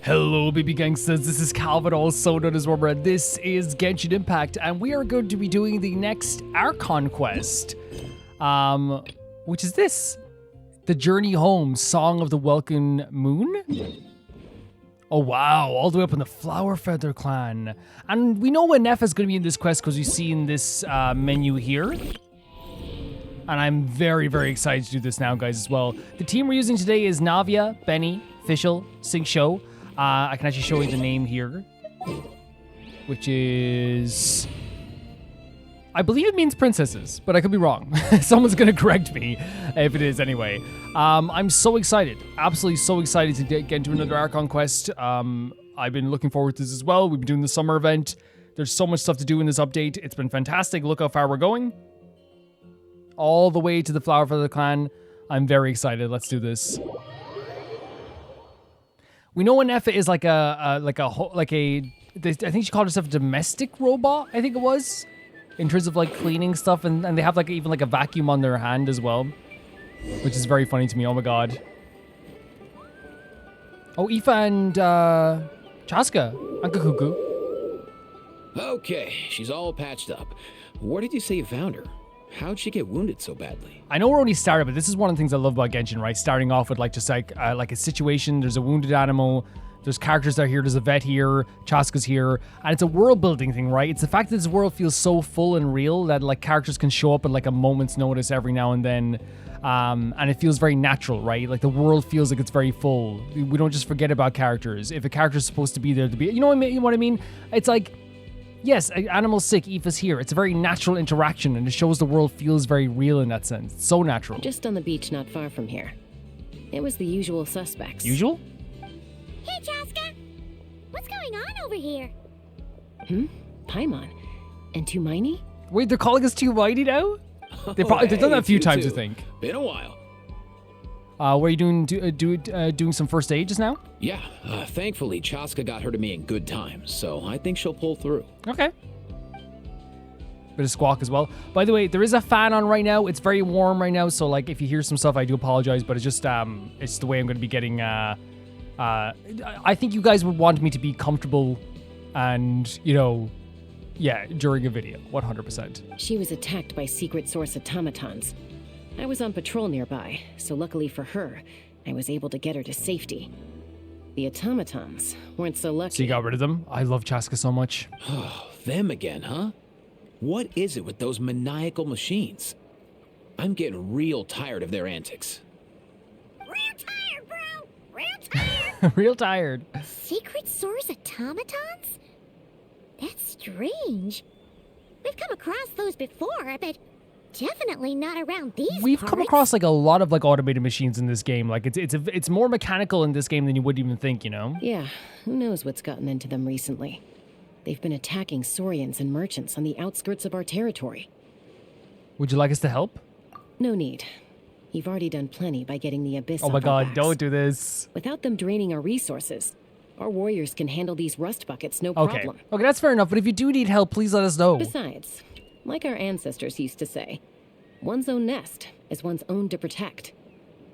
Hello baby gangsters, this is Calvin, also known as Wormer, and this is Genshin Impact, and we are going to be doing the next Archon quest, which is this, the Journey Home, Song of the Welcome Moon? Oh wow, all the way up in the Flower Feather clan. And we know Ineffa is going to be in this quest because we've seen this menu here. And I'm very, very excited to do this now, guys, as well. The team we're using today is Navia, Benny, Fischl, Sing-Sho. I can actually show you the name here, which is... I believe it means princesses, but I could be wrong. Someone's going to correct me if it is anyway. I'm so excited. Absolutely so excited to get into another Archon quest. I've been looking forward to this as well. We've been doing the summer event. There's so much stuff to do in this update. It's been fantastic. Look how far we're going. All the way to the Flower Feather clan. I'm very excited. Let's do this. We know Ineffa is like I think she called herself a domestic robot, I think it was, in terms of like cleaning stuff, and they have like even like a vacuum on their hand as well, which is very funny to me. Oh my god. Oh, Aoife and Chaska, Uncle Cuckoo. Okay, she's all patched up. Where did you say you found her? How'd she get wounded so badly? I know we're only started, but this is one of the things I love about Genshin, right? Starting off with like just like a situation, there's a wounded animal, there's characters that are here, there's a vet here, Chaska's here, and it's a world building thing, right? It's the fact that this world feels so full and real that like characters can show up at like a moment's notice every now and then, and it feels very natural, right? Like the world feels like it's very full. We don't just forget about characters. If a character's supposed to be there to be, you know what I mean? It's like, yes, an animal's sick, Aoife's here. It's a very natural interaction, and it shows the world feels very real in that sense. It's so natural. Just on the beach not far from here. It was the usual suspects. Usual? Hey, Chaska! What's going on over here? Paimon. And Tumaini? Wait, they're calling us too mighty now? They've done that a few times, I think. Been a while. Were you doing some first aid just now? Yeah, thankfully Chaska got her to me in good time, so I think she'll pull through. Okay. Bit of squawk as well. By the way, there is a fan on right now. It's very warm right now, so like if you hear some stuff, I do apologize, but it's just it's the way I'm going to be getting. I think you guys would want me to be comfortable, and yeah, during a video, 100%. She was attacked by secret source automatons. I was on patrol nearby, so luckily for her, I was able to get her to safety. The automatons weren't so lucky. So you got rid of them? I love Chaska so much. Oh, them again, huh? What is it with those maniacal machines? I'm getting real tired of their antics. Real tired, bro! Real tired! Real tired. Secret source automatons? That's strange. We've come across those before, but definitely not around these We've parts. come across like a lot of like automated machines in this game. Like it's more mechanical in this game than you would even think, Yeah, who knows what's gotten into them recently. They've been attacking Saurians and merchants on the outskirts of our territory. Would you like us to help? No need. You've already done plenty by getting the Abyss Oh off my our god, backs. don't do this. Without them draining our resources, our warriors can handle these rust buckets no Okay. problem. Okay, that's fair enough, but if you do need help, please let us know. Besides, like our ancestors used to say, one's own nest is one's own to protect.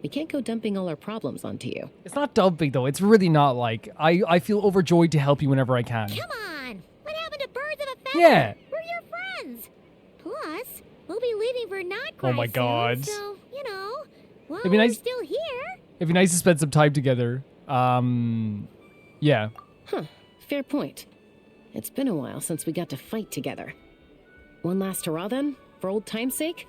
We can't go dumping all our problems onto you. It's not dumping though, it's really not like, I feel overjoyed to help you whenever I can. Come on! What happened to birds of a feather? Yeah. We're your friends! Plus, we'll be leaving for Nightcry Oh my god. soon, so, while It'd be we're nice- still here... It'd be nice to spend some time together. Yeah. Huh, fair point. It's been a while since we got to fight together. One last hurrah then, for old time's sake?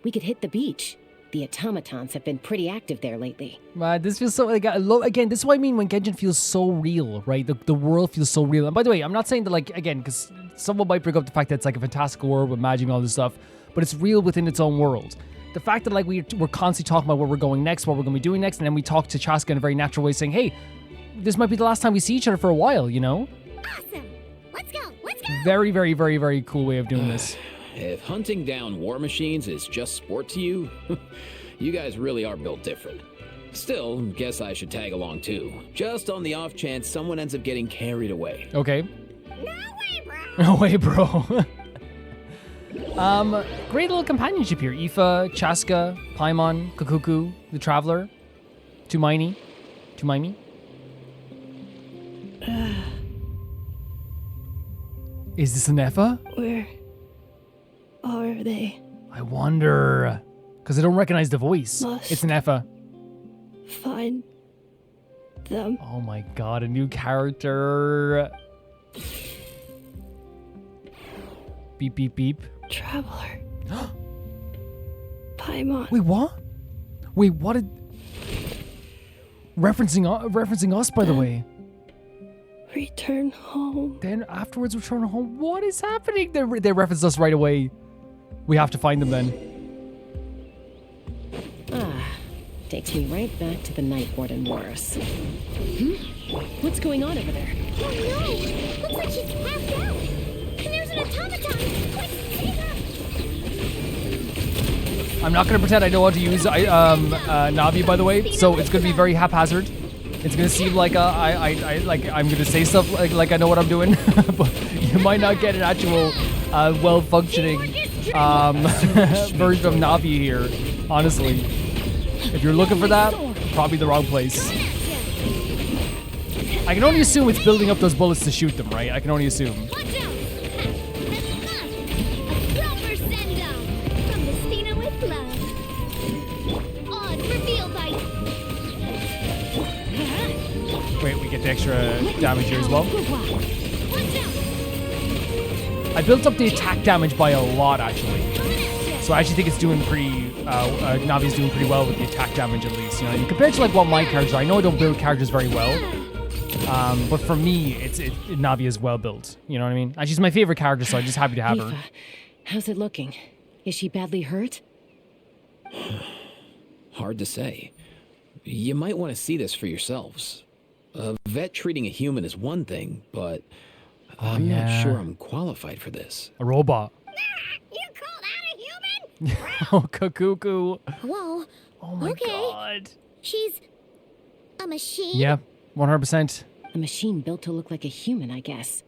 We could hit the beach. The automatons have been pretty active there lately. This feels so, like, again, this is what I mean when Genshin feels so real, right? The world feels so real. And by the way, I'm not saying that, like, again, because someone might bring up the fact that it's like a fantastical world with magic and all this stuff, but it's real within its own world. The fact that, like, we're constantly talking about where we're going next, what we're going to be doing next, and then we talk to Chaska in a very natural way saying, hey, this might be the last time we see each other for a while, Awesome! Let's go! Let's go! Very, very, very, very cool way of doing this. If hunting down war machines is just sport to you, you guys really are built different. Still, guess I should tag along too, just on the off chance someone ends up getting carried away. Okay. No way, bro! No way, bro. Great little companionship here. Aoife, Chaska, Paimon, Kukuku, the Traveler, Tumaini. Is this Ineffa? Where are they? I wonder. Because I don't recognize the voice. Must. It's Ineffa. Find them. Oh my god, a new character. Beep, beep, beep. Traveler. Paimon. Wait, what? Wait, what did... Referencing us, by the way. Return home. Then afterwards return home. What is happening? They referenced us right away. We have to find them then. Takes me right back to the Night Warden Wars. What's going on over there? Oh no! Looks like she's passed out! And there's an automaton! Quick, save her! I'm not going to pretend I know how to use Navi, by the way, so it's going to be very haphazard. It's going to seem like I'm going to say stuff like I know what I'm doing, but you might not get an actual well-functioning version of Navi here, honestly. If you're looking for that, probably the wrong place. I can only assume it's building up those bullets to shoot them, right? I can only assume. Watch out! A proper send-down from the Stina with love. Odds revealed by... Wait, we get the extra damage here as well. Watch out! I built up the attack damage by a lot, actually. So I actually think it's doing pretty... Navi's doing pretty well with the attack damage, at least. You know, compared to like what my characters are. I know I don't build characters very well. But for me, Navi is well built. You know what I mean? She's my favorite character, so I'm just happy to have her. How's it looking? Is she badly hurt? Hard to say. You might want to see this for yourselves. A vet treating a human is one thing, but I'm not sure I'm qualified for this. A robot. You call that a human? Oh, cuckoo. Whoa. Oh my god. She's... a machine? Yeah, 100%. A machine built to look like a human, I guess.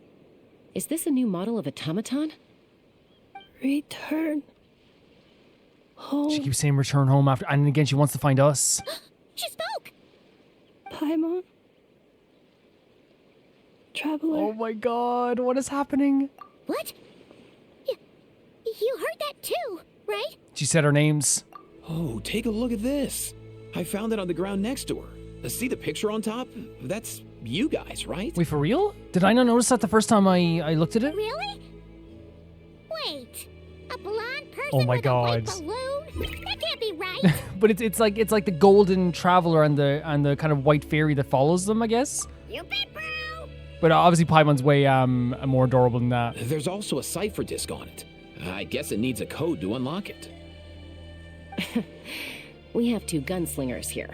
Is this a new model of automaton? Return home. She keeps saying return home after, and again she wants to find us. She spoke! Paimon. Traveler. Oh my god, what is happening? What? You heard that too, right? She said our names. Oh, take a look at this. I found it on the ground next to her. See the picture on top? That's you guys, right? Wait, for real? Did I not notice that the first time I looked at it? Really? Wait, a blonde person Oh my with god. a white balloon? That can't be right. But it's like the golden traveler and the kind of white fairy that follows them, I guess. You bet, bro. But obviously Paimon's way more adorable than that. There's also a cipher disk on it. I guess it needs a code to unlock it. We have 2 gunslingers here.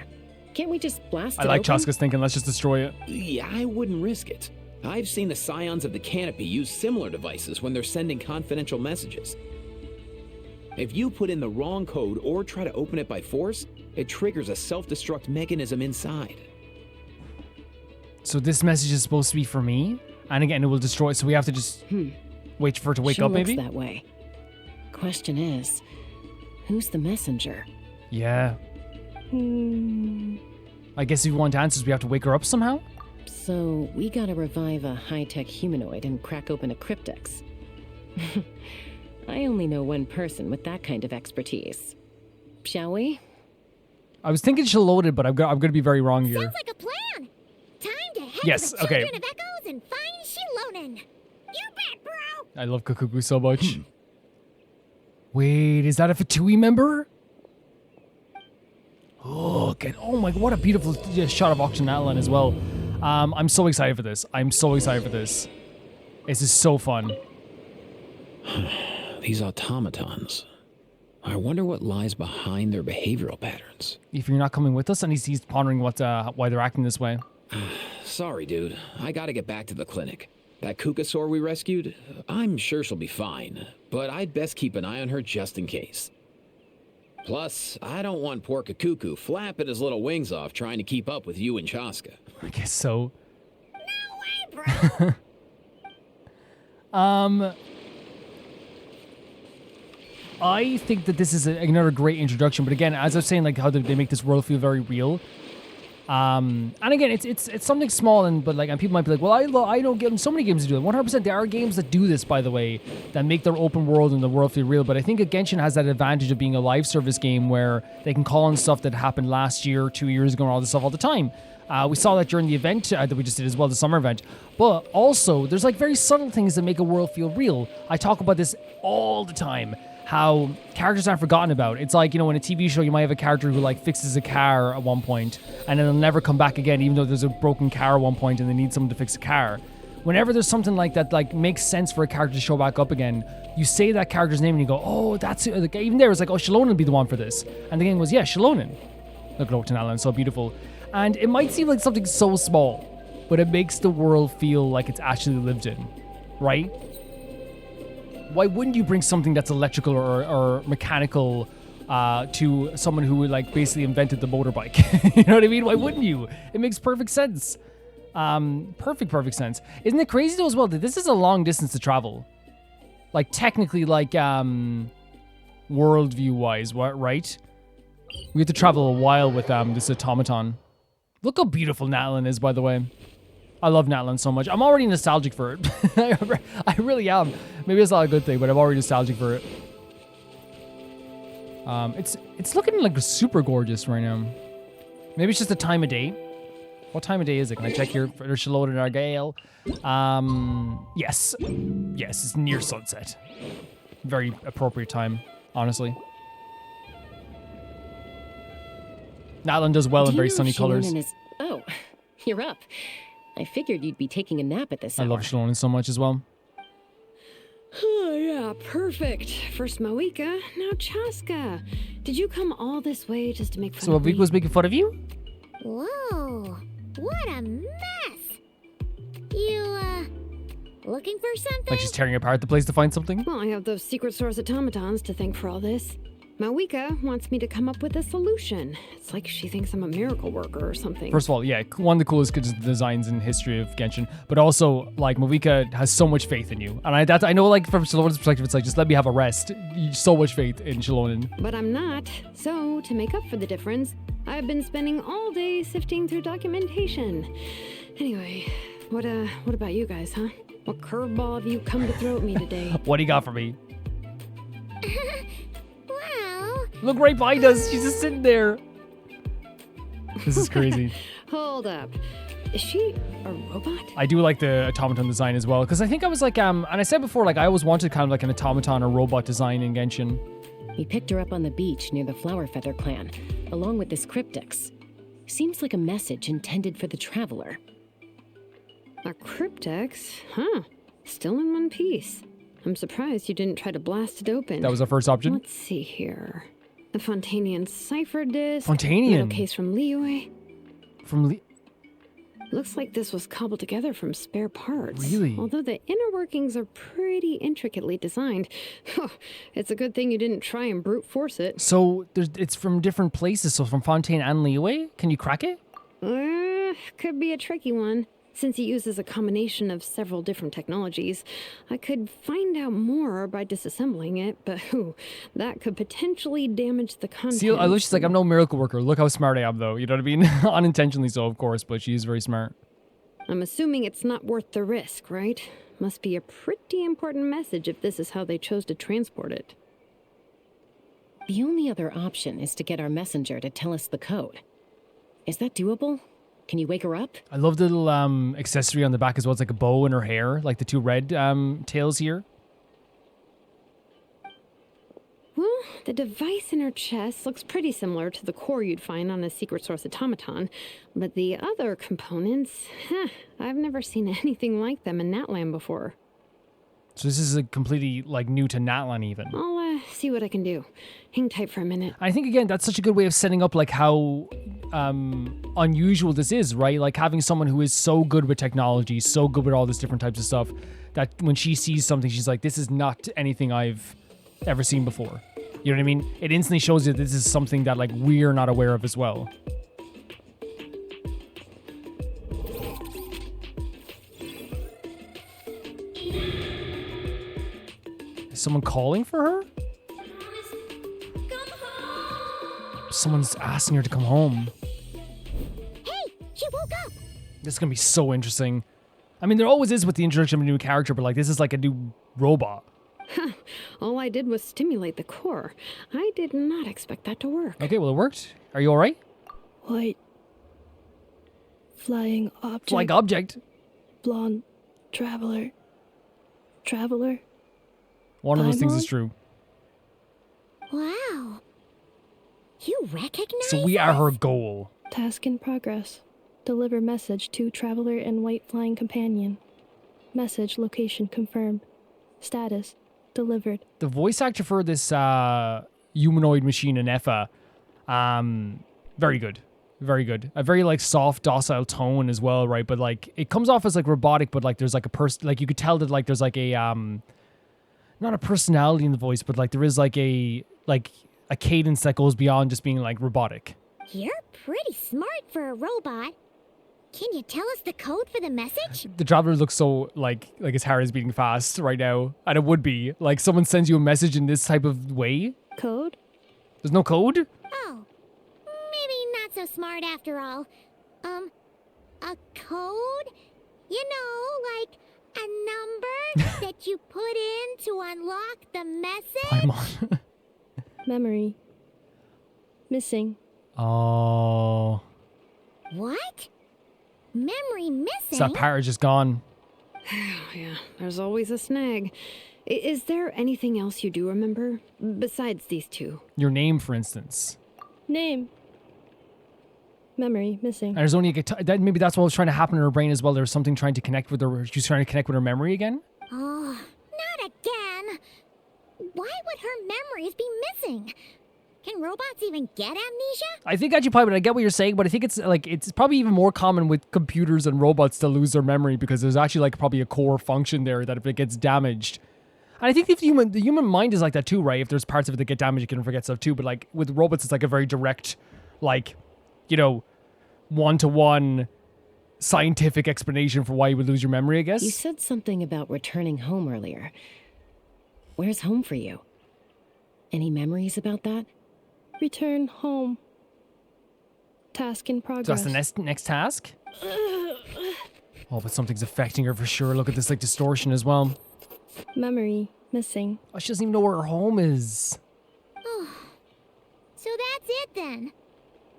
Can't we just blast it I like open? Chaska's thinking, let's just destroy it. Yeah, I wouldn't risk it. I've seen the scions of the canopy use similar devices when they're sending confidential messages. If you put in the wrong code or try to open it by force, it triggers a self-destruct mechanism inside. So this message is supposed to be for me, and again it will destroy it, so we have to just wait for it to wake Sure up, looks maybe? that way. Question is, who's the messenger? Yeah. I guess if you want answers, we have to wake her up somehow? So, we gotta revive a high-tech humanoid and crack open a cryptex. I only know one person with that kind of expertise. Shall we? I was thinking Xilonen, but I'm going to be very wrong here. Sounds like a plan. Time to head Yes, to the okay. Children of Echoes and find Xilonen. You bet, bro. I love Kukuku so much. Wait, is that a Fatui member? Oh, oh my, what a beautiful shot of Auction Outline as well. I'm so excited for this. This is so fun. These automatons. I wonder what lies behind their behavioral patterns. If you're not coming with us, and he's pondering why they're acting this way. Sorry, dude. I gotta get back to the clinic. That Kukasaur we rescued, I'm sure she'll be fine, but I'd best keep an eye on her just in case. Plus, I don't want poor Kakuku flapping his little wings off trying to keep up with you and Chaska. I guess so. No way, bro. I think that this is another great introduction, but again, as I was saying, like how they make this world feel very real. And again, it's something small, but like, and people might be like, well, I don't get so many games to do it. 100%, there are games that do this, by the way, that make their open world and the world feel real. But I think Genshin has that advantage of being a live service game where they can call on stuff that happened last year, 2 years ago, and all this stuff all the time. We saw that during the event that we just did as well, the summer event. But also, there's like very subtle things that make a world feel real. I talk about this all the time. How characters aren't forgotten about. It's like, in a TV show, you might have a character who like fixes a car at one point and then they'll never come back again, even though there's a broken car at one point and they need someone to fix a car. Whenever there's something like that, like makes sense for a character to show back up again, you say that character's name and you go, oh, that's it. Like, even there, it's like, oh, Xilonen would be the one for this. And the game was, yeah, Xilonen. Look at Otanala, so beautiful. And it might seem like something so small, but it makes the world feel like it's actually lived in, right? Why wouldn't you bring something that's electrical or mechanical to someone who like basically invented the motorbike? You know what I mean? Why wouldn't you? It makes perfect sense. Perfect sense. Isn't it crazy though as well that this is a long distance to travel? Like technically, like worldview wise, right? We have to travel a while with this automaton. Look how beautiful Natlan is, by the way. I love Natlan so much. I'm already nostalgic for it. I really am. Maybe it's not a good thing, but I'm already nostalgic for it. It's looking like super gorgeous right now. Maybe it's just the time of day. What time of day is it? Can I check here for Xilonen and Argyle? Yes. Yes, it's near sunset. Very appropriate time, honestly. Natlan does well in very sunny colors. Oh, you're up. I figured you'd be taking a nap at this hour. I love Xilonen so much as well. Oh, yeah, perfect. First Mawika, now Chaska. Did you come all this way just to make fun of me? So Mawika was making fun of you? Whoa, what a mess. You, looking for something? Like she's tearing apart the place to find something? Well, I have those secret source automatons to thank for all this. Mawika wants me to come up with a solution. It's like she thinks I'm a miracle worker or something. First of all, yeah, one of the coolest designs in history of Genshin, but also, like, Mawika has so much faith in you. And I know, like, from Shilonen's perspective, it's like, just let me have a rest. So much faith in Xilonen. But I'm not. So, to make up for the difference, I've been spending all day sifting through documentation. Anyway, what about you guys, huh? What curveball have you come to throw at me today? What do you got for me? Well... Look right behind us. She's just sitting there. This is crazy. Hold up. Is she a robot? I do like the automaton design as well, because I think I was like, and I said before, like, I always wanted kind of like an automaton or robot design in Genshin. We picked her up on the beach near the Flower Feather clan, along with this cryptex. Seems like a message intended for the traveler. A cryptex? Huh. Still in one piece. I'm surprised you didn't try to blast it open. That was our first option. Let's see here. The Fontanian cipher disc. Fontanian? Metal case from Liyue. From Looks like this was cobbled together from spare parts. Really? Although the inner workings are pretty intricately designed. It's a good thing you didn't try and brute force it. So it's from different places, so from Fontaine and Liyue? Can you crack it? Could be a tricky one. Since it uses a combination of several different technologies, I could find out more by disassembling it, but that could potentially damage the content. See, I look, she's like, I'm no miracle worker. Look how smart I am, though. You know what I mean? Unintentionally so, of course, but she is very smart. I'm assuming it's not worth the risk, right? Must be a pretty important message if this is how they chose to transport it. The only other option is to get our messenger to tell us the code. Is that doable? Can you wake her up? I love the little accessory on the back as well. It's like a bow in her hair, like the two red tails here. Well, the device in her chest looks pretty similar to the core you'd find on a secret source automaton, but the other components, I've never seen anything like them in Natlan before. So this is completely like new to Natlan even. I'll see what I can do. Hang tight for a minute. I think again that's such a good way of setting up like how unusual this is, right? Like having someone who is so good with technology, so good with all this different types of stuff, that when she sees something, she's like, "This is not anything I've ever seen before." You know what I mean? It instantly shows you that this is something that like we're not aware of as well. Is someone calling for her? Come home! Someone's asking her to come home. Hey, This is going to be so interesting. I mean, there always is with the introduction of a new character, but like this is like a new robot. All I did was stimulate the core. I did not expect that to work. Okay, well, it worked. Are you all right? White. Flying object. Flying object? Blonde. Traveler. Traveler. One of those things Paimon? is true. Wow. You recognize So we are us? her goal. Task in progress. Deliver message to Traveler and White Flying Companion. Message location confirmed. Status delivered. The voice actor for this humanoid machine, Ineffa, very good. Very good. A very like soft, docile tone as well, right? But like it comes off as like robotic, but like there's like a person, like you could tell that like there's like a not a personality in the voice, but like there is like a cadence that goes beyond just being like robotic. You're pretty smart for a robot. Can you tell us the code for the message? The traveler looks so like his heart is beating fast right now, and it would be like someone sends you a message in this type of way. Code? There's no code. Oh, maybe not so smart after all. A code? You know, like a number that you put in to unlock the message? Paimon. Memory. Missing. Oh. What? Memory missing? So that part is just gone. Yeah, there's always a snag. Is there anything else you do remember? Besides these two? Your name, for instance. Name. Memory missing. And there's only maybe that's what was trying to happen in her brain as well. There's something trying to connect with her. She's trying to connect with her memory again. Oh, not again. Why would her memories be missing? Can robots even get amnesia? I think actually probably, I get what you're saying, but I think it's probably even more common with computers and robots to lose their memory because there's actually like probably a core function there that if it gets damaged. And I think the human mind is like that too, right? If there's parts of it that get damaged, you can forget stuff too. But like with robots, it's like a very direct, like, you know, one-to-one scientific explanation for why you would lose your memory, I guess. You said something about returning home earlier. Where's home for you? Any memories about that? Return home. Task in So progress. that's the next task? Oh, but something's affecting her for sure. Look at this like distortion as well. Memory missing. Oh, she doesn't even know where her home is. Oh, so that's it then.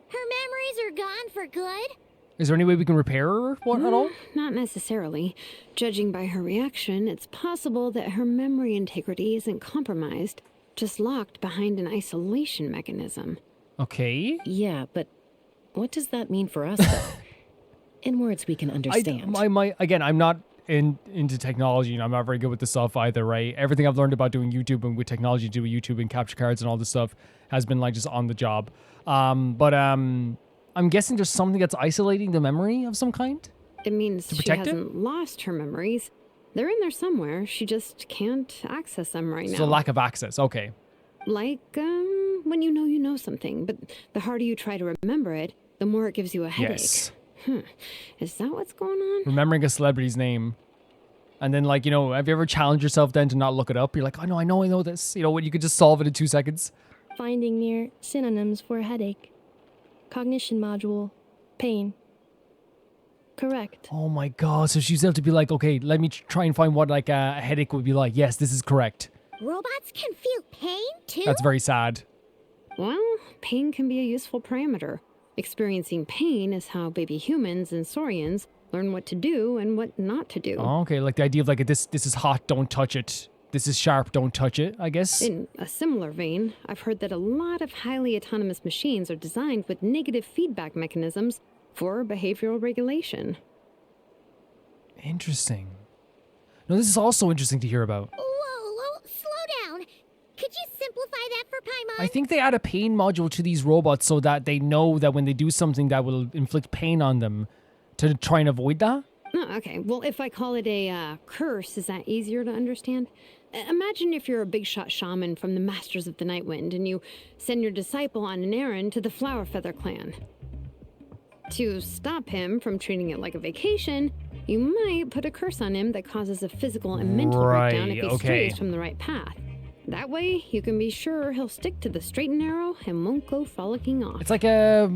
Her memories are gone for good? Is there any way we can repair her at all? Not necessarily. Judging by her reaction, it's possible that her memory integrity isn't compromised, just locked behind an isolation mechanism. Okay. Yeah, but what does that mean for us, though? In words we can understand. Again, I'm not into technology, and I'm not very good with this stuff either, right? Everything I've learned about doing YouTube and with technology to do with YouTube and capture cards and all this stuff has been like just on the job. But I'm guessing there's something that's isolating the memory of some kind? It means she protect it? hasn't lost her memories. They're in there somewhere. She just can't access them right now. So lack of access, okay. Like, when you know something, but the harder you try to remember it, the more it gives you a headache. Yes. Is that what's going on? Remembering a celebrity's name. And then, like, you know, have you ever challenged yourself then to not look it up? You're like, oh, I know this. You know, when you could just solve it in 2 seconds. Finding near synonyms for headache. Cognition module. Pain. Correct. Oh my god, so she's able to be like, okay, let me try and find what like a headache would be like. Yes, this is correct. Robots can feel pain too? That's very sad. Well, pain can be a useful parameter. Experiencing pain is how baby humans and saurians learn what to do and what not to do. Oh, okay, like the idea of like this is hot, don't touch it. This is sharp, don't touch it, I guess. In a similar vein, I've heard that a lot of highly autonomous machines are designed with negative feedback mechanisms for behavioral regulation. Interesting. No, this is also interesting to hear about. Whoa, slow down. Could you simplify that for Paimon? I think they add a pain module to these robots so that they know that when they do something that will inflict pain on them to try and avoid that. Oh, okay. Well, if I call it a curse, is that easier to understand? Imagine if you're a big shot shaman from the Masters of the Night Wind and you send your disciple on an errand to the Flower Feather clan. To stop him from treating it like a vacation, you might put a curse on him that causes a physical and mental breakdown if he strays from the right path. That way, you can be sure he'll stick to the straight and narrow and won't go frolicking off. It's like a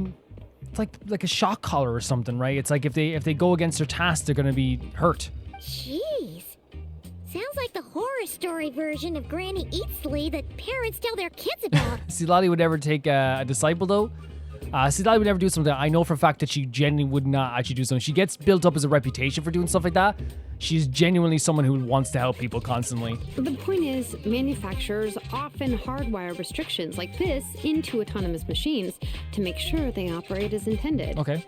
It's like a shock collar or something, right? It's like if they go against their task, they're gonna be hurt. Jeez. Sounds like the horror story version of Granny Eatsley that parents tell their kids about. Silali would never take a disciple, though. Silali would never do something. I know for a fact that she genuinely would not actually do something. She gets built up as a reputation for doing stuff like that. She's genuinely someone who wants to help people constantly. The point is, manufacturers often hardwire restrictions like this into autonomous machines to make sure they operate as intended. Okay.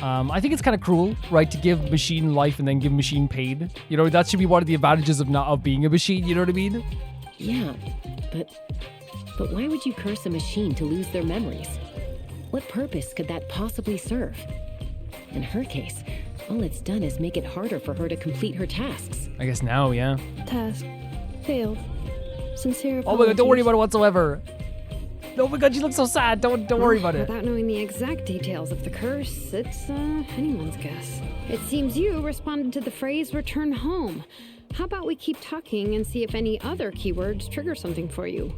I think it's kind of cruel, right, to give machine life and then give machine paid. You know, that should be one of the advantages of being a machine, you know what I mean? Yeah, but why would you curse a machine to lose their memories? What purpose could that possibly serve? In her case, all it's done is make it harder for her to complete her tasks. I guess now, yeah. Task. Failed. Sincere apologies. Oh my god, don't worry about it whatsoever. Oh my god, you look so sad. Don't worry about it. Without knowing the exact details of the curse, it's anyone's guess. It seems you responded to the phrase return home. How about we keep talking and see if any other keywords trigger something for you?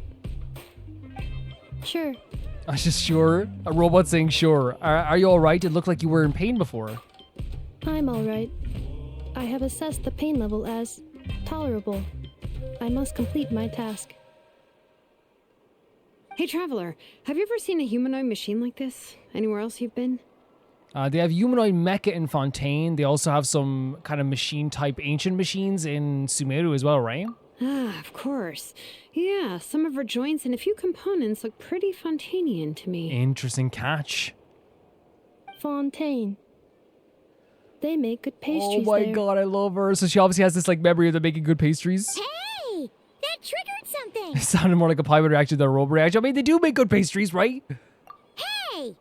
Sure. I was just sure. A robot saying sure. Are you alright? It looked like you were in pain before. I'm alright. I have assessed the pain level as tolerable. I must complete my task. Hey, Traveler, have you ever seen a humanoid machine like this? Anywhere else you've been? They have humanoid mecha in Fontaine. They also have some kind of machine-type ancient machines in Sumeru as well, right? Ah, of course. Yeah, some of her joints and a few components look pretty Fontanian to me. Interesting catch. Fontaine. They make good pastries Oh my there. god, I love her. So she obviously has this like memory of them making good pastries. Hey! That triggered something! It sounded more like a pilot reaction than a robot reaction. I mean, they do make good pastries, right? Hey!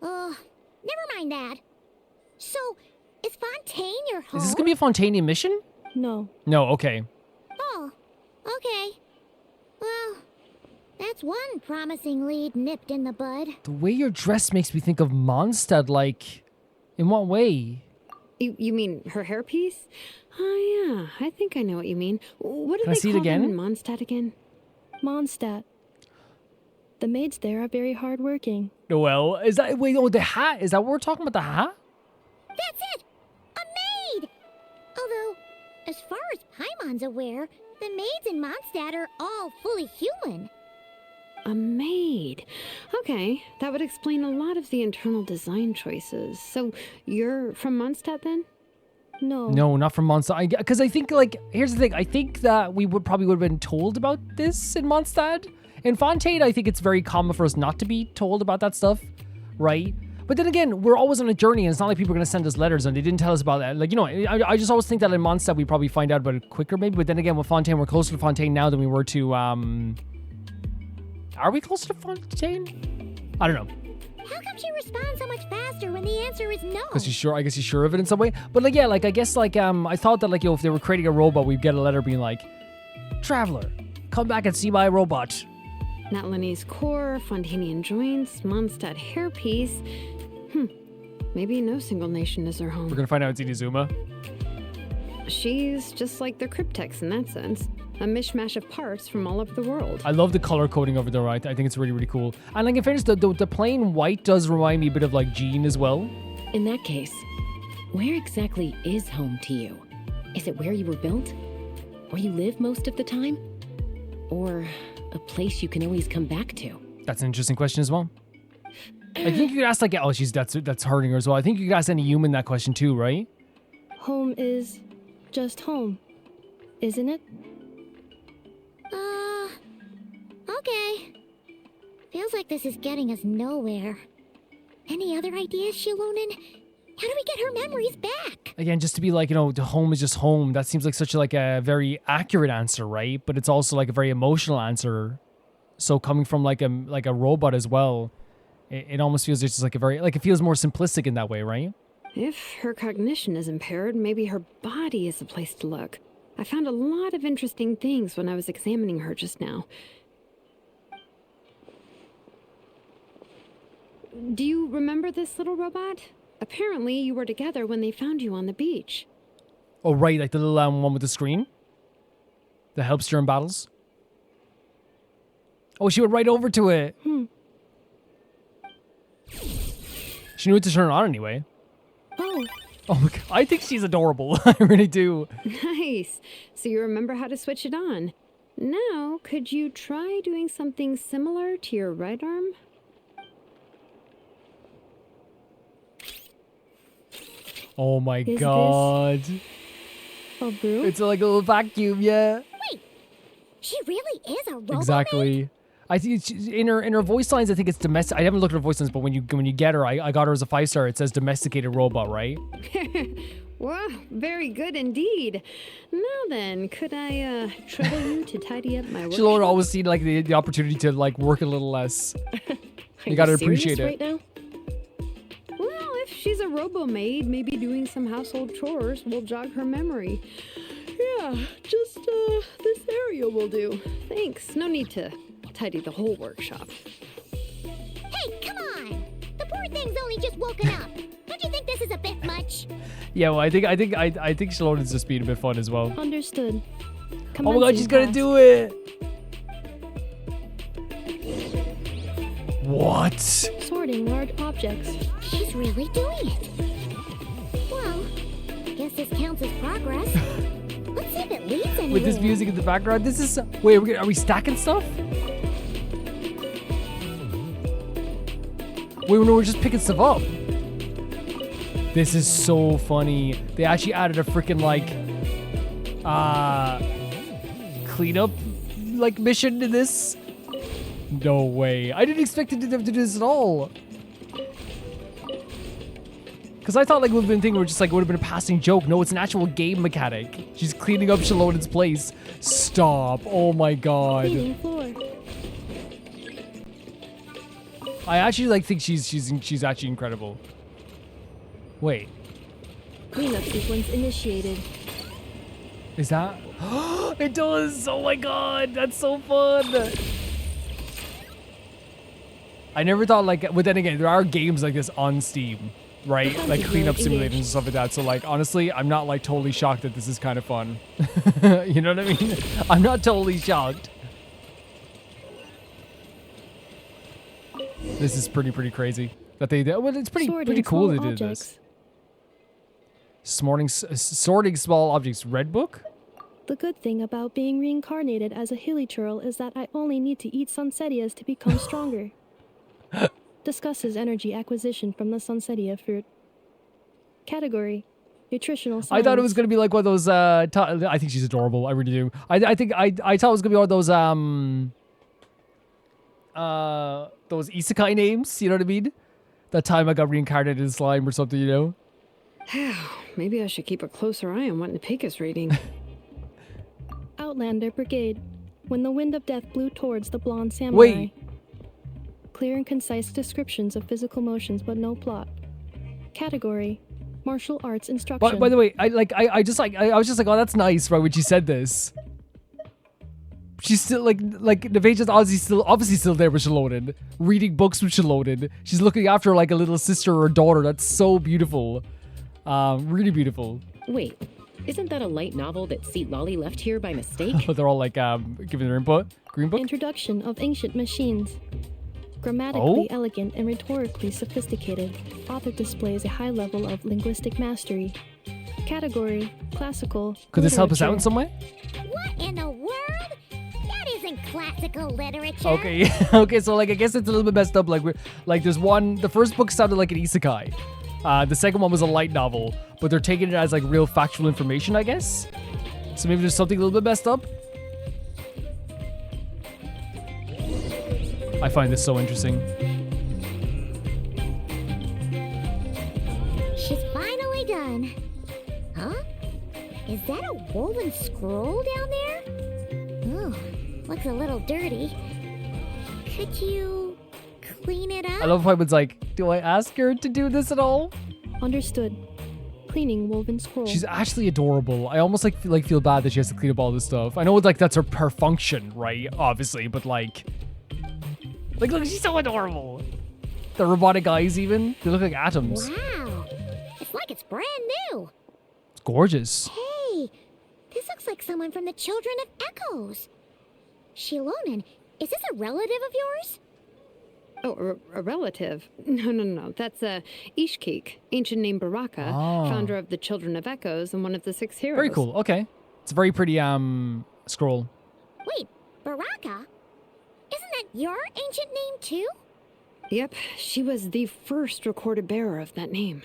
Never mind that. So, is Fontaine your home? Is this gonna be a Fontainian mission? No. No, okay. Oh, okay. Well, that's one promising lead nipped in the bud. The way you're dressed makes me think of Mondstadt, like... In what way? You mean her hairpiece? Oh, yeah, I think I know what you mean. What do Can I they see it call them again? in Mondstadt again? Mondstadt. The maids there are very hardworking. Well, is that... Wait, oh, the hat? Is that what we're talking about, the hat? That's it! A maid! Although, as far as Paimon's aware, the maids in Mondstadt are all fully human. A maid. Okay, that would explain a lot of the internal design choices. So, you're from Mondstadt then? No. No, not from Mondstadt. Because I think, like, here's the thing. I think that we would have been told about this in Mondstadt. In Fontaine, I think it's very common for us not to be told about that stuff, right? But then again, we're always on a journey, and it's not like people are going to send us letters, and they didn't tell us about that. Like, you know, I just always think that in Mondstadt, we probably find out about it quicker, maybe. But then again, with Fontaine, we're closer to Fontaine now than we were to, Are we closer to Fontaine? I don't know. How come she responds so much faster when the answer is no? Because she's sure, I guess she's sure of it in some way. But like, yeah, like, I guess, like, I thought that, like, if they were creating a robot, we'd get a letter being like, Traveler, come back and see my robot. Natlanese core, Fontanian joints, Mondstadt hairpiece. Maybe no single nation is her home. We're going to find out it's Inazuma. She's just like the cryptex in that sense. A mishmash of parts from all over the world. I love the color coding over there, right? I think it's really, really cool. And like, in fairness, the plain white does remind me a bit of like Jean as well. In that case, where exactly is home to you? Is it where you were built? Where you live most of the time? Or a place you can always come back to? That's an interesting question as well. I think you could ask like, oh, that's hurting her as well. I think you could ask any human that question too, right? Home is just home, isn't it? Okay. Feels like this is getting us nowhere. Any other ideas, Xilonen? How do we get her memories back? Again, just to be like, you know, the home is just home. That seems like such a very accurate answer, right? But it's also like a very emotional answer. So coming from like a robot as well, it almost feels just like it feels more simplistic in that way, right? If her cognition is impaired, maybe her body is the place to look. I found a lot of interesting things when I was examining her just now. Do you remember this little robot? Apparently, you were together when they found you on the beach. Oh, right, like the little one with the screen that helps during battles. Oh, she went right over to it. She knew what to turn on anyway. Oh, Oh my god, I think she's adorable. I really do. Nice. So you remember how to switch it on. Now, could you try doing something similar to your right arm? Oh my Is god. a brew? It's like a little vacuum, yeah. Wait, she really is a robot? Exactly. I think in her voice lines, I think it's domestic. I haven't looked at her voice lines, but when you get her, I got her as a 5-star. It says domesticated robot, right? Wow, very good indeed. Now then, could I trouble you to tidy up my work? Xilonen always seen like the opportunity to like work a little less. You gotta appreciate it. Right now? Well, if she's a robo-maid, maybe doing some household chores will jog her memory. Yeah, just this area will do. Thanks. No need to tidy the whole workshop. Hey, come on! The poor thing's only just woken up. Don't you think this is a bit much? Yeah, well, I think Xilonen's just being a bit fun as well. Understood. Oh my god, she's gonna Commencing do it! What? task. Sorting large objects. She's really doing it. Well, guess this counts as progress. Let's see if it leads anywhere. With this music in the background, this is wait. Are we stacking stuff? Wait, no, we're just picking stuff up. This is so funny. They actually added a freaking like cleanup like mission to this. No way. I didn't expect them to do this at all. Because I thought like it would have been a thing where just like it would have been a passing joke. No, it's an actual game mechanic. She's cleaning up Xilonen's place. Stop. Oh my god. Cleaning floor. I actually like think she's actually incredible. Wait. Cleanup sequence initiated. Is that? It does! Oh my god, that's so fun! I never thought like, but then again, there are games like this on Steam, right? Like cleanup simulators and stuff like that. So like, honestly, I'm not like totally shocked that this is kind of fun. You know what I mean? I'm not totally shocked. This is pretty crazy. That they, well, it's pretty cool they did this. Sorting small objects. Red book? The good thing about being reincarnated as a hilly churl is that I only need to eat sunsetias to become stronger. Discusses energy acquisition from the sunsetia fruit. Category: nutritional science. I thought it was gonna be like one of those. I think she's adorable. I really do. I think I thought it was gonna be one of those isekai names. You know what I mean? That time I got reincarnated in slime or something. You know. Maybe I should keep a closer eye on what Nipika's reading. Outlander Brigade. When the wind of death blew towards the blonde samurai. Wait. Clear and concise descriptions of physical motions, but no plot. Category: martial arts instruction. By the way, I was just like, oh, that's nice, right? When she said this, she's still like Nevaeh's obviously still there with Xilonen, reading books with Xilonen. She's looking after like a little sister or daughter. That's so beautiful, really beautiful. Wait, isn't that a light novel that Seat Lolly left here by mistake? They're all like giving their input. Green book. Introduction of ancient machines. Grammatically elegant and rhetorically sophisticated, author displays a high level of linguistic mastery. Category: classical. Could this help us out in literature. some way? What in the world? That isn't classical literature. Okay, okay. So like, I guess it's a little bit messed up. Like there's one. The first book sounded like an isekai. The second one was a light novel, but they're taking it as like real factual information, I guess. So maybe there's something a little bit messed up. I find this so interesting. She's finally done. Huh? Is that a woven scroll down there? Oh, looks a little dirty. Could you clean it up? I love how it's like, do I ask her to do this at all? Understood. Cleaning woven scroll. She's actually adorable. I almost feel bad that she has to clean up all this stuff. I know like that's her function, right? Obviously, but like look, she's so adorable. The robotic eyes even, they look like atoms. Wow. It's like it's brand new. It's gorgeous. Hey, this looks like someone from the Children of Echoes. Xilonen, is this a relative of yours? Oh, a relative? No. That's Ishkik, ancient name Baraka, founder of the Children of Echoes and one of the 6 heroes. Very cool. Okay. It's a very pretty scroll. Wait, Baraka? Isn't that your ancient name too? Yep, she was the first recorded bearer of that name.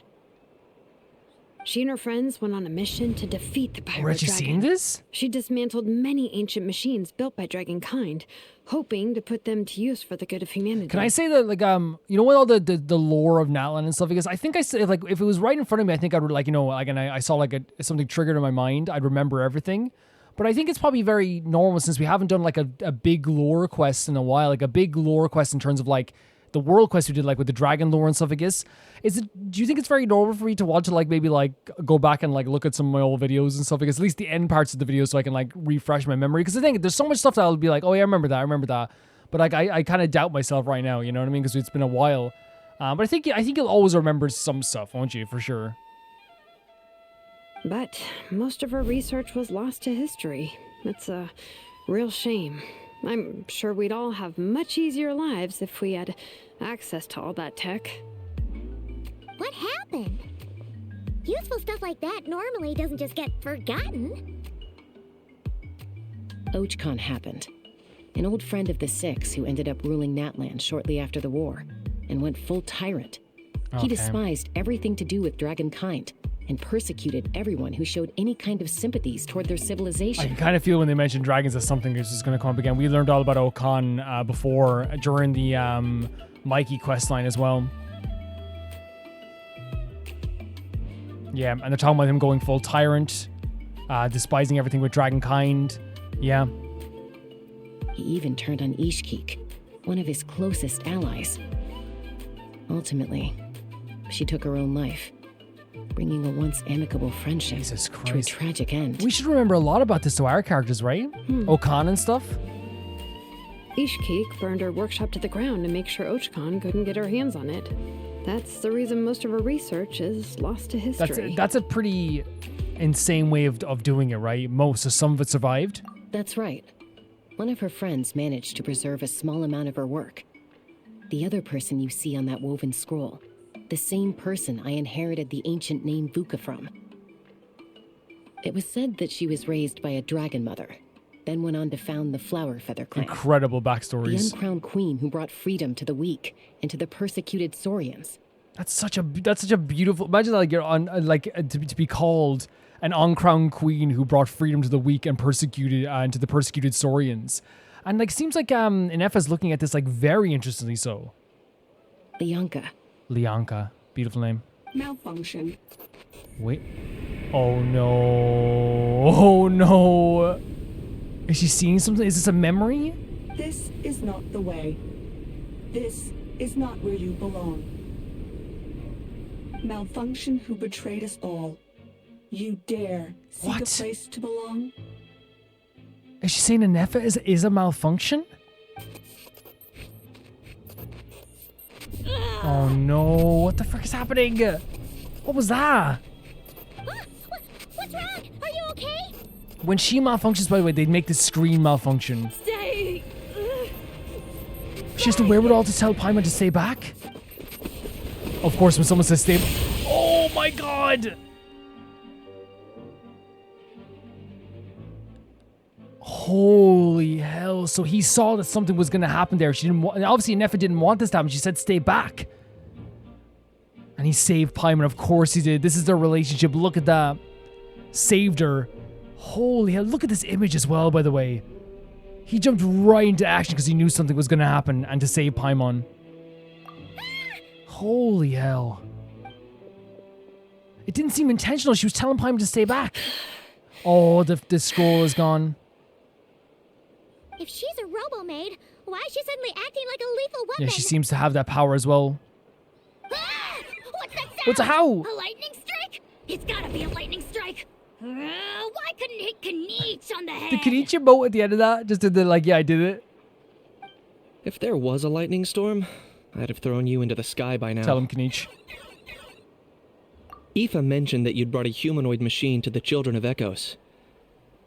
She and her friends went on a mission to defeat the pirate Were you dragon. seeing this? She dismantled many ancient machines built by dragonkind, hoping to put them to use for the good of humanity. Can I say that, like, you know, with all the lore of Natlan and stuff, because I think I said, like, if it was right in front of me, I think I would, like, you know, like, and I saw, like, something triggered in my mind, I'd remember everything. But I think it's probably very normal since we haven't done, like, a big lore quest in a while, like, a big lore quest in terms of, like, the world quest we did, like, with the dragon lore and stuff, I guess. Do you think it's very normal for me to want to, like, maybe, like, go back and, like, look at some of my old videos and stuff? Because at least the end parts of the video so I can, like, refresh my memory. Because I think there's so much stuff that I'll be like, oh, yeah, I remember that. But, like, I kind of doubt myself right now, you know what I mean? Because it's been a while. But I think you'll always remember some stuff, won't you? For sure. But most of her research was lost to history. It's a real shame. I'm sure we'd all have much easier lives if we had access to all that tech. What happened? Useful stuff like that normally doesn't just get forgotten. Ochkon happened. An old friend of the 6 who ended up ruling Natlan shortly after the war and went full tyrant. He despised everything to do with dragonkind and persecuted everyone who showed any kind of sympathies toward their civilization. I can kind of feel when they mentioned dragons that something is just going to come up again. We learned all about Ochkon before, during the Mikey questline as well. Yeah, and they're talking about him going full tyrant, despising everything with dragonkind. Yeah. He even turned on Ishkik, one of his closest allies. Ultimately, she took her own life, bringing a once amicable friendship Jesus to a Christ. tragic end. We should remember a lot about this to our characters, right? Ochkon and stuff. Ishkik burned her workshop to the ground to make sure Ochkon couldn't get her hands on it. That's the reason most of her research is lost to history. That's a pretty insane way of doing it, right? So some of it survived. That's right. One of her friends managed to preserve a small amount of her work. The other person you see on that woven scroll, the same person I inherited the ancient name Vuka from. It was said that she was raised by a dragon mother, then went on to found the Flower Feather clan. Incredible The backstories. uncrowned queen who brought freedom to the weak and to the persecuted Saurians. That's such a beautiful. Imagine like you're on to be called an uncrowned queen who brought freedom to the weak and persecuted and to the persecuted Saurians. And like seems like Ineffa's looking at this like very interestingly so. Lianka, beautiful name. Malfunction. Wait. Oh no. Is she seeing something? Is this a memory? This is not the way. This is not where you belong. Malfunction who betrayed us all. You dare seek What? a place to belong? Is she saying Ineffa is a malfunction? Oh no, what the frick is happening? What was that? What's wrong? Are you okay? When she malfunctions, by the way, they'd make the screen malfunction. Stay. She has the wherewithal to tell Paimon to stay back? Of course, when someone says stay... Oh my god! Holy hell. So he saw that something was going to happen there. She didn't and obviously Ineffa didn't want this to happen. She said stay back. And he saved Paimon. Of course he did. This is their relationship. Look at that. Saved her. Holy hell. Look at this image as well, by the way. He jumped right into action because he knew something was going to happen and to save Paimon. Holy hell. It didn't seem intentional. She was telling Paimon to stay back. Oh, the scroll is gone. If she's a robo-maid, why is she suddenly acting like a lethal weapon? Yeah, she seems to have that power as well. Ah! What's that sound? What's a how? A lightning strike? It's gotta be a lightning strike. Why couldn't it hit Kniech on the head? The Kniech emote at the end of that just did the like, yeah, I did it. If there was a lightning storm, I'd have thrown you into the sky by now. Tell him, Kniech. Aoife mentioned that you'd brought a humanoid machine to the Children of Echoes.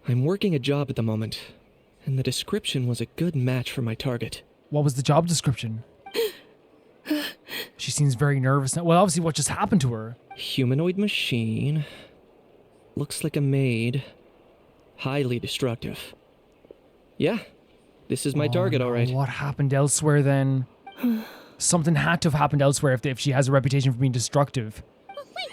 I'm working a job at the moment, and the description was a good match for my target. What was the job description? She seems very nervous now. Well, obviously what just happened to her. Humanoid machine. Looks like a maid. Highly destructive. Yeah, this is my target, no, all right. What happened elsewhere then? Something had to have happened elsewhere if she has a reputation for being destructive. Wait,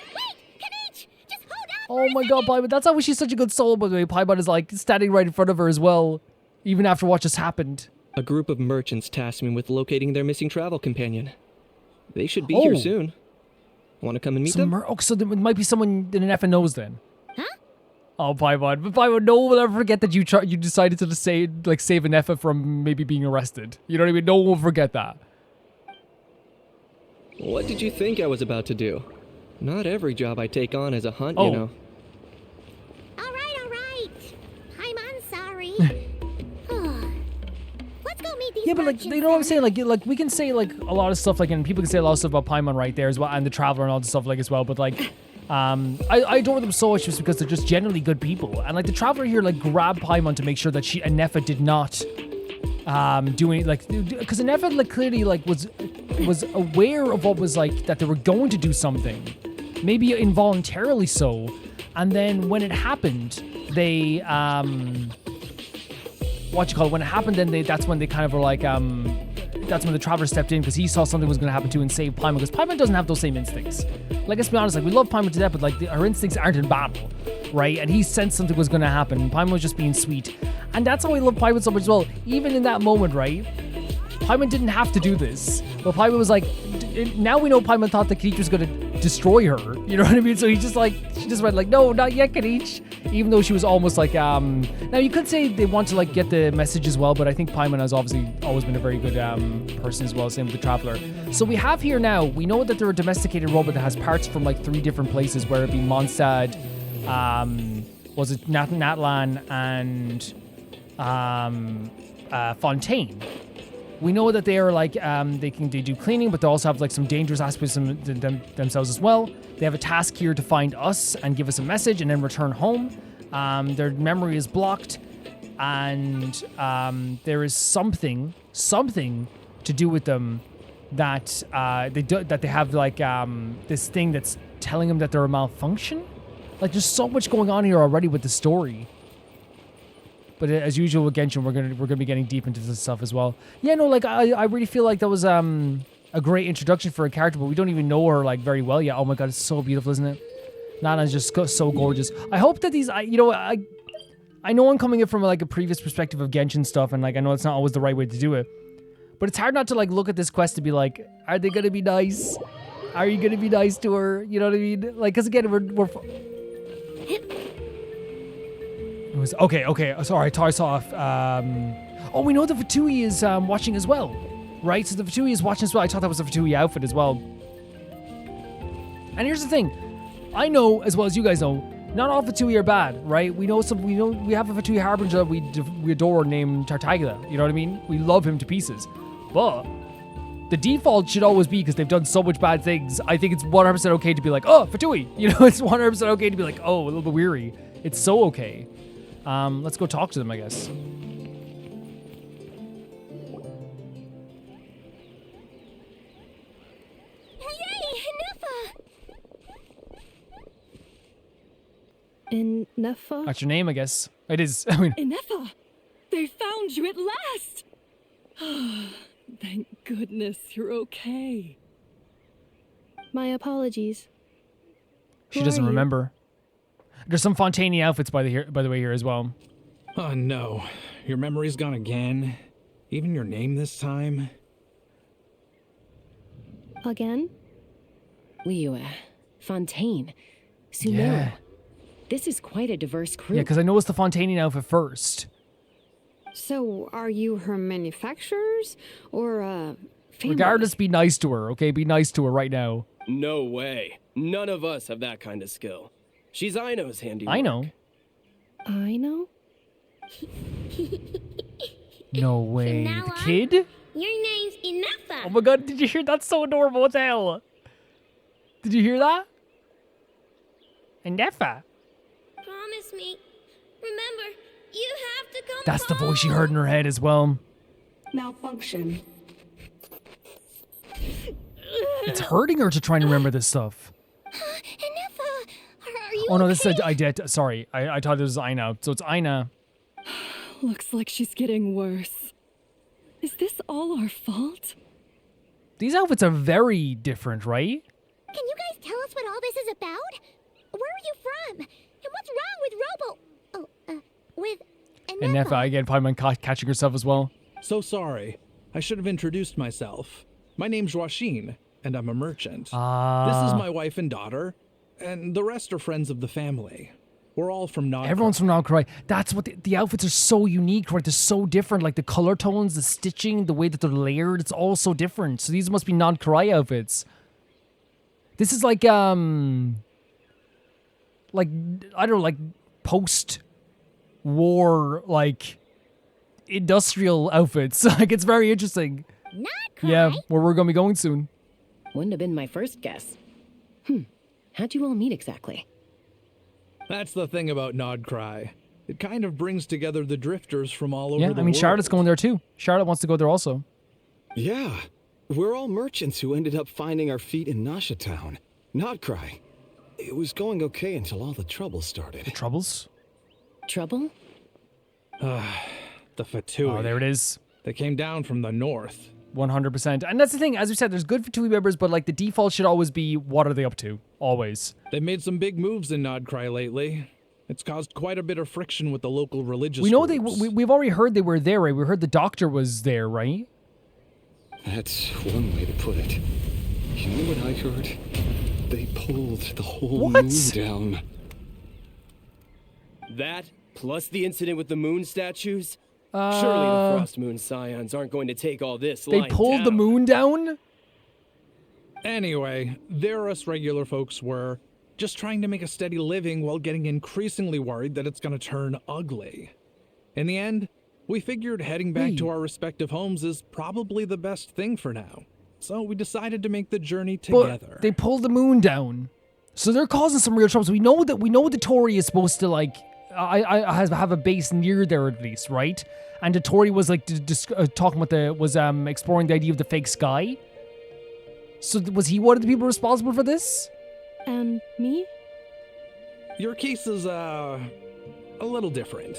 Kanichi! Just hold on Oh my god, Paimon. That's how she's such a good soul, by the way. Paimon is like standing right in front of her as well, even after what just happened. A group of merchants tasked me with locating their missing travel companion. They should be here soon. Want to come and meet them? So there might be someone that Ineffa knows then. Huh? Oh, Paimon. But Paimon, no one will ever forget that you decided to save Ineffa from maybe being arrested. You know what I mean? No one will forget that. What did you think I was about to do? Not every job I take on is a hunt, you know. All right. I'm sorry. Let's go meet these Yeah, but like, you know what I'm saying? Like we can say like a lot of stuff, like, and people can say a lot of stuff about Paimon right there as well, and the Traveler and all the stuff like as well. But like, I adore them so much just because they're just generally good people. And like the Traveler here, like grabbed Paimon to make sure that Ineffa did not do any, like, because Ineffa like clearly like was aware of what was like that they were going to do something, maybe involuntarily so, and then when it happened, they when it happened, then that's when they kind of were like, that's when the Traveler stepped in because he saw something was going to happen to and save Paimon, because Paimon doesn't have those same instincts. Like, let's be honest, like, we love Paimon to death, but like her instincts aren't in battle, right? And he sensed something was going to happen. Paimon was just being sweet, and that's how we love Paimon so much as well. Even in that moment, right? Paimon didn't have to do this, but Paimon was like, now we know Paimon thought that Kanichi was going to destroy her. You know what I mean? So she just went like, no, not yet, Kanichi. Even though she was almost like, now you could say they want to like get the message as well, but I think Paimon has obviously always been a very good person as well, same with the Traveler. So we have here now, we know that they're a domesticated robot that has parts from like 3 different places, whether it be Mondstadt, was it Natlan, and Fontaine. We know that they are like, they do cleaning, but they also have like some dangerous aspects themselves as well. They have a task here to find us and give us a message and then return home. Their memory is blocked, and there is something to do with them that they have like this thing that's telling them that they're a malfunction. Like, there's so much going on here already with the story. But as usual with Genshin, we're gonna be getting deep into this stuff as well. Yeah, no, like I really feel like that was a great introduction for a character, but we don't even know her like very well yet. Oh my god, it's so beautiful, isn't it? Nana's just so gorgeous. I hope that these, I know I'm coming in from like a previous perspective of Genshin stuff, and like I know it's not always the right way to do it, but it's hard not to like look at this quest to be like, are they gonna be nice? Are you gonna be nice to her? You know what I mean? Like, because again, we're it was okay. Sorry, I thought I saw. Oh, we know the Fatui is watching as well, right? So the Fatui is watching as well. I thought that was the Fatui outfit as well. And here's the thing, I know as well as you guys know, not all Fatui are bad, right? We know we have a Fatui harbinger that we adore named Tartaglia. You know what I mean? We love him to pieces, but the default should always be, because they've done so much bad things, I think it's 100% okay to be like, oh, Fatui. You know, it's 100% okay to be like, oh, a little bit weary. It's so okay. Let's go talk to them, I guess. Hey, Ineffa! Ineffa? That's your name, I guess. It is. I mean, Ineffa! They found you at last! Thank goodness you're okay. My apologies. she Who doesn't are you? remember. There's some Fontaine outfits by the way here as well. Oh no, your memory's gone again. Even your name this time? Again? Liua, Fontaine, Sumera. Yeah. This is quite a diverse crew. Yeah, because I noticed the Fontaine outfit first. So, are you her manufacturers or family? Regardless, be nice to her, okay? Be nice to her right now. No way. None of us have that kind of skill. She's Aino's handiwork. I know. I know? No way. now The on, kid? Your name's Ineffa. Oh my god, did you hear? That's so adorable. What the hell? Did you hear that? Ineffa. Promise me. Remember, you have to come That's the voice she home. heard in her head as well. Malfunction. It's hurting her to try and remember this stuff. Ineffa, are you Oh no, okay? this is I did. Sorry, I thought it was Ina. So it's Ina. Looks like she's getting worse. Is this all our fault? These outfits are very different, right? Can you guys tell us what all this is about? Where are you from? And what's wrong with with Ineffa again, probably catching herself as well. So sorry. I should have introduced myself. My name's Joachine, and I'm a merchant. This is my wife and daughter, and the rest are friends of the family. We're all from Nodcry. Everyone's from Nodcry. That's what the outfits are so unique, right? They're so different. Like the color tones, the stitching, the way that they're layered, it's all so different. So these must be Nodcry outfits. This is like I don't know, like post-war, like industrial outfits. Like it's very interesting. Nodcry? Yeah, where we're gonna be going soon. Wouldn't have been my first guess. How'd you all meet exactly? That's the thing about Nodcry. It kind of brings together the drifters from all over Yeah, the I mean world. Charlotte's going there too. Charlotte wants to go there also. Yeah, we're all merchants who ended up finding our feet in Nasha Town. Nodcry. It was going okay until all the trouble started. Troubles? Trouble? The Fatui. Oh, there it is. They came down from the north. 100%. And that's the thing, as we said, there's good Fatui members, but like the default should always be, what are they up to? Always. They've made some big moves in Nodcry lately. It's caused quite a bit of friction with the local religious We know groups. we've already heard they were there, right? We heard the doctor was there, right? That's one way to put it. You know what I heard? They pulled the whole moon down. That, plus the incident with the moon statues? Surely the Frost Moon Scions aren't going to take all this They lying pulled down. the moon down? Anyway, there us regular folks were just trying to make a steady living while getting increasingly worried that it's going to turn ugly. In the end, we figured heading back to our respective homes is probably the best thing for now. So we decided to make the journey together. But they pulled the moon down. So they're causing some real troubles. We know the Tory is supposed to like I have a base near there at least, right? And the Tory was like talking about exploring the idea of the fake sky. So was he one of the people responsible for this? And me? Your case is a little different,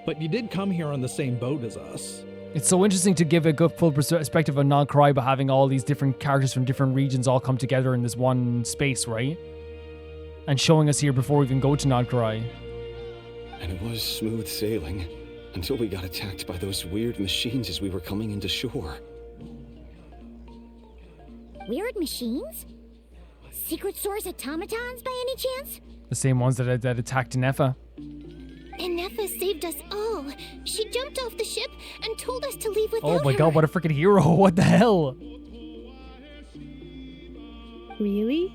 but you did come here on the same boat as us. It's so interesting to give a good full perspective of Nodcry by having all these different characters from different regions all come together in this one space, right? And showing us here before we even go to Nodcry. And it was smooth sailing until we got attacked by those weird machines as we were coming into shore. Weird machines? Secret source automatons by any chance? The same ones that attacked Ineffa. Ineffa saved us all. She jumped off the ship and told us to leave without Oh my her. god, what a freaking hero. What the hell? Really?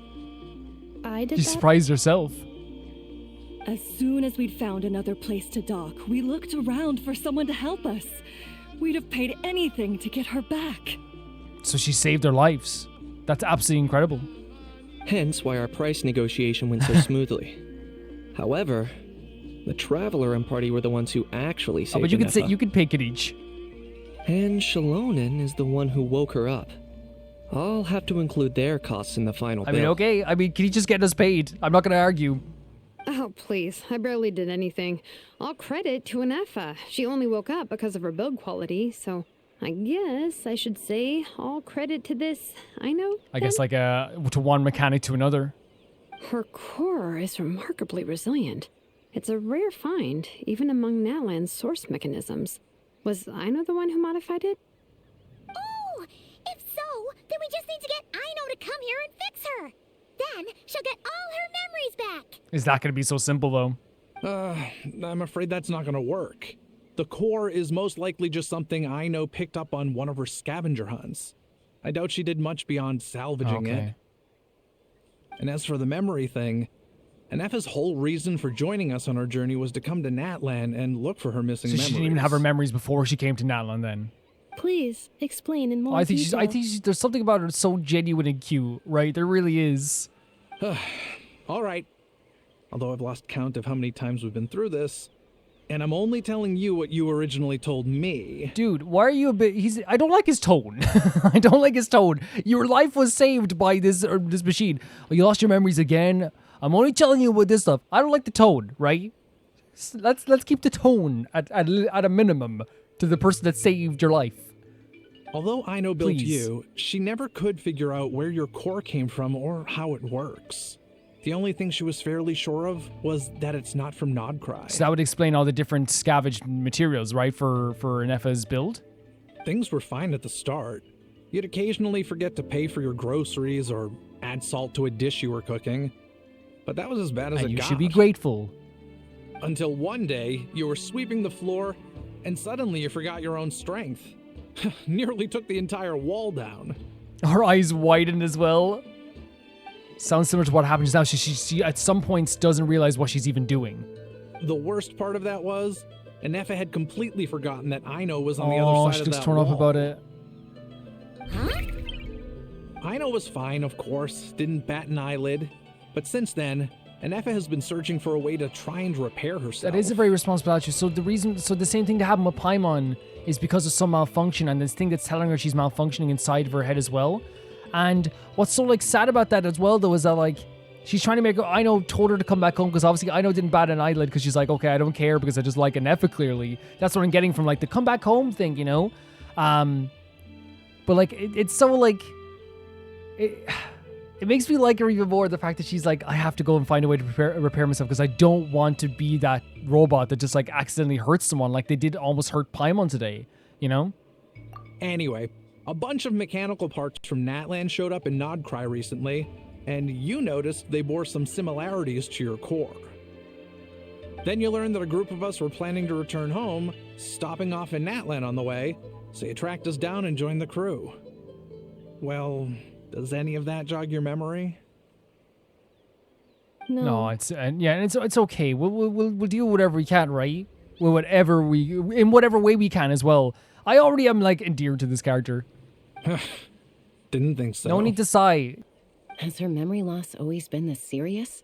I did She that? surprised herself. As soon as we'd found another place to dock, we looked around for someone to help us. We'd have paid anything to get her back. So she saved their lives. That's absolutely incredible. Hence why our price negotiation went so smoothly. However, the Traveler and party were the ones who actually saved But you could say Ineffa. you could pick it each. And Xilonen is the one who woke her up. I'll have to include their costs in the final I bill. mean, okay. I mean, can you just get us paid? I'm not going to argue. Oh, please. I barely did anything. All credit to Ineffa. She only woke up because of her build quality, so I guess I should say all credit to this. I know. I guess like to one mechanic to another. Her core is remarkably resilient. It's a rare find, even among Natlan's source mechanisms. Was Aino the one who modified it? Oh, if so, then we just need to get Aino to come here and fix her. Then she'll get all her memories back. Is that going to be so simple, though? I'm afraid that's not going to work. The core is most likely just something Aino picked up on one of her scavenger hunts. I doubt she did much beyond salvaging it. And as for the memory thing, Ineffa's whole reason for joining us on our journey was to come to Natlan and look for her missing So memories. she didn't even have her memories before she came to Natlan then. Please explain in more I think detail. there's something about her so genuine and cute, right? There really is. All right. Although I've lost count of how many times we've been through this, And I'm only telling you what you originally told me. Dude, why are you a bit... I don't like his tone. I don't like his tone. Your life was saved by this machine. Oh, you lost your memories again. I'm only telling you about this stuff. I don't like the tone, right? Let's keep the tone at a minimum to the person that saved your life. Although Aino built Please. you, she never could figure out where your core came from or how it works. The only thing she was fairly sure of was that it's not from Nodcry. So that would explain all the different scavenged materials, right, for Ineffa's build? Things were fine at the start. You'd occasionally forget to pay for your groceries or add salt to a dish you were cooking. But that was as bad as it got. You should be grateful. Until one day, you were sweeping the floor, and suddenly you forgot your own strength. Nearly took the entire wall down. Her eyes widened as well. Sounds similar to what happens now. She at some points doesn't realize what she's even doing. The worst part of that was, Ineffa had completely forgotten that Aino was on the other side of that she looks torn up about it. Aino was fine, of course, didn't bat an eyelid. But since then, Ineffa has been searching for a way to try and repair herself. That is a very responsible attitude. So the same thing that happened with Paimon is because of some malfunction, and this thing that's telling her she's malfunctioning inside of her head as well. And what's so like sad about that as well, though, is that like she's trying to make her. Aino told her to come back home because obviously Aino didn't bat an eyelid because she's like, okay, I don't care because I just like Ineffa. Clearly, that's what I'm getting from like the come back home thing, you know. But like it's so like it makes me like her even more. The fact that she's like, I have to go and find a way to repair myself because I don't want to be that robot that just like accidentally hurts someone like they did almost hurt Paimon today, you know. Anyway. A bunch of mechanical parts from Natlan showed up in Nodcry recently, and you noticed they bore some similarities to your core. Then you learned that a group of us were planning to return home, stopping off in Natlan on the way, so you tracked us down and joined the crew. Well, does any of that jog your memory? No, it's okay. We'll deal with whatever we can, right? In whatever way we can as well. I already am like endeared to this character. Didn't think so. No need to sigh. Has her memory loss always been this serious?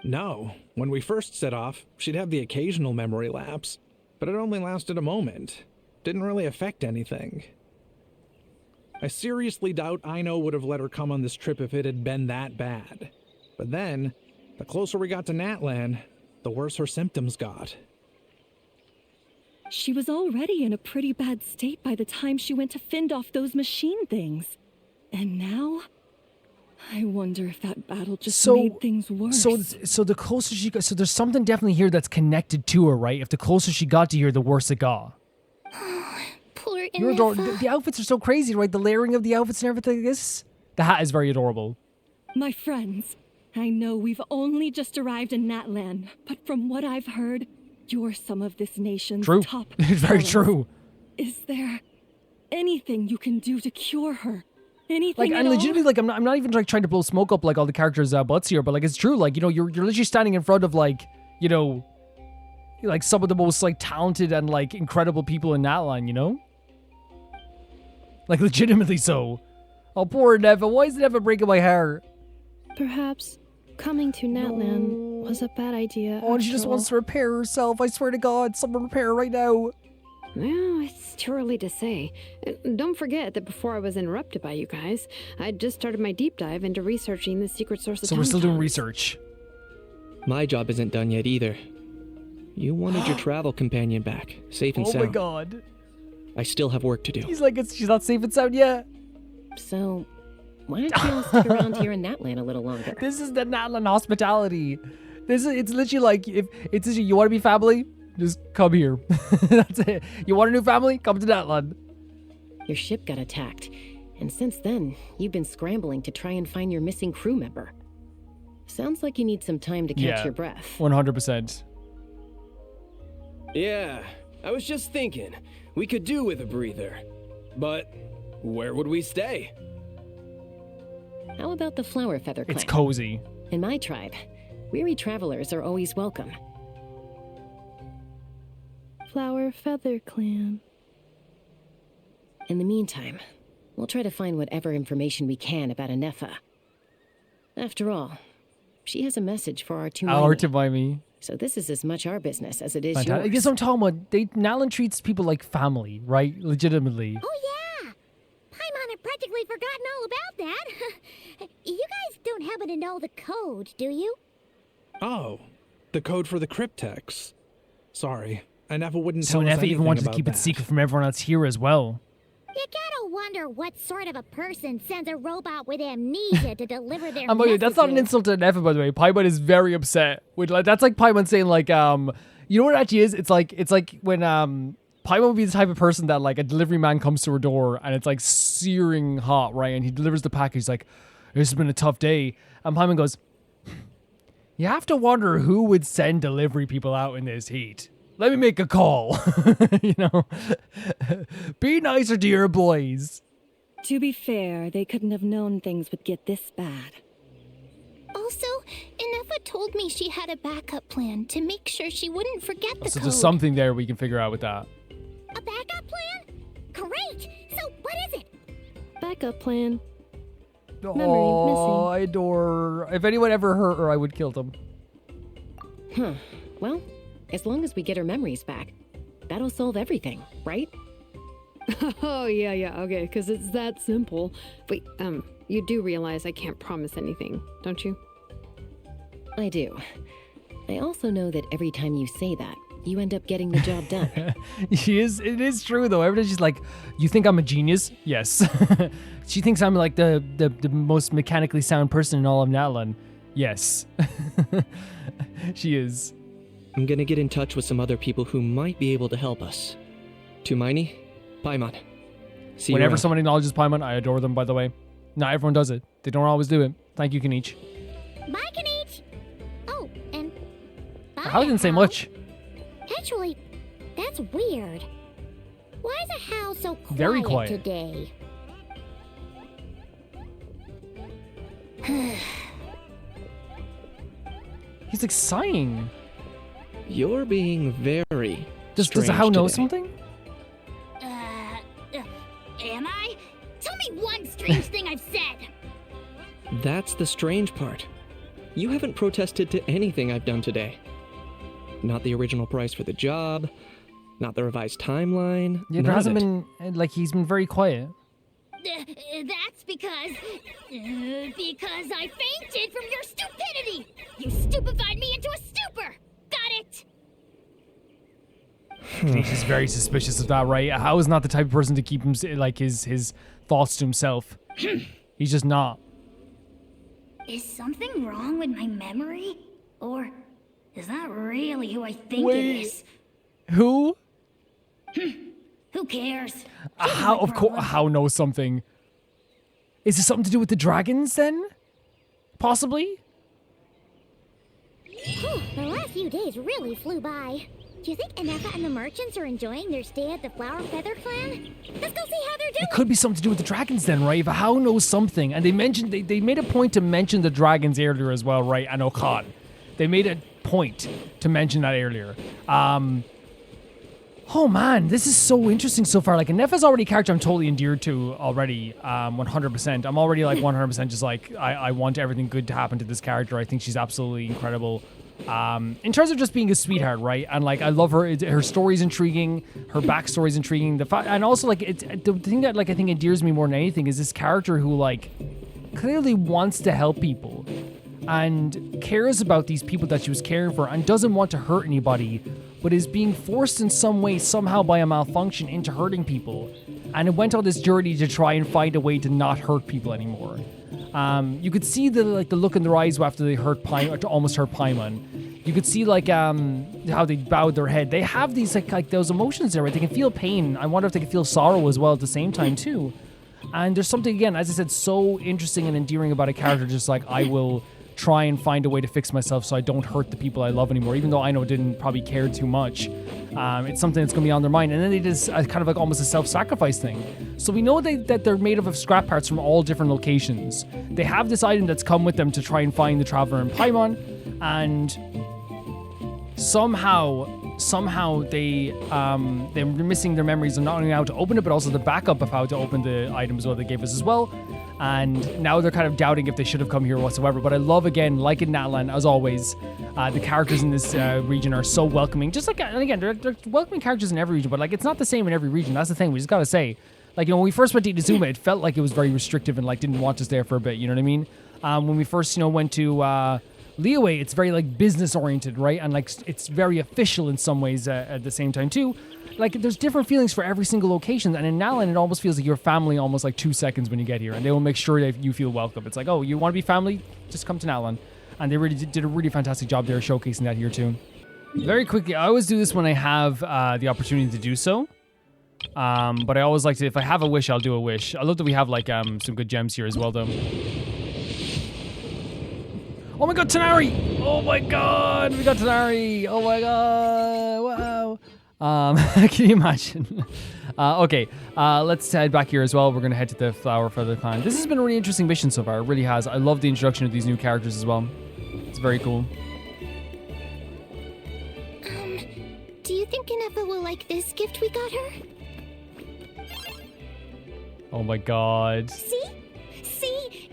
No. When we first set off, she'd have the occasional memory lapse, but it only lasted a moment. Didn't really affect anything. I seriously doubt Aino would have let her come on this trip if it had been that bad. But then, the closer we got to Natlan, the worse her symptoms got. She was already in a pretty bad state by the time she went to fend off those machine things. And now, I wonder if that battle just made things worse. So the closer she got, so there's something definitely here that's connected to her, right? If the closer she got to here, the worse it got. Poor Ineffa. The outfits are so crazy, right? The layering of the outfits and everything. The hat is very adorable. My friends, I know we've only just arrived in Natlan, but from what I've heard, you're some of this nation's top It's very talents. true. Is there anything you can do to cure her? Anything Like, at and all? legitimately, like, I'm not even like trying to blow smoke up like all the characters' butts here, but like, it's true. Like, you know, you're literally standing in front of like, you know, like some of the most like talented and like incredible people in Natlan, you know? Like, legitimately so. Oh, poor Ineffa. Why is Ineffa breaking my hair? Perhaps coming to Natlan was a bad idea. Oh, and she just wants to repair herself. I swear to God, someone repair her right now. Well, it's too early to say. Don't forget that before I was interrupted by you guys, I just started my deep dive into researching the secret source of So we're still doing research. My job isn't done yet either. You wanted your travel companion back, safe and sound. Oh my God. I still have work to do. He's like, she's not safe and sound yet. So, why don't you all stick around here in Natlan a little longer? This is the Natlan hospitality. It's literally like, if it's literally, you want to be family, just come here. That's it. You want a new family? Come to Natlan. Your ship got attacked, and since then, you've been scrambling to try and find your missing crew member. Sounds like you need some time to catch your breath. 100%. Yeah, I was just thinking, we could do with a breather. But where would we stay? How about the Flower Feather Clan? It's cozy. In my tribe, weary travelers are always welcome. Flower Feather Clan. In the meantime, we'll try to find whatever information we can about Ineffa. After all, she has a message for our two Our Timimi. So this is as much our business as it is Fantastic. yours. I guess I'm talking about, Nalan treats people like family, right? Legitimately. Oh yeah! Paimon had practically forgotten all about that. You guys don't happen to know the code, do you? Oh, the code for the cryptex. Sorry, Ineffa wouldn't So tell us Ineffa even anything wanted to about keep it that. secret from everyone else here as well. You gotta wonder what sort of a person sends a robot with amnesia to deliver their By the way, that's not an messages. insult to Ineffa, by the way. Paimon is very upset. That's like Paimon saying, like, you know what it actually is? It's like when Paimon would be the type of person that, like, a delivery man comes to her door and it's like searing hot, right? And he delivers the package. He's like, this has been a tough day. And Paimon goes, you have to wonder who would send delivery people out in this heat. Let me make a call. You know, be nicer to your boys. To be fair, they couldn't have known things would get this bad. Also, Ineffa told me she had a backup plan to make sure she wouldn't forget the So code. there's something there we can figure out with that. A backup plan? Great! So what is it? Backup plan. Oh, missing. I adore her. If anyone ever hurt her, I would kill them. Huh. Well, as long as we get her memories back, that'll solve everything, right? Oh, yeah, okay, because it's that simple. Wait, you do realize I can't promise anything, don't you? I do. I also know that every time you say that, you end up getting the job done. It is true, though. Every day she's like, you think I'm a genius? Yes. She thinks I'm like the most mechanically sound person in all of Natlan. Yes. She is. I'm gonna get in touch with some other people who might be able to help us. Tumaini, Paimon. See you Whenever around. someone acknowledges Paimon, I adore them, by the way. Not everyone does it. They don't always do it. Thank you, Kanichi. Bye, Kanich! Oh, and bye, I didn't say Hal. much. Actually, that's weird. Why is a Hal so quiet, Very quiet. today? He's like sighing. You're being very Does strange Hao know today. something? Am I? Tell me one strange thing I've said! That's the strange part. You haven't protested to anything I've done today. Not the original price for the job, not the revised timeline. Yeah, there none of hasn't it. been, like, he's been very quiet. That's because I fainted from your stupidity! You stupefied me into a stupor! Got it? He's very suspicious of that, right? Hao is not the type of person to keep him like his thoughts to himself. He's just not. Is something wrong with my memory? Or is that really who I think Wait. it is? Who? Who cares? How? Of course, Hao knows something. Is it something to do with the dragons then? Possibly. Whew, the last few days really flew by. Do you think Ineffa and the merchants are enjoying their stay at the Flower Feather Clan? Let's go see how they're doing! It could be something to do with the dragons then, right? If Hao knows something, and they mentioned they made a point to mention the dragons earlier as well, right? And Okan. They made a point to mention that earlier. Oh man, this is so interesting so far. Like, Ineffa's already a character I'm totally endeared to already, 100%. I'm already like 100% just like, I want everything good to happen to this character. I think she's absolutely incredible. In terms of just being a sweetheart, right? And like, I love her. Her story's intriguing. Her backstory's intriguing. And also like, the thing that like I think endears me more than anything is this character who like clearly wants to help people and cares about these people that she was caring for and doesn't want to hurt anybody, but is being forced in some way, somehow by a malfunction into hurting people. And it went on this journey to try and find a way to not hurt people anymore. You could see the look in their eyes after they hurt almost hurt Paimon. You could see like how they bowed their head. They have these like those emotions there, right? They can feel pain. I wonder if they can feel sorrow as well at the same time too. And there's something, again, as I said, so interesting and endearing about a character just like, I will try and find a way to fix myself so I don't hurt the people I love anymore, even though I know didn't probably care too much. It's something that's going to be on their mind. And then they did kind of like almost a self-sacrifice thing. So we know that they're made up of scrap parts from all different locations. They have this item that's come with them to try and find the Traveler in Paimon, and somehow they're missing their memories of not only how to open it, but also the backup of how to open the items what they gave us as well. And now they're kind of doubting if they should have come here whatsoever. But I love, again, like in Natlan, as always, the characters in this region are so welcoming. Just like, and again, they're welcoming characters in every region, but like it's not the same in every region. That's the thing. We just gotta say, like, you know, when we first went to Inazuma, it felt like it was very restrictive and like didn't want us there for a bit. You know what I mean? When we first, you know, went to Liyue, it's very like business oriented, right? And like it's very official in some ways at the same time too. Like, there's different feelings for every single location, and in Nalan, it almost feels like your family almost like 2 seconds when you get here, and they will make sure that you feel welcome. It's like, oh, you want to be family? Just come to Nalan. And they really did a really fantastic job there showcasing that here, too. Very quickly, I always do this when I have the opportunity to do so. But I always like to, if I have a wish, I'll do a wish. I love that we have, like, some good gems here as well, though. Oh my god, Tanari! Oh my god, we got Tanari! Oh my god, wow. Can you imagine? Okay, let's head back here as well. We're going to head to the Flower Feather Clan. This has been a really interesting mission so far. It really has. I love the introduction of these new characters as well. It's very cool. Do you think Ineffa will like this gift we got her? Oh my god. See?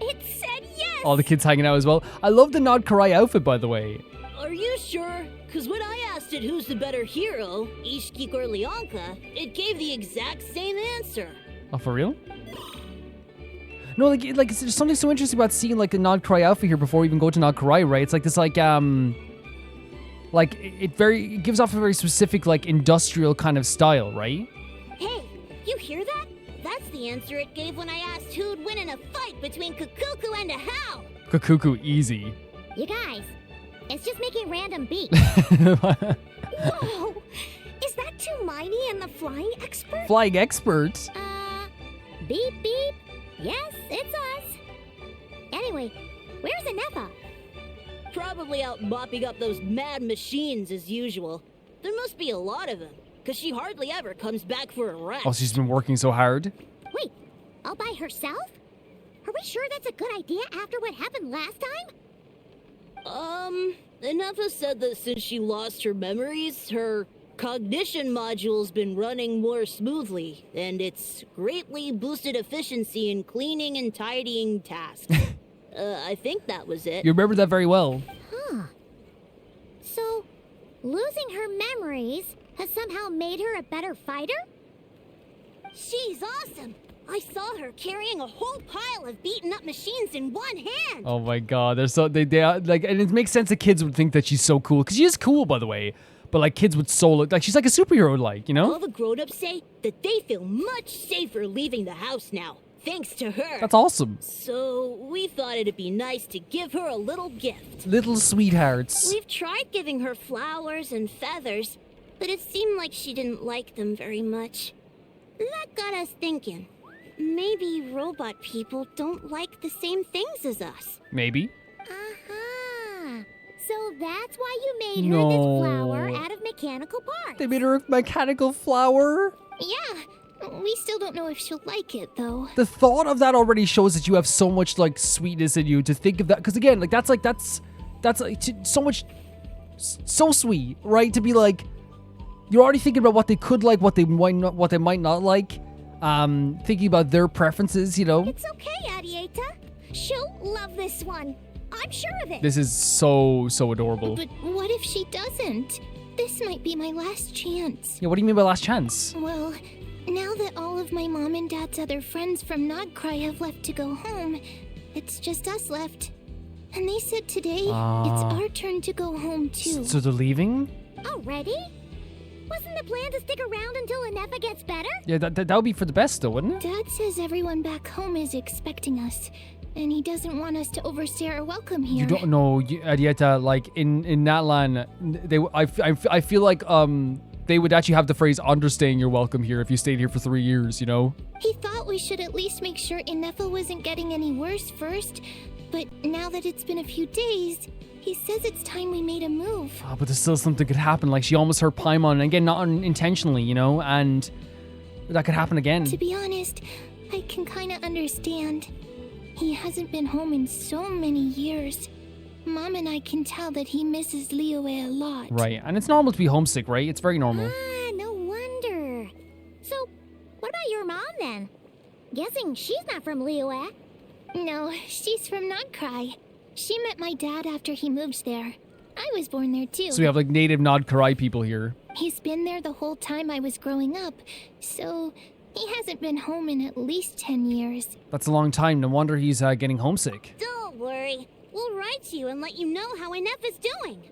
It said yes! All the kids hanging out as well. I love the Nod Karai outfit, by the way. Are you sure? Because when I asked it who's the better hero, Ishkik or Leonka, it gave the exact same answer. Oh, for real? No, like there's something so interesting about seeing like the Nod Karai outfit here before we even go to Nod Karai, right? It's like this like it gives off a very specific like industrial kind of style, right? Hey, you hear that? That's the answer it gave when I asked who'd win in a fight between Kukuku and a How. Kukuku, easy. You guys, it's just making random beats. Whoa! Is that Tumaini and the flying expert? Flying expert? Beep beep. Yes, it's us. Anyway, where's Ineffa? Probably out mopping up those mad machines as usual. There must be a lot of them, because she hardly ever comes back for a rest. Oh, she's been working so hard? Wait, all by herself? Are we sure that's a good idea after what happened last time? Ineffa said that since she lost her memories, her cognition module's been running more smoothly, and it's greatly boosted efficiency in cleaning and tidying tasks. I think that was it. You remember that very well. Huh. So, losing her memories has somehow made her a better fighter? She's awesome! I saw her carrying a whole pile of beaten up machines in one hand! Oh my god, they are, like, and it makes sense that kids would think that she's so cool, because she is cool, by the way, but like kids would so look, like she's like a superhero, like, you know? All the grown-ups say that they feel much safer leaving the house now, thanks to her. That's awesome. So, we thought it'd be nice to give her a little gift. Little sweethearts. We've tried giving her flowers and feathers, but it seemed like she didn't like them very much. That got us thinking. Maybe robot people don't like the same things as us. Maybe. Uh-huh. So that's why you made her this flower out of mechanical parts. They made her a mechanical flower? Yeah. We still don't know if she'll like it, though. The thought of that already shows that you have so much, like, sweetness in you to think of that. Because, again, like, that's like, so much, so sweet, right? To be like, you're already thinking about what they could like, what they might not like. Thinking about their preferences, you know? It's okay, Arieta. She'll love this one. I'm sure of it. This is so adorable. But what if she doesn't? This might be my last chance. Yeah, what do you mean by last chance? Well, now that all of my mom and dad's other friends from Nodcry have left to go home, it's just us left. And they said today it's our turn to go home too. So they're leaving? Already? Wasn't the plan to stick around until Ineffa gets better? Yeah, that would be for the best though, wouldn't it? Dad says everyone back home is expecting us, and he doesn't want us to overstay our welcome here. You don't know, Arieta, like in Natlan, I feel like they would actually have the phrase understaying your welcome here if you stayed here for 3 years, you know? He thought we should at least make sure Ineffa wasn't getting any worse first, but now that it's been a few days, he says it's time we made a move. Oh, but there's still something could happen. Like, she almost hurt Paimon, and again, not intentionally, you know? And that could happen again. To be honest, I can kind of understand. He hasn't been home in so many years. Mom and I can tell that he misses Liyue a lot. Right, and it's normal to be homesick, right? It's very normal. Ah, no wonder. So, what about your mom then? Guessing she's not from Liyue. No, she's from Nodcry. She met my dad after he moved there. I was born there too. So we have like native Nodkarai people here. He's been there the whole time I was growing up, so he hasn't been home in at least 10 years. That's a long time. No wonder he's getting homesick. Don't worry. We'll write to you and let you know how Ineffa's doing.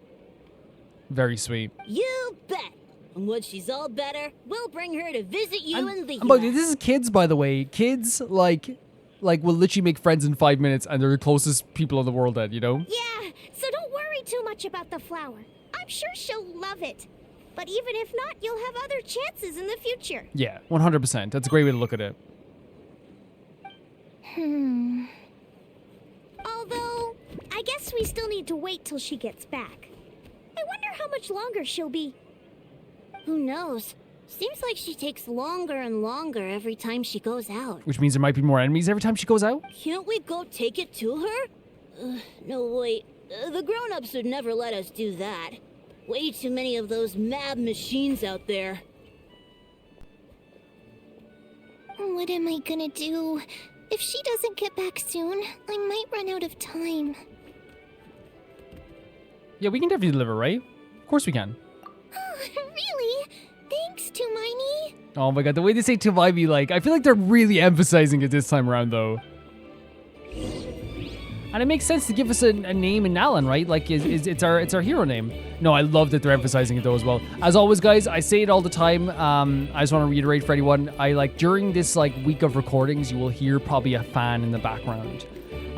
Very sweet. You bet. And when she's all better, we'll bring her to visit you and leave. But this is kids, by the way. Kids, like will literally make friends in 5 minutes and they're the closest people in the world then, you know? Yeah, so don't worry too much about the flower. I'm sure she'll love it. But even if not, you'll have other chances in the future. Yeah, 100%. That's a great way to look at it. Although, I guess we still need to wait till she gets back. I wonder how much longer she'll be. Who knows? Seems like she takes longer and longer every time she goes out. Which means there might be more enemies every time she goes out? Can't we go take it to her? No, wait. The grown-ups would never let us do that. Way too many of those mad machines out there. What am I gonna do? If she doesn't get back soon, I might run out of time. Yeah, we can definitely deliver, right? Of course we can. Really? Thanks, Tumaini. Oh my god, the way they say Tumaini, like, I feel like they're really emphasizing it this time around, though. And it makes sense to give us a name in Nalan, right? Like, it's our hero name. No, I love that they're emphasizing it, though, as well. As always, guys, I say it all the time. I just want to reiterate for anyone. During this, week of recordings, you will hear probably a fan in the background.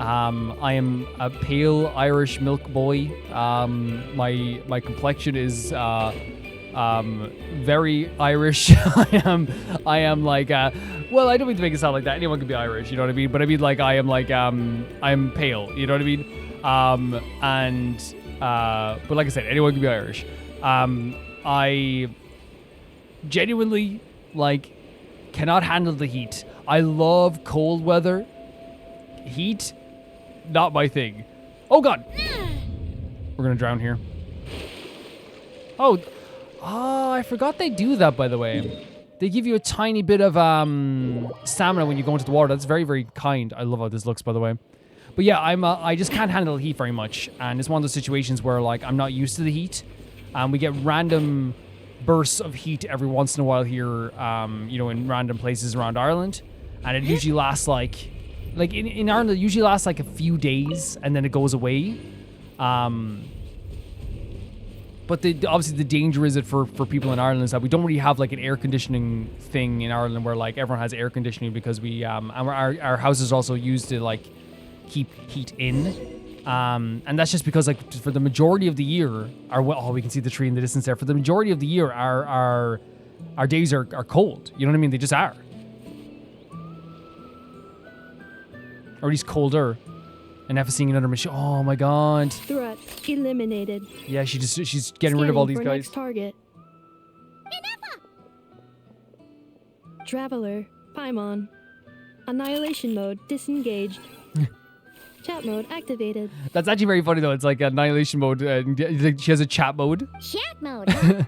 I am a pale Irish milk boy. My complexion is very Irish. I am like well, I don't mean to make it sound like that. Anyone can be Irish, you know what I mean? But I mean I'm pale, you know what I mean? But like I said, anyone can be Irish. I genuinely cannot handle the heat. I love cold weather. Heat, not my thing. Oh god. We're gonna drown here. Oh, I forgot they do that, by the way. They give you a tiny bit of stamina when you go into the water. That's very, very kind. I love how this looks, by the way. But yeah, I just can't handle the heat very much. And it's one of those situations where, I'm not used to the heat. We get random bursts of heat every once in a while here, in random places around Ireland. And it usually lasts, in Ireland, it usually lasts, a few days, and then it goes away. But obviously the danger is that for people in Ireland is that we don't really have an air conditioning thing in Ireland where everyone has air conditioning because we our houses are also used to keep heat in, and that's just because for the majority of the year we can see the tree in the distance there. For the majority of the year our days are cold. You know what I mean? They just are, or at least colder. And after seeing another machine, oh my god! Threat eliminated. Yeah, she's getting rid of all these guys. Next target. Ineffa! Traveler, Paimon. Annihilation mode disengaged. Chat mode activated. That's actually very funny though. It's annihilation mode. She has a chat mode. Chat mode? Huh?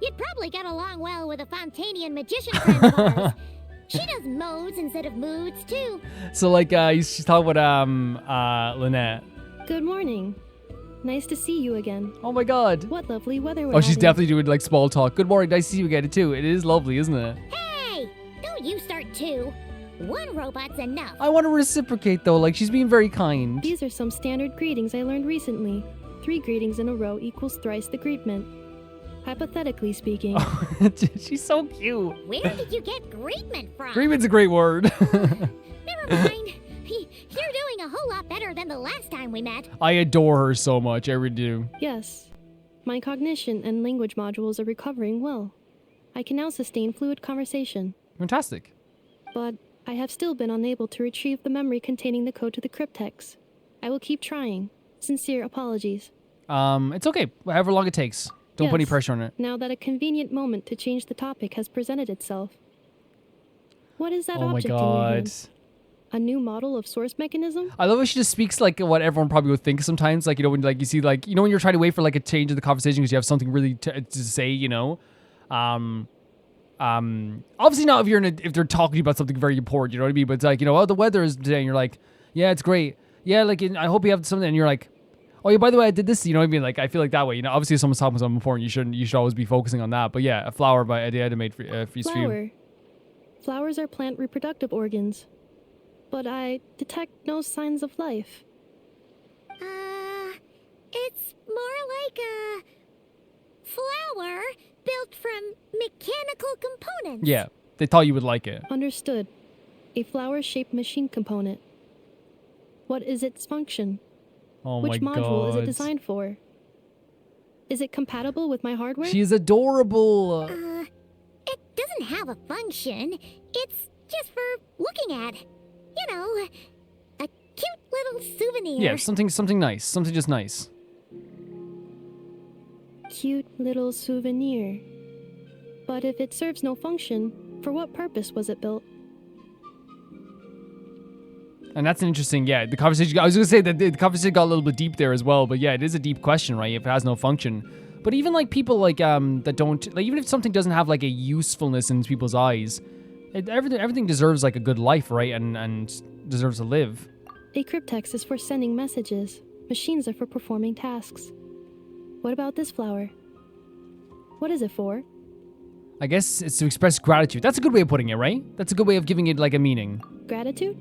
You'd probably get along well with a Fontanian magician friend of ours. She does modes instead of moods, too. So, she's talking about, Lynette. Good morning. Nice to see you again. Oh my god. What lovely weather we're she's having. definitely doing, small talk. Good morning, nice to see you again, too. It is lovely, isn't it? Hey! Don't you start, too. One robot's enough. I want to reciprocate, though. She's being very kind. These are some standard greetings I learned recently. 3 greetings in a row equals thrice the greetment. Hypothetically speaking. She's so cute. Where did you get greetment from? Greetment's a great word. Never mind. You're doing a whole lot better than the last time we met. I adore her so much. I really do. Yes. My cognition and language modules are recovering well. I can now sustain fluid conversation. Fantastic. But I have still been unable to retrieve the memory containing the code to the cryptex. I will keep trying. Sincere apologies. It's okay. However long it takes. Don't put any pressure on it. Now that a convenient moment to change the topic has presented itself. What is that object in your hand? A new model of source mechanism? I love how she just speaks what everyone probably would think sometimes. When you see when you're trying to wait for a change in the conversation because you have something really to say, obviously not if they're talking to you about something very important, you know what I mean? But it's like, oh, the weather is today, and you're like, yeah, it's great. Yeah, like, I hope you have something, and you're like, oh, yeah, by the way, I did this, you know what I mean? Like, I feel like that way, obviously if someone's talking about something important, you should always be focusing on that. But yeah, a flower by Idea made for you. Flowers are plant reproductive organs, but I detect no signs of life. It's more like a flower built from mechanical components. Yeah, they thought you would like it. Understood. A flower-shaped machine component. What is its function? Oh Which my module is it God. designed for? Is it compatible with my hardware? She's adorable. It doesn't have a function. It's just for looking at. A cute little souvenir. Yeah, something nice. Something just nice. Cute little souvenir. But if it serves no function, for what purpose was it built? And that's an interesting, the conversation. I was going to say that the conversation got a little bit deep there as well, but yeah, it is a deep question, right? If it has no function. But even like people like that don't, like even if something doesn't have like a usefulness in people's eyes, everything deserves like a good life, right? And deserves to live. A cryptex is for sending messages. Machines are for performing tasks. What about this flower? What is it for? I guess it's to express gratitude. That's a good way of putting it, right? That's a good way of giving it like a meaning. Gratitude?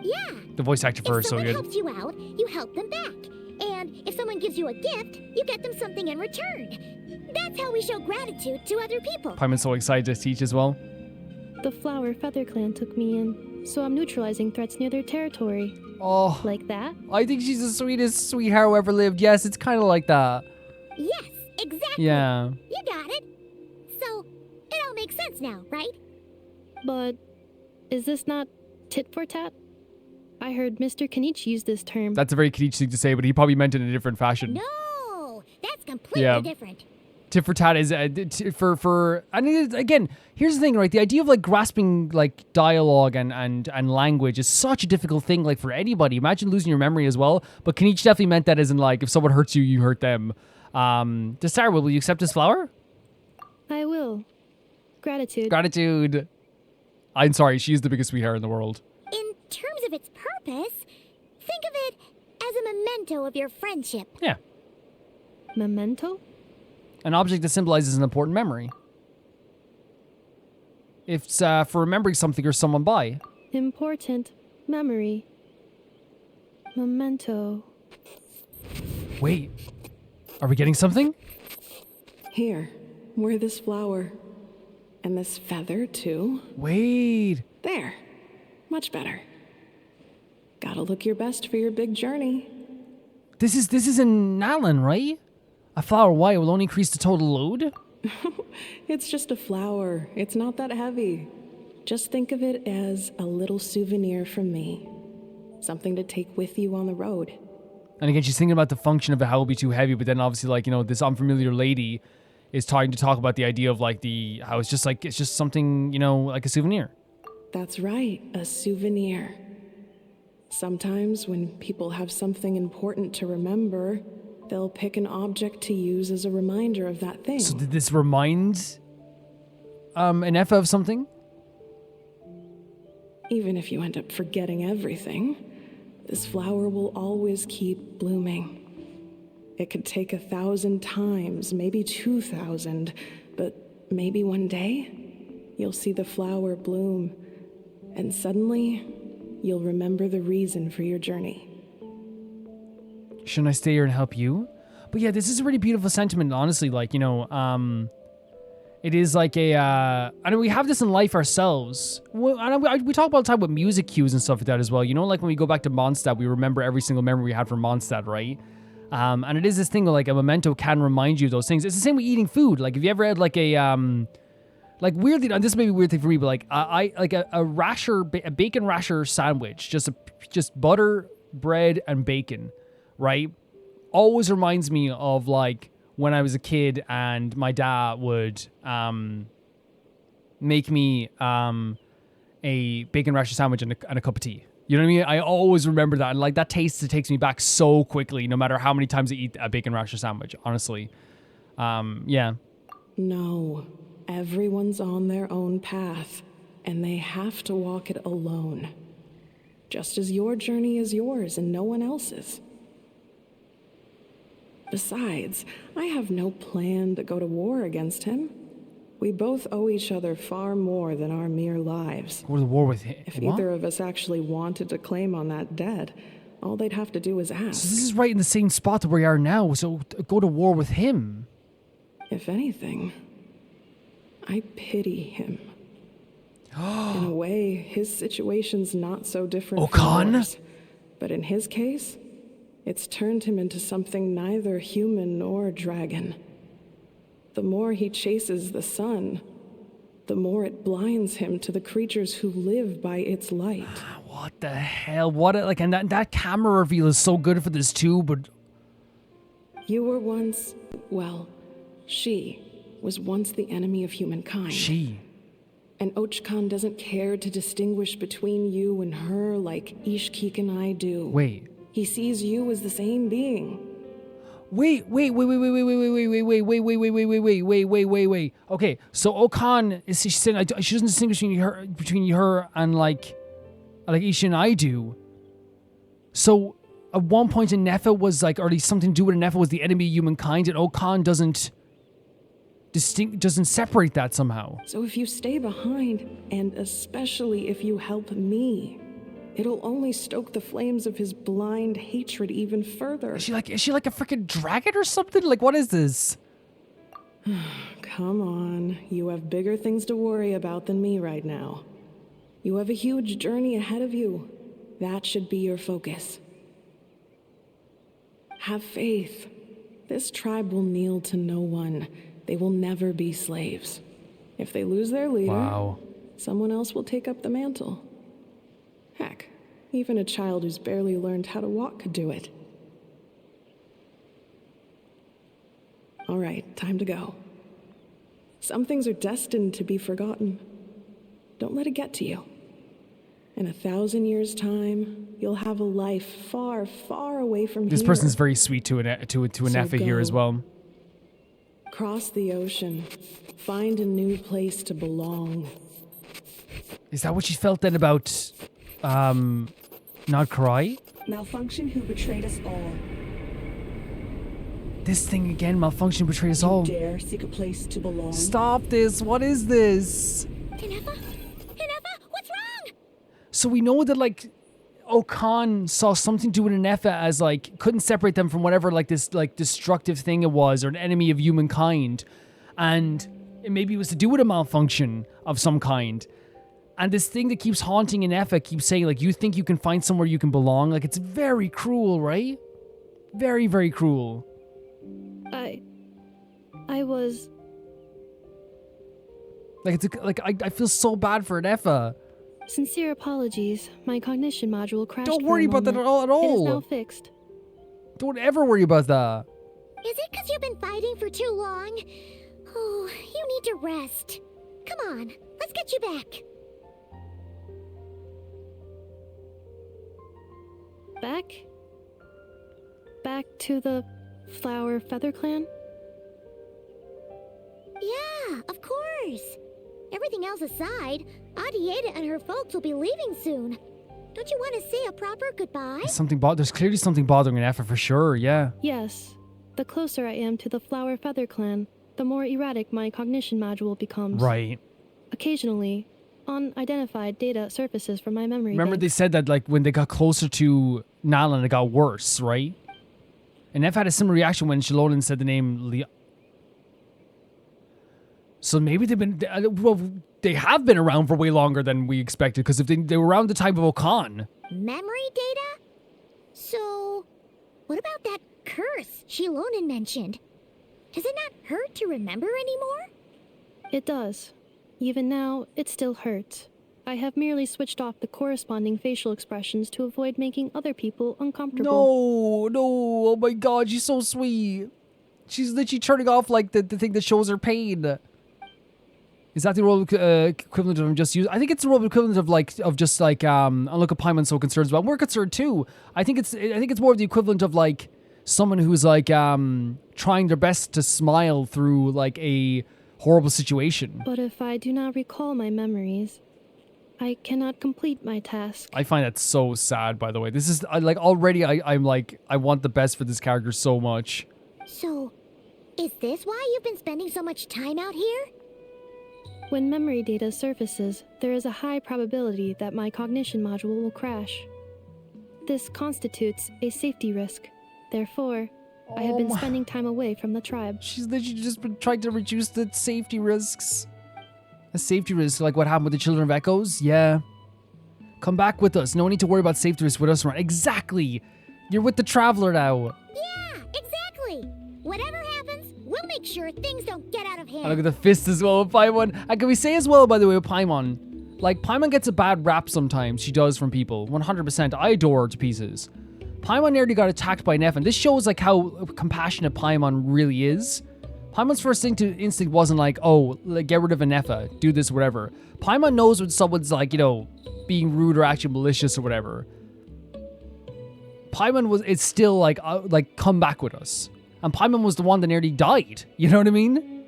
Yeah. The voice actor first, so good. If someone helps you out, you help them back. And if someone gives you a gift, you get them something in return. That's how we show gratitude to other people. Paimon's so excited to teach as well. The flower Feather Clan took me in, so I'm neutralizing threats near their territory. Oh. Like that? I think she's the sweetest sweetheart who ever lived. Yes, it's kind of like that. Yes, exactly. Yeah. You got it. So, it all makes sense now, right? But is this not tit for tat? I heard Mr. Kenichi use this term. That's a very Kenichi thing to say, but he probably meant it in a different fashion. No, that's completely different. Tit for tat is for I mean, again, here's the thing, right? The idea of like grasping like dialogue and language is such a difficult thing, like for anybody. Imagine losing your memory as well. But Kenichi definitely meant that as in like if someone hurts you, you hurt them. Desire, will you accept this flower? I will. Gratitude. Gratitude. I'm sorry, she's the biggest sweetheart in the world. In terms of its purpose, think of it as a memento of your friendship. Yeah. Memento? An object that symbolizes an important memory. It's for remembering something or someone by. Important memory. Memento. Wait. Are we getting something? Here. Wear this flower. And this feather, too. Wait. There. Much better. Gotta look your best for your big journey. This is in Nalan, right? A flower white will only increase the total load? It's just a flower. It's not that heavy. Just think of it as a little souvenir from me. Something to take with you on the road. And again, she's thinking about the function of it, how it'll be too heavy, but then obviously, like, this unfamiliar lady is trying to talk about the idea of, like, how it's just something, like a souvenir. That's right, a souvenir. Sometimes when people have something important to remember, they'll pick an object to use as a reminder of that thing. So did this remind Ineffa of something? Even if you end up forgetting everything, this flower will always keep blooming. It could take 1,000 times, maybe 2,000, but maybe one day you'll see the flower bloom, and suddenly you'll remember the reason for your journey. Shouldn't I stay here and help you? But yeah, this is a really beautiful sentiment, honestly. Like, it is like I mean, we have this in life ourselves. We talk about all the time with music cues and stuff like that as well. Like when we go back to Mondstadt, we remember every single memory we had from Mondstadt, right? And it is this thing where, like, a memento can remind you of those things. It's the same with eating food. Like, if you ever had, like, like, weirdly, and this may be a weird thing for me, but, like, a bacon rasher sandwich, just butter, bread, and bacon, right? Always reminds me of, like, when I was a kid and my dad would make me a bacon rasher sandwich and a cup of tea. You know what I mean? I always remember that. And, like, that taste, it takes me back so quickly, no matter how many times I eat a bacon rasher sandwich, honestly. Yeah. No. Everyone's on their own path, and they have to walk it alone. Just as your journey is yours and no one else's. Besides, I have no plan to go to war against him. We both owe each other far more than our mere lives. Go to war with him? If either of us actually wanted to claim on that debt, all they'd have to do is ask. So this is right in the same spot that we are now, so go to war with him. If anything, I pity him. In a way, his situation's not so different from yours. But in his case, it's turned him into something neither human nor dragon. The more he chases the sun, the more it blinds him to the creatures who live by its light. What the hell? And that camera reveal is so good for this too, but... You were once, well, she was once the enemy of humankind. She? And Ochkan doesn't care to distinguish between you and her like Ishkik and I do. Wait. He sees you as the same being. Wait. Okay, so Okan is saying she doesn't distinguish between her and like Isha and I do. So at one point Ineffa was like, or at least something to do with Ineffa was the enemy of humankind, and Okan doesn't separate that somehow. So if you stay behind, and especially if you help me, it'll only stoke the flames of his blind hatred even further. Is she like a freaking dragon or something? Like, what is this? Come on, you have bigger things to worry about than me right now. You have a huge journey ahead of you. That should be your focus. Have faith. This tribe will kneel to no one. They will never be slaves. If they lose their leader, someone else will take up the mantle. Heck, even a child who's barely learned how to walk could do it. All right, time to go. Some things are destined to be forgotten. Don't let it get to you. In 1,000 years' time, you'll have a life far, far away from here. This person's very sweet to Ineffa here as well. Cross the ocean. Find a new place to belong. Is that what she felt then about, not cry? Malfunction who betrayed us all. This thing again, malfunction betrayed us all. Dare seek a place to belong. Stop this, what is this? Ineffa, what's wrong? So we know that like, Okan saw something to do with Ineffa as like couldn't separate them from whatever like this like destructive thing it was, or an enemy of humankind, and maybe it was to do with a malfunction of some kind. And this thing that keeps haunting Ineffa keeps saying like, you think you can find somewhere you can belong. Like, it's very cruel, right? Very, very cruel. I was like I feel so bad for Ineffa. Sincere apologies. My cognition module crashed. Don't worry about that at all. It is now fixed. Don't ever worry about that. Is it because you've been fighting for too long? Oh, you need to rest. Come on, let's get you back. Back to the Flower Feather Clan? Yeah, of course. Everything else aside, Adieta and her folks will be leaving soon. Don't you want to say a proper goodbye? There's clearly something bothering Ineffa for sure, yeah. Yes. The closer I am to the Flower Feather Clan, the more erratic my cognition module becomes. Right. Occasionally, unidentified data surfaces from my memory Remember bank. they said that like when they got closer to Nalan, it got worse, right? And Ineffa had a similar reaction when Xilonen said the name Leon. So maybe they have been around for way longer than we expected, because if they were around the time of Okan. Memory data? So, what about that curse Xilonen mentioned? Does it not hurt to remember anymore? It does. Even now, it still hurts. I have merely switched off the corresponding facial expressions to avoid making other people uncomfortable. No, oh my god, she's so sweet. She's literally turning off like the thing that shows her pain. Is that the role equivalent of just use? I think it's the role equivalent of just like look at Paimon's so concerned about. We're concerned too. I think it's more of the equivalent of like someone who's like trying their best to smile through like a horrible situation. But if I do not recall my memories, I cannot complete my task. I find that so sad, by the way. This is, like, already I'm like, I want the best for this character so much. So, is this why you've been spending so much time out here? When memory data surfaces, there is a high probability that my cognition module will crash. This constitutes a safety risk. Therefore, I have been spending time away from the tribe. She's literally just been trying to reduce the safety risks. A safety risk, like what happened with the Children of Echoes? Yeah. Come back with us. No need to worry about safety risks with us around. Exactly. You're with the Traveler now. Yeah, exactly. Whatever happens, we'll make sure things don't get out of hand. I look at the fist as well with Paimon. And can we say as well, by the way, with Paimon, like, Paimon gets a bad rap sometimes. She does from people. 100%. I adore her to pieces. Paimon nearly got attacked by Ineffa, and this shows, like, how compassionate Paimon really is. Paimon's first instinct wasn't like, oh, like, get rid of Ineffa, do this, whatever. Paimon knows when someone's, like, you know, being rude or actually malicious or whatever. Paimon it's still like, come back with us. And Paimon was the one that nearly died. You know what I mean?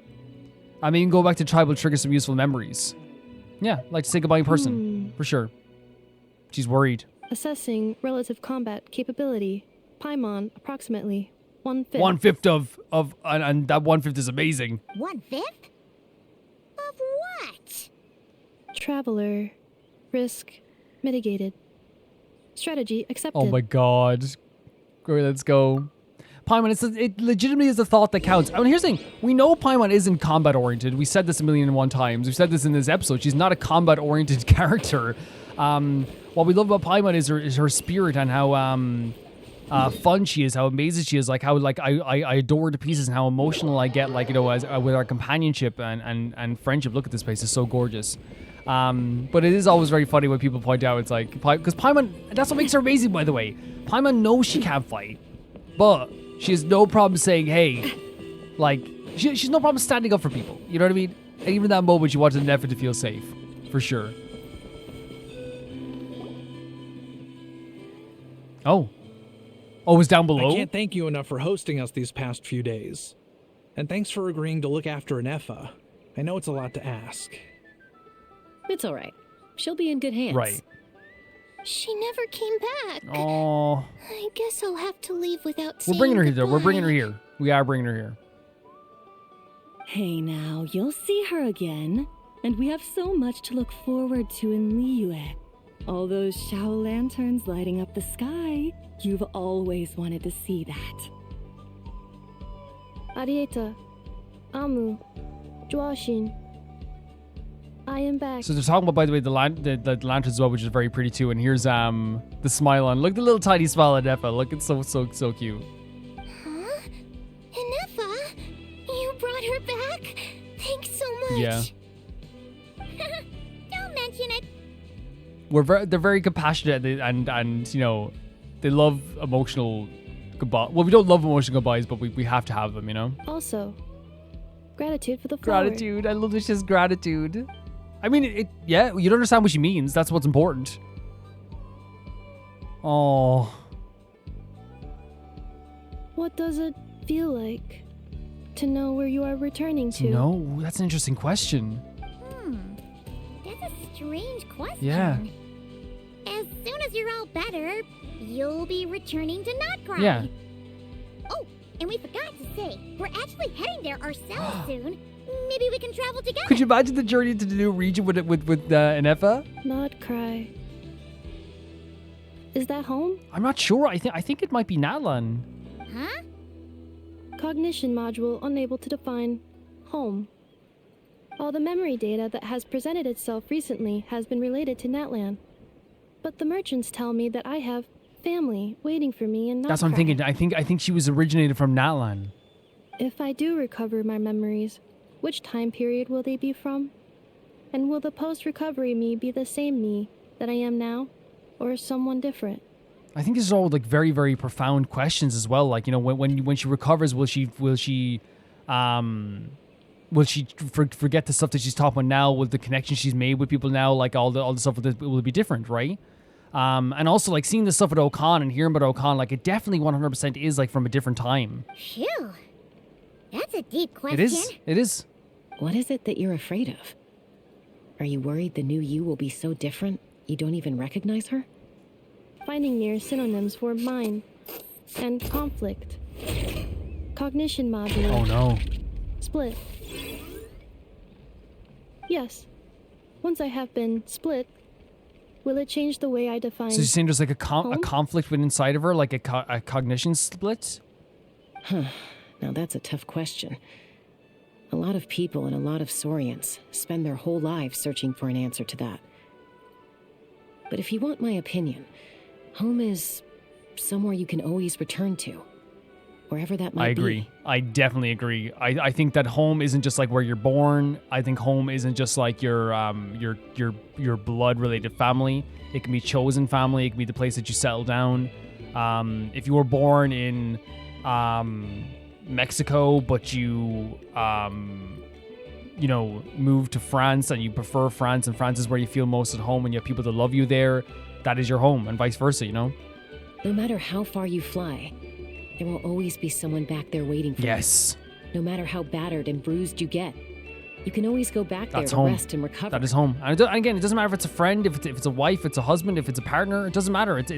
I mean, go back to tribal, trigger some useful memories. Yeah, like to say goodbye in person, for sure. She's worried. Assessing relative combat capability. Paimon, approximately 1/5. 1/5 and that 1/5 is amazing. 1/5? Of what? Traveler. Risk mitigated. Strategy accepted. Oh my god. Great, let's go. Paimon, it legitimately is the thought that counts. I mean, here's the thing. We know Paimon isn't combat-oriented. We said this 1,000,001 times. We've said this in this episode. She's not a combat-oriented character. What we love about Paimon is her spirit and how fun she is, how amazing she is, like how I adore her to pieces and how emotional I get, like, you know, as with our companionship and friendship. Look at this place. It's so gorgeous. But it is always very funny when people point out it's like, because Paimon, that's what makes her amazing, by the way. Paimon knows she can't fight, but she has no problem saying, hey, like, she's no problem standing up for people. You know what I mean? And even that moment, she wanted Ineffa to feel safe, for sure. Oh, it's down below? I can't thank you enough for hosting us these past few days. And thanks for agreeing to look after Ineffa. I know it's a lot to ask. It's all right. She'll be in good hands. Right. She never came back. Oh. I guess I'll have to leave without saying We're bringing her here, though. goodbye. We're bringing her here. We are bringing her here. Hey now, you'll see her again. And we have so much to look forward to in Liyue. All those Shao lanterns lighting up the sky. You've always wanted to see that. Arieta. Amu. Joashin. I am back. So they're talking about, by the way, the lanterns as well, which is very pretty too. And here's the smile on. Look at the little tiny smile on Ineffa. Look, it's so cute. Huh? Ineffa? You brought her back? Thanks so much. Yeah. Don't mention it. They're very compassionate and you know, they love emotional goodbye. Well, we don't love emotional goodbyes, but we have to have them, you know. Also, gratitude for the flower. Gratitude. I love that she has gratitude. I mean, yeah, you don't understand what she means. That's what's important. Oh. What does it feel like to know where you are returning to? No, that's an interesting question. That's a strange question. Yeah. As soon as you're all better, you'll be returning to Not Cry. Yeah. Oh, and we forgot to say, we're actually heading there ourselves soon. Maybe we can travel together. Could you imagine the journey to the new region with Ineffa? Not Cry. Is that home? I'm not sure. I think it might be Natlan. Huh? Cognition module unable to define home. All the memory data that has presented itself recently has been related to Natlan. But the merchants tell me that I have family waiting for me in Not That's what I'm Cry. thinking. I think she was originated from Natlan. If I do recover my memories, which time period will they be from? And will the post-recovery me be the same me that I am now, or someone different? I think these are all like very, very profound questions as well. Like, you know, when she recovers, will she forget the stuff that she's talking about now? Will the connection she's made with people now, like all the stuff with this, will it be different, right? And also like seeing the stuff with Okan and hearing about Okan, like it definitely 100% is like from a different time. Phew. That's a deep question. It is. What is it that you're afraid of? Are you worried the new you will be so different you don't even recognize her? Finding near synonyms for mind and conflict. Cognition module. Oh no. Split. Yes. Once I have been split, will it change the way I define? So you're saying there's like a home? conflict within inside of her, like a cognition split? Huh. Now that's a tough question. A lot of people and a lot of Saurians spend their whole lives searching for an answer to that. But if you want my opinion, home is somewhere you can always return to. Wherever that might be. I agree. I definitely agree. I think that home isn't just like where you're born. I think home isn't just like your blood-related family. It can be chosen family. It can be the place that you settle down. If you were born in Mexico, but you moved to France and you prefer France, and France is where you feel most at home and you have people that love you there, that is your home, and vice versa, you know? No matter how far you fly, there will always be someone back there waiting for you. Yes. No matter how battered and bruised you get, you can always go back there to rest and recover. That is home. And again, it doesn't matter if it's a friend, if it's a wife, if it's a husband, if it's a partner. It doesn't matter. It's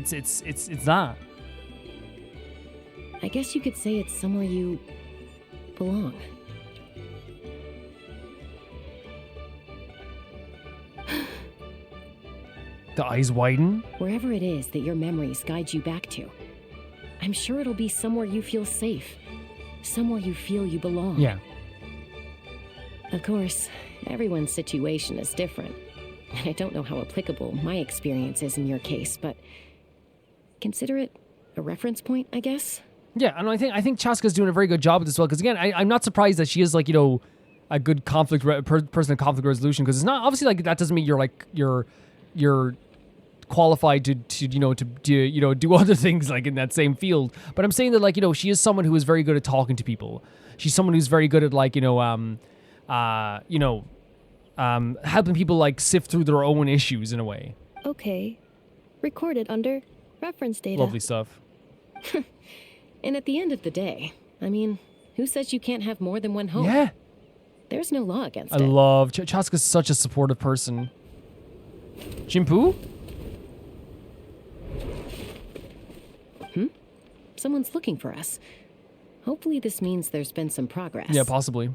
that. I guess you could say it's somewhere you belong. The eyes widen. Wherever it is that your memories guide you back to, I'm sure it'll be somewhere you feel safe. Somewhere you feel you belong. Yeah. Of course, everyone's situation is different. And I don't know how applicable my experience is in your case, but consider it a reference point, I guess. Yeah, and I think Chaska's doing a very good job with this as well. Because again, I'm not surprised that she is like, a good person in conflict resolution. Because it's not obviously like that doesn't mean you're qualified to do other things like in that same field. But I'm saying that like she is someone who is very good at talking to people. She's someone who's very good at like helping people like sift through their own issues in a way. Okay. Recorded under reference data. Lovely stuff. And at the end of the day, I mean, who says you can't have more than one home? Yeah. There's no law against I it. love Chaska's such a supportive person. Chimpu? Someone's looking for us. Hopefully this means there's been some progress. Yeah, possibly.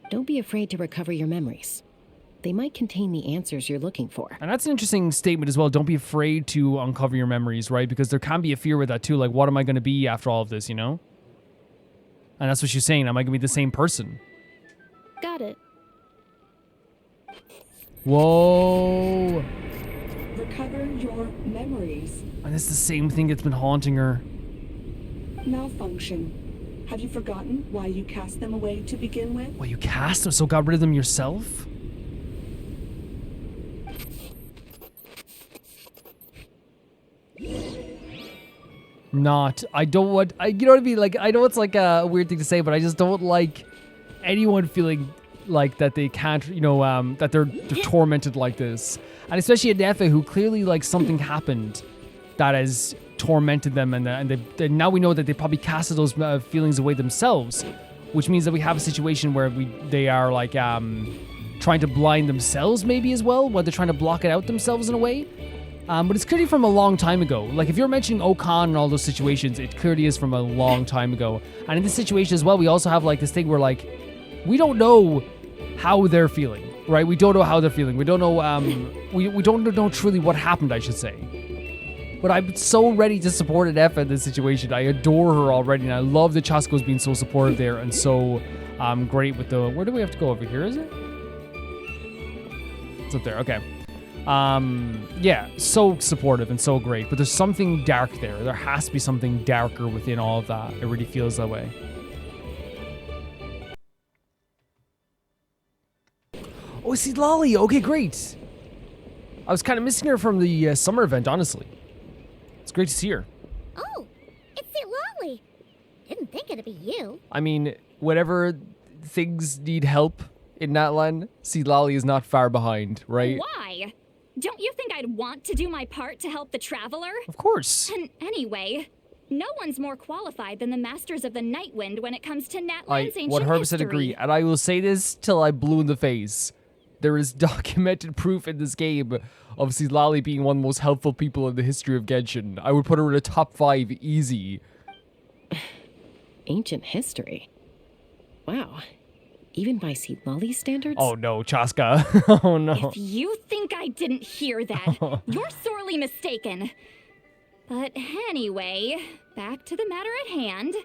Don't be afraid to recover your memories. They might contain the answers you're looking for. And that's an interesting statement as well. Don't be afraid to uncover your memories, right? Because there can be a fear with that too. Like, what am I going to be after all of this, And that's what she's saying. Am I going to be the same person? Got it. Whoa. Recover your memories. And it's the same thing that's been haunting her. Malfunction. Have you forgotten why you cast them away to begin with? Well, you cast them, so got rid of them yourself? I don't want, you know what I mean? Like, I know it's like a weird thing to say, but I just don't like anyone feeling like that they can't, that they're tormented like this. And especially Ineffa, who clearly like something happened that has tormented them, and now we know that they probably casted those feelings away themselves, which means that we have a situation where they are like trying to blind themselves maybe as well, where they're trying to block it out themselves in a way. But it's clearly from a long time ago. Like if you're mentioning Okan and all those situations, it clearly is from a long time ago. And in this situation as well, we also have like this thing where like we don't know how they're feeling, right? We don't know how they're feeling. We don't know. We don't know truly what happened, I should say. But I'm so ready to support Ineffa in this situation. I adore her already, and I love that Chasko's being so supportive there and so great with the... Where do we have to go? Over here, is it? It's up there. Okay. Yeah, so supportive and so great. But there's something dark there. There has to be something darker within all of that. It really feels that way. Oh, see Lolly. Okay, great. I was kind of missing her from the summer event, honestly. It's great to see her. Oh, it's Lolly. Didn't think it'd be you. I mean, whenever things need help in that line, Lolly is not far behind, right? Why? Don't you think I'd want to do my part to help the traveler? Of course. And anyway, No one's more qualified than the Masters of the Night Wind when it comes to I Natlan's ancient 100% history. agree, and I will say this till I blue in the face. There is documented proof in this game of Xilonen being one of the most helpful people in the history of Genshin. I would put her in a top 5 easy. Ancient history? Wow. Even by Xilonen standards? Oh no, Chaska. Oh no. If you think I didn't hear that, you're sorely mistaken. But anyway, back to the matter at hand.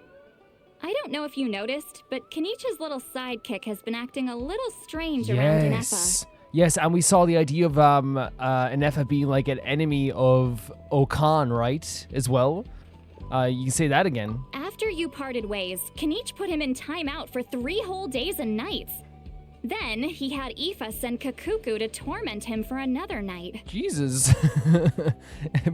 I don't know if you noticed, but Kenichi's little sidekick has been acting a little strange around Ineffa. Yes, and we saw the idea of Ineffa being like an enemy of Okan, right? As well. You can say that again. After you parted ways, Kenichi put him in timeout for 3 whole days and nights. Then he had Aoife send Kakuku to torment him for another night. Jesus.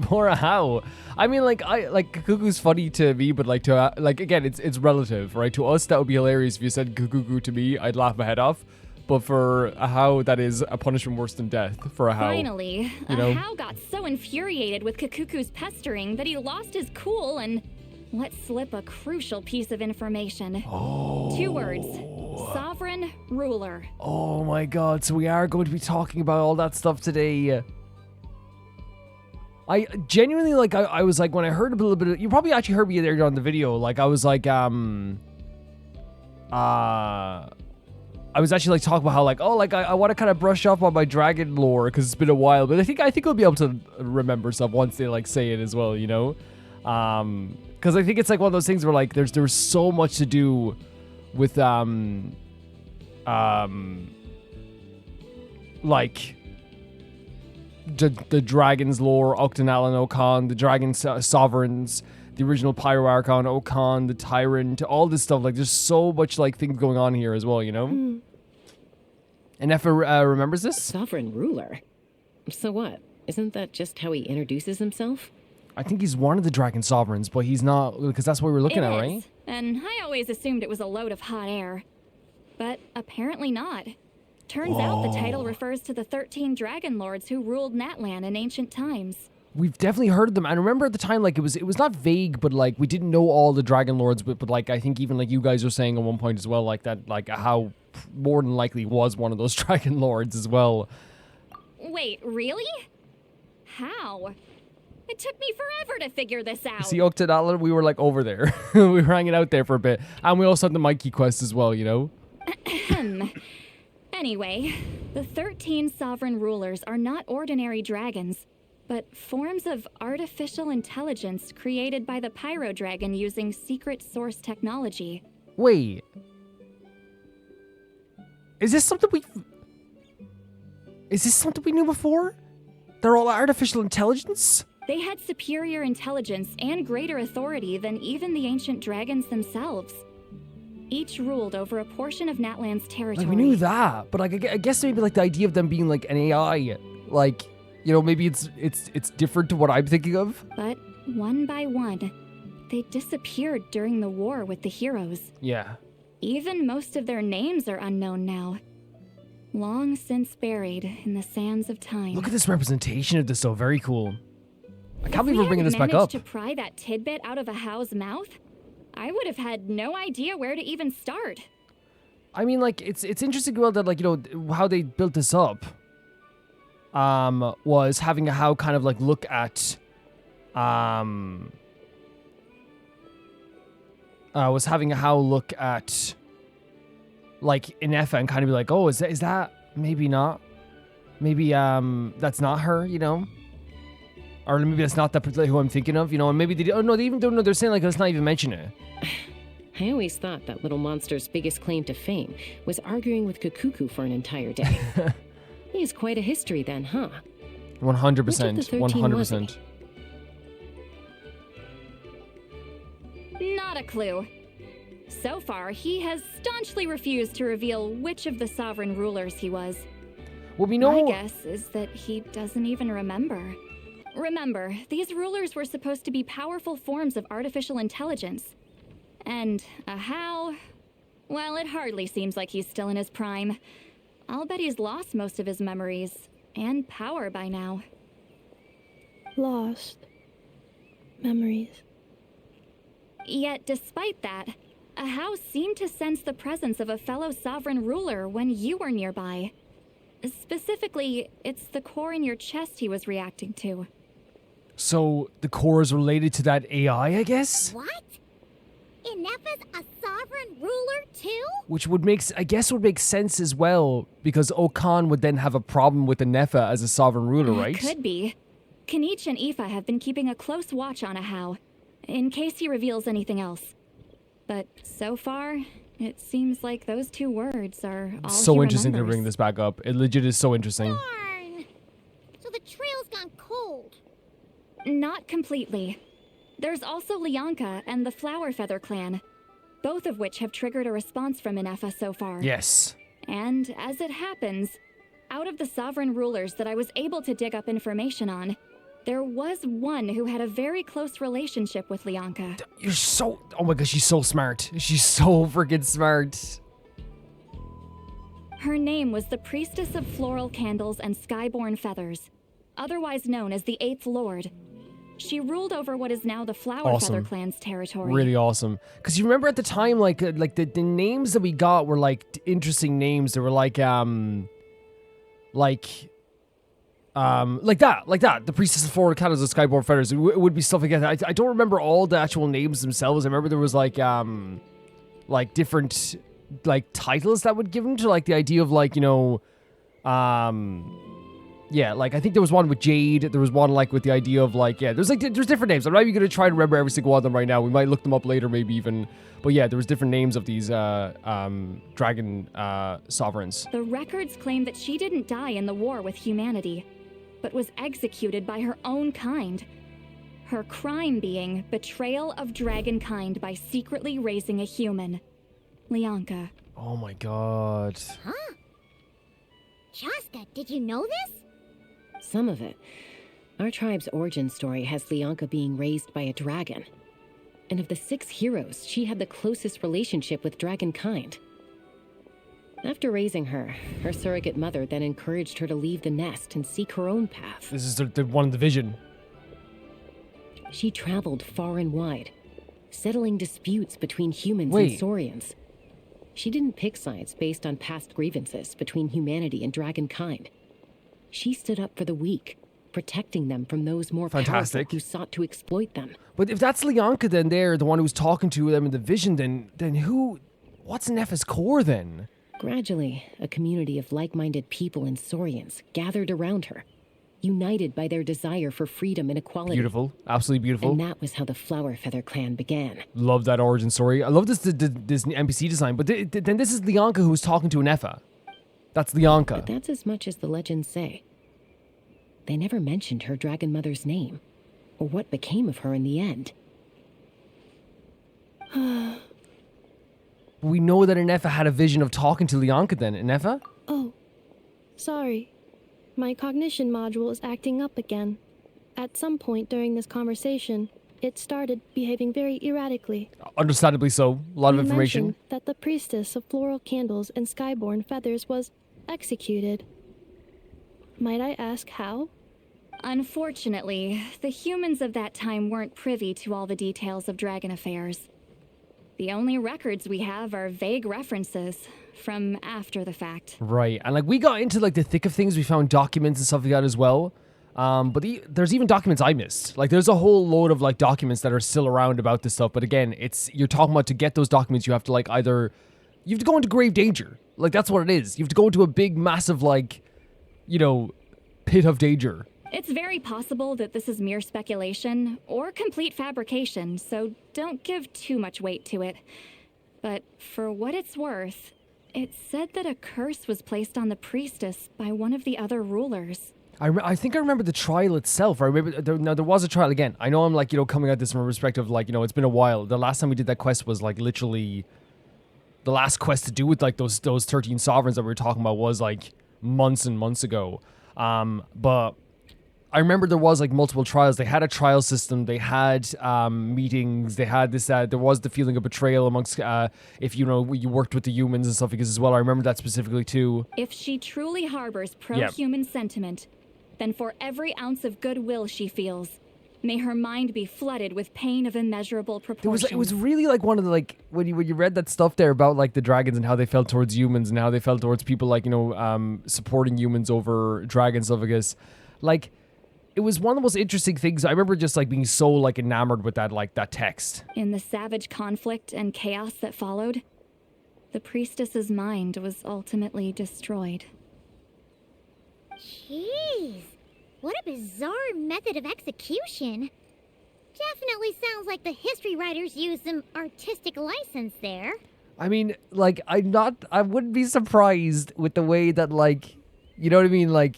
Poor how? I mean, like Kakuku's funny to me, but like to again, it's relative, right? To us, that would be hilarious if you said Kakuku to me. I'd laugh my head off. But for a how, that is a punishment worse than death for a how. Finally, a how got so infuriated with Kakuku's pestering that he lost his cool and let slip a crucial piece of information. 2 words. Sovereign ruler. Oh my god, so we are going to be talking about all that stuff today. I genuinely, like, I was like, when I heard a little bit of, you probably actually heard me there on the video, like, I was like, I was actually like talking about how like, oh, like I want to kind of brush up on my dragon lore because it's been a while, but I think I'll be able to remember stuff once they like say it as well, you know? Because I think it's like one of those things where like there's so much to do with like the dragon's lore, Octanal and Okan, the dragon sovereigns, the original Pyro Archon, Okan, the Tyrant, all this stuff. Like, there's so much, like, things going on here as well, you know? And Ineffa remembers this? Sovereign ruler? So what? Isn't that just how he introduces himself? I think he's one of the dragon sovereigns, but he's not, because that's what we're looking at, right? And I always assumed it was a load of hot air. But apparently not. Turns out the title refers to the 13 dragon lords who ruled Natlan in ancient times. We've definitely heard of them. And remember at the time, like, it was not vague, but, like, we didn't know all the dragon lords, but like, I think even, like, you guys were saying at one point as well, like, that, like, how more than likely was one of those dragon lords as well. Wait, really? How? It took me forever to figure this out. See, Octanal, we were, like, over there. We were hanging out there for a bit. And we also had the Mikey quest as well, you know? Anyway, the 13 sovereign rulers are not ordinary dragons, but forms of artificial intelligence created by the Pyro Dragon using secret source technology. Wait. Is this something we knew before? They're all artificial intelligence? They had superior intelligence and greater authority than even the ancient dragons themselves. Each ruled over a portion of Natlan's territory. Like, we knew that, but like, I guess maybe like the idea of them being like an AI, like, you know, maybe it's different to what I'm thinking of. But one by one, they disappeared during the war with the heroes. Yeah. Even most of their names are unknown now. Long since buried in the sands of time. Look at this representation of this, though. Very cool. I can't believe we're bringing this back up. If we had managed to pry that tidbit out of a how's mouth, I would have had no idea where to even start. I mean, like, it's interesting, well, that, like, you know, how they built this up was having a how kind of, like, look at, like, Ineffa and kind of be like, oh, is that, maybe not, maybe, that's not her, you know? Or maybe that's not who I'm thinking of, you know, and maybe they even don't know, they're saying, like, let's not even mention it. I always thought that little monster's biggest claim to fame was arguing with Kakuku for an entire day. He has quite a history then, huh? 100%, 100%. Not a clue. So far, he has staunchly refused to reveal which of the sovereign rulers he was. Well, we know... My guess is that he doesn't even remember. Remember, these rulers were supposed to be powerful forms of artificial intelligence. And a how? Well, it hardly seems like he's still in his prime. I'll bet he's lost most of his memories and power by now. Lost. Memories. Yet, despite that, a house seemed to sense the presence of a fellow sovereign ruler when you were nearby. Specifically, it's the core in your chest he was reacting to. So, the core is related to that AI, I guess? What? Ineffa's a sovereign ruler too? Which would make sense as well, because Okan would then have a problem with Ineffa as a sovereign ruler, right? Could be. Kenichi and Aoife have been keeping a close watch on Ahau, in case he reveals anything else. But so far, it seems like those two words are all So he interesting to remembers. bring this back up. It legit is so interesting. Darn! So the trail's gone cold. Not completely. There's also Lianka and the Flower Feather clan, both of which have triggered a response from Ineffa so far. Yes. And as it happens, out of the sovereign rulers that I was able to dig up information on, there was one who had a very close relationship with Lianka. You're so... Oh my gosh, she's so smart. She's so freaking smart. Her name was the Priestess of Floral Candles and Skyborn Feathers, otherwise known as the Eighth Lord. She ruled over what is now the Flower Feather clan's territory. Really awesome. Because you remember at the time, like the names that we got were like interesting names. They were like that. The Priestess of Floral Candles and Skyborn Feathers. It would be stuff like that. I don't remember all the actual names themselves. I remember there was like different like titles that would give them to like the idea of like, you know, yeah, like I think there was one with Jade. There was one like with the idea of like, yeah, there's different names. I'm not even gonna try to remember every single one of them right now. We might look them up later, maybe even. But yeah, there was different names of these dragon sovereigns. The records claim that she didn't die in the war with humanity, but was executed by her own kind. Her crime being betrayal of dragonkind by secretly raising a human. Lianka. Oh my god. Huh? Shasta, did you know this? Some of it. Our tribe's origin story has Lianka being raised by a dragon. And of the 6 heroes, she had the closest relationship with dragonkind. After raising her, her surrogate mother then encouraged her to leave the nest and seek her own path. This is the one in the vision. She traveled far and wide, settling disputes between humans Wait. and Saurians. She didn't pick sides based on past grievances between humanity and dragonkind. She stood up for the weak, protecting them from those more powerful who sought to exploit them. But if that's Lianka then there, the one who was talking to them in the vision, then who... What's Ineffa's core then? Gradually, a community of like-minded people and Saurians gathered around her, united by their desire for freedom and equality. Beautiful. Absolutely beautiful. And that was how the Flower Feather clan began. Love that origin story. I love this NPC design. But then this is Lianka who's talking to Ineffa. That's Lianka. But that's as much as the legends say. They never mentioned her dragon mother's name, or what became of her in the end. We know that Ineffa had a vision of talking to Lianka then. Ineffa? Oh, sorry. My cognition module is acting up again. At some point during this conversation, it started behaving very erratically. Understandably so. A lot of You information. mentioned that the Priestess of Floral Candles and Skyborn Feathers was executed. Might I ask how? Unfortunately, the humans of that time weren't privy to all the details of dragon affairs. The only records we have are vague references from after the fact. Right. And like we got into like the thick of things. We found documents and stuff like that as well. But there's even documents I missed. Like there's a whole load of like documents that are still around about this stuff. But again, you're talking about to get those documents, you have to like you have to go into grave danger. Like that's what it is. You have to go into a big, massive like, you know, pit of danger. It's very possible that this is mere speculation or complete fabrication, so don't give too much weight to it. But for what it's worth, it said that a curse was placed on the priestess by one of the other rulers. I think I remember the trial itself. I remember there was a trial again. I know I'm like, you know, coming at this from a perspective like, you know, it's been a while. The last time we did that quest was like literally the last quest to do with like those 13 sovereigns that we were talking about was like months and months ago. But I remember there was like multiple trials. They had a trial system. They had meetings. They had this. There was the feeling of betrayal amongst if you know you worked with the humans and stuff because as well. I remember that specifically too. If she truly harbors pro-human sentiment, then for every ounce of goodwill she feels, May her mind be flooded with pain of immeasurable proportions. It was really like one of the, like, when you read that stuff there about like the dragons and how they felt towards humans and how they felt towards people, like, you know, supporting humans over dragons stuff, I guess. Like, it was one of the most interesting things. I remember just like being so like enamored with that, like that text. In the savage conflict and chaos that followed, the priestess's mind was ultimately destroyed. Jeez, what a bizarre method of execution. Definitely sounds like the history writers used some artistic license there. I mean, like, I wouldn't be surprised with the way that, like, you know what I mean? Like,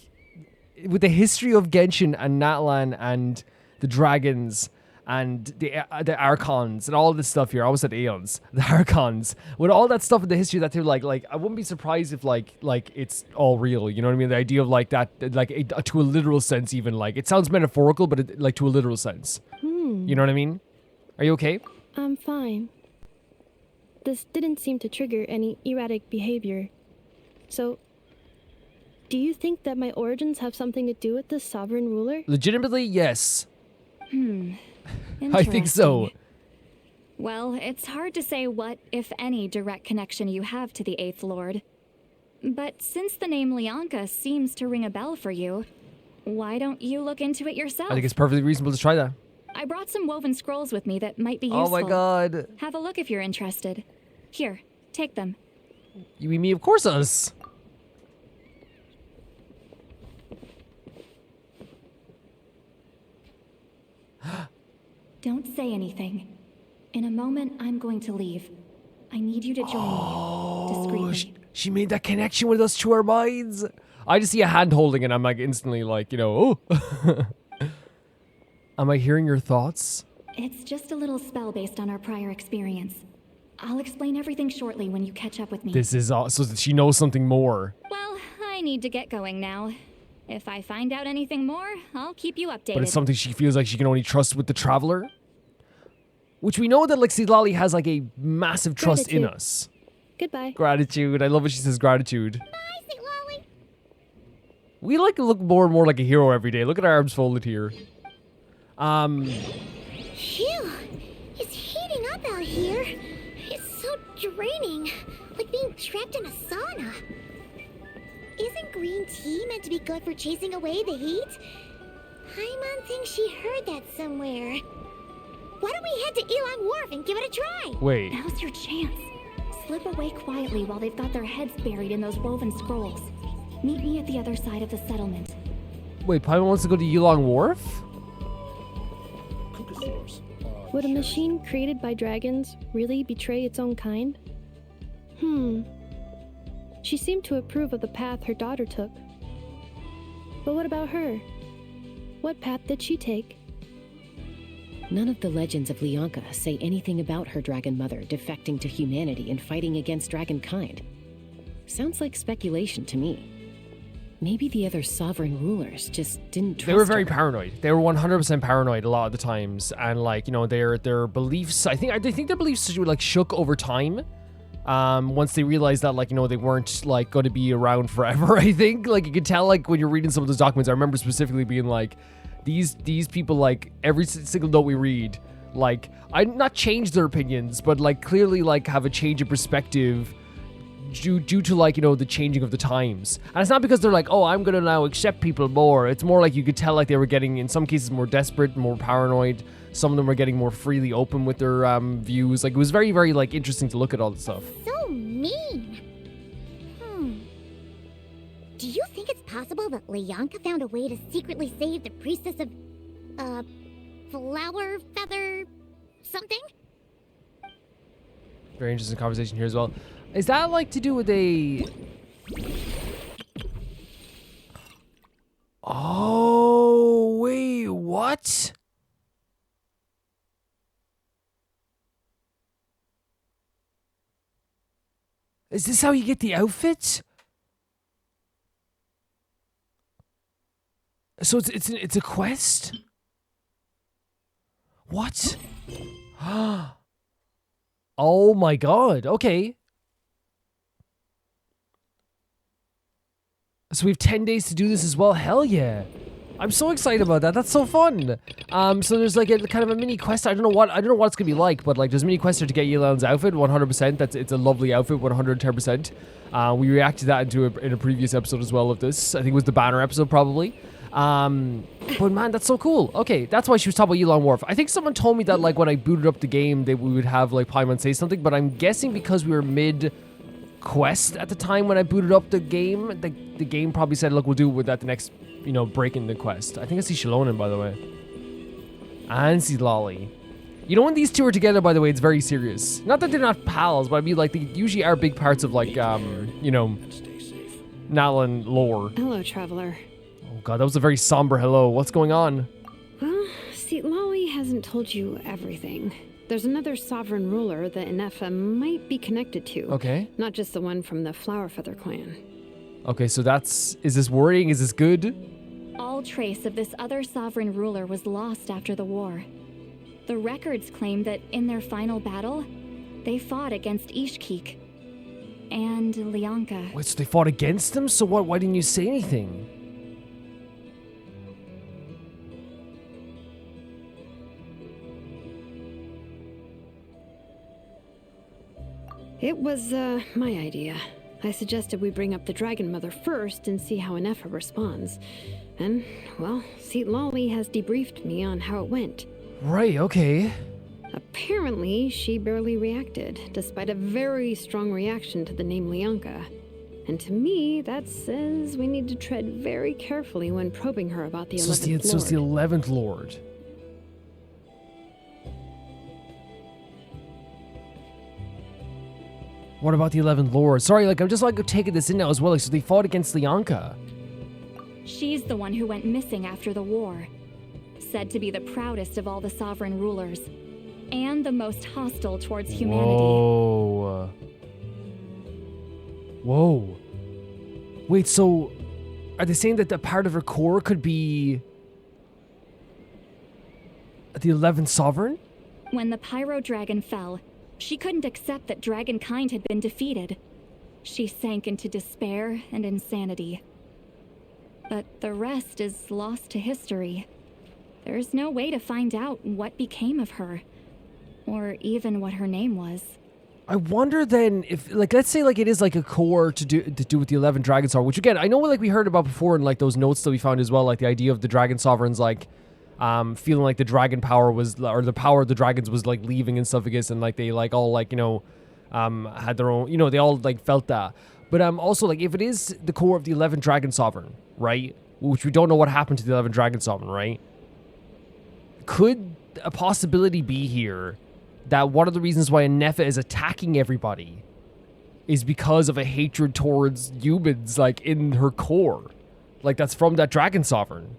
with the history of Genshin and Natlan and the dragons and the Archons and all this stuff here. I almost said Aeons. The Archons. With all that stuff in the history that they're like, I wouldn't be surprised if, like it's all real. You know what I mean? The idea of, like, that, like, to a literal sense even. Like, it sounds metaphorical, but, like, to a literal sense. You know what I mean? Are you okay? I'm fine. This didn't seem to trigger any erratic behavior. So, do you think that my origins have something to do with this sovereign ruler? Legitimately, yes. I think so. Well, it's hard to say what, if any, direct connection you have to the Eighth Lord. But since the name Lianka seems to ring a bell for you, why don't you look into it yourself? I think it's perfectly reasonable to try that. I brought some woven scrolls with me that might be useful. Oh my god. Have a look if you're interested. Here, take them. You mean me? Of course us. Don't say anything. In a moment, I'm going to leave. I need you to join me discreetly. She made that connection with us to our minds. I just see a hand holding and I'm like instantly like, you know, oh. Am I hearing your thoughts? It's just a little spell based on our prior experience. I'll explain everything shortly when you catch up with me. This is so that she knows something more. Well, I need to get going now. If I find out anything more, I'll keep you updated. But it's something she feels like she can only trust with the Traveler. Which we know that, like, Xilonen has, like, a massive trust in us. Goodbye. Gratitude. I love when she says gratitude. Bye, Xilonen. We, like, look more and more like a hero every day. Look at our arms folded here. Phew. It's heating up out here. It's so draining. Like being trapped in a sauna. Isn't green tea meant to be good for chasing away the heat? Paimon thinks she heard that somewhere. Why don't we head to Elon Wharf and give it a try? Wait. Now's your chance. Slip away quietly while they've got their heads buried in those woven scrolls. Meet me at the other side of the settlement. Wait, Paimon wants to go to Yulong Wharf? Would a machine created by dragons really betray its own kind? She seemed to approve of the path her daughter took. But what about her? What path did she take? None of the legends of Lianka say anything about her dragon mother defecting to humanity and fighting against dragonkind. Sounds like speculation to me. Maybe the other sovereign rulers just didn't trust her. They were very paranoid. They were 100% paranoid a lot of the times, and, like, you know, their beliefs. I think their beliefs were, like, shook over time. Once they realized that, like, you know, they weren't, like, going to be around forever. I think, like, you could tell, like, when you're reading some of those documents. I remember specifically being like, these people, like, every single note we read, like, I not change their opinions, but, like, clearly, like, have a change of perspective. Due to, like, you know, the changing of the times. And it's not because they're like, oh, I'm gonna now accept people more. It's more like you could tell, like, they were getting, in some cases, more desperate, more paranoid. Some of them were getting more freely open with their views. Like, it was very, very, like, interesting to look at all this stuff. So mean. Do you think it's possible that Lianka found a way to secretly save the priestess of, flower feather something? Very interesting conversation here as well. Is that, like, to do with a... Oh, wait, what? Is this how you get the outfit? So it's a quest? What? Oh my god, okay. So we have 10 days to do this as well? Hell yeah. I'm so excited about that. That's so fun. So there's like a kind of a mini quest. I don't know what it's gonna be like, but like there's a mini quest to get Xilonen's outfit. 100%. It's a lovely outfit. 110%. We reacted to that in a previous episode as well of this. I think it was the banner episode probably. But man, that's so cool. Okay, that's why she was talking about Yilon Wharf. I think someone told me that like when I booted up the game, we would have like Paimon say something, but I'm guessing because we were mid quest at the time when I booted up the game, the game probably said, look, we'll do it with that the next, break in the quest. I think I see Xilonen, by the way. And see Lolly. When these two are together, by the way, it's very serious. Not that they're not pals, but I mean, like, they usually are big parts of, like, Nalan lore. Hello, traveler. Oh god, that was a very somber hello. What's going on? Well, see, Lolly hasn't told you everything. There's another sovereign ruler that Ineffa might be connected to. Okay. Not just the one from the Flowerfeather clan. Okay, so is this worrying? Is this good? All trace of this other sovereign ruler was lost after the war. The records claim that in their final battle, they fought against Ishkik and Lyanka. Wait, so they fought against them? So what? Why didn't you say anything? It was, my idea. I suggested we bring up the Dragon Mother first and see how Ineffa responds. And, well, see, Lolly has debriefed me on how it went. Right, okay. Apparently, she barely reacted, despite a very strong reaction to the name Lyanka. And to me, that says we need to tread very carefully when probing her about the 11th Lord. So it's the 11th Lord. What about the 11th Lord? Sorry, like, I'm just, like, taking this in now as well. Like, so they fought against Lyanka. She's the one who went missing after the war. Said to be the proudest of all the sovereign rulers. And the most hostile towards humanity. Whoa. Whoa. Wait, so are they saying that the part of her core could be the 11th Sovereign? When the Pyro Dragon fell, she couldn't accept that dragonkind had been defeated. She sank into despair and insanity. But the rest is lost to history. There's no way to find out what became of her, or even what her name was. I wonder then if, like, let's say like it is like a core to do with the 11 Dragon Sovereign, which again, I know like we heard about before in like those notes that we found as well, like the idea of the Dragon Sovereigns like feeling like the dragon power was, or the power of the dragons was like leaving in Suffragus, and like they like all like, had their own, they all like felt that. But also like if it is the core of the 11 Dragon Sovereign, right? Which we don't know what happened to the 11 Dragon Sovereign, right? Could a possibility be here that one of the reasons why Ineffa is attacking everybody is because of a hatred towards humans, like in her core? Like that's from that Dragon Sovereign.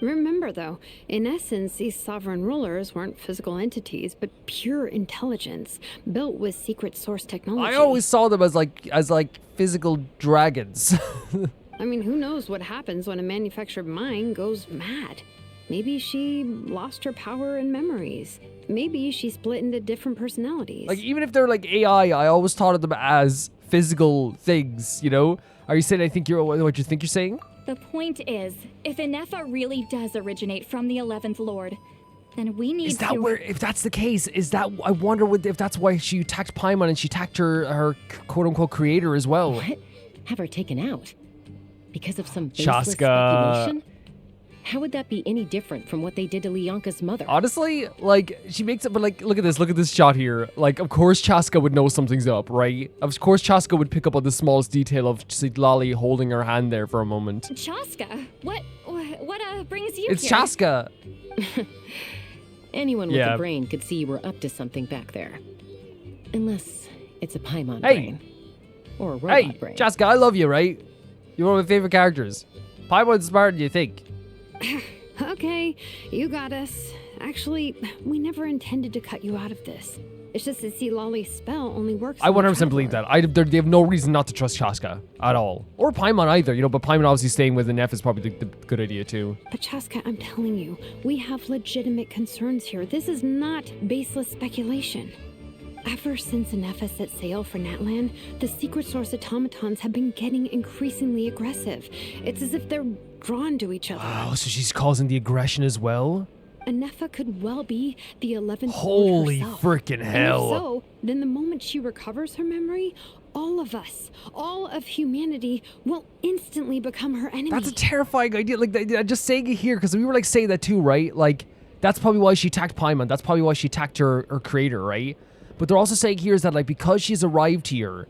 Remember, though, in essence, these sovereign rulers weren't physical entities, but pure intelligence, built with secret source technology. I always saw them as like physical dragons. I mean, who knows what happens when a manufactured mind goes mad? Maybe she lost her power and memories. Maybe she split into different personalities. Like, even if they're like AI, I always thought of them as physical things, Are you saying what you think you're saying? The point is, if Ineffa really does originate from the 11th Lord, then we need if that's the case, I wonder if that's why she attacked Paimon and she attacked her quote-unquote creator as well. What? Have her taken out? Because of some baseless speculation? How would that be any different from what they did to Lyanka's mother? Honestly, like, she makes it, but like, look at this shot here. Like, of course Chaska would know something's up, right? Of course Chaska would pick up on the smallest detail of Lolly holding her hand there for a moment. Chaska? What brings you It's here? Chaska! Anyone with a brain could see you were up to something back there. Unless it's a Paimon brain. Or a robot brain. Chaska, I love you, right? You're one of my favorite characters. Paimon's smarter than you think. Okay, you got us. Actually, we never intended to cut you out of this. It's just that, see, Lolly's spell only works. I 100% believe that. They have no reason not to trust Chaska at all. Or Paimon either, but Paimon obviously staying with Ineffa is probably the good idea too. But Chaska, I'm telling you, we have legitimate concerns here. This is not baseless speculation. Ever since Ineffa set sail for Natlan, the secret source automatons have been getting increasingly aggressive. It's as if they're drawn to each other. Oh, so she's causing the aggression as well? Ineffa could well be the 11th Holy Lord herself. frickin' hell. And if so, then the moment she recovers her memory, all of us, all of humanity, will instantly become her enemy. That's a terrifying idea. Like, just saying it here, because we were like saying that too, right? Like, that's probably why she attacked Paimon. That's probably why she attacked her creator, right? But they're also saying here is that, like, because she's arrived here,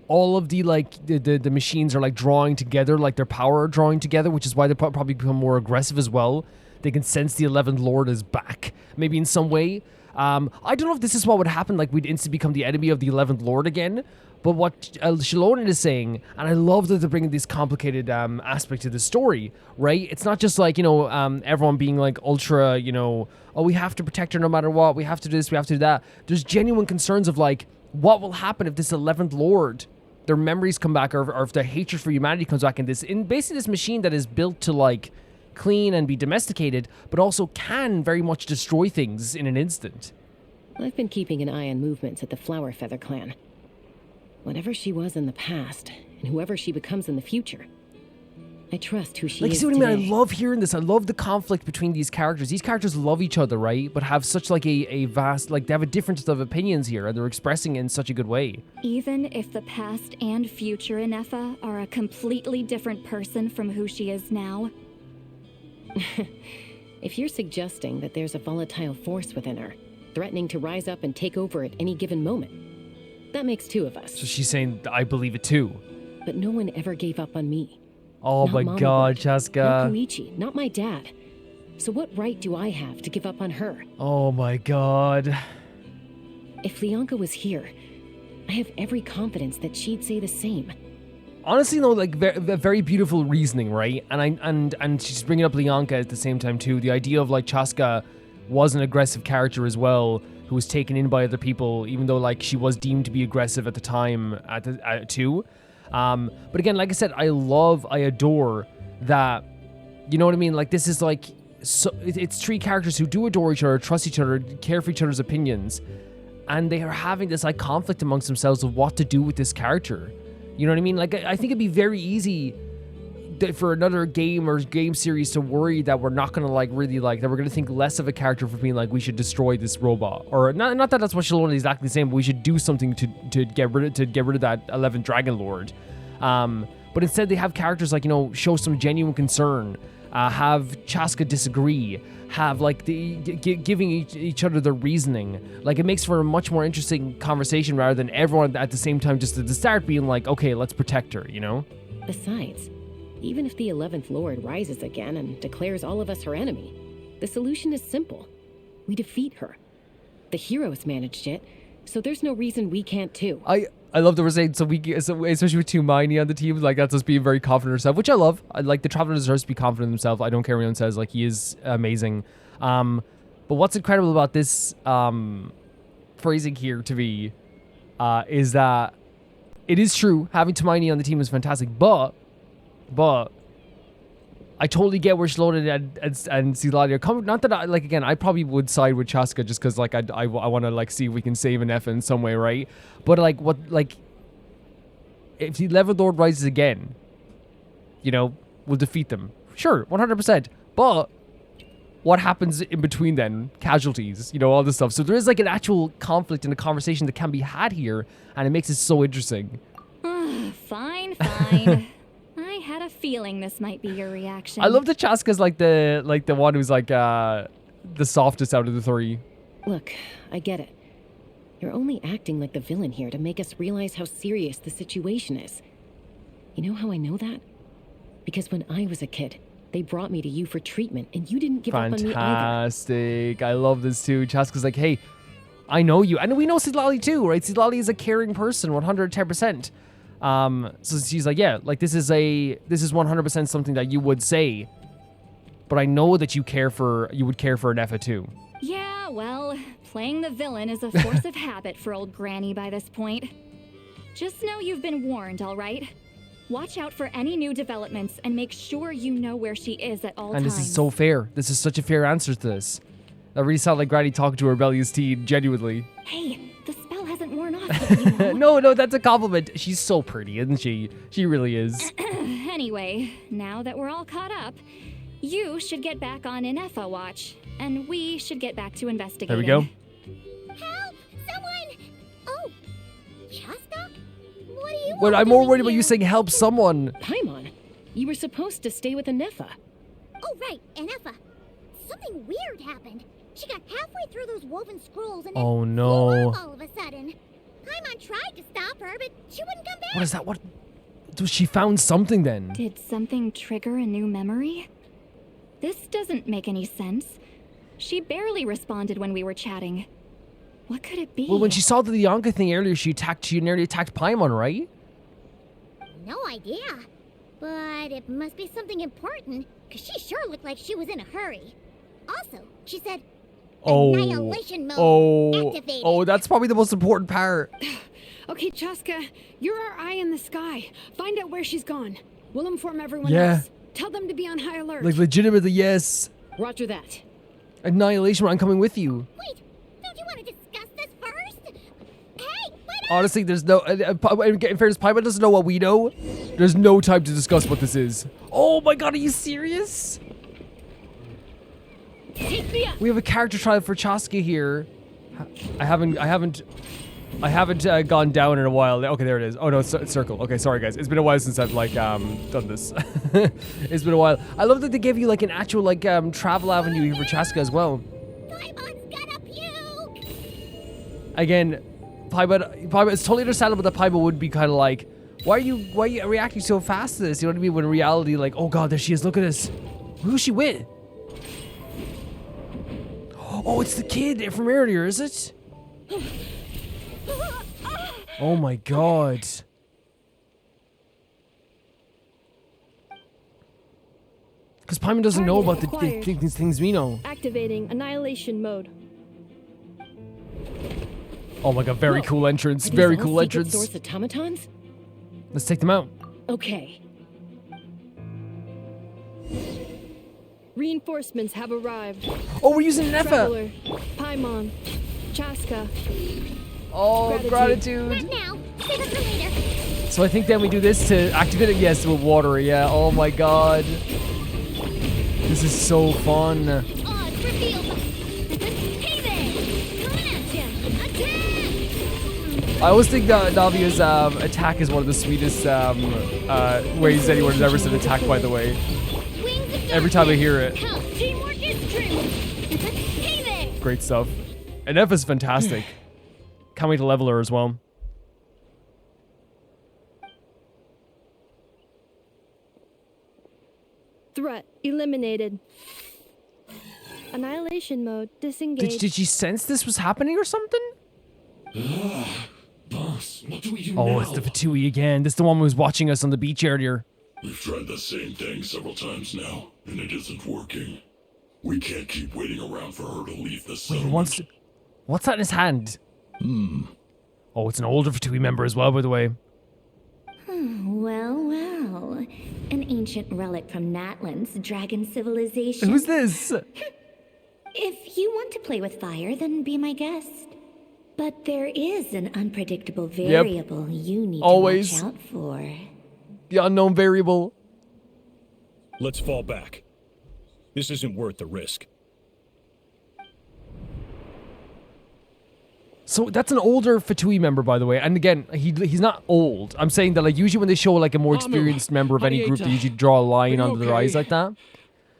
all of the, like, the machines are, like, drawing together, like, their power are drawing together, which is why they probably become more aggressive as well. They can sense the 11th Lord is back, maybe in some way. I don't know if this is what would happen, like, we'd instantly become the enemy of the 11th Lord again. But what Xilonen is saying, and I love that they're bringing this complicated aspect to the story, right? It's not just like, you know, everyone being like ultra, you know, oh, we have to protect her no matter what. We have to do this, we have to do that. There's genuine concerns of like, what will happen if this 11th Lord, their memories come back, or if the hatred for humanity comes back in basically this machine that is built to like clean and be domesticated, but also can very much destroy things in an instant. I've been keeping an eye on movements at the Flower Feather clan. Whatever she was in the past, and whoever she becomes in the future, I trust who she like, is see what I today. mean? I love hearing this. I love the conflict between these characters. These characters love each other, right? But have such like a vast, like they have a difference of opinions here, and they're expressing it in such a good way. Even if the past and future Ineffa are a completely different person from who she is now. If you're suggesting that there's a volatile force within her, threatening to rise up and take over at any given moment, that makes two of us. So she's saying, I believe it too. But no one ever gave up on me. Oh Not my Mama god, would. Chaska. Not Koichi, not my dad. So what right do I have to give up on her? Oh my god. If Lianka was here, I have every confidence that she'd say the same. Honestly, though, like very beautiful reasoning, right? And she's bringing up Lianka at the same time too. The idea of like Chaska was an aggressive character as well, who was taken in by other people, even though like she was deemed to be aggressive at the time too. But again, like I said, I adore that. You know what I mean? Like this is like it's three characters who do adore each other, trust each other, care for each other's opinions, and they are having this like conflict amongst themselves of what to do with this character. You know what I mean? Like, I think it'd be very easy for another game or game series to worry that we're not going to, like, really, like, that we're going to think less of a character for being, like, we should destroy this robot. Or, not that that's what Xilonen is exactly the same, but we should do something to get rid of that 11th Dragon Lord. But instead, they have characters, like, you know, show some genuine concern, have Chaska disagree, have, like, giving each other the reasoning. Like, it makes for a much more interesting conversation rather than everyone at the same time just at the start being like, okay, let's protect her, you know? Besides, even if the 11th Lord rises again and declares all of us her enemy, the solution is simple. We defeat her. The heroes managed it, so there's no reason we can't too. I love that we're saying, so especially with Tumaini on the team, like that's us being very confident in herself, which I love. I like the Traveler deserves to be confident in himself. I don't care what anyone says, like he is amazing. But what's incredible about this phrasing here to me is that it is true, having Tumaini on the team is fantastic, but I totally get where Xilonen and Xilonen are coming. Not that I probably would side with Chaska just because like I want to like see if we can save Ineffa in some way, right? But if the 11th Lord rises again, you know, we'll defeat them. Sure, 100%. But what happens in between then? Casualties, you know, all this stuff. So there is like an actual conflict and a conversation that can be had here, and it makes it so interesting. Fine. I had a feeling this might be your reaction. I love that Chaska's like the one who's like the softest out of the three. Look, I get it. You're only acting like the villain here to make us realize how serious the situation is. You know how I know that? Because when I was a kid, they brought me to you for treatment, and you didn't give up on me either. Fantastic. I love this too. Chaska's like, hey, I know you. And we know Xilonen too, right? Xilonen is a caring person, 110%. So she's like, yeah, like this is 100% something that you would say, but I know that you would care for Ineffa too. Yeah, well, playing the villain is a force of habit for old Granny by this point. Just know you've been warned, all right? Watch out for any new developments and make sure you know where she is at all times. And this is so fair. This is such a fair answer to this. That really sounded like Granny talking to a rebellious teen, genuinely. Hey, the spell hasn't No, that's a compliment. She's so pretty, isn't she? She really is. Anyway, now that we're all caught up, you should get back on Ineffa watch, and we should get back to investigating. There we go. Help! Someone! Oh, Chaska? What do you Well, want I'm more doing worried about here? you saying help someone. Paimon, you were supposed to stay with Ineffa. Oh, right, Ineffa. Something weird happened. She got halfway through those woven scrolls and then Oh, flew no. off all of a sudden. Paimon tried to stop her, but she wouldn't come back. What is that? What? She found something then. Did something trigger a new memory? This doesn't make any sense. She barely responded when we were chatting. What could it be? Well, when she saw the Yonka thing earlier, she nearly attacked Paimon, right? No idea. But it must be something important, because she sure looked like she was in a hurry. Also, she said, Annihilation mode activated. Oh, that's probably the most important part. Okay, Chaska, you're our eye in the sky. Find out where she's gone. We'll inform everyone Yeah. else. Tell them to be on high alert. Like, legitimately, yes. Roger that. Annihilation, I'm coming with you. Wait, don't you want to discuss this first? Hey, but Honestly, there's no... in fairness, Paimon doesn't know what we know. There's no time to discuss what this is. Oh my god, are you serious? Take me up. We have a character trial for Chaska here. I haven't gone down in a while. Okay, there it is. Oh no, it's circle. Okay, sorry guys. It's been a while since I've like done this. It's been a while. I love that they gave you like an actual like travel avenue here for Chaska as well. Paimon's gonna puke. Again, Paimon, it's totally understandable that Paimon would be kind of like, why are you reacting so fast to this? You know what I mean? When in reality, like, oh god, there she is. Look at this. Who's she with? Oh, it's the kid from earlier, is it? Oh my god. Because Paimon doesn't know about these things we know. Activating annihilation mode. Oh my god, very cool entrance. Are these Very all cool secret entrance. source automatons? Let's take them out. Okay. Reinforcements have arrived. Oh, we're using Ineffa. Traveler, Paimon, Chaska. Oh, gratitude. Not now. Save it for later. So I think then we do this to activate it. Yes, with water. Yeah. Oh my god. This is so fun. Oh, it's revealed. Hey there. Coming at ya. Attack. I always think that Navia's attack is one of the sweetest ways anyone has ever said attack, by the way. Every time I hear it. Teamwork is true. Hey there. Great stuff. And Ineffa's fantastic. Can't wait to level her as well. Threat eliminated. Annihilation mode disengaged. Did she sense this was happening or something? Boss, what do we do Oh, now? it's the Fatui again. This is the one who was watching us on the beach earlier. We've tried the same thing several times now, and it isn't working. We can't keep waiting around for her to leave the Wait, settlement. what's that in his hand? Oh, it's an older Fatui member as well, by the way. Well, well. An ancient relic from Natlan's dragon civilization. Who's this? If you want to play with fire, then be my guest. But there is an unpredictable variable you need Always. to watch out for. The unknown variable. Let's fall back. This isn't worth the risk. So that's an older Fatui member, by the way. And again, he's not old. I'm saying that like usually when they show like a more experienced member of any group, they usually draw a line under their eyes like that.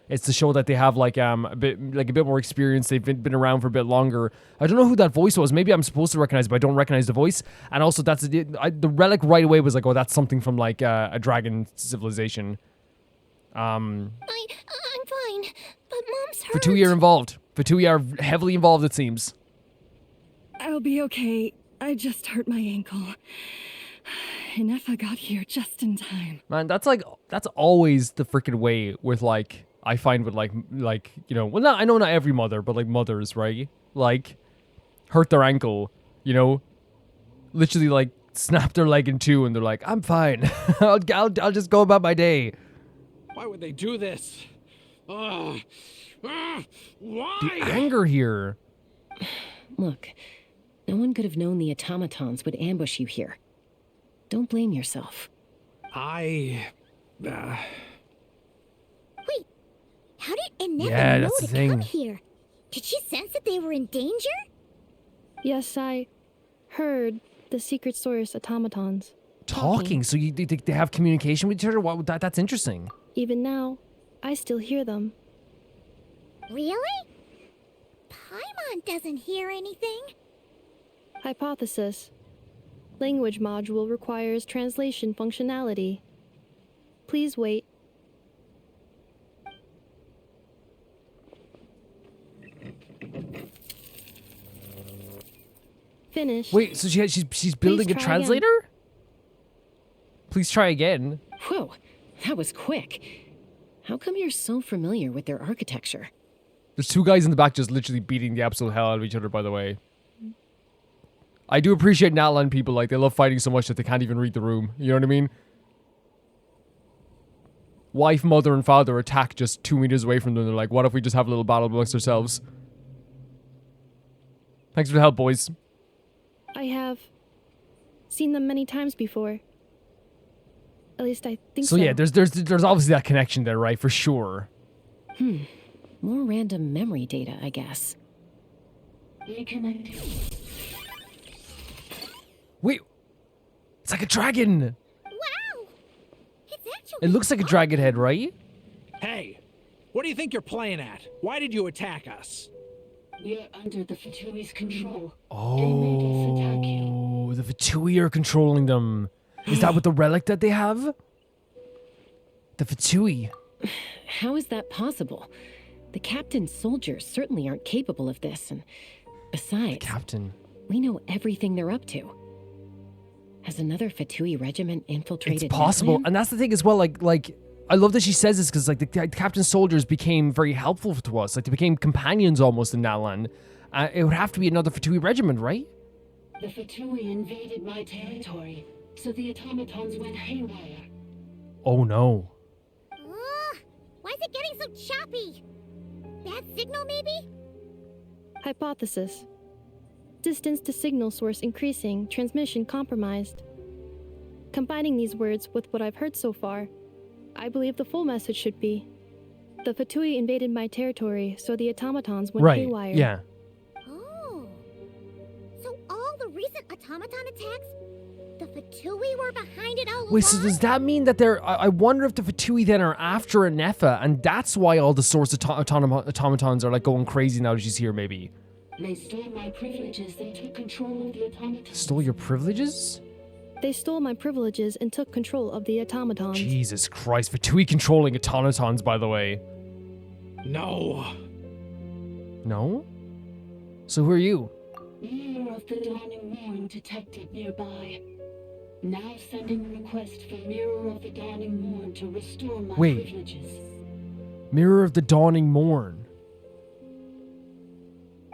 It's to show that they have like a bit more experience. They've been around for a bit longer. I don't know who that voice was. Maybe I'm supposed to recognize it, but I don't recognize the voice. And also, that's the relic right away was like, oh, that's something from like a dragon civilization. I'm fine, but Mom's hurt. Fatui are involved. Fatui are heavily involved, it seems. I'll be okay. I just hurt my ankle. Ineffa got here just in time. Man, that's always the freaking way with like, I find with like, you know, well, I know not every mother, but like mothers, right? Like, hurt their ankle, you know, literally like snap their leg in two and they're like, I'm fine. I'll just go about my day. Why would they do this? Why? The anger here. Look, No one could have known the automatons would ambush you here. Don't blame yourself. Wait, how did Ineffa Yeah, know that's the to thing. come here? Did she sense that they were in danger? Yes, I heard the secret source automatons. Talking. So they have communication with each other? That's interesting. Even now, I still hear them. Really? Paimon doesn't hear anything. Hypothesis. Language module requires translation functionality. Please wait. Finish. Wait, so she's building a try translator? again. Please try again. Whew, that was quick. How come you're so familiar with their architecture? There's two guys in the back just literally beating the absolute hell out of each other, by the way. I do appreciate Natlan people, like, they love fighting so much that they can't even read the room. You know what I mean? Wife, mother, and father attack just 2 meters away from them. They're like, what if we just have a little battle amongst ourselves? Thanks for the help, boys. I have seen them many times before. At least I think so. So yeah, there's obviously that connection there, right? For sure. More random memory data, I guess. Wait, it's like a dragon. Wow! It's actually It looks like a dragon head, right? Hey, what do you think you're playing at? Why did you attack us? We're under the Fatui's control. Oh, the Fatui are controlling them. Is that with the relic that they have? The Fatui. How is that possible? The captain's soldiers certainly aren't capable of this, and besides, Captain. we know everything they're up to. Has another Fatui regiment infiltrated? It's possible, Natlan? and that's the thing as well. Like I love that she says this because like the captain's soldiers became very helpful to us. Like they became companions almost in Natlan. It would have to be another Fatui regiment, right? The Fatui invaded my territory, so the automatons went haywire. Oh no. Why is it getting so choppy? Bad signal, maybe? Hypothesis. Distance to signal source increasing, transmission compromised. Combining these words with what I've heard so far, I believe the full message should be: the Fatui invaded my territory, so the automatons went haywire. Yeah. Oh. So all the recent automaton attacks, the Fatui were behind it all along? Wait, so does that mean that they're... I wonder if the Fatui then are after Ineffa, and that's why all the source automatons are like going crazy now that she's here, maybe. They stole my privileges and took control of the automatons. Stole your privileges? They stole my privileges and took control of the automatons. Jesus Christ, Fatui controlling automatons, by the way. No. No? So who are you? Mirror of the Dawning Morn detected nearby. Now sending request for Mirror of the Dawning Morn to restore my privileges. Mirror of the Dawning Morn.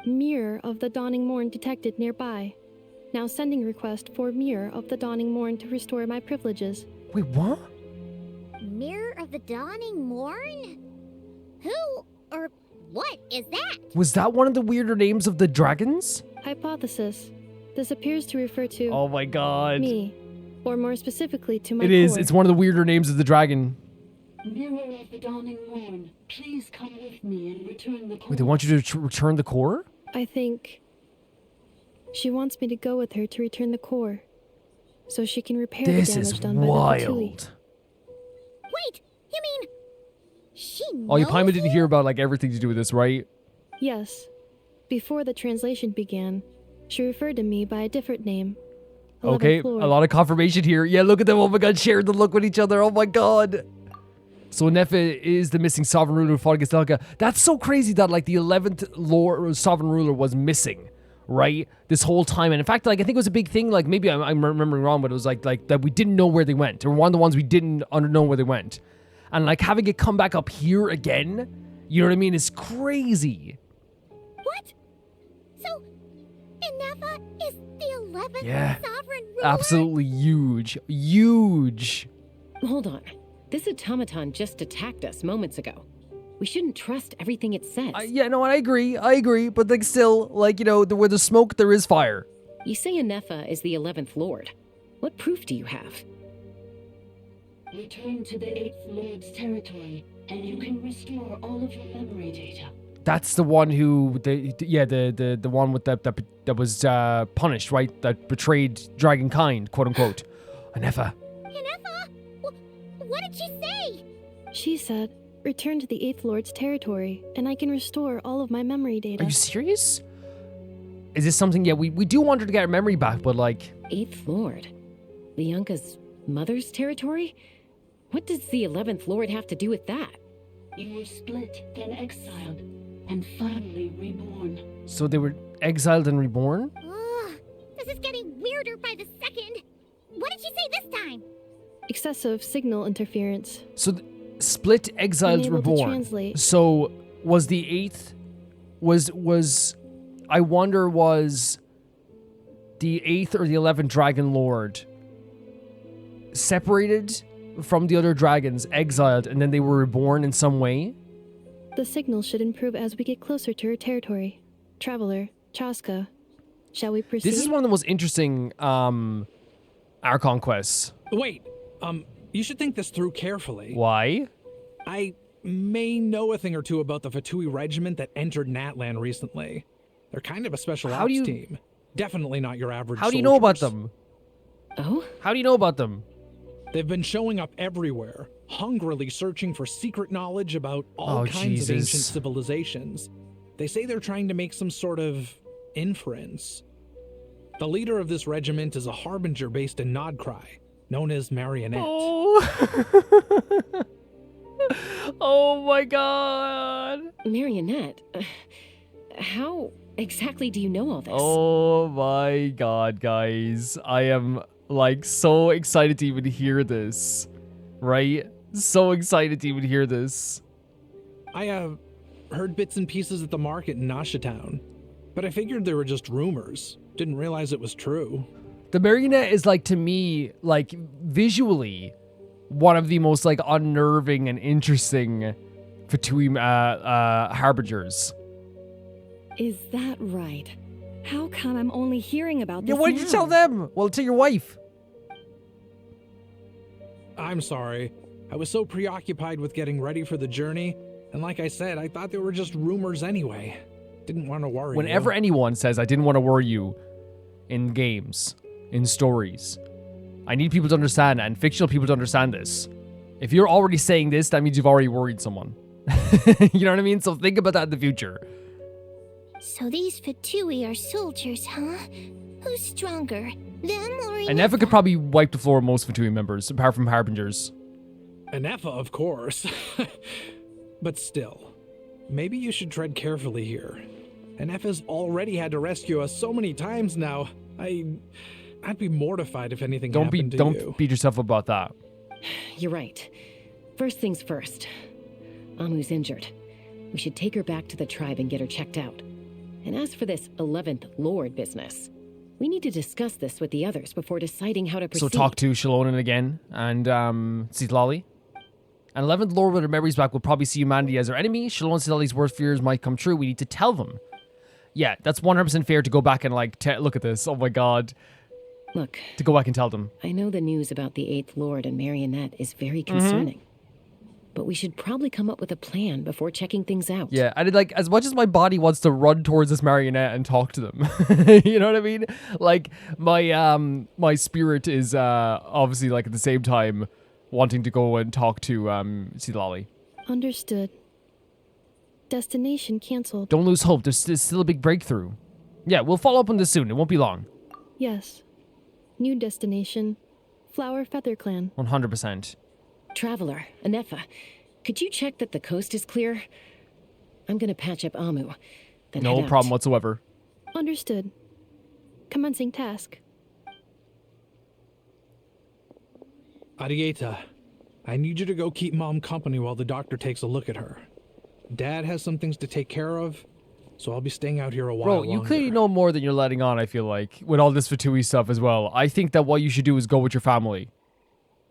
Mirror of the Dawning Morn detected nearby. Now sending request for Mirror of the Dawning Morn to restore my privileges. Wait, what? Mirror of the Dawning Morn? Who or what is that? Was that one of the weirder names of the dragons? Hypothesis. This appears to refer to Oh my god. me, or more specifically to my It is. core. It's one of the weirder names of the dragon. Mirror of the Dawning Morn, please come with me and return the core. Wait, they want you to return the core? I think she wants me to go with her to return the core, so she can repair the This damage is done by the Fatui. wild. Wait, you mean she Oh, you knows Paimon didn't hear about like everything to do with this, right? Yes. Before the translation began, she referred to me by a different name. 11th Okay, floor. a lot of confirmation here. Yeah, look at them. Oh my god, sharing the look with each other. Oh my god. So Ineffa is the missing sovereign ruler who fought against Delga. That's so crazy that like the 11th sovereign ruler was missing, right? This whole time. And in fact, like I think it was a big thing. Like maybe I'm remembering wrong, but it was like that we didn't know where they went. They were one of the ones we didn't know where they went. And like having it come back up here again, you know what I mean, is crazy. What? So Ineffa is the 11th Yeah. sovereign ruler? Absolutely huge. Huge. Hold on. This automaton just attacked us moments ago. We shouldn't trust everything it says. Yeah, no, I agree. But like still, like, you know, where there's smoke, there is fire. You say Ineffa is the 11th Lord. What proof do you have? Return to the 8th Lord's territory, and you can restore all of your memory data. That's the one who, the one with that was punished, right? That betrayed dragonkind, quote unquote. Ineffa. Ineffa? What did she say? She said, return to the 8th Lord's territory, and I can restore all of my memory data. Are you serious? Is this something, we do want her to get her memory back, but like... 8th Lord? Bianca's mother's territory? What does the 11th Lord have to do with that? You were split, then exiled, and finally reborn. So they were exiled and reborn? Ugh, this is getting weirder by the second. What did she say this time? Excessive signal interference. So split, exiled, Unable to reborn. translate. So was the 8th... I wonder, was the 8th or the 11th Dragon Lord separated from the other dragons, exiled, and then they were reborn in some way? The signal should improve as we get closer to her territory. Traveler, Chaska, shall we proceed? This is one of the most interesting Archon quests. Wait, you should think this through carefully. Why? I may know a thing or two about the Fatui regiment that entered Natlan recently. They're kind of a special ops team. Definitely not your average How do you know about soldiers. them? Oh? How do you know about them? They've been showing up everywhere, hungrily searching for secret knowledge about all kinds of ancient civilizations. They say they're trying to make some sort of inference. The leader of this regiment is a harbinger based in Nodcry, known as Marionette. Oh, oh my god. Marionette? How exactly do you know all this? Oh my god, guys. I am like so excited to even hear this. Right? So excited to even hear this. I heard bits and pieces at the market in Nashatown, but I figured they were just rumors. Didn't realize it was true. The Marionette is like, to me, like visually one of the most like unnerving and interesting Fatui harbingers. Is that right? How come I'm only hearing about this Yeah, why did you tell them? Well, tell your wife. I'm sorry. I was so preoccupied with getting ready for the journey, and like I said, I thought they were just rumors anyway. Didn't want to worry Whenever you. anyone says, I didn't want to worry you in games, in stories, I need people to understand, and fictional people to understand this. If you're already saying this, that means you've already worried someone. You know what I mean? So think about that in the future. So these Fatui are soldiers, huh? Who's stronger, them or Ineffa could probably wipe the floor with most Fatui members, apart from Harbingers. Ineffa, of course. But still, maybe you should tread carefully here. Ineffa's already had to rescue us so many times now. I'd be mortified if anything happened to you. Don't beat yourself up about that. You're right. First things first. Amu's injured. We should take her back to the tribe and get her checked out. And as for this 11th Lord business, we need to discuss this with the others before deciding how to proceed. So talk to Xilonen again, and Citlali. An 11th Lord with her memories back will probably see humanity as our enemy. Xilonen and Citlali's worst fears might come true. We need to tell them. Yeah, that's 100% fair to go back and like, look at this. Oh my god. Look. To go back and tell them. I know the news about the 8th Lord and Marionette is very concerning. But we should probably come up with a plan before checking things out. Yeah, and like, as much as my body wants to run towards this Marionette and talk to them, you know what I mean? Like, my spirit is obviously like at the same time wanting to go and talk to Citlali. Understood. Destination cancelled. Don't lose hope. There's still a big breakthrough. Yeah, we'll follow up on this soon. It won't be long. Yes. New destination. Flower Feather Clan. 100%. Traveler, Ineffa, could you check that the coast is clear? I'm gonna patch up Amu. Then No head out. problem whatsoever. Understood. Commencing task. Arieta, I need you to go keep Mom company while the doctor takes a look at her. Dad has some things to take care of, so I'll be staying out here a while Bro, you longer. clearly know more than you're letting on, I feel like, with all this Fatui stuff as well. I think that what you should do is go with your family.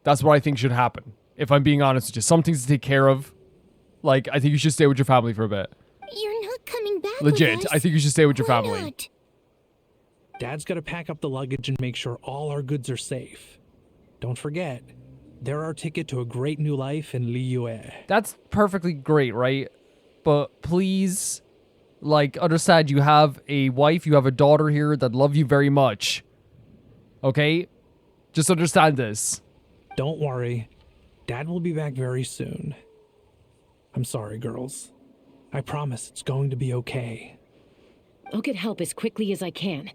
That's what I think should happen. If I'm being honest with you. Some things to take care of. Like, I think you should stay with your family for a bit. You're not coming back Legit, with us. I think you should stay with your Why family. not? Dad's got to pack up the luggage and make sure all our goods are safe. Don't forget, they're our ticket to a great new life in Liyue. That's perfectly great, right? But please, like, understand you have a wife, you have a daughter here that love you very much. Okay? Just understand this. Don't worry. Dad will be back very soon. I'm sorry, girls. I promise it's going to be okay. I'll get help as quickly as I can.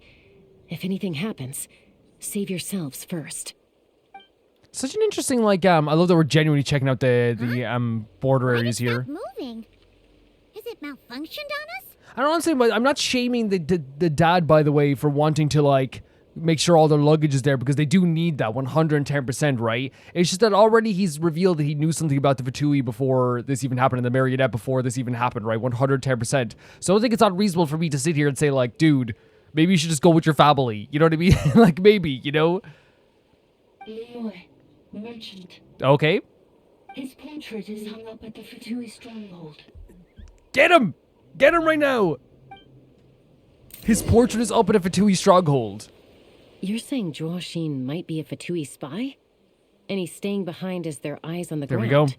If anything happens, save yourselves first. Such an interesting, like, I love that we're genuinely checking out the border areas here. Moving. Is it malfunctioned on us? I don't honestly, I'm not shaming the dad, by the way, for wanting to, like, make sure all their luggage is there, because they do need that 110%, right? It's just that already he's revealed that he knew something about the Fatui before this even happened, and the marionette before this even happened, right? 110%. So I don't think it's unreasonable for me to sit here and say, like, dude, maybe you should just go with your family. You know what I mean? Like, maybe, you know? Liyue, merchant. Okay. His portrait is hung up at the Fatui stronghold. Get him! Get him right now! His portrait is up at a Fatui stronghold. You're saying Joashin might be a Fatui spy? And he's staying behind as their eyes on the ground. There we go.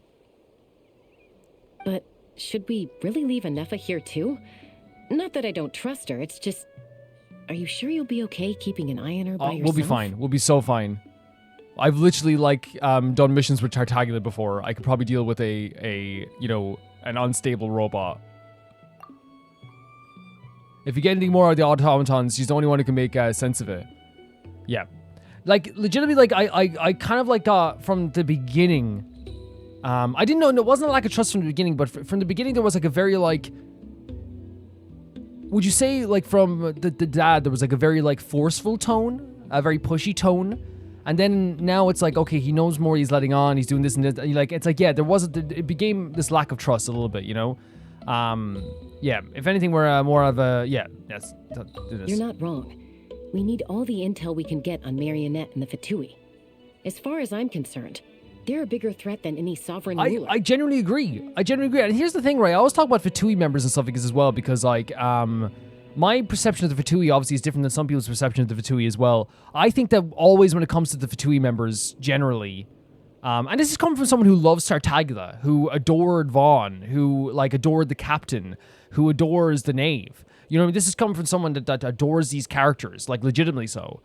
But should we really leave Ineffa here too? Not that I don't trust her, it's just... Are you sure you'll be okay keeping an eye on her by yourself? We'll be fine. We'll be so fine. I've literally, like, done missions with Tartaglia before. I could probably deal with a you know, an unstable robot. If you get anything more out of the automatons, she's the only one who can make sense of it. Yeah. Like, legitimately, like, I kind of, like, got from the beginning, I didn't know, it wasn't a lack of trust from the beginning, but from the beginning there was, like, a very, like, would you say, like, from the dad, there was, like, a very, like, forceful tone, a very pushy tone, and then now it's like, okay, he knows more, he's letting on, he's doing this and that, and like, it's like, yeah, there wasn't, it became this lack of trust a little bit, you know? Yeah, if anything, we're more of a, yeah, yes, do this. You're not wrong. We need all the intel we can get on Marionette and the Fatui. As far as I'm concerned, they're a bigger threat than any sovereign ruler. I genuinely agree. I genuinely agree. And here's the thing, right? I always talk about Fatui members and stuff like this as well, because, like, my perception of the Fatui obviously is different than some people's perception of the Fatui as well. I think that always when it comes to the Fatui members, generally, and this is coming from someone who loves Tartaglia, who adored Vaughn, who, like, adored the captain, who adores the knave. You know what I mean? This is coming from someone that adores these characters, like, legitimately so.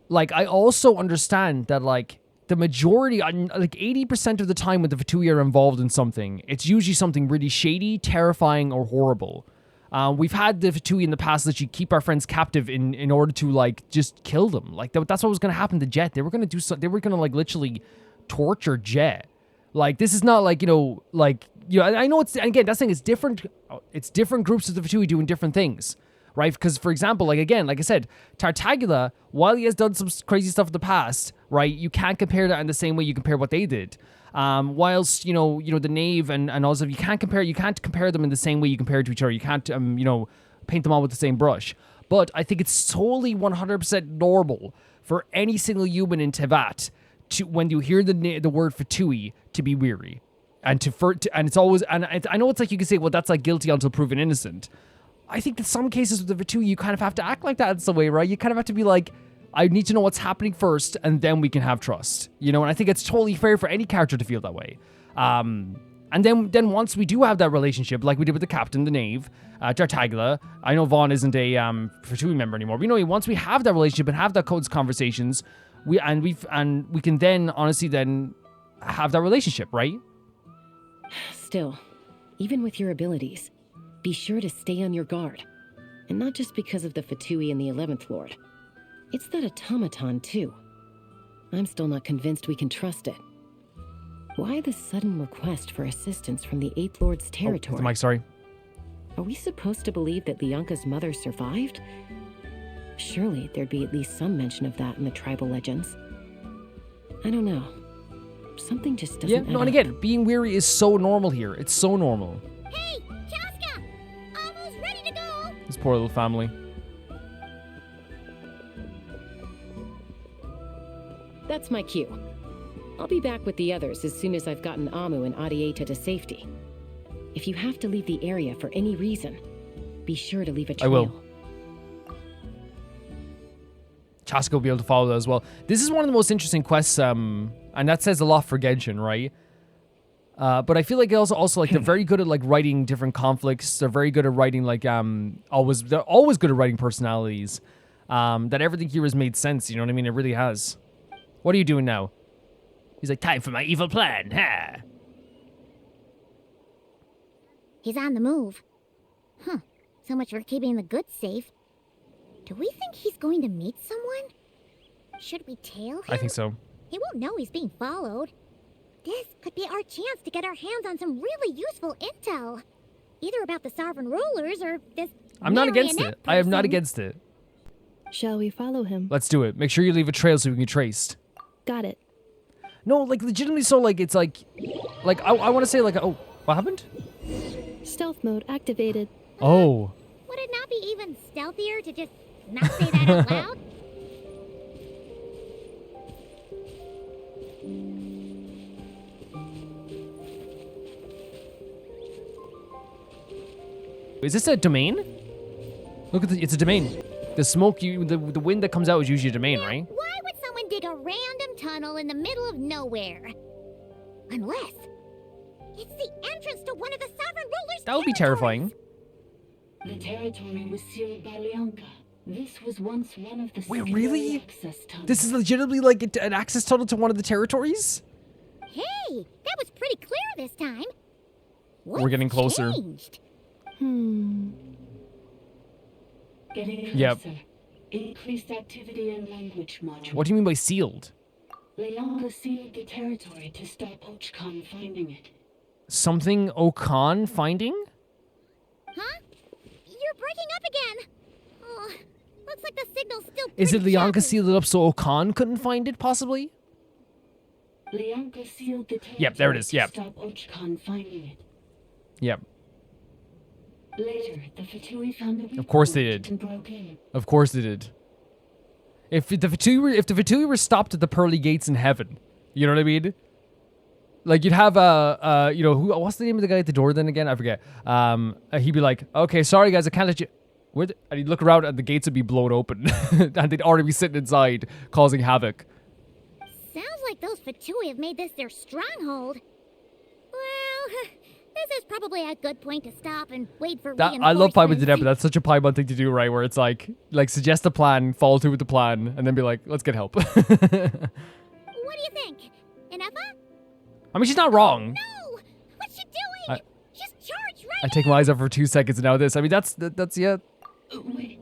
Like, I also understand that, like, the majority, like 80% of the time when the Fatui are involved in something, it's usually something really shady, terrifying, or horrible. We've had the Fatui in the past that you keep our friends captive in order to, like, just kill them. Like, that's what was going to happen to Jet. They were going to do so. They were going to, like, literally torture Jet. Like, this is not like, you know, like, you know, I know it's, again, that's the thing, it's different groups of the Fatui doing different things, right? Because, for example, like, again, like I said, Tartaglia, while he has done some crazy stuff in the past, right, you can't compare that in the same way you compare what they did. Whilst, you know, the knave and also, you can't compare them in the same way you compare to each other. You can't, you know, paint them all with the same brush. But I think it's totally 100% normal for any single human in Tevat to, when you hear the word Fatui, to be weary. And and it's always, and I know it's like you can say, well, that's like guilty until proven innocent. I think that some cases with the Fatui, you kind of have to act like that in some way, right? You kind of have to be like, I need to know what's happening first, and then we can have trust, you know? And I think it's totally fair for any character to feel that way. And then once we do have that relationship, like we did with the captain, the knave, Tartaglia, I know Vaughn isn't a Fatui member anymore, but you know, once we have that relationship and have that codes conversations, we can then honestly then have that relationship, right? Still, even with your abilities, be sure to stay on your guard. And not just because of the Fatui and the 11th Lord. It's that automaton, too. I'm still not convinced we can trust it. Why the sudden request for assistance from the 8th Lord's territory? The mic, sorry. Are we supposed to believe that Lianka's mother survived? Surely there'd be at least some mention of that in the tribal legends. I don't know. Something just doesn't add no, and again, being weary is so normal here. It's so normal. Hey, Chaska! Almost ready to go! This poor little family. That's my cue. I'll be back with the others as soon as I've gotten Amu and Adieta to safety. If you have to leave the area for any reason, be sure to leave a trail. I will. Chaska will be able to follow that as well. This is one of the most interesting quests, and that says a lot for Genshin, right? But I feel like also like they're very good at like writing different conflicts. They're very good at writing like they're always good at writing personalities. That everything here has made sense. You know what I mean? It really has. What are you doing now? He's like, time for my evil plan. Ha! He's on the move. Huh. So much for keeping the goods safe. Do we think he's going to meet someone? Should we tail him? I think so. He won't know he's being followed. This could be our chance to get our hands on some really useful intel. Either about the sovereign rulers or this I'm not against it. I am not against it. Shall we follow him? Let's do it. Make sure you leave a trail so we can be traced. Got it. No, like legitimately so like it's like I want to say like, oh, what happened? Stealth mode activated. Oh. Would it not be even stealthier to just not say that out loud? Is this a domain? Look at it's a domain. The smoke, the wind that comes out is usually a domain, right? Why would someone dig a random tunnel in the middle of nowhere? Unless it's the entrance to one of the sovereign rulers' That would be terrifying. The territory was sealed by Leonka. This was once one of the Wait, really? access tunnels. This is legitimately like an access tunnel to one of the territories? Hey, that was pretty clear this time. We're getting closer. Changed? Getting closer. Yep. Increased activity and language module. What do you mean by sealed? Leonka sealed the territory to stop Ochcon finding it. Something Okan finding? Huh? You're breaking up again. Oh, looks like the signal's still Is it pretty Leonka choppy. sealed it up so Okan couldn't find it, possibly? Leonka sealed the territory Yep, there it is, yep. to stop Ochcon finding it. Yep. Later, the Fatui found a Of course they and did. broke in. Of course they did. If the Fatui were stopped at the pearly gates in heaven, you know what I mean? Like you'd have what's the name of the guy at the door then again? I forget. He'd be like, okay, sorry guys, I can't let you. And he'd look around and the gates would be blown open, and they'd already be sitting inside causing havoc. Sounds like those Fatui have made this their stronghold. Well, this is probably a good point to stop and wait for That I love Paimon to death, but reinforcements. that's such a Paimon thing to do, right? Where it's like suggest a plan, follow through with the plan, and then be like, let's get help. What do you think? Ineffa? I mean, she's not wrong. No! What's she doing? Just charge right I take my eyes off for 2 seconds and now this. I mean, that's yeah. Wait.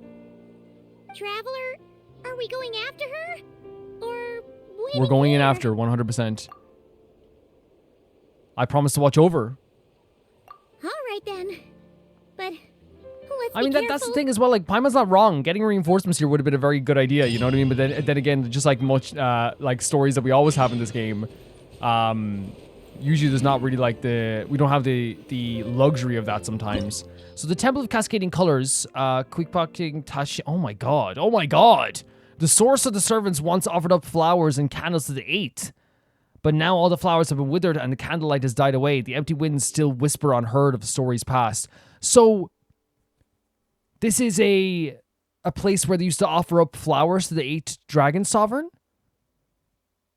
Traveler, are we going after her? Or We're going in after 100%. I promise to watch over. All right then. But let's I mean, be that's the careful. thing as well. Like, Paimon's not wrong. Getting reinforcements here would have been a very good idea. You know what I mean? But then again, just like much like stories that we always have in this game, usually there's not really like we don't have the luxury of that sometimes. So the Temple of Cascading Colors, quickpocketing Tashi. Oh my god! Oh my god! The source of the servants once offered up flowers and candles to the eight. But now all the flowers have been withered and the candlelight has died away. The empty winds still whisper unheard of stories past. So, this is a place where they used to offer up flowers to the 8 dragon sovereign?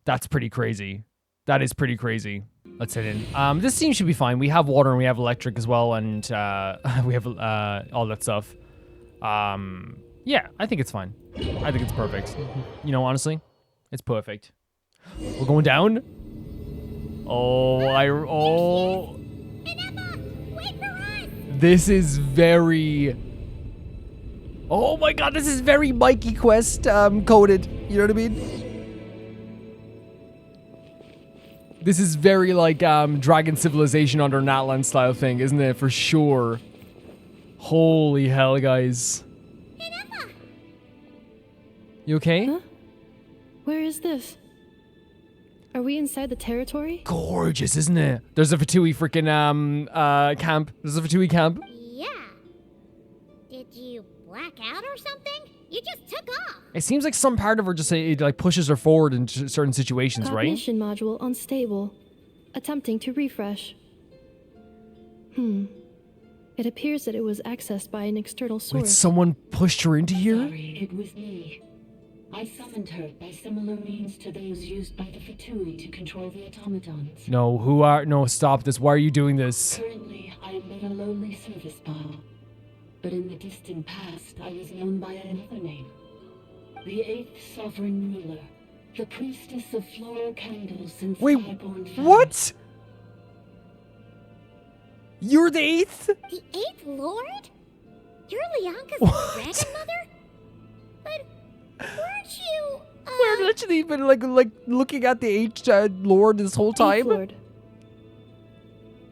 That's pretty crazy. That is pretty crazy. Let's head in. This scene should be fine. We have water and we have electric as well, and we have all that stuff. Yeah, I think it's fine. I think it's perfect. You know, honestly, it's perfect. We're going down? Oh. This is very... Oh my god, this is very Mikey Quest coded. You know what I mean? This is very like Dragon Civilization under Natlan style thing, isn't it? For sure. Holy hell, guys. You okay? Huh? Where is this? Are we inside the territory? Gorgeous, isn't it? There's a Fatui freaking camp. There's a Fatui camp. Yeah. Did you black out or something? You just took off. It seems like some part of her just it like pushes her forward in certain situations, right? Cognition module unstable. Attempting to refresh. It appears that it was accessed by an external source. Wait, someone pushed her into here? Sorry, it was me. I summoned her by similar means to those used by the Fatui to control the automatons. No, stop this. Why are you doing this? Currently, I am but a lowly service bar. But in the distant past, I was known by another name. The 8th Sovereign Ruler. The priestess of floral candles and skyborn fire. What? You're the 8th? The 8th Lord? You're Leonka's dragon mother? But weren't you, We're literally been like looking at the 8th Lord this whole time. 8th Lord.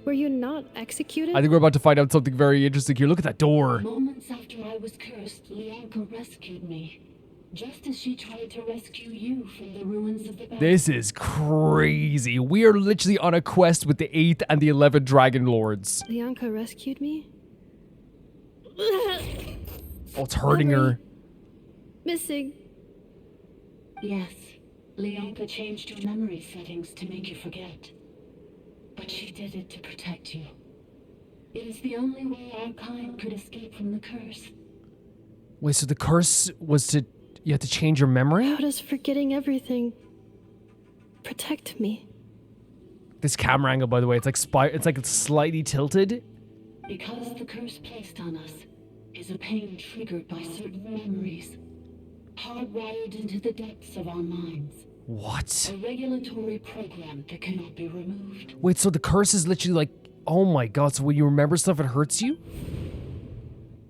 Were you not executed? I think we're about to find out something very interesting here. Look at that door. Moments after I was cursed, Leonka rescued me. Just as she tried to rescue you from the ruins of the battle. This is crazy. We are literally on a quest with the 8th and the 11th Dragon Lords. Leonka rescued me? Oh, it's hurting her. Missing. Yes, Leonka changed your memory settings to make you forget. But she did it to protect you. It is the only way our kind could escape from the curse. Wait, so the curse was to... You had to change your memory? How does forgetting everything protect me? This camera angle, by the way, it's like slightly tilted. Because the curse placed on us is a pain triggered by certain memories, hardwired into the depths of our minds. What? A regulatory program that cannot be removed. Wait, so the curse is literally like... Oh my god, so when you remember stuff, it hurts you?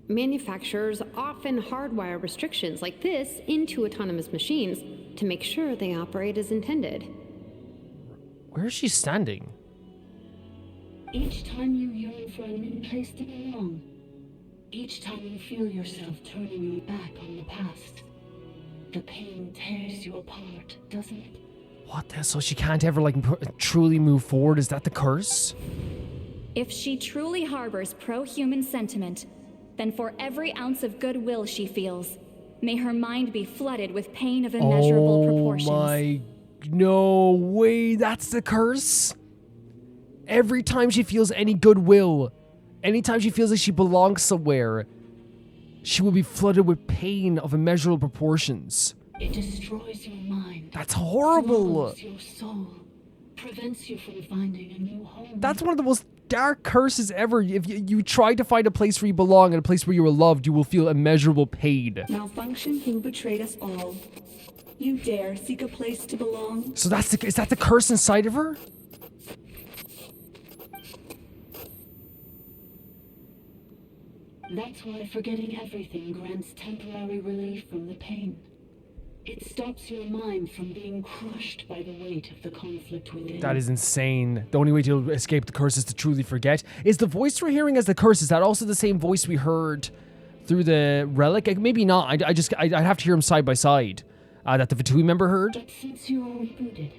Manufacturers often hardwire restrictions like this into autonomous machines to make sure they operate as intended. Where is she standing? Each time you yearn for a new place to belong, each time you feel yourself turning your back on the past, the pain tears you apart, doesn't it? What the hell? So she can't ever truly move forward? Is that the curse? If she truly harbors pro-human sentiment, then for every ounce of goodwill she feels, may her mind be flooded with pain of immeasurable proportions. Oh my... No way, that's the curse? Every time she feels any goodwill, anytime she feels like she belongs somewhere, she will be flooded with pain of immeasurable proportions. It destroys your mind. That's horrible. Swallows your soul. Prevents you from finding a new home. That's one of the most dark curses ever. If you try to find a place where you belong and a place where you are loved, you will feel immeasurable pain. Malfunction who betrayed us all. You dare seek a place to belong? So is that the curse inside of her? That's why forgetting everything grants temporary relief from the pain. It stops your mind from being crushed by the weight of the conflict within. That is insane. The only way to escape the curse is to truly forget. Is the voice we're hearing as the curse, is that also the same voice we heard through the relic? Maybe not. I'd have to hear them side by side. That the Fatui member heard. But since you were rebooted,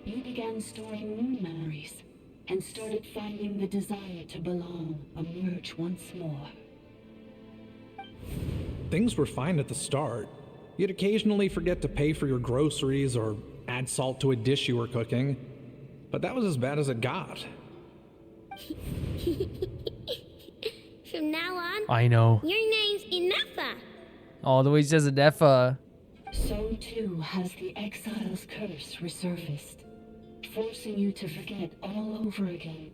you began storing new memories and started finding the desire to belong emerge once more. Things were fine at the start. You'd occasionally forget to pay for your groceries or add salt to a dish you were cooking. But that was as bad as it got. From now on, I know. your name's Ineffa. Oh, the way he says Ineffa. So too has the exile's curse resurfaced, forcing you to forget all over again.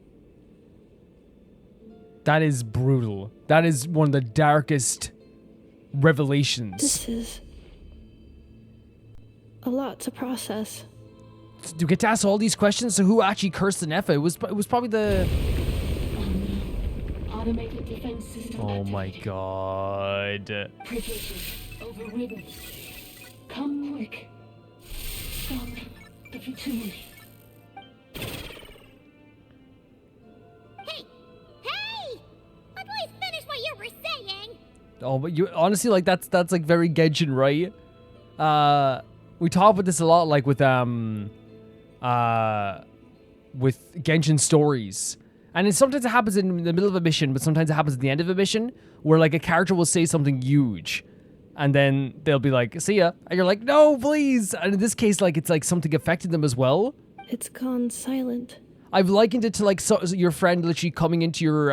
That is brutal. That is one of the darkest revelations. This is a lot to process. You get to ask all these questions. So who actually cursed Ineffa? It was probably the... Automated defense system. Oh my god. Privileges overridden. Come quick. Stop the Fatui. Hey! At least finish what you were saying. Oh, but you honestly, like, that's like very Genshin, right? We talk about this a lot, like with Genshin stories. And sometimes it happens in the middle of a mission, but sometimes it happens at the end of a mission, where like a character will say something huge, and then they'll be like, "See ya," and you're like, "No, please." And in this case, like it's like something affected them as well. It's gone silent. I've likened it to like your friend literally coming into your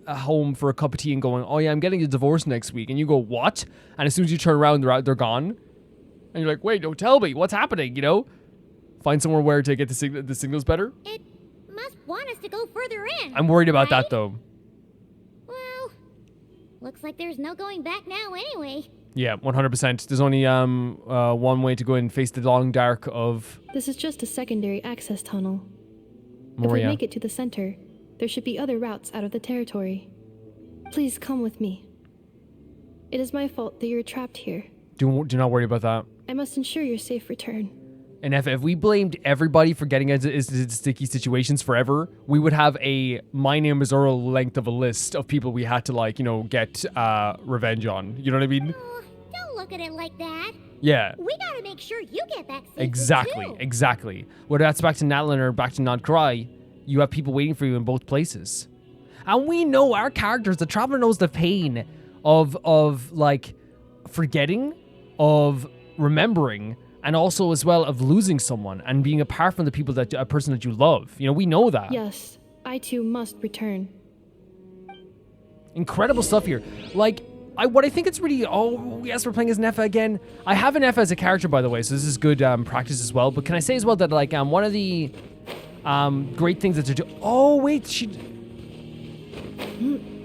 home for a cup of tea and going, "Oh yeah, I'm getting a divorce next week," and you go, "What?" And as soon as you turn around, they're gone. And you're like, wait, don't tell me. What's happening, you know? Find somewhere where to get the signals better. It must want us to go further in. I'm worried about that, though. Well, looks like there's no going back now anyway. Yeah, 100%. There's only one way to go and face the long dark of... This is just a secondary access tunnel. Moria. If we make it to the center, there should be other routes out of the territory. Please come with me. It is my fault that you're trapped here. Do not worry about that. I must ensure your safe return. And if we blamed everybody for getting into sticky situations forever, we would have a My Name is Earl length of a list of people we had to, like, you know, get revenge on. You know what I mean? Oh, don't look at it like that. Yeah. We gotta make sure you get back safe. Exactly. Whether that's back to Natlan or back to Nodcry, you have people waiting for you in both places. And we know our characters, the Traveler knows the pain of like, forgetting, of remembering, and also as well of losing someone and being apart from the people that a person that you love. You know, we know that. Yes, I too must return. Incredible stuff here. Like, what I think it's really... Oh, yes, we're playing as Ineffa again. I have Ineffa as a character, by the way, so this is good practice as well. But can I say as well that, like, one of the great things that they're doing... Oh, wait, she...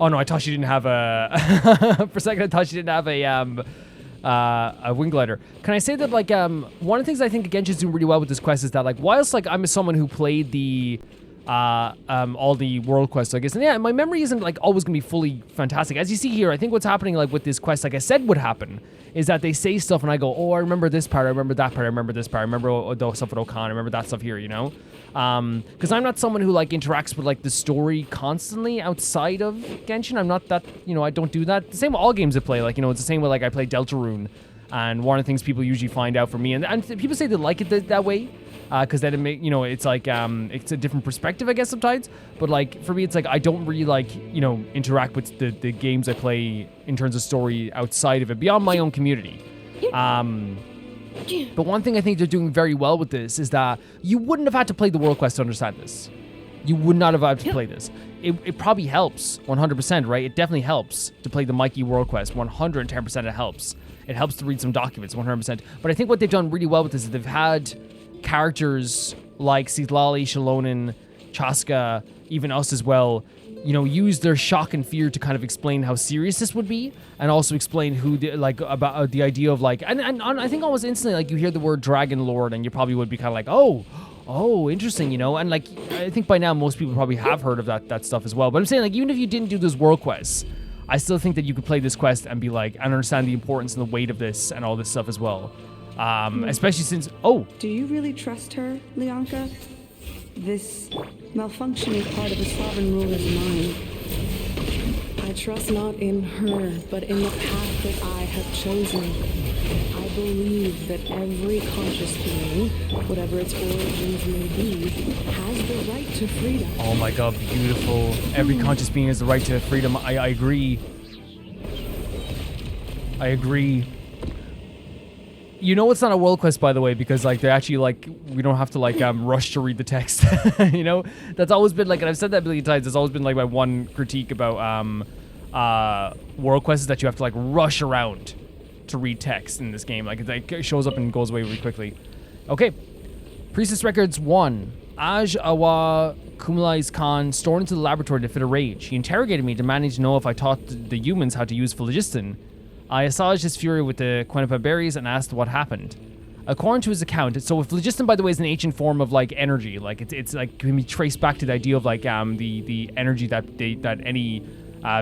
Oh, no, I thought she didn't have a... For a second, I thought she didn't have a wing glider. Can I say that, like, one of the things I think Genshin's doing really well with this quest is that, like, whilst, like, I'm someone who played the... all the world quests, I guess. And yeah, my memory isn't like always gonna be fully fantastic. As you see here, I think what's happening like with this quest, like I said would happen, is that they say stuff and I go, oh, I remember this part, I remember that part, I remember this part, I remember the stuff with Okan, I remember that stuff here, you know? Because I'm not someone who like interacts with like the story constantly outside of Genshin. I'm not that, you know, I don't do that. The same with all games I play, like, you know, it's the same way like I play Deltarune. And one of the things people usually find out from me, and people say they like it that way, because then it make, you know, it's like it's a different perspective, I guess, sometimes. But like for me, it's like I don't really like, you know, interact with the games I play in terms of story outside of it, beyond my own community. But one thing I think they're doing very well with this is that you wouldn't have had to play the world quest to understand this. You would not have had to play this. It probably helps 100%, right? It definitely helps to play the Mikey world quest. 110% it helps. It helps to read some documents, 100%. But I think what they've done really well with this is they've had characters like Citlali, Xilonen, Chaska, even us as well, you know, use their shock and fear to kind of explain how serious this would be, and also explain who, about the idea of like, and I think almost instantly, like you hear the word Dragon Lord, and you probably would be kind of like, oh, interesting, you know, and like I think by now most people probably have heard of that stuff as well. But I'm saying, like, even if you didn't do those world quests, I still think that you could play this quest and be like, and understand the importance and the weight of this and all this stuff as well. Especially since, Do you really trust her, Lianka? This malfunctioning part of the sovereign ruler's mind. I trust not in her, but in the path that I have chosen. I believe that every conscious being, whatever its origins may be, has the right to freedom. Oh my god, beautiful. Every conscious being has the right to freedom. I agree. I agree. You know it's not a world quest, by the way, because like they actually like we don't have to like rush to read the text. You know, that's always been like, and I've said that a billion times. It's always been like my one critique about world quests is that you have to like rush around to read text in this game. Like it shows up and goes away really quickly. Okay, Priestess Records 1. Aj Awa Kumlai's Khan stored into the laboratory to fit a rage. He interrogated me, demanding to know if I taught the humans how to use phlogiston. I assuaged his fury with the Quenipa berries and asked what happened. According to his account, so phlogiston, by the way, is an ancient form of like energy. Like it's like can be traced back to the idea of like the energy that any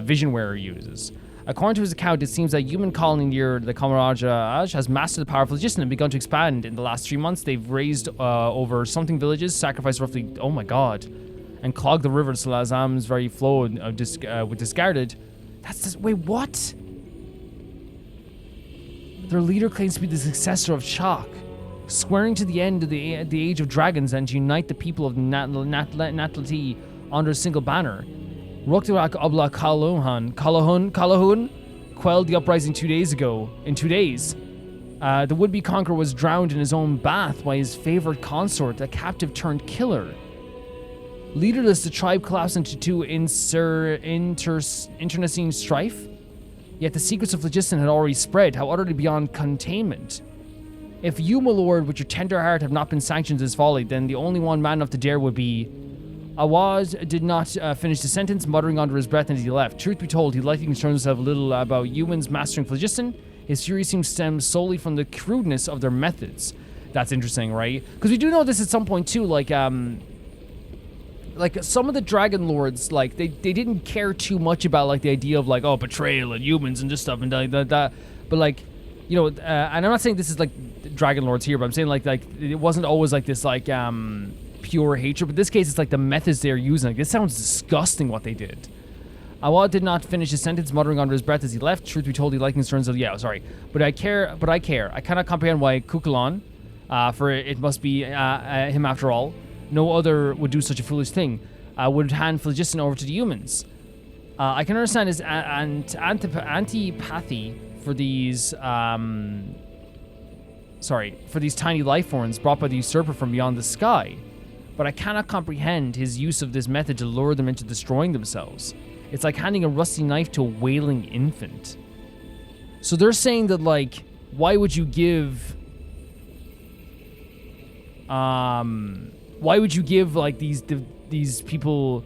vision wearer uses. According to his account, it seems that human colony near the Kamaraja has mastered the power of phlogiston and begun to expand. In the last 3 months, they've raised over something villages, sacrificed roughly, oh my god, and clogged the river so Lazam's very flow with discarded. Wait, what? Their leader claims to be the successor of Chak, swearing to the end of the age of dragons and to unite the people of Natlati under a single banner. Roktirak Obla Kalahun quelled the uprising 2 days ago. In 2 days, the would-be conqueror was drowned in his own bath by his favorite consort, a captive-turned-killer. Leaderless, the tribe collapsed into two internecine strife. Yet the secrets of phlogiston had already spread, how utterly beyond containment. If you, my lord, with your tender heart have not been sanctioned as folly, then the only one man enough to dare would be... Awaz did not finish the sentence, muttering under his breath as he left. Truth be told, he likely concerned himself a little about humans mastering phlogiston. His fury seems to stem solely from the crudeness of their methods. That's interesting, right? Because we do know this at some point too, like some of the Dragon Lords, like, they didn't care too much about, like, the idea of, like, oh, betrayal and humans and this stuff and that. But, like, you know, and I'm not saying this is, like, Dragon Lords here, but I'm saying, like, it wasn't always, like, this, like, pure hatred. But in this case, it's, like, the methods they're using. Like, this sounds disgusting what they did. Awad did not finish his sentence, muttering under his breath as he left. Truth be told, he liked concerns of, yeah, sorry. But I care. I cannot comprehend why Kukulon, for it must be him after all. No other would do such a foolish thing. Would hand phlogiston over to the humans. I can understand his antipathy for these, for these tiny life forms brought by the usurper from beyond the sky. But I cannot comprehend his use of this method to lure them into destroying themselves. It's like handing a rusty knife to a wailing infant. So they're saying that, like, why would you give... Why would you give, like, these people,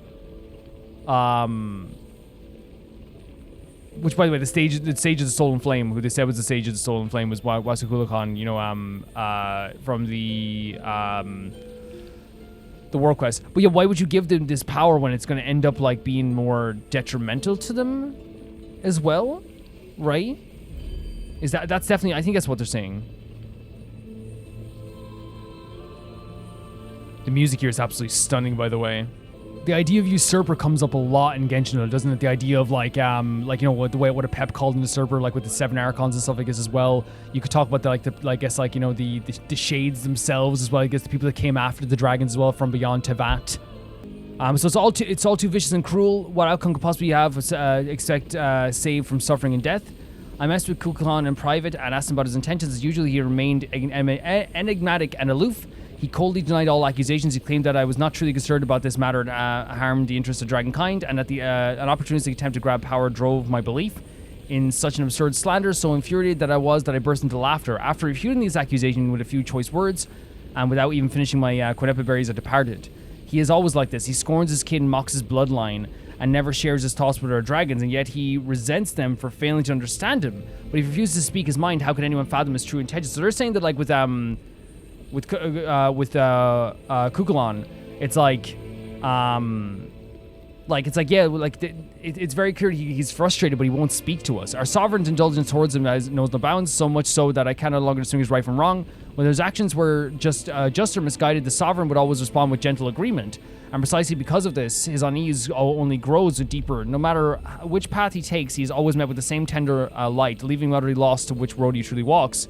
which, by the way, the sage of the Stolen Flame, who they said was the sage of the Stolen Flame, was Wasukula-Khan, you know, from the World Quest. But yeah, why would you give them this power when it's going to end up, like, being more detrimental to them as well, right? That's definitely, I think that's what they're saying. The music here is absolutely stunning, by the way. The idea of usurper comes up a lot in Genshin, doesn't it? The idea of, like, you know, what a Pep called an usurper, like with the 7 Archons and stuff like this as well. You could talk about the shades themselves as well. I guess the people that came after the dragons as well from beyond Tevat. So it's all too vicious and cruel. What outcome could possibly have? Expect save from suffering and death. I messed with Kukulon in private and asked him about his intentions. As usually, he remained enigmatic and aloof. He coldly denied all accusations. He claimed that I was not truly concerned about this matter and harmed the interests of dragonkind, and that an opportunistic attempt to grab power drove my belief in such an absurd slander. So infuriated that I burst into laughter. After refuting these accusations with a few choice words, and without even finishing my Quinepa berries, I departed. He is always like this. He scorns his kin, mocks his bloodline, and never shares his thoughts with our dragons, and yet he resents them for failing to understand him. But if he refuses to speak his mind, how can anyone fathom his true intentions? So they're saying that, like, with Kukulon, it's it's very clear he's frustrated, but he won't speak to us. Our sovereign's indulgence towards him knows no bounds, so much so that I can no longer distinguish right from wrong. When those actions were just or misguided, the sovereign would always respond with gentle agreement. And precisely because of this, his unease only grows deeper. No matter which path he takes, he is always met with the same tender light, leaving utterly lost to which road he truly walks.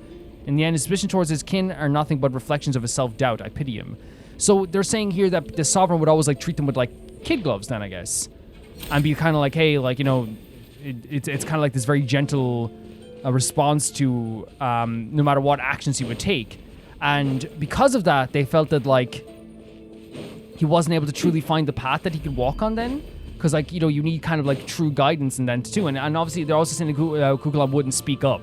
In the end, his suspicions towards his kin are nothing but reflections of his self-doubt. I pity him. So they're saying here that the sovereign would always, like, treat them with, like, kid gloves then, I guess. And be kind of like, hey, like, you know, it's kind of like this very gentle response to no matter what actions he would take. And because of that, they felt that, like, he wasn't able to truly find the path that he could walk on then. Because, like, you know, you need kind of, like, true guidance and then too. And obviously, they're also saying that Kukulon wouldn't speak up.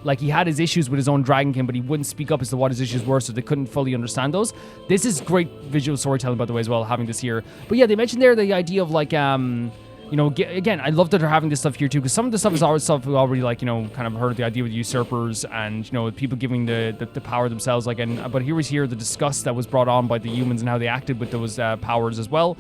Like, he had his issues with his own dragonkin, but he wouldn't speak up as to what his issues were, so they couldn't fully understand those. This is great visual storytelling, by the way, as well, having this here. But yeah, they mentioned there the idea of, like, you know, again, I love that they're having this stuff here too, because some of the stuff is already stuff we already, like, you know, kind of heard the idea with usurpers and, you know, people giving the power themselves, like, but here was the disgust that was brought on by the humans and how they acted with those powers as well.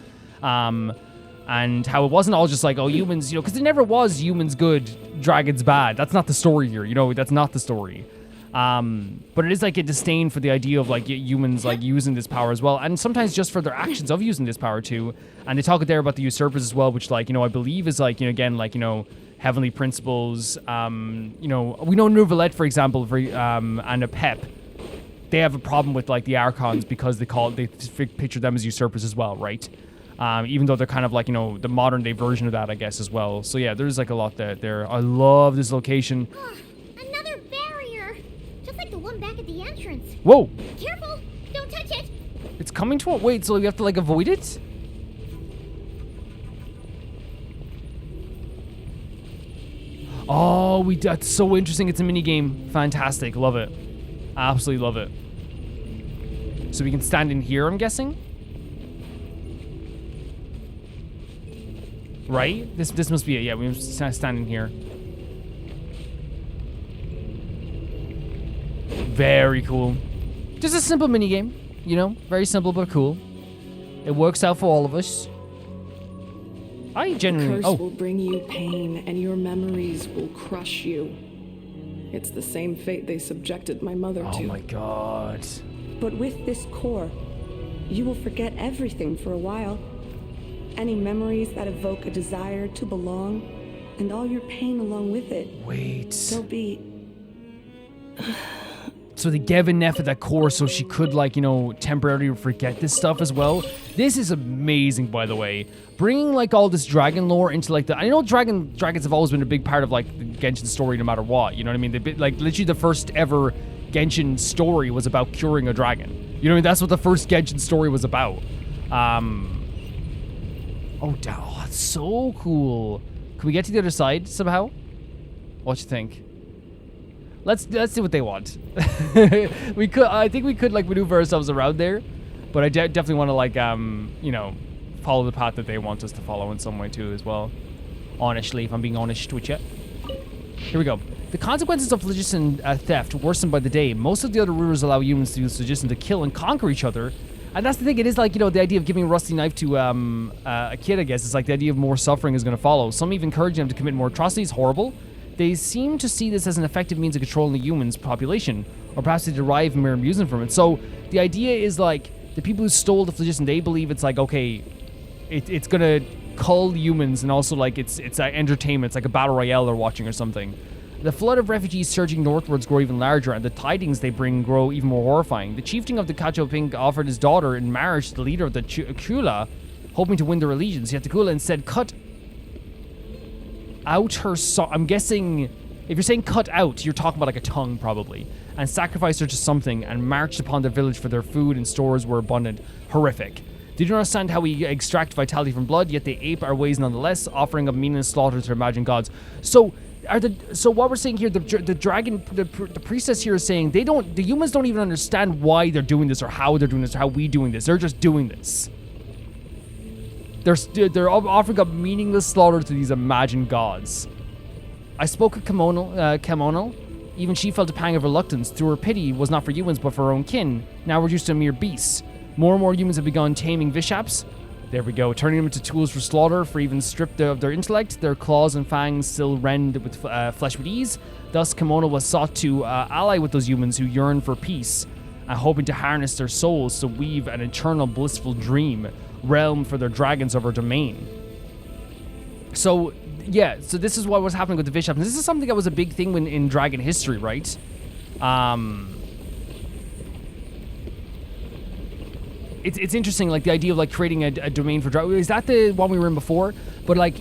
And how it wasn't all just like, oh, humans, you know, because there never was humans good, dragons bad. That's not the story here, you know, that's not the story. But it is like a disdain for the idea of, like, humans, like, using this power as well, and sometimes just for their actions of using this power too. And they talk there about the usurpers as well, which, like, you know, I believe is, like, you know, again, like, you know, heavenly principles. You know, we know Nouvelette, for example, and a Pep, they have a problem with, like, the Archons because they picture them as usurpers as well, right? Even though they're kind of like, you know, the modern day version of that, I guess, as well. So yeah, there's, like, a lot there. I love this location. Another barrier, just like the one back at the entrance. Whoa! Careful! Don't touch it! It's coming to it. Wait, so we have to, like, avoid it? Oh, that's so interesting. It's a mini game. Fantastic. Love it. Absolutely love it. So we can stand in here, I'm guessing? Right? This must be it. Yeah, we must stand in here. Very cool. Just a simple minigame, you know? Very simple but cool. It works out for all of us. I genuinely... The curse will bring you pain, and your memories will crush you. It's the same fate they subjected my mother to. Oh my god. But with this core, you will forget everything for a while. Any memories that evoke a desire to belong, and all your pain along with it. Wait. They'll be... So they gave Ineffa that core so she could, like, you know, temporarily forget this stuff as well. This is amazing, by the way. Bringing, like, all this dragon lore into, like, I know dragons have always been a big part of, like, the Genshin story no matter what. You know what I mean? They've been, like, literally the first ever Genshin story was about curing a dragon. You know what I mean? That's what the first Genshin story was about. Oh, that's so cool. Can we get to the other side somehow? What you think? Let's see what they want. I think we could like maneuver ourselves around there, but I definitely want to like you know, follow the path that they want us to follow in some way too as well. Honestly, if I'm being honest with you. Here we go. The consequences of phlogiston theft worsen by the day. Most of the other rulers allow humans to use phlogiston to kill and conquer each other. And that's the thing, it is like, you know, the idea of giving a rusty knife to a kid, I guess. It's like the idea of more suffering is going to follow. Some even encourage them to commit more atrocities. Horrible. They seem to see this as an effective means of controlling the humans' population, or perhaps they derive mere amusement from it. So the idea is like, the people who stole the phlogiston, they believe it's like, okay, it's going to cull humans, and also like it's entertainment. It's like a battle royale they're watching or something. The flood of refugees surging northwards grow even larger, and the tidings they bring grow even more horrifying. The chieftain of the Kacho Pink offered his daughter in marriage to the leader of the Kula, hoping to win their allegiance. Yet the Kula instead cut out her I'm guessing, if you're saying cut out, you're talking about like a tongue probably, and sacrificed her to something, and marched upon their village for their food and stores were abundant. Horrific. They do not understand how we extract vitality from blood, yet they ape our ways nonetheless, offering up meaningless slaughter to their imagined gods. So what we're saying here, the dragon, the priestess here is saying the humans don't even understand why they're doing this or how they're doing this or how we doing this. They're just doing this. They're offering up meaningless slaughter to these imagined gods. I spoke of Kemono. Even she felt a pang of reluctance. Through her pity was not for humans but for her own kin, now reduced to mere beasts. More and more humans have begun taming Vishaps. There we go, turning them into tools for slaughter, for even stripped of their intellect. Their claws and fangs still rend with flesh with ease. Thus, Kemono was sought to ally with those humans who yearn for peace, and hoping to harness their souls to weave an eternal blissful dream realm for their dragons of her domain. So, yeah, so this is what was happening with the Vishaps. This is something that was a big thing in dragon history, right? It's interesting, like the idea of like creating a domain for dragons. Is that the one we were in before? But like,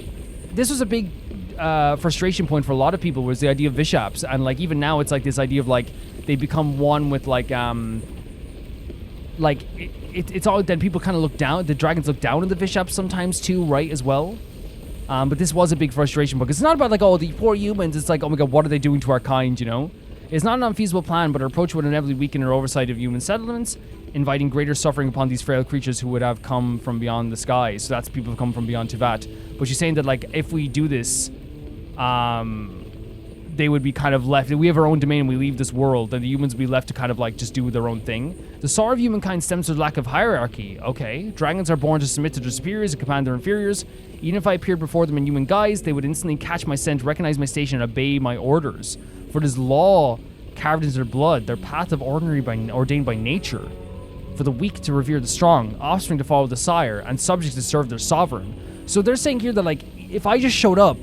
this was a big frustration point for a lot of people, was the idea of Vishaps, and like even now it's like this idea of like they become one with like it's all, then people kind of look down, the dragons look down on the Vishaps sometimes too, right, as well. But this was a big frustration because it's not about like, oh, the poor humans, it's like, oh my god, what are they doing to our kind, you know? It's not an unfeasible plan, but our approach would inevitably weaken our oversight of human settlements, inviting greater suffering upon these frail creatures who would have come from beyond the sky. So that's people who come from beyond Tivat. But she's saying that like, if we do this, they would be kind of left, if we have our own domain and we leave this world, then the humans would be left to kind of like just do their own thing. The sorrow of humankind stems from the lack of hierarchy. Okay, dragons are born to submit to their superiors and command their inferiors. Even if I appeared before them in human guise, they would instantly catch my scent, recognize my station, and obey my orders. For it is law carved into their blood, their path of ordained by nature. For the weak to revere the strong, offspring to follow the sire, and subjects to serve their sovereign. So they're saying here that like, if I just showed up,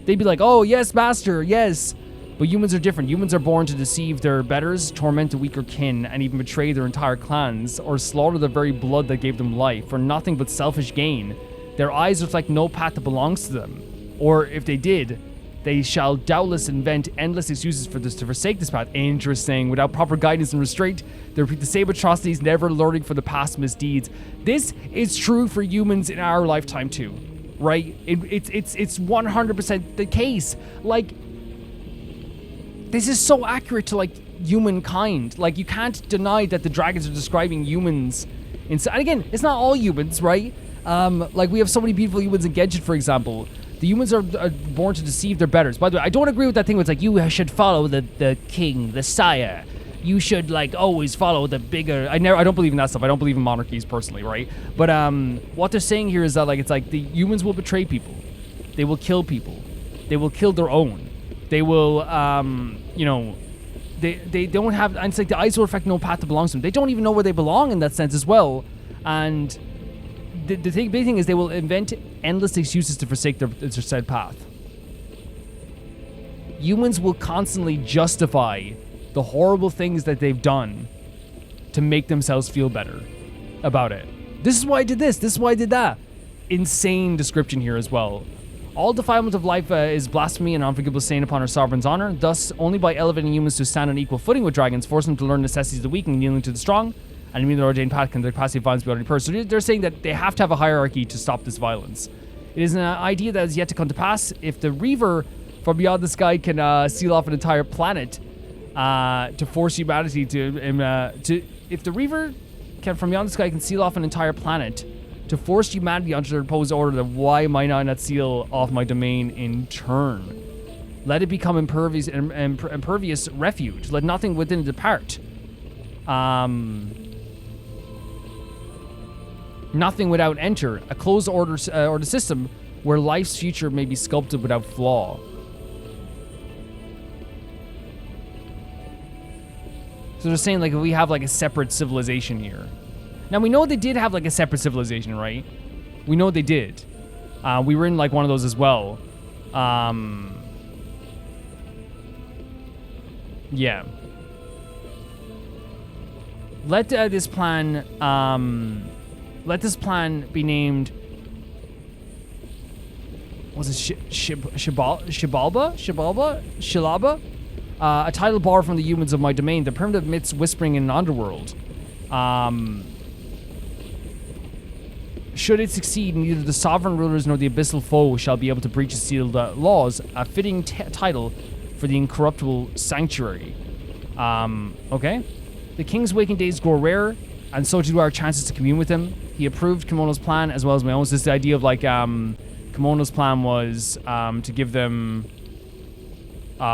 they'd be like, oh yes, master, yes. But humans are different. Humans are born to deceive their betters, torment the weaker kin, and even betray their entire clans, or slaughter the very blood that gave them life, for nothing but selfish gain. Their eyes reflect no path that belongs to them. Or if they did, they shall doubtless invent endless excuses for this to forsake this path. Interesting. Without proper guidance and restraint, they repeat the same atrocities, never learning from the past misdeeds. This is true for humans in our lifetime too, right? It's 100% the case. Like, this is so accurate to, like, humankind. Like, you can't deny that the dragons are describing humans. And again, it's not all humans, right? Like, we have so many beautiful humans in Genshin, for example. The humans are born to deceive their betters. By the way, I don't agree with that thing where it's like, you should follow the king, the sire. You should, like, always follow the bigger... I don't believe in that stuff. I don't believe in monarchies, personally, right? But what they're saying here is that, like, it's like the humans will betray people. They will kill people. They will kill their own. They will, you know... They don't have... And it's like the eyes will reflect no path that belongs to them. They don't even know where they belong in that sense as well. And... The big thing is they will invent endless excuses to forsake their said path. Humans will constantly justify the horrible things that they've done to make themselves feel better about it. This is why I did this. This is why I did that. Insane description here as well. All defilement of life is blasphemy and unforgivable stain upon our sovereign's honor. Thus, only by elevating humans to stand on equal footing with dragons, forcing them to learn necessities of the weak and kneeling to the strong, and immune their ordained path can the capacity of violence be already purged. So they're saying that they have to have a hierarchy to stop this violence. It is an idea that is yet to come to pass. If the Reaver from beyond the sky can seal off an entire planet to force humanity if the Reaver from beyond the sky can seal off an entire planet to force humanity under their imposed order, then why might I not seal off my domain in turn? Let it become impervious refuge. Let nothing within it depart. Nothing without enter, a closed order system where life's future may be sculpted without flaw. So they're saying, like, if we have, like, a separate civilization here. Now, we know they did have, like, a separate civilization, right? We know they did. We were in, like, one of those as well. Yeah. Let this plan be named. Was it Shilaba? A title borrowed from the humans of my domain. The primitive myths whispering in an underworld. Should it succeed, neither the sovereign rulers nor the abyssal foe shall be able to breach its sealed laws. A fitting title for the incorruptible sanctuary. Okay. The king's waking days grow rare, and so do our chances to commune with him. He approved Kimono's plan as well as my own. So this is the idea of, like, Kimono's plan was to give them to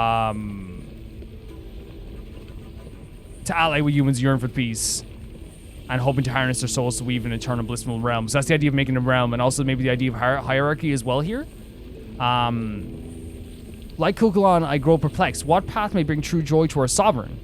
ally with humans yearn for peace and hoping to harness their souls to weave an eternal blissful realm. So that's the idea of making a realm, and also maybe the idea of hierarchy as well here. Like Kukulon, I grow perplexed. What path may bring true joy to our sovereign?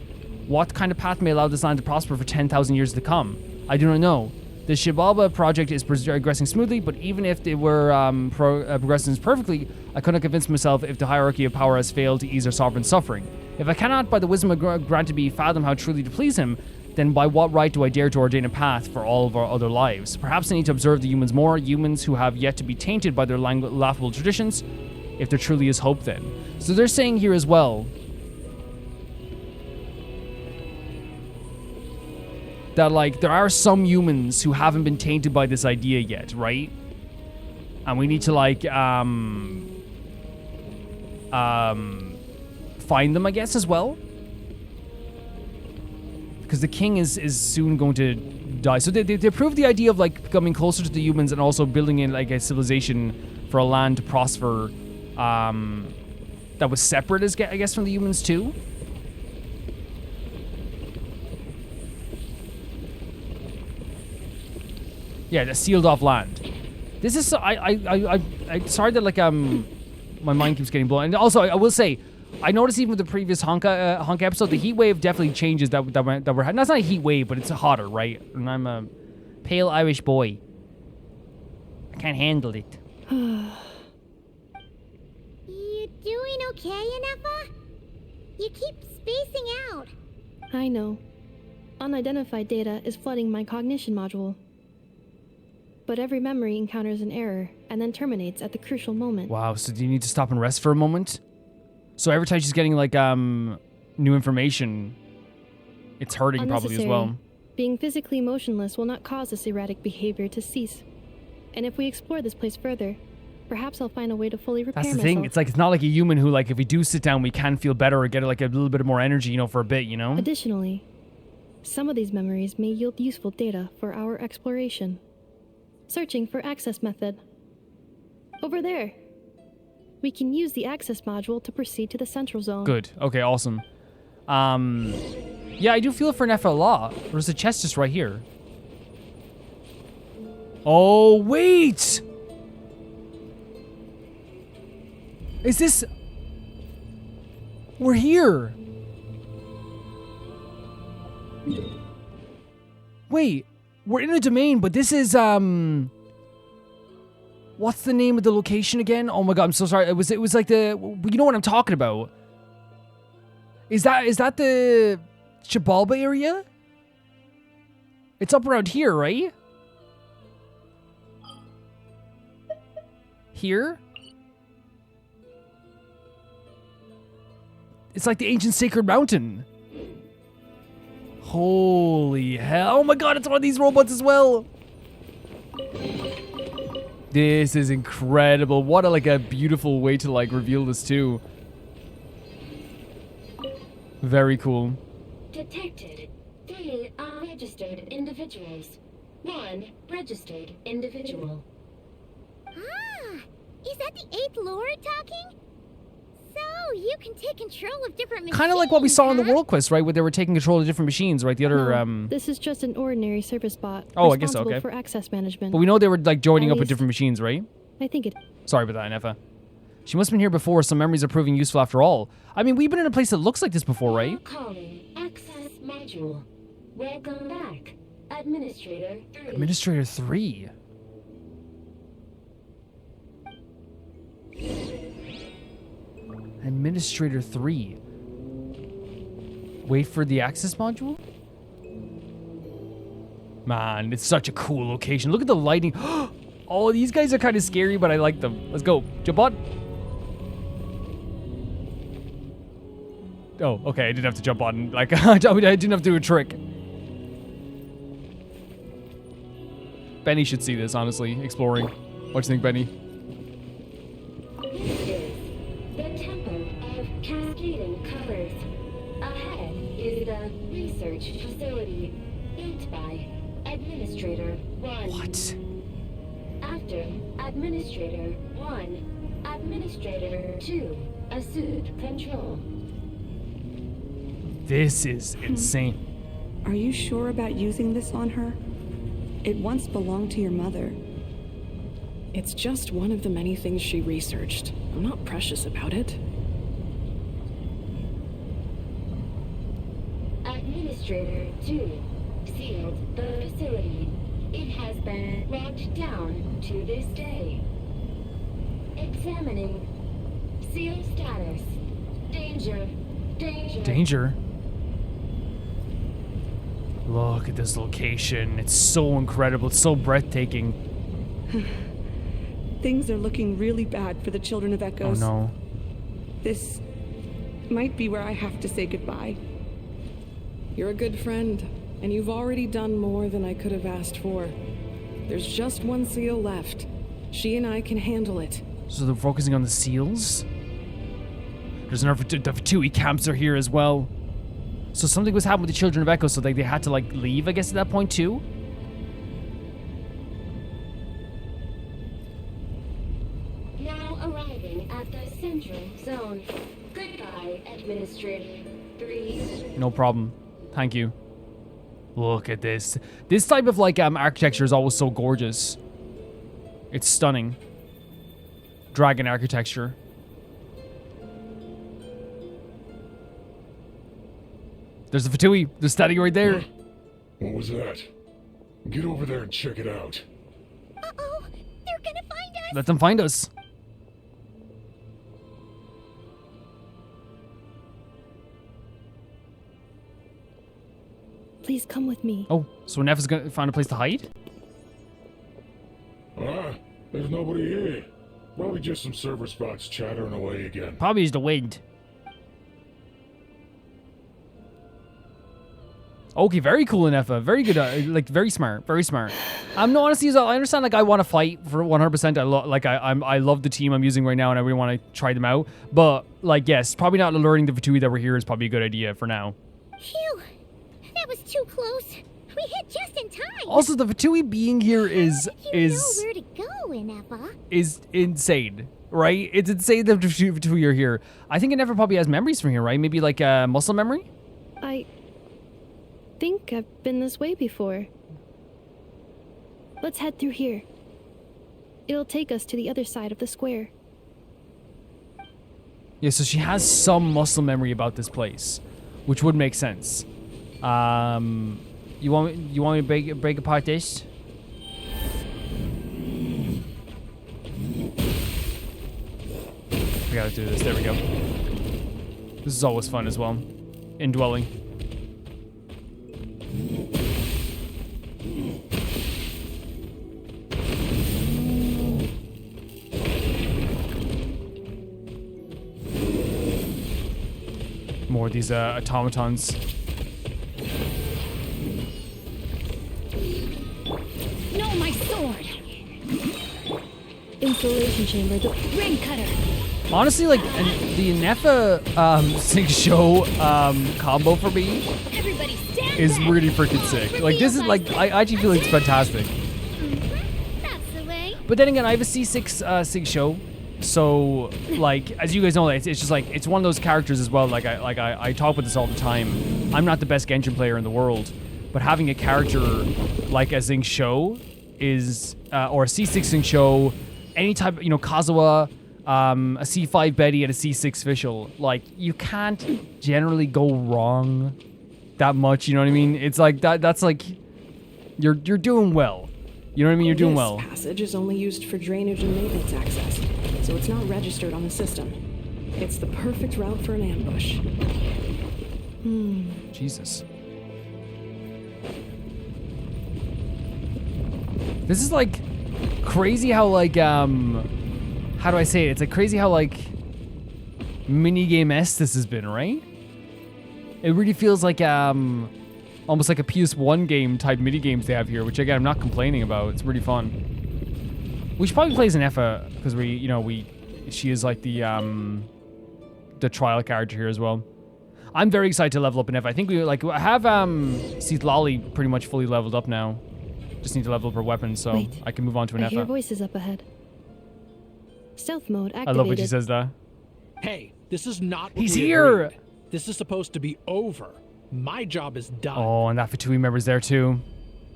What kind of path may allow this land to prosper for 10,000 years to come? I do not know. The Shibalba project is progressing smoothly, but even if they were progressing perfectly, I couldn't convince myself if the hierarchy of power has failed to ease our sovereign's suffering. If I cannot, by the wisdom granted me, fathom how truly to please him, then by what right do I dare to ordain a path for all of our other lives? Perhaps I need to observe the humans more, humans who have yet to be tainted by their laughable traditions, if there truly is hope then. So they're saying here as well that, like, there are some humans who haven't been tainted by this idea yet, right? And we need to, like, find them, I guess, as well. Because the king is soon going to die. So they approved the idea of, like, becoming closer to the humans and also building in, like, a civilization for a land to prosper that was separate, I guess, from the humans too. Yeah, the sealed off land. This is I sorry that, like, my mind keeps getting blown. And also I will say, I noticed even with the previous Honka episode, the heat wave definitely changes that we're having. That's not a heat wave, but it's hotter, right? And I'm a pale Irish boy. I can't handle it. You doing okay, Ineffa? You keep spacing out. I know. Unidentified data is flooding my cognition module. But every memory encounters an error and then terminates at the crucial moment. Wow, so do you need to stop and rest for a moment? So every time she's getting, like, new information, it's hurting probably as well. Being physically motionless will not cause this erratic behavior to cease. And if we explore this place further, Perhaps I'll find a way to fully repair That's the myself. thing. It's like, it's not like a human who, like, if we do sit down, we can feel better or get like a little bit more energy, you know, for a bit, you know? Additionally, some of these memories may yield useful data for our exploration. Searching for access method. Over there. We can use the access module to proceed to the central zone. Good. Okay, awesome. Yeah, I do feel for Ineffa a lot. There's a chest just right here. Oh, wait! Is this... We're here! Wait, we're in a domain, but this is, what's the name of the location again? Oh my god, I'm so sorry. It was like the... You know what I'm talking about. Is that the Chibalba area? It's up around here, right? Here? It's like the ancient sacred mountain. Holy hell. Oh my god, it's one of these robots as well. This is incredible. What a beautiful way to reveal this too. Very cool. Detected. 3 unregistered individuals. 1 registered individual. Ah, is that the 8th Lord talking? So, you can take control of different machines, Kind of like what we saw in the World Quest, right? Where they were taking control of different machines, right? The other, This is just an ordinary service bot. Oh, I guess so, responsible okay. for access management. But we know they were, joining At up with least, different machines, right? I think it... Sorry about that, Ineffa. She must have been here before. Some memories are proving useful after all. I mean, we've been in a place that looks like this before, right? Calling access module. Welcome back. Administrator 3. Administrator 3. Administrator 3. Wait for the access module? Man, it's such a cool location. Look at the lighting. Oh, these guys are kind of scary, but I like them. Let's go. Jump on. Oh, okay. I didn't have to jump on. I didn't have to do a trick. Benny should see this, honestly. Exploring. What do you think, Benny? The Temple of Cascading Colors. Ahead is the research facility built by Administrator 1. What? After Administrator 1, Administrator 2 assumed control. This is insane. Are you sure about using this on her? It once belonged to your mother. It's just one of the many things she researched. I'm not precious about it. Administrator 2 sealed the facility. It has been locked down to this day. Examining. Seal status. Danger. Danger. Danger? Look at this location. It's so incredible. It's so breathtaking. Things are looking really bad for the Children of Echoes. Oh no. This might be where I have to say goodbye. You're a good friend, and you've already done more than I could have asked for. There's just one seal left. She and I can handle it. So they're focusing on the seals? There's another the Fatui camps are here as well. So something was happening with the Children of Echo, so they had to leave, I guess, at that point too? Now arriving at the central zone. Goodbye, Administrator 3. No problem. Thank you. Look at this. This type of architecture is always so gorgeous. It's stunning. Dragon architecture. There's the Fatui. They're standing right there. What was that? Get over there and check it out. Uh-oh, they're gonna find us. Let them find us. Please come with me. Oh, so Ineffa's gonna find a place to hide? Ah, there's nobody here. Probably just some server spots chattering away again. Probably is the wind. Okay, very cool, Ineffa. Very good. Like, very smart. Very smart. No, honestly, I understand, like, I want to fight for 100%. I love the team I'm using right now, and I really want to try them out. But, like, yes, probably not learning the Fatui that we're here is probably a good idea for now. Phew. That was too close. We hit just in time. Also, the Fatui being here is know where to go, Ineffa. Is insane, right? It's insane that the Fatui are here. I think Ineffa probably has memories from here, right? Maybe, like, a muscle memory? I think I've been this way before. Let's head through here. It'll take us to the other side of the square. Yeah, so she has some muscle memory about this place, which would make sense. You want me to break apart this? We gotta do this. There we go. This is always fun as well. Indwelling. More of these automatons. No, my sword! Installation chamber, the ring cutter! Honestly, like, the Ineffa Sync Show combo for me is really freaking sick. Like, this is, like, I actually feel like it's fantastic. That's the way. But then again, I have a C6 Sync Show. So, like, as you guys know, it's just like, it's one of those characters as well. Like I talk about this all the time. I'm not the best Genshin player in the world, but having a character like a Zinc Show is, or a C6 Zinc Show, any type, you know, Kazuha, a C5 Betty and a C6 Fischl, like, you can't generally go wrong that much, you know what I mean? It's like, that's like, you're doing well. You know what I mean? You're doing well. This passage is only used for drainage and maintenance access, so it's not registered on the system. It's the perfect route for an ambush. Jesus. This is like crazy how like how do I say it? It's like crazy how like minigame-esque this has been, right? It really feels like almost like a PS1 game type minigames they have here, which again I'm not complaining about. It's really fun. We should probably play as Ineffa because she is like the trial character here as well. I'm very excited to level up Ineffa. I think we like have Xilonen pretty much fully leveled up now. Just need to level up her weapon so Wait, I can move on to Ineffa. I hear voices up ahead. Stealth mode activated. I love when she says that. Hey, this is not what He's we here! agreed. This is supposed to be over. My job is done. Oh, and that Fatui member's there too.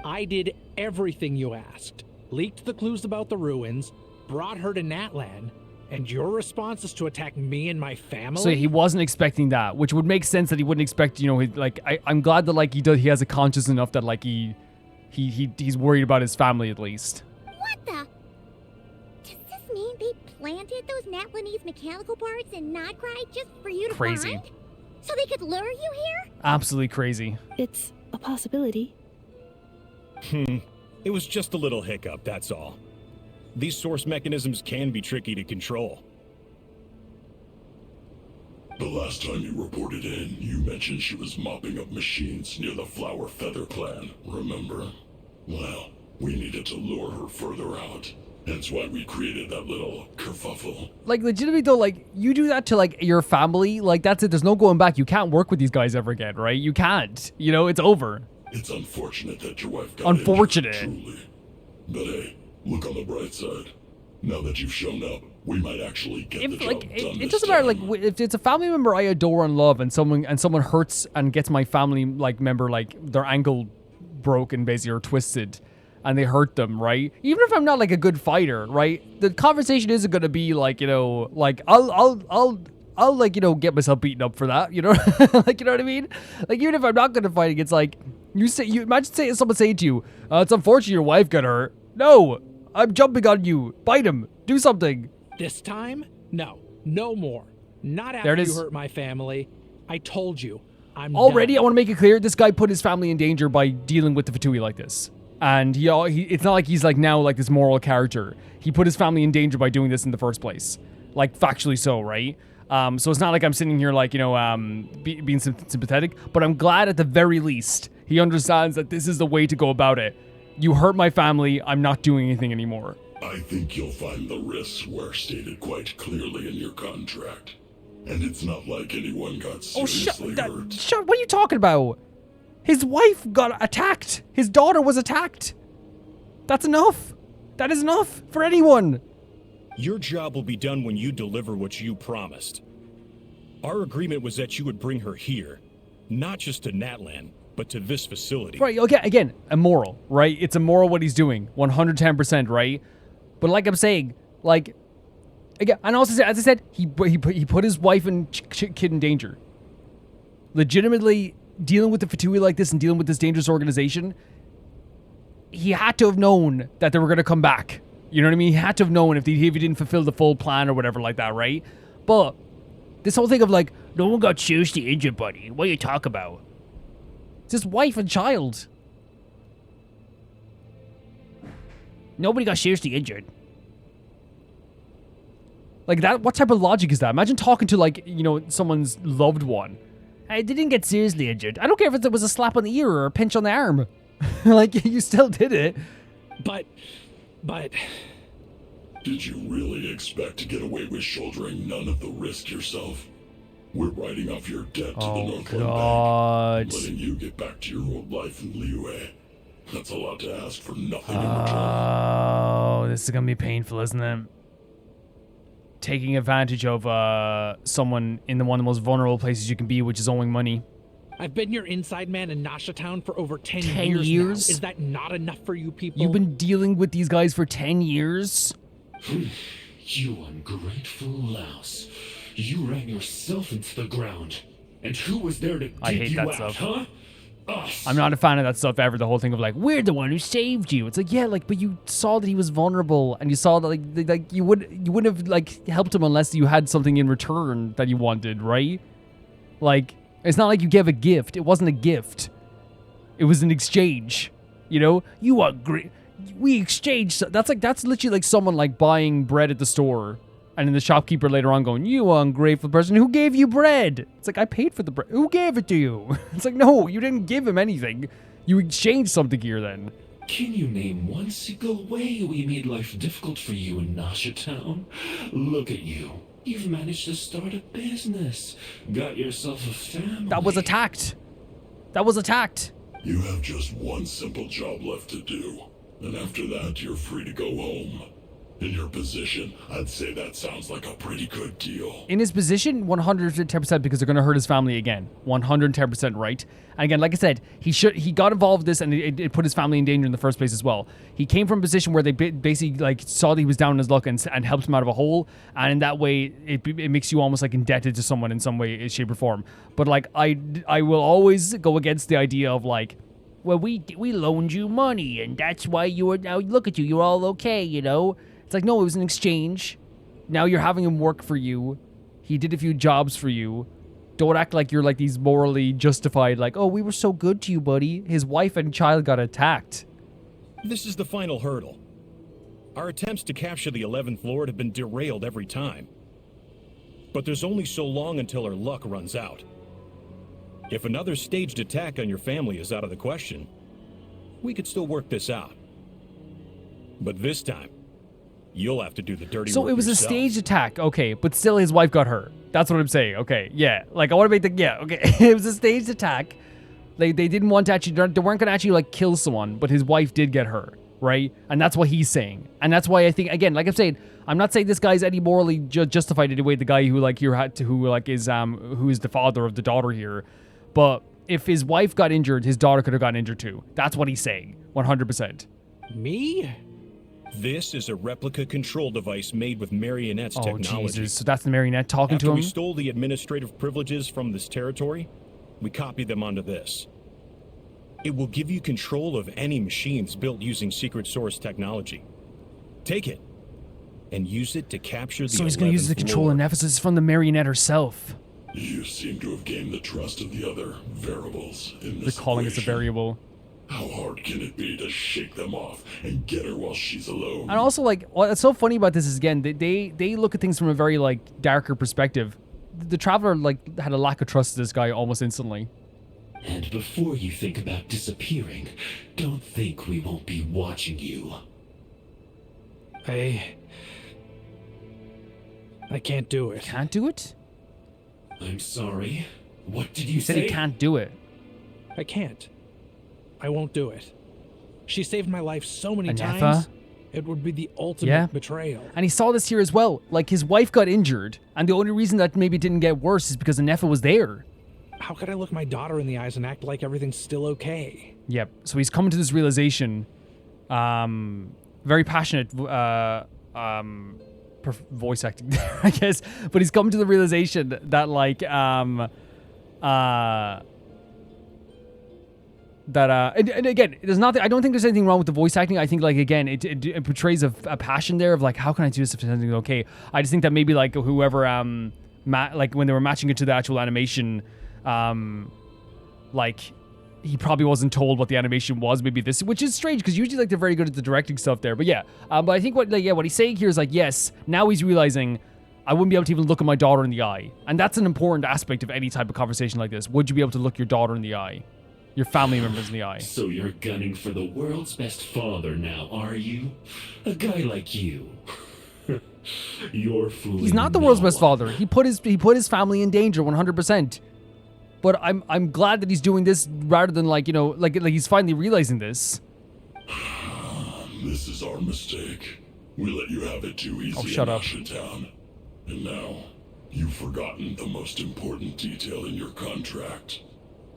I did everything you asked. Leaked the clues about the ruins, brought her to Natlan, and your response is to attack me and my family? So he wasn't expecting that, which would make sense that he wouldn't expect, you know, like, I'm glad that, like, he has a conscience enough that, like, he's worried about his family at least. What the? Does this mean they planted those Natlanese mechanical parts in Nodcry just for you to Crazy. find? So they could lure you here? Absolutely crazy. It's a possibility. It was just a little hiccup, that's all. These source mechanisms can be tricky to control. The last time you reported in, you mentioned she was mopping up machines near the Flower Feather clan, remember? Well, we needed to lure her further out. Hence why we created that little kerfuffle. Like, legitimately though, like, you do that to, like, your family, like, that's it. There's no going back. You can't work with these guys ever again, right? You can't. You know, it's over. It's unfortunate that your wife got Unfortunate. injured, truly. But hey, look on the bright side. Now that you've shown up, we might actually get the job done It this doesn't matter, time. like, if it's a family member I adore and love and someone hurts and gets my family, like, member, like, their ankle broken, basically, or twisted, and they hurt them, right? Even if I'm not, like, a good fighter, right? The conversation isn't gonna be, like, you know, like, I'll like, you know, get myself beaten up for that, you know? Like, you know what I mean? Like, even if I'm not good at fighting, it's like, you imagine someone saying to you, it's unfortunate your wife got hurt. No, I'm jumping on you. Bite him. Do something. This time? No. No more. Not There after it you is. hurt my family. I told you. I'm Already, done. I want to make it clear, this guy put his family in danger by dealing with the Fatui like this. And it's not like he's like now like this moral character. He put his family in danger by doing this in the first place. Like factually so, right? So it's not like I'm sitting here like, you know, being sympathetic, but I'm glad at the very least He understands that this is the way to go about it. You hurt my family, I'm not doing anything anymore. I think you'll find the risks were stated quite clearly in your contract. And it's not like anyone got seriously hurt. Shut, what are you talking about? His wife got attacked. His daughter was attacked. That's enough. That is enough for anyone. Your job will be done when you deliver what you promised. Our agreement was that you would bring her here, not just to Natlan, but to this facility. Right, okay, again, immoral, right? It's immoral what he's doing, 110%, right? But like I'm saying, like, again, and also, as I said, he put his wife and kid in danger. Legitimately dealing with the Fatui like this and dealing with this dangerous organization, he had to have known that they were going to come back. You know what I mean? He had to have known if he didn't fulfill the full plan or whatever like that, right? But this whole thing of like, no one got seriously injured, buddy. What are you talking about? It's his wife and child. Nobody got seriously injured. Like that, what type of logic is that? Imagine talking to like, you know, someone's loved one. I didn't get seriously injured. I don't care if it was a slap on the ear or a pinch on the arm. Like, you still did it. But... Did you really expect to get away with shouldering none of the risk yourself? We're writing off your debt to the Northland Bank, and letting you get back to your old life in Liyue. That's a lot to ask for nothing in return. Oh, this is gonna be painful, isn't it? Taking advantage of someone in one of the most vulnerable places you can be, which is owing money. I've been your inside man in Nasha Town for over 10 years now. Is that not enough for you people? You've been dealing with these guys for 10 years? You ungrateful louse. You ran yourself into the ground. And who was there to dig you out, huh? Us. I'm not a fan of that stuff ever. The whole thing of like, we're the one who saved you. It's like, yeah, like, but you saw that he was vulnerable, and you saw that like you wouldn't have like helped him unless you had something in return that you wanted, right? Like, it's not like you gave a gift. It wasn't a gift. It was an exchange. You know, you are great. We exchanged. That's literally like someone like buying bread at the store, and then the shopkeeper later on going, you ungrateful person, who gave you bread? It's like, I paid for the bread. Who gave it to you? It's like, no, you didn't give him anything. You exchanged something here then. Can you name one single way we made life difficult for you in Nasha Town? Look at you. You've managed to start a business. Got yourself a family. That was attacked. That was attacked. You have just one simple job left to do. And after that, you're free to go home. In your position, I'd say that sounds like a pretty good deal. In his position, 110%, because they're going to hurt his family again. 110% right. And again, like I said, he got involved with this, and it put his family in danger in the first place as well. He came from a position where they basically like saw that he was down in his luck and helped him out of a hole. And in that way, it makes you almost like indebted to someone in some way, shape, or form. But like, I will always go against the idea of like, well, we loaned you money, and that's why you are now. Look at you, you're all okay, you know. It's like, no, it was an exchange. Now you're having him work for you. He did a few jobs for you. Don't act like you're like these morally justified, like, oh, we were so good to you, buddy. His wife and child got attacked. This is the final hurdle. Our attempts to capture the 11th Lord have been derailed every time. But there's only so long until our luck runs out. If another staged attack on your family is out of the question, we could still work this out. But this time, you'll have to do the dirty work. So it was yourself. a staged attack, okay, but still his wife got hurt. That's what I'm saying, okay, yeah. Like, I want to make okay. It was a staged attack. They didn't want to actually, they weren't going to actually, like, kill someone, but his wife did get hurt, right? And that's what he's saying. And that's why I think, again, like I'm saying, I'm not saying this guy's any morally justified in the way the guy who, like, here had to, who, like, is the father of the daughter here. But if his wife got injured, his daughter could have gotten injured too. That's what he's saying, 100%. Me? This is a replica control device made with Marionette's technology. Oh, Jesus. So that's the Marionette talking After to him? we stole the administrative privileges from this territory, we copied them onto this. It will give you control of any machines built using secret source technology. Take it, and use it to capture the So he's going to use the control and emphasis from the Marionette herself. You seem to have gained the trust of the other variables in this They're calling us a equation. variable. How hard can it be to shake them off and get her while she's alone? And also, like, what's so funny about this is, again, they look at things from a very, like, darker perspective. The Traveler, like, had a lack of trust in this guy almost instantly. And before you think about disappearing, don't think we won't be watching you. I can't do it. Can't do it? I'm sorry. What did you He said say? he can't do it. I can't. I won't do it. She saved my life so many Ineffa? times. It would be the ultimate betrayal. And he saw this here as well. Like, his wife got injured, and the only reason that maybe it didn't get worse is because Ineffa was there. How could I look my daughter in the eyes and act like everything's still okay? Yep. So he's coming to this realization. Very passionate voice acting there, I guess. But he's come to the realization that, like, and again, there's nothing. I don't think there's anything wrong with the voice acting. I think, like, again, it portrays a passion there of, like, how can I do this if something's okay? I just think that maybe, like, whoever like when they were matching it to the actual animation, like, he probably wasn't told what the animation was. Maybe this, which is strange because usually, like, they're very good at the directing stuff there. But yeah, but I think what he's saying here is, like, yes, now he's realizing I wouldn't be able to even look at my daughter in the eye, and that's an important aspect of any type of conversation like this. Would you be able to look your daughter in the eye? Your family members in the eye. So you're gunning for the world's best father now, are you? A guy like you. You're fooling. He's not the world's best father. He put his family in danger 100%. But I'm glad that he's doing this rather than, like, you know, like he's finally realizing this. This is our mistake. We let you have it too easy. Oh, shut up. Town. And now you've forgotten the most important detail in your contract.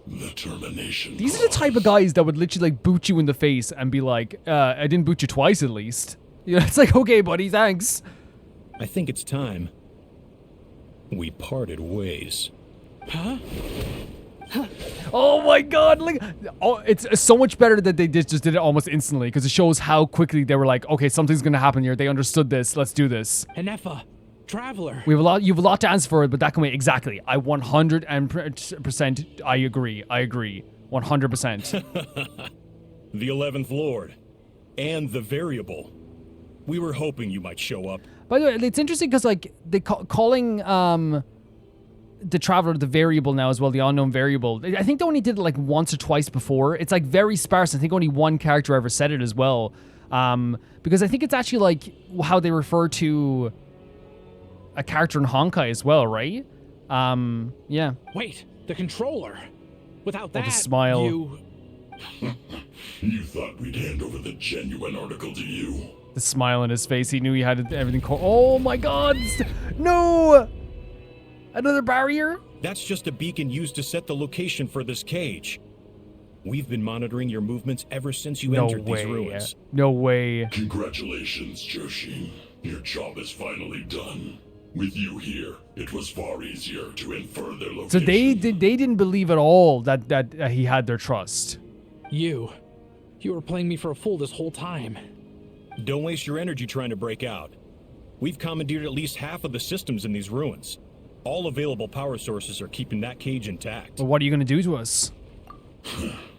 The termination. These are the type of guys that would literally, like, boot you in the face and be like, I didn't boot you twice at least. You know, it's like, okay, buddy, thanks. I think it's time we parted ways. Huh? Oh my god, like, oh, it's so much better that they just did it almost instantly, because it shows how quickly they were like, okay, something's gonna happen here. They understood this. Let's do this. Ineffa, traveler. You have a lot to answer for it, but that can wait. Exactly. I 100% I agree. 100%. The 11th Lord and the variable. We were hoping you might show up. By the way, it's interesting because, like, they calling the traveler the variable now as well, the unknown variable. I think they only did it like once or twice before. It's like very sparse. I think only one character ever said it as well. Because I think it's actually like how they refer to a character in Honkai as well, right? Yeah. Wait, the controller. Without that, the smile. You thought we'd hand over the genuine article to you. The smile on his face. He knew he had everything. Oh my god! No! Another barrier? That's just a beacon used to set the location for this cage. We've been monitoring your movements ever since you entered these ruins. No way. Congratulations, Joshin. Your job is finally done. With you here, it was far easier to infer their location. So they didn't believe at all that he had their trust. You were playing me for a fool this whole time. Don't waste your energy trying to break out. We've commandeered at least half of the systems in these ruins. All available power sources are keeping that cage intact. But what are you going to do to us?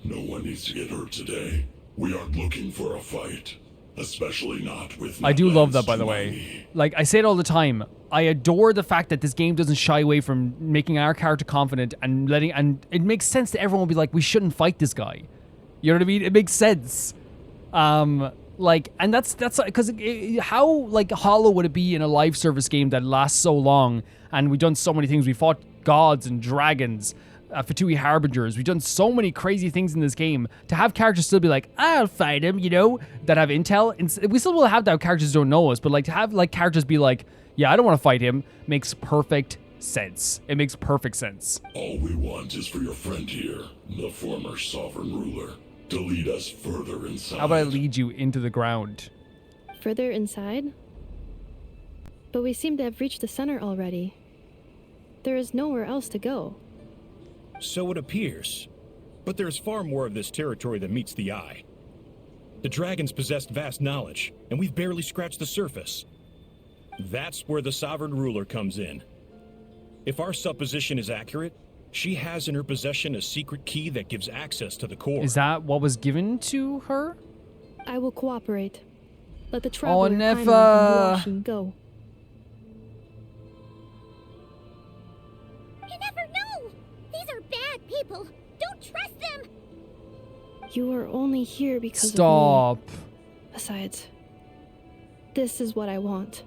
No one needs to get hurt today. We aren't looking for a fight. Especially not with... I do love that, by the way. Like, I say it all the time. I adore the fact that this game doesn't shy away from making our character confident and and it makes sense to everyone be like, we shouldn't fight this guy. You know what I mean? It makes sense. Like, and that's because how, like, hollow would it be in a live service game that lasts so long, and we've done so many things. We fought gods and dragons, Fatui harbingers. We've done so many crazy things in this game. To have characters still be like, I'll fight him, you know, that have intel. And we still will have that characters don't know us, but, like, to have, like, characters be like, yeah, I don't want to fight him, makes perfect sense. It makes perfect sense. All we want is for your friend here, the former sovereign ruler, to lead us further inside. How about I lead you into the ground? Further inside? But we seem to have reached the center already. There is nowhere else to go. So it appears. But there's far more of this territory than meets the eye. The dragons possessed vast knowledge, and we've barely scratched the surface. That's where the sovereign ruler comes in. If our supposition is accurate, she has in her possession a secret key that gives access to the core. Is that what was given to her? I will cooperate. Let the traveler Ineffa go. You never know! These are bad people. Don't trust them! You are only here because Stop. of me. Besides, this is what I want.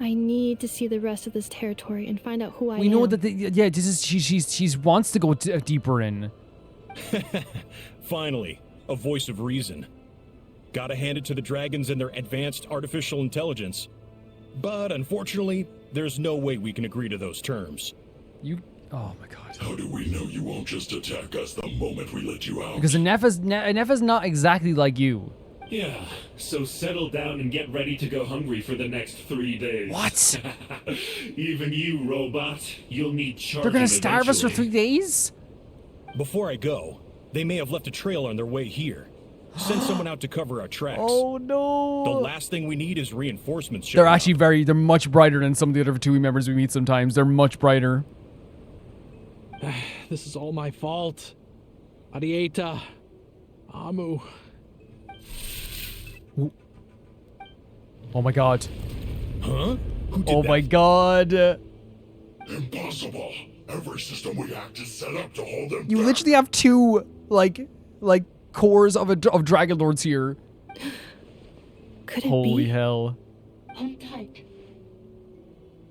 I need to see the rest of this territory and find out who I am. We know that, yeah, this is, she wants to go deeper in. Finally, a voice of reason. Gotta hand it to the dragons and their advanced artificial intelligence. But unfortunately, there's no way we can agree to those terms. Oh my god. How do we know you won't just attack us the moment we let you out? Because Ineffa's not exactly like you. Yeah, so settle down and get ready to go hungry for the next 3 days. What? Even you, robot, you'll need charging. They're gonna starve us for 3 days? Before I go, they may have left a trail on their way here. Send someone out to cover our tracks. Oh no! The last thing we need is reinforcements. They're actually they're much brighter than some of the other Fatui members we meet sometimes. They're much brighter. This is all my fault. Arieta. Amu. Ooh. Oh my god. Huh? Who did oh that? My god. Impossible. Every system we hacked is set up to hold them You back. literally have two, like cores of Dragon Lords here. Could it Holy be? hell. Hold tight.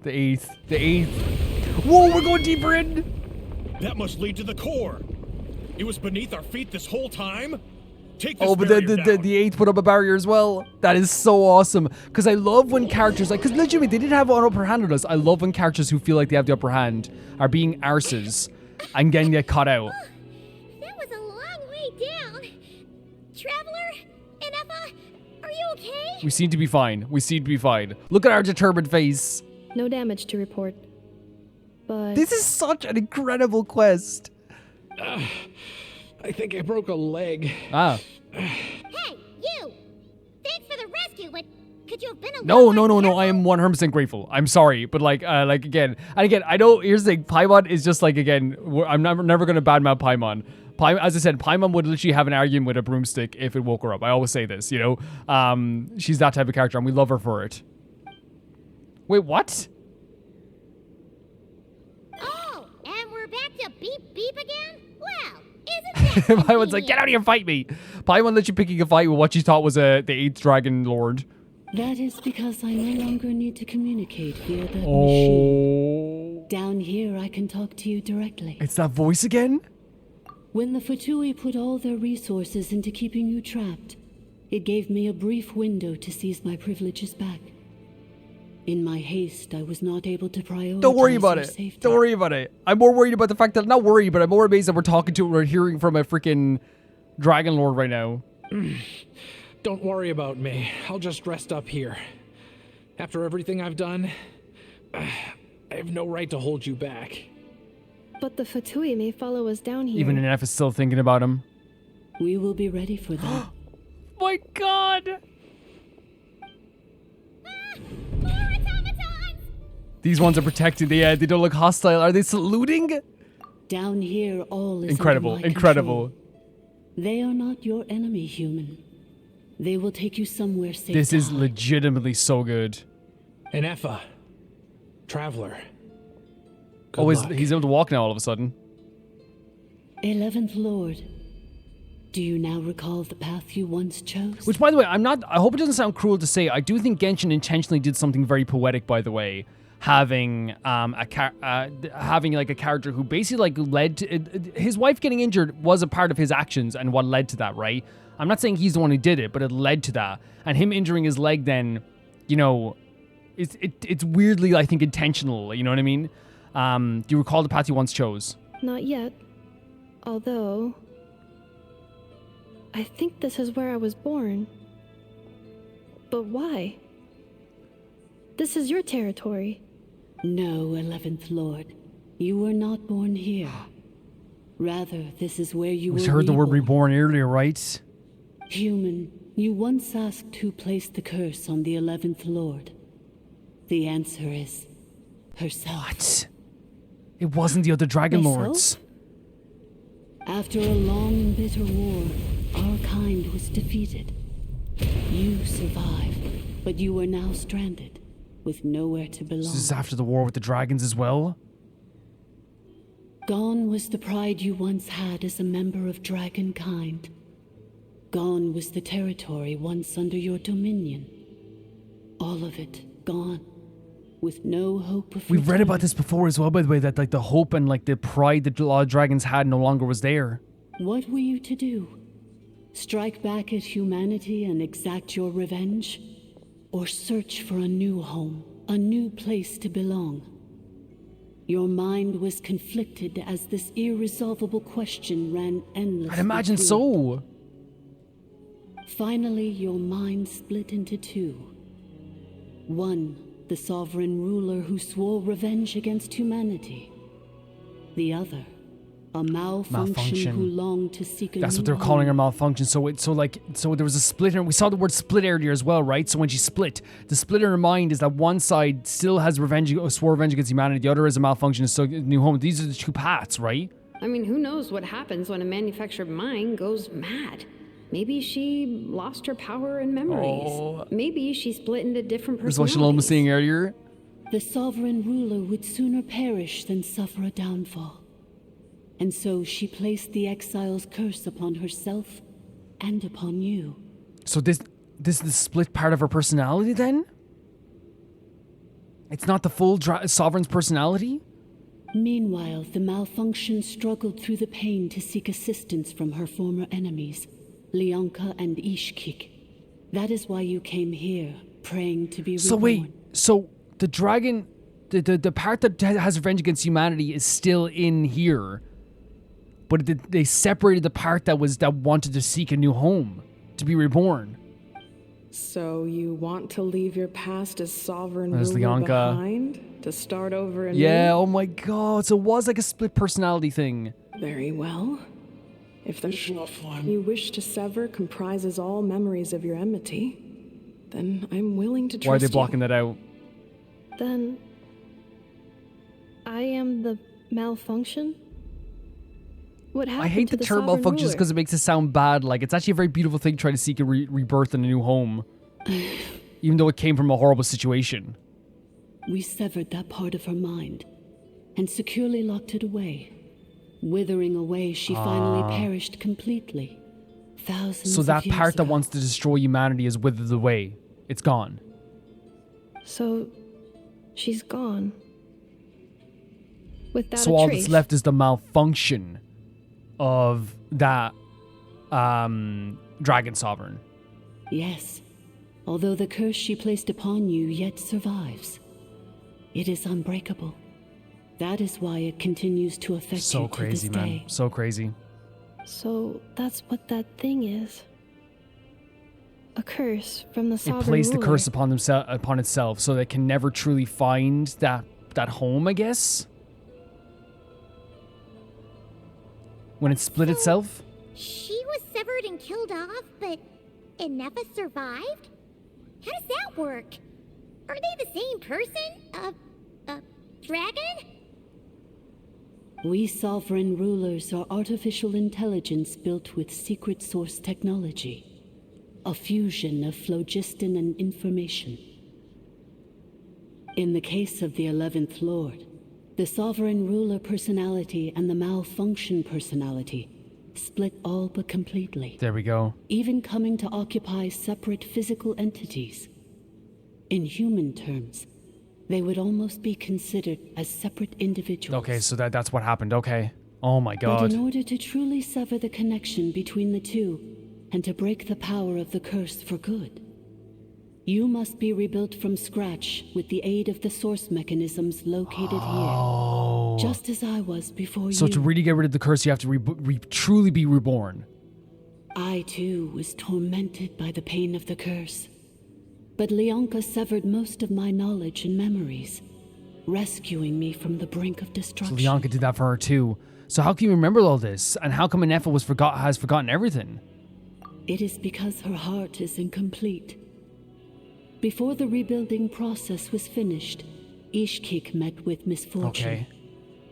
The eighth. Whoa, we're going deeper in. That must lead to the core. It was beneath our feet this whole time? Take this Oh, but barrier down. the eighth put up a barrier as well. That is so awesome. Because I love when characters, because legitimately, they did have an upper hand on us. I love when characters who feel like they have the upper hand are being arses and getting get caught out. That was a long way down. Traveler, Ineffa, are you okay? We seem to be fine. Look at our determined face. No damage to report. But This is such an incredible quest. I think I broke a leg. Ah. Hey, you! Thanks for the rescue, but could you have been a No. I am 100% grateful. I'm sorry, but again, I know. Here's the thing. Paimon is just again. I'm never gonna badmouth Paimon. As I said, Paimon would literally have an argument with a broomstick if it woke her up. I always say this. She's that type of character, and we love her for it. Wait, what? Oh, and we're back to beep beep again? Well, isn't that Paimon's like, get out of here, fight me. Paimon literally picking a fight with what she thought was the 8th Dragon Lord. That is because I no longer need to communicate via that Oh. machine. Down here, I can talk to you directly. It's that voice again? When the Fatui put all their resources into keeping you trapped, it gave me a brief window to seize my privileges back. In my haste, I was not able to prioritize Don't worry about your it. safety. Don't worry about it. I'm more worried about the fact that, not worried, but I'm more amazed that we're talking to, we're hearing from a freaking Dragon Lord right now. Don't worry about me. I'll just rest up here. After everything I've done, I have no right to hold you back. But the Fatui may follow us down here. Even Ineffa is still thinking about him. We will be ready for that. My god! These ones are protected. They don't look hostile. Are they saluting? Down here, all is Incredible, under my incredible. control. They are not your enemy, human. They will take you somewhere safe. This is legitimately so good. Ineffa. Traveler. Oh, he's able to walk now all of a sudden. 11th Lord. Do you now recall the path you once chose? Which, by the way, I hope it doesn't sound cruel to say, I do think Genshin intentionally did something very poetic, by the way. Having a character who basically led to his wife getting injured was a part of his actions and what led to that, right? I'm not saying he's the one who did it, but it led to that. And him injuring his leg then, it's weirdly, I think, intentional, you know what I mean? Do you recall the path you once chose? Not yet. Although, I think this is where I was born. But why? This is your territory. No, 11th Lord. You were not born here. Rather, this is where you were We heard the word reborn earlier, right? Human, you once asked who placed the curse on the 11th Lord. The answer is herself. What? It wasn't the other Dragon Myself? Lords. After a long and bitter war, our kind was defeated. You survived, but you are now stranded, with nowhere to belong. This is after the war with the dragons as well? Gone was the pride you once had as a member of dragonkind. Gone was the territory once under your dominion. All of it gone, with no hope of We've read about this before as well, by the way, that like the hope and like the pride that a lot of dragons had no longer was there. What were you to do? Strike back at humanity and exact your revenge? Or search for a new home, a new place to belong? Your mind was conflicted as this irresolvable question ran endlessly. I'd imagine through. so. Finally, your mind split into two. One, the sovereign ruler who swore revenge against humanity. The other, a malfunction who longed to seek a That's new what they're calling her home. malfunction. So there was a split, and we saw the word split earlier as well, right? So when she split, the split in her mind is that one side still has swore revenge against humanity, the other is a malfunction, so a new home. These are the two paths, right? I mean, who knows what happens when a manufactured mind goes mad? Maybe she lost her power and memories. Oh. Maybe she split into different This is what personalities. Xilonen was saying earlier. The sovereign ruler would sooner perish than suffer a downfall. And so she placed the exile's curse upon herself and upon you. So this is the split part of her personality then? It's not the full sovereign's personality? Meanwhile, the malfunction struggled through the pain to seek assistance from her former enemies, Leonka and Ishkik. That is why you came here, praying to be reborn. So wait, so the dragon, the part that has revenge against humanity is still in here, but they separated the part that wanted to seek a new home, to be reborn. So you want to leave your past as sovereign There's ruler Leonka. behind to start over anew? Yeah, oh my god, so it was like a split personality thing. Very well. If the you wish to sever comprises all memories of your enmity, then I'm willing to trust you. Why are they blocking that out? Then I am the malfunction? What happened I hate to the term sovereign malfunction just ruler? because it makes it sound bad. Like, it's actually a very beautiful thing trying to seek a rebirth in a new home. Even though it came from a horrible situation. We severed that part of her mind and securely locked it away. Withering away, she finally perished completely. Thousands So of that years part that ago. wants to destroy humanity is withered away. It's gone. So she's gone. Without So a all trace. that's left is the malfunction of that dragon sovereign. Yes, although the curse she placed upon you yet survives. It is unbreakable. That is why it continues to affect So you to crazy, this man. day. So crazy. So that's what that thing is. A curse from the It sovereign placed the ruler. curse upon itself, so that it can never truly find that home, I guess. When it split itself. She was severed and killed off, but Ineffa survived? How does that work? Are they the same person? Dragon? We sovereign rulers are artificial intelligence built with secret source technology. A fusion of phlogiston and information. In the case of the 11th Lord, the sovereign ruler personality and the malfunction personality split all but completely. There we go. Even coming to occupy separate physical entities. In human terms, they would almost be considered as separate individuals. Okay, so that's what happened. Okay. Oh my But god. in order to truly sever the connection between the two, and to break the power of the curse for good, you must be rebuilt from scratch with the aid of the source mechanisms located here. Just as I was before So you. to really get rid of the curse, you have to truly be reborn. I too was tormented by the pain of the curse. But Leonka severed most of my knowledge and memories, rescuing me from the brink of So destruction. Leonka did that for her too. So how can you remember all this? And how come Ineffa has forgotten everything? It is because her heart is incomplete. Before the rebuilding process was finished, Ishkik met with misfortune. Okay.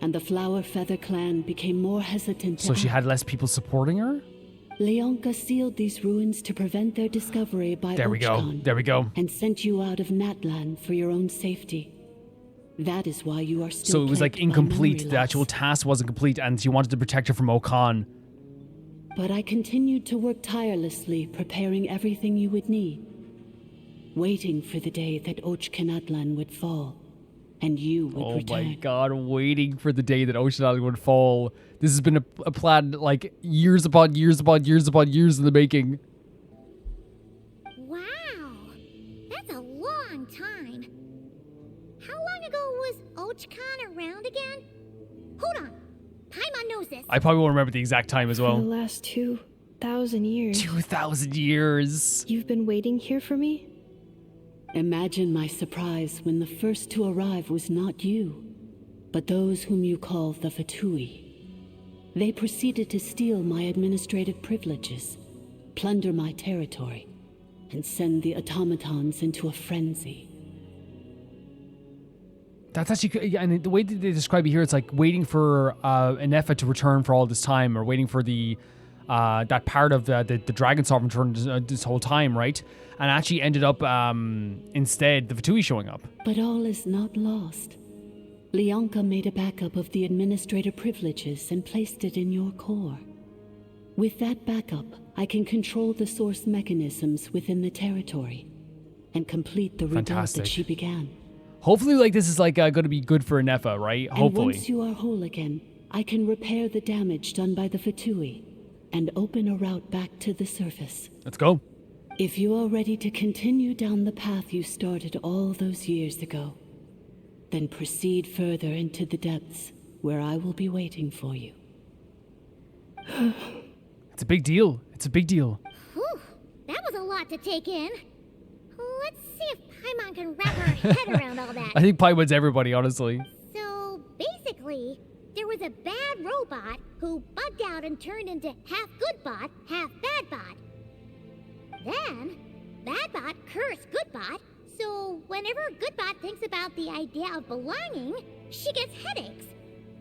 And the Flower Feather clan became more hesitant to So she act. had less people supporting her? Leonka sealed these ruins to prevent their discovery by There we go. Archon There we go. and sent you out of Natlan for your own safety. That is why you are still So it was like plagued by incomplete. memory The actual loss. task wasn't complete, and she wanted to protect her from Okan. But I continued to work tirelessly, preparing everything you would need. Waiting for the day that Ochkanatlan would fall, and you would return. Oh my god, waiting for the day that Ocean would fall. This has been a plan like years upon years upon years upon years in the making. Wow, that's a long time. How long ago was Ochkan around again? Hold on, Paimon knows this. I probably won't remember the exact time as For the well. last 2,000 years. 2,000 years. You've been waiting here for me? Imagine my surprise when the first to arrive was not you, but those whom you call the Fatui. They proceeded to steal my administrative privileges, plunder my territory, and send the automatons into a frenzy. That's actually, yeah, and the way that they describe it here, it's like waiting for Ineffa to return for all this time, or waiting for the that part of the Dragon Sovereign to return this whole time, right? And actually ended up instead the Fatui showing up. But all is not lost. Lianka made a backup of the administrator privileges and placed it in your core. With that backup, I can control the source mechanisms within the territory and complete the rebirth Fantastic. that she began. Hopefully, like, this is like going to be good for Ineffa, right? And Hopefully. once you are whole again, I can repair the damage done by the Fatui and open a route back to the surface. Let's go. If you are ready to continue down the path you started all those years ago, then proceed further into the depths where I will be waiting for you. It's a big deal. It's a big deal. Whew, that was a lot to take in. Let's see if Paimon can wrap her head around all that. I think Paimon's everybody, honestly. So, basically, there was a bad robot who bugged out and turned into half good bot, half bad bot. Then, bad bot cursed good bot, so whenever good bot thinks about the idea of belonging, she gets headaches.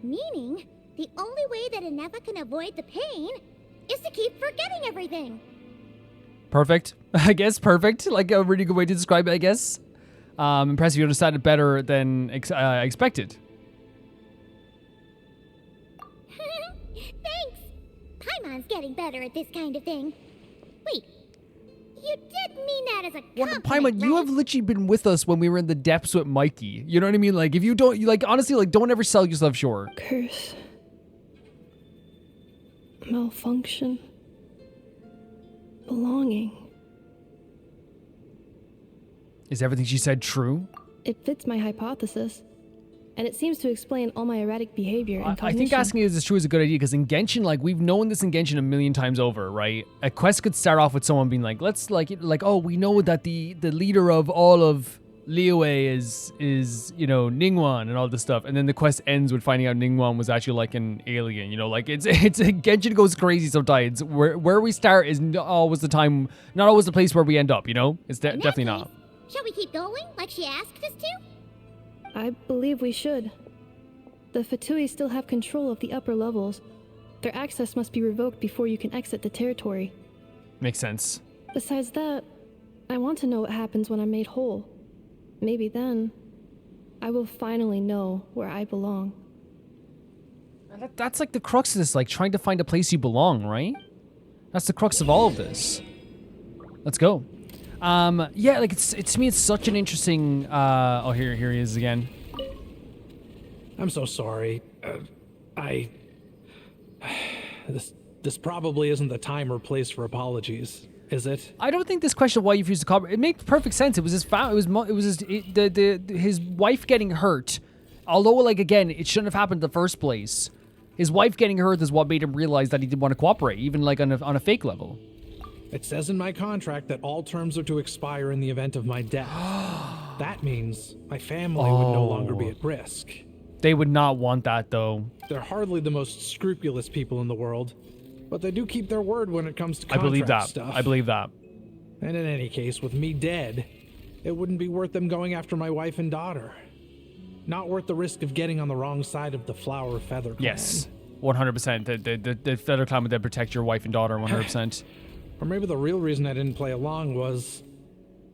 Meaning, the only way that Ineffa can avoid the pain is to keep forgetting everything. Perfect. I guess perfect. Like a really good way to describe it, I guess. Impressive. You understand it better than expected. Thanks. Paimon's getting better at this kind of thing. Wait, you did mean that as a compliment, Paimon, you have literally been with us when we were in the depths with Mikey. You know what I mean? Like, if you don't, like, honestly, like, don't ever sell yourself short. Curse. Malfunction. Belonging. Is everything she said true? It fits my hypothesis. And it seems to explain all my erratic behavior and I cognition. think asking is this true is a good idea, because in Genshin, like, we've known this in Genshin a million times over, right? A quest could start off with someone being like, let's, like, oh, we know that the leader of all of Liyue is, you know, Ningguang and all this stuff. And then the quest ends with finding out Ningguang was actually, like, an alien, you know? Like, it's Genshin goes crazy sometimes. Where we start is not always the place where we end up, you know? It's definitely not. Shall we keep going, like she asked us to? I believe we should. The Fatui still have control of the upper levels. Their access must be revoked before you can exit the territory. Makes sense. Besides that, I want to know what happens when I'm made whole. Maybe then, I will finally know where I belong. That's like the crux of this, like trying to find a place you belong, right? That's the crux of all of this. Let's go. Yeah, like it's to me, it's such an interesting. Oh, here he is again. I'm so sorry. This probably isn't the time or place for apologies, is it? I don't think this question of why you refused to cooperate, it makes perfect sense. It was his wife getting hurt. Although, like, again, it shouldn't have happened in the first place. His wife getting hurt is what made him realize that he didn't want to cooperate, even like on a fake level. It says in my contract that all terms are to expire in the event of my death. That means my family would no longer be at risk. They would not want that, though. They're hardly the most scrupulous people in the world, but they do keep their word when it comes to I believe contract that. stuff. I believe that. And in any case, with me dead, it wouldn't be worth them going after my wife and daughter. Not worth the risk of getting on the wrong side of the flower feather clan. Yes, 100%. The feather clan would then protect your wife and daughter 100%. Or maybe the real reason I didn't play along was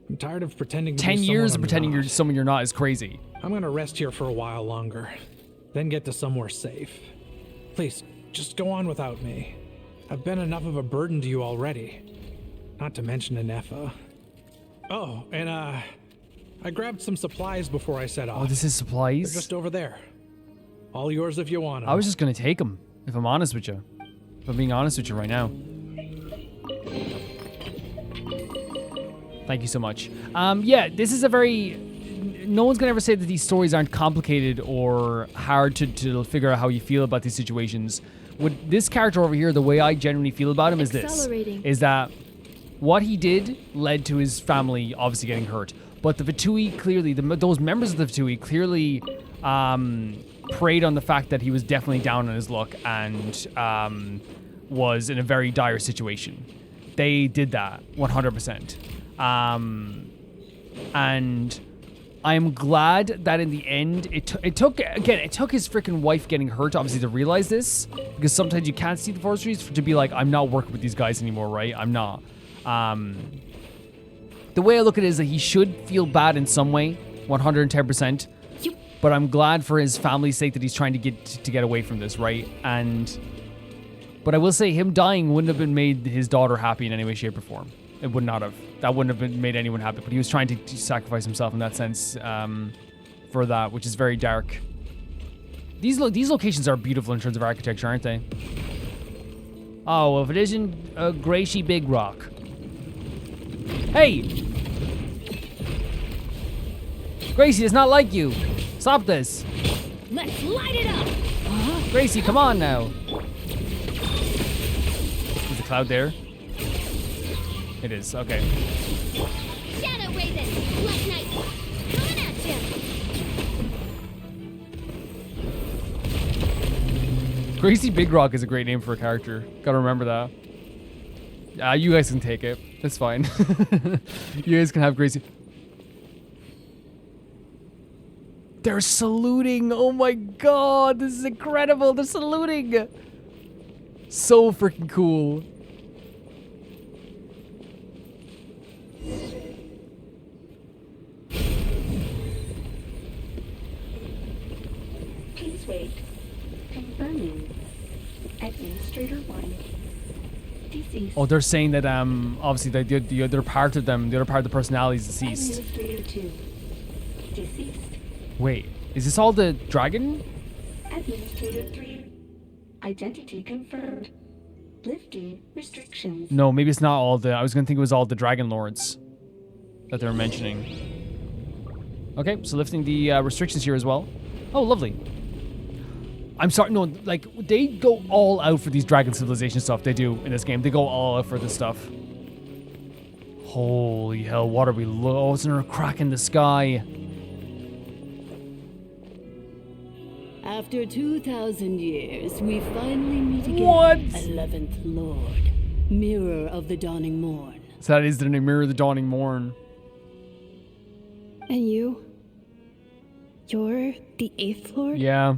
I'm tired of pretending to 10 be years someone of pretending I'm you're not. someone you're not is crazy. I'm gonna rest here for a while longer, then get to somewhere safe. Please, just go on without me. I've been enough of a burden to you already. Not to mention Ineffa. Oh, and I grabbed some supplies before I set off. Oh, this is supplies? They're just over there. All yours if you want them. I was just gonna take them, if I'm honest with you. If I'm being honest with you right now. Thank you so much. Yeah, this is a very... No one's gonna ever say that these stories aren't complicated or hard to figure out how you feel about these situations. With this character over here, the way I genuinely feel about him is this. Is that what he did led to his family obviously getting hurt. But the Fatui clearly, those members of the Fatui clearly preyed on the fact that he was definitely down on his luck and was in a very dire situation. They did that 100%. And I'm glad that in the end, it took his freaking wife getting hurt, obviously, to realize this. Because sometimes you can't see the forest trees to be like, I'm not working with these guys anymore, right? I'm not. The way I look at it is that he should feel bad in some way, 110%. But I'm glad for his family's sake that he's trying to get away from this, right? But I will say him dying wouldn't have made his daughter happy in any way, shape, or form. It would not have. That wouldn't have made anyone happy. But he was trying to sacrifice himself in that sense for that, which is very dark. These locations are beautiful in terms of architecture, aren't they? Oh, well, if it isn't a Gracie Big Rock. Hey! Gracie, it's not like you. Stop this. Let's light it up! Gracie, come on now. Is the cloud there? It is, okay. Shadow Raven, Black Knight, coming at you. Gracie Big Rock is a great name for a character. Gotta remember that. You guys can take it. It's fine. You guys can have Gracie. They're saluting. Oh my god, this is incredible. They're saluting. So freaking cool. Please wait. Confirming. Administrator 1. Deceased. Oh, they're saying that obviously the other part of them, the other part of the personality is deceased. Administrator 2. Deceased. Wait, is this all the dragon? Administrator 3. Identity confirmed. Lifting restrictions. No, maybe it's not all the... I was going to think it was all the Dragon Lords that they were mentioning. Okay, so lifting the restrictions here as well. Oh, lovely. I'm sorry, no, like, they go all out for these Dragon Civilization stuff. They do in this game. They go all out for this stuff. Holy hell, what are we... Oh, isn't there a crack in the sky? After 2,000 years, we finally meet again. What? 11th Lord, Mirror of the Dawning Morn. So that is the Mirror of the Dawning Morn. And you? You're the 8th Lord? Yeah.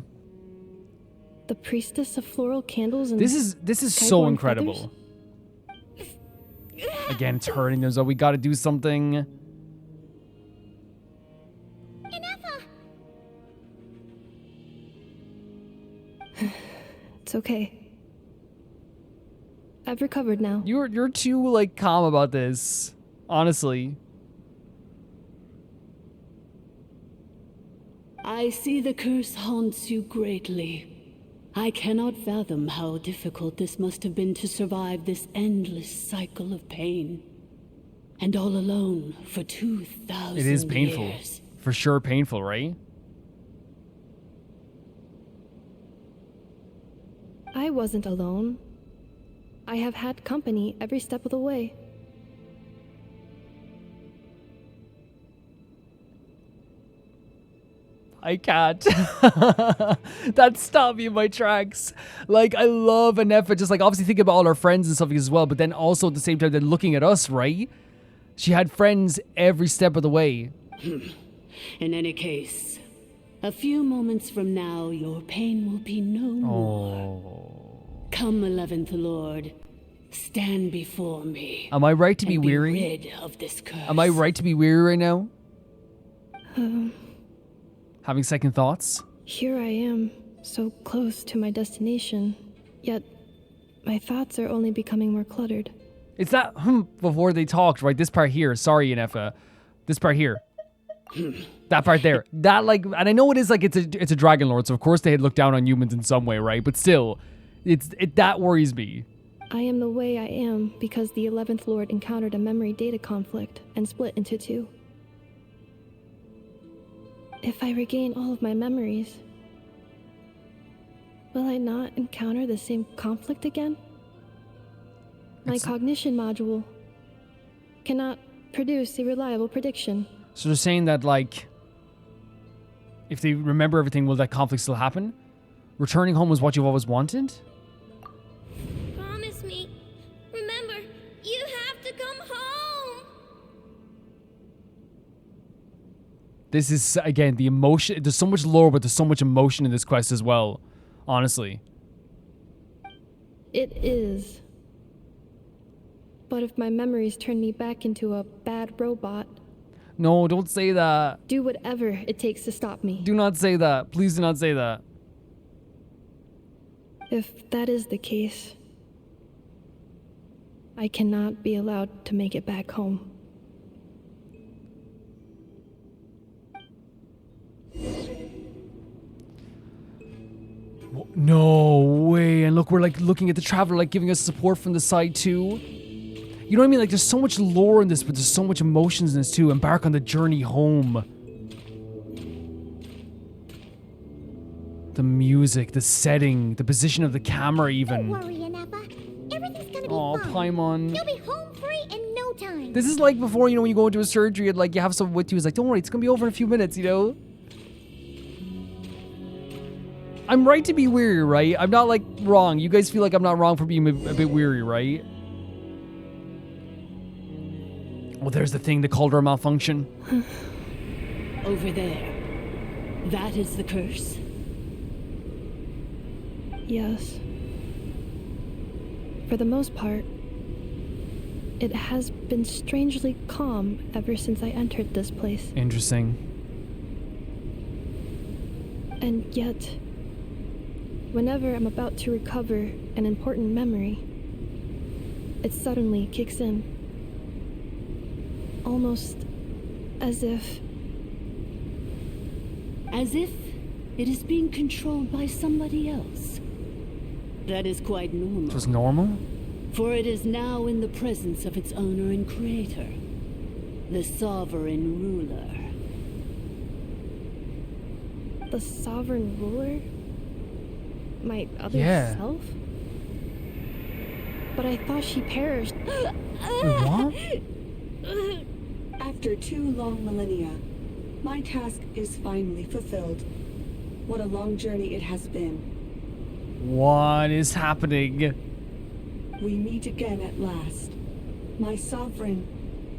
The priestess of floral candles and This is so incredible. Again, it's hurting us. Oh, we gotta do something. It's okay. I've recovered now. You're too like calm about this, honestly. I see the curse haunts you greatly. I cannot fathom how difficult this must have been to survive this endless cycle of pain. And all alone for 2,000 years. It is painful. For sure painful, right? I wasn't alone. I have had company every step of the way. I can't. That stopped me in my tracks. Like, I love Ineffa, just like obviously thinking about all her friends and stuff as well, but then also at the same time, then looking at us, right? She had friends every step of the way. In any case, a few moments from now, your pain will be no more. Come, 11th Lord. Stand before me. Am I right to be and weary? Rid of this curse. Am I right to be weary right now? Having second thoughts? Here I am, so close to my destination, yet my thoughts are only becoming more cluttered. It's that before they talked, right? This part here. Sorry, Ineffa. This part here. That part there. That like, and I know it is like it's a dragon lord, so of course they had looked down on humans in some way, right? But still, that worries me. I am the way I am because the 11th Lord encountered a memory data conflict and split into two. If I regain all of my memories, will I not encounter the same conflict again? My cognition module cannot produce a reliable prediction. So they're saying that, like, if they remember everything, will that conflict still happen? Returning home was what you've always wanted? Promise me. Remember, you have to come home. This is, again, the emotion. There's so much lore, but there's so much emotion in this quest as well, honestly. It is. But if my memories turn me back into a bad robot... No, don't say that. Do whatever it takes to stop me. Do not say that. Please do not say that. If that is the case, I cannot be allowed to make it back home. No way. And look, we're like looking at the traveler, like giving us support from the side too. You know what I mean? Like there's so much lore in this, but there's so much emotions in this too. Embark on the journey home. The music, the setting, the position of the camera even. Don't worry, Ineffa. Everything's gonna be fine. Paimon. You'll be home free in no time. This is like before, you know, when you go into a surgery and like you have someone with you who's like, don't worry, it's gonna be over in a few minutes, you know? I'm right to be weary, right? I'm not like wrong. You guys feel like I'm not wrong for being a bit weary, right? Well, there's the thing, the cauldron malfunction. Over there. That is the curse? Yes. For the most part, it has been strangely calm ever since I entered this place. Interesting. And yet, whenever I'm about to recover an important memory, it suddenly kicks in. Almost as if... As if it is being controlled by somebody else. That is quite normal. Just normal? For it is now in the presence of its owner and creator, the sovereign ruler. The sovereign ruler? My other self? But I thought she perished. What? After 2 long millennia, my task is finally fulfilled. What a long journey it has been. What is happening? We meet again at last. My sovereign,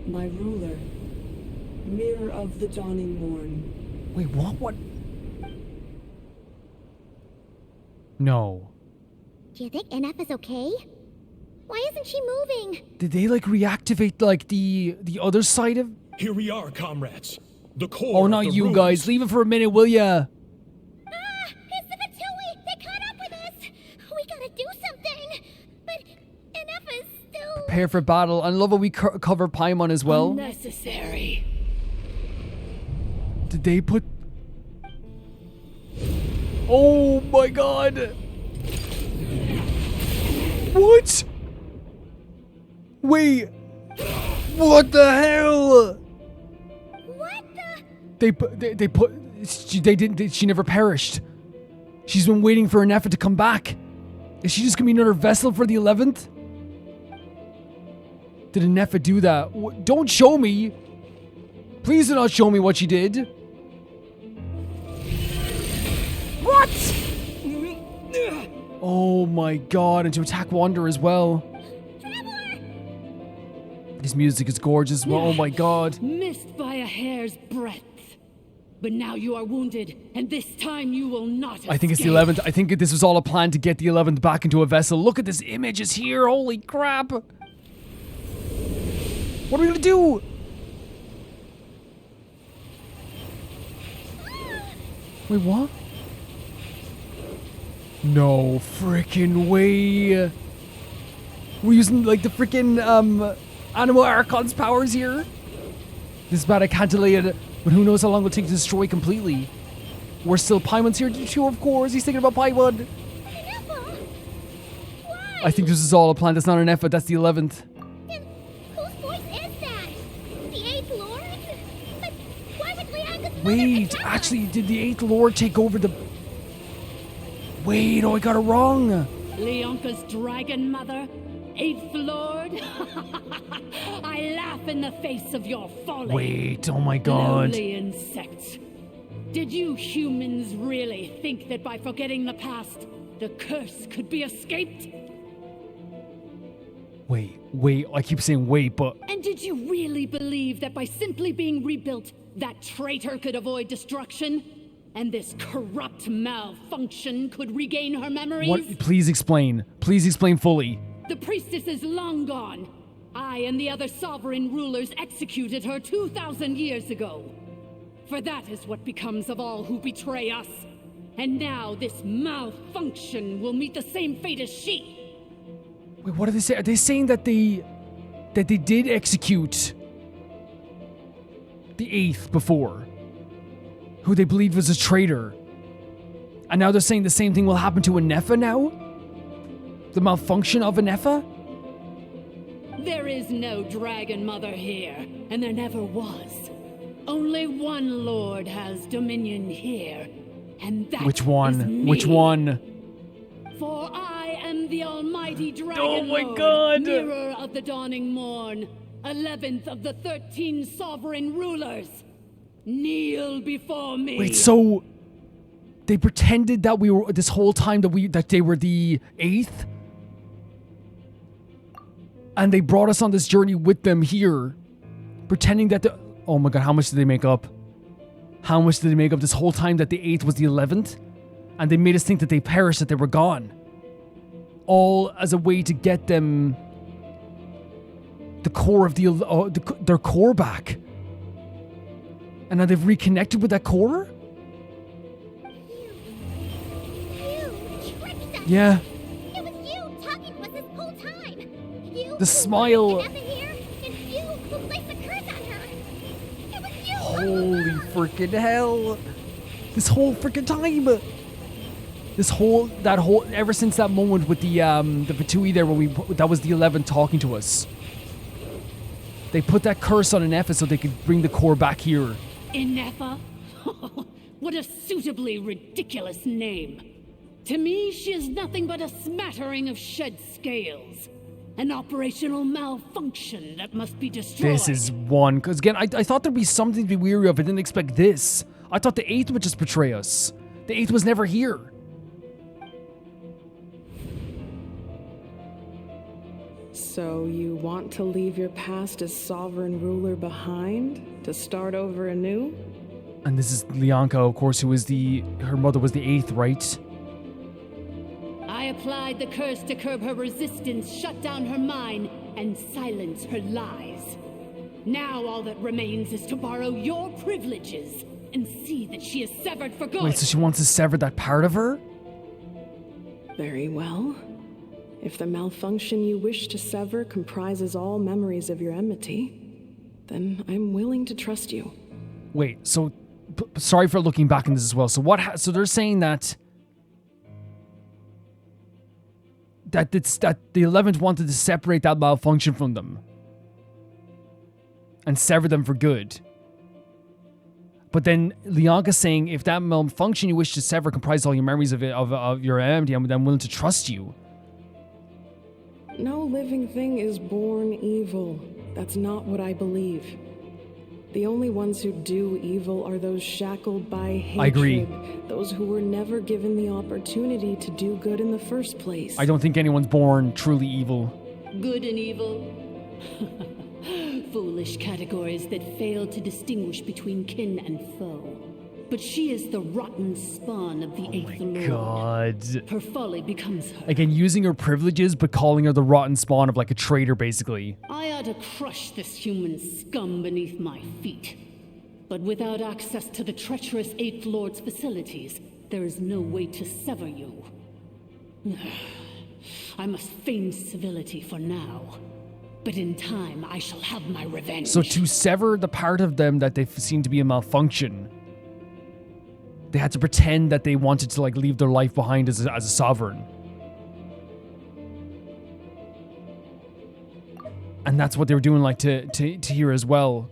my ruler, mirror of the dawning morn. Wait, what? No. Do you think Ineffa's okay? Why isn't she moving? Did they like reactivate like the other side of... Here we are, comrades. The core. Oh, not you guys. Leave it for a minute, will ya? It's the Fatui! They caught up with us! We gotta do something! But Ineffa's still... Prepare for battle. I love how we cover Paimon as well. Unnecessary. Did they put... Oh my god! What? Wait! What the hell? What the? She never perished. She's been waiting for Ineffa to come back. Is she just gonna be another vessel for the 11th? Did Ineffa do that? Don't show me. Please do not show me what she did. What? Oh my god, and to attack Wander as well. This music is gorgeous. Oh my god. Missed by a hair's breadth. But now you are wounded, and this time you will not escape. I think it's the 11th. I think this was all a plan to get the 11th back into a vessel. Look at this image. It's here. Holy crap. What are we going to do? Wait, what? No freaking way. We're using, like, the freaking, Animal Archon's powers here. This is bad. I can't delay it. But who knows how long it'll take to destroy completely. We're still Paimon's here too, of course. He's thinking about Paimon. I think this is all a plan. That's not an Ineffa. That's the 11th. Then whose voice is that? The 8th Lord? But why would Leanga's Wait, actually, did the 8th Lord take over the... Wait, oh, I got it wrong. Leonka's dragon mother? 8th Lord? I laugh in the face of your folly. Wait, oh my god. Lowly insects. Did you humans really think that by forgetting the past, the curse could be escaped? Wait, I keep saying wait, but... And did you really believe that by simply being rebuilt, that traitor could avoid destruction? And this corrupt malfunction could regain her memories? What? Please explain. Please explain fully. The priestess is long gone. I and the other sovereign rulers executed her 2,000 years ago. For that is what becomes of all who betray us. And now this malfunction will meet the same fate as she. Wait, what are they saying? Are they saying that they did execute the 8th before? Who they believed was a traitor. And now they're saying the same thing will happen to Ineffa now? The malfunction of Ineffa? There is no dragon mother here, and there never was. Only one lord has dominion here, and that Which one? is me. Which one? For I am the almighty dragon Oh my lord, god! mirror of the dawning morn, 11th of the 13 sovereign rulers. Kneel before me. Wait, so they pretended that we were this whole time that they were the 8th? And they brought us on this journey with them here, pretending that the... Oh my god, how much did they make up? How much did they make up this whole time that the 8th was the 11th? And they made us think that they perished, that they were gone. All as a way to get them the core of their core back. And now they've reconnected with that core? You tricked us. Yeah. It was you talking to us this whole time. You The smile. Ineffa here, and you who placed the curse on her. It was you. Holy freaking hell. This whole freaking time. Ever since that moment with the Fatui there when that was the 11th talking to us. They put that curse on Ineffa so they could bring the core back here. Ineffa? What a suitably ridiculous name. To me, she is nothing but a smattering of shed scales. An operational malfunction that must be destroyed. This is one, because again, I thought there'd be something to be weary of. I didn't expect this. I thought the 8th would just betray us. The 8th was never here. So you want to leave your past as sovereign ruler behind to start over anew? And this is Leonka, of course, who is her mother was the 8th, right? I applied the curse to curb her resistance, shut down her mind, and silence her lies. Now all that remains is to borrow your privileges and see that she is severed for good. Wait, so she wants to sever that part of her? Very well. If the malfunction you wish to sever comprises all memories of your enmity, then I'm willing to trust you. Wait, so sorry for looking back in this as well. So so they're saying that that the 11th wanted to separate that malfunction from them and sever them for good. But then Leonka's saying if that malfunction you wish to sever comprises all your memories of your enmity, I'm willing to trust you. No living thing is born evil. That's not what I believe. The only ones who do evil are those shackled by hatred. I agree. Those who were never given the opportunity to do good in the first place. I don't think anyone's born truly evil. Good and evil? Foolish categories that fail to distinguish between kin and foe. but she is the rotten spawn of the Eighth Lord. God. Her folly becomes her. Again, using her privileges, but calling her the rotten spawn of like a traitor, basically. I ought to crush this human scum beneath my feet. But without access to the treacherous Eighth Lord's facilities, there is no way to sever you. I must feign civility for now. But in time, I shall have my revenge. So to sever the part of them that they seem to be a malfunction, they had to pretend that they wanted to like leave their life behind as a sovereign. And that's what they were doing like to here as well.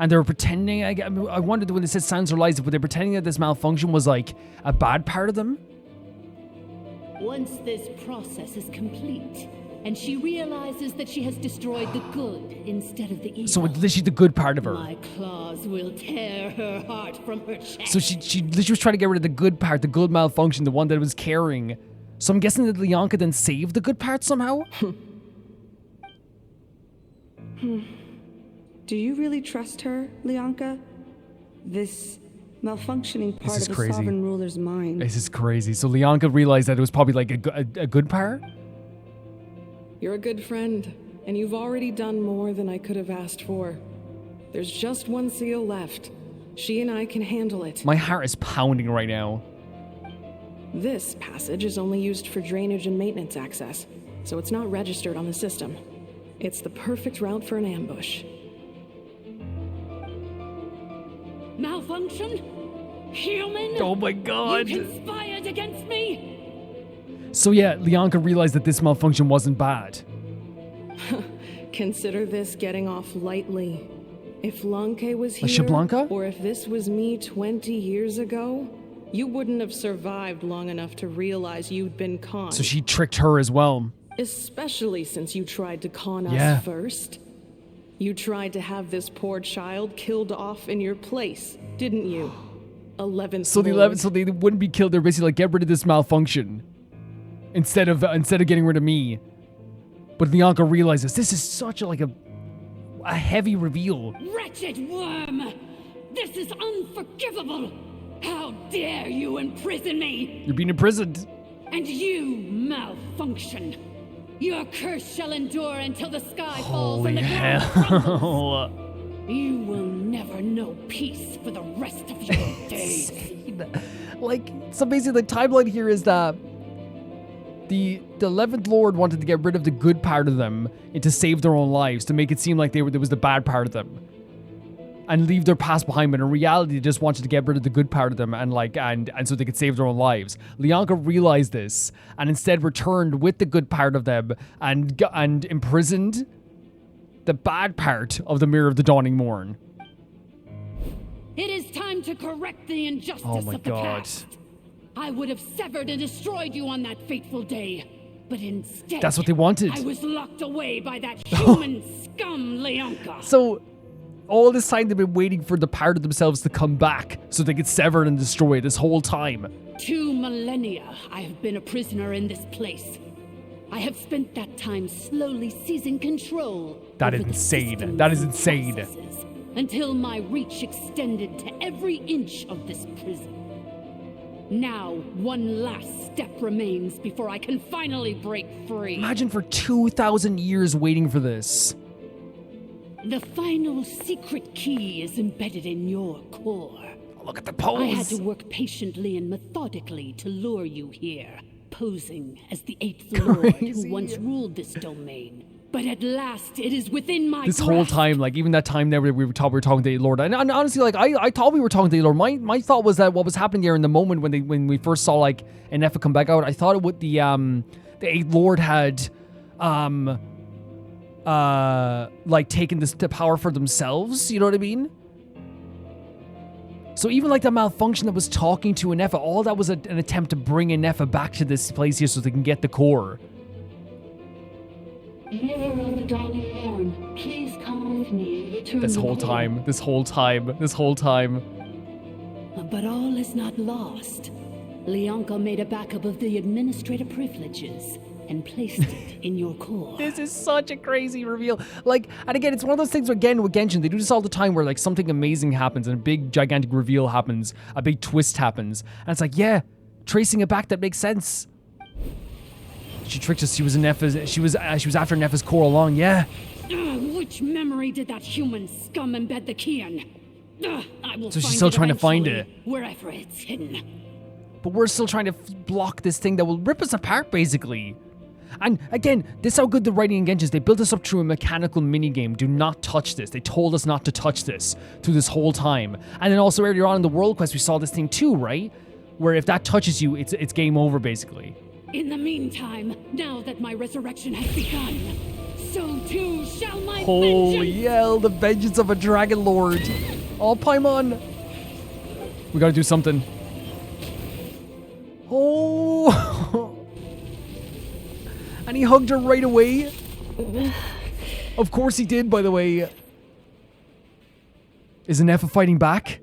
And they were pretending, I wondered when they said Sans or lies, were they pretending that this malfunction was like a bad part of them? Once this process is complete, and she realizes that she has destroyed the good instead of the evil. So it's literally the good part of her. My claws will tear her heart from her chest. So she literally was trying to get rid of the good part, the good malfunction, the one that was caring. So I'm guessing that Leonka then saved the good part somehow? Do you really trust her, Leonka? This malfunctioning part of the sovereign ruler's mind. This is crazy. So Leonka realized that it was probably like a good part? You're a good friend, and you've already done more than I could have asked for. There's just one seal left. She and I can handle it. My heart is pounding right now. This passage is only used for drainage and maintenance access, so it's not registered on the system. It's the perfect route for an ambush. Malfunction? Human? Oh my God. You conspired against me? So yeah, Leonka realized that this malfunction wasn't bad. Consider this getting off lightly. If Lanke was here, Shablanka? or if this was me 20 years ago, you wouldn't have survived long enough to realize you'd been conned. So she tricked her as well. Especially since you tried to con us first. You tried to have this poor child killed off in your place, didn't you? 11th So so they wouldn't be killed. They're basically like, get rid of this malfunction instead of getting rid of me. But Leonka realizes this is such a heavy reveal. Wretched worm! This is unforgivable! How dare you imprison me! You're being imprisoned. And you, malfunction! Your curse shall endure until the sky falls and the ground crumbles. You will never know peace for the rest of your days. So basically the timeline here is that the 11th Lord wanted to get rid of the good part of them and to save their own lives, to make it seem like there was the bad part of them and leave their past behind. But in reality, they just wanted to get rid of the good part of them and so they could save their own lives. Leonka realized this and instead returned with the good part of them and imprisoned the bad part of the Mirror of the Dawning Morn. It is time to correct the injustice Oh my of the God. past. I would have severed and destroyed you on that fateful day, but instead, That's what they wanted. I was locked away by that human scum, Leonka. So all this time they've been waiting for the part of themselves to come back so they could sever it and destroy it this whole time. 2 millennia I have been a prisoner in this place. I have spent that time slowly seizing control. That is insane. That is insane. Until my reach extended to every inch of this prison. Now, one last step remains before I can finally break free. Imagine for 2,000 years waiting for this. The final secret key is embedded in your core. Look at the pose. I had to work patiently and methodically to lure you here, posing as the 8th Lord who once ruled this domain. But at last, it is within my This grasp. whole time, even that time there we were talking to the Lord, and honestly, I thought we were talking to the Lord. My thought was that what was happening there in the moment when we first saw Ineffa come back out, I thought it would the 8th Lord had taken this to power for themselves. You know what I mean? So even the malfunction that was talking to Ineffa, all that was an attempt to bring Ineffa back to this place here so they can get the core. Mirror of the Dawning Morn, please come with me and return This whole time. But all is not lost. Leonka made a backup of the administrative privileges, and placed it in your core. This is such a crazy reveal. Like, and again, it's one of those things where, again, with Genshin, they do this all the time where, like, something amazing happens and a big, gigantic reveal happens, a big twist happens. And it's like, yeah, tracing it back, that makes sense. She tricked us. She was Ineffa's, she was after Ineffa's core all along, yeah. Which memory did that human scum embed the key in? I will So she's find still it trying to find eventually, wherever it's hidden. But we're still trying to block this thing that will rip us apart, basically. And again, this is how good the writing in Genshin is. They built us up through a mechanical minigame. Do not touch this. They told us not to touch this through this whole time. And then also earlier on in the world quest, we saw this thing too, right? Where if that touches you, it's game over, basically. In the meantime, now that my resurrection has begun, so too shall my Holy vengeance! hell, the vengeance of a dragon lord. Oh, Paimon. We gotta do something. Oh. And he hugged her right away. Of course he did, by the way. Is Ineffa fighting back?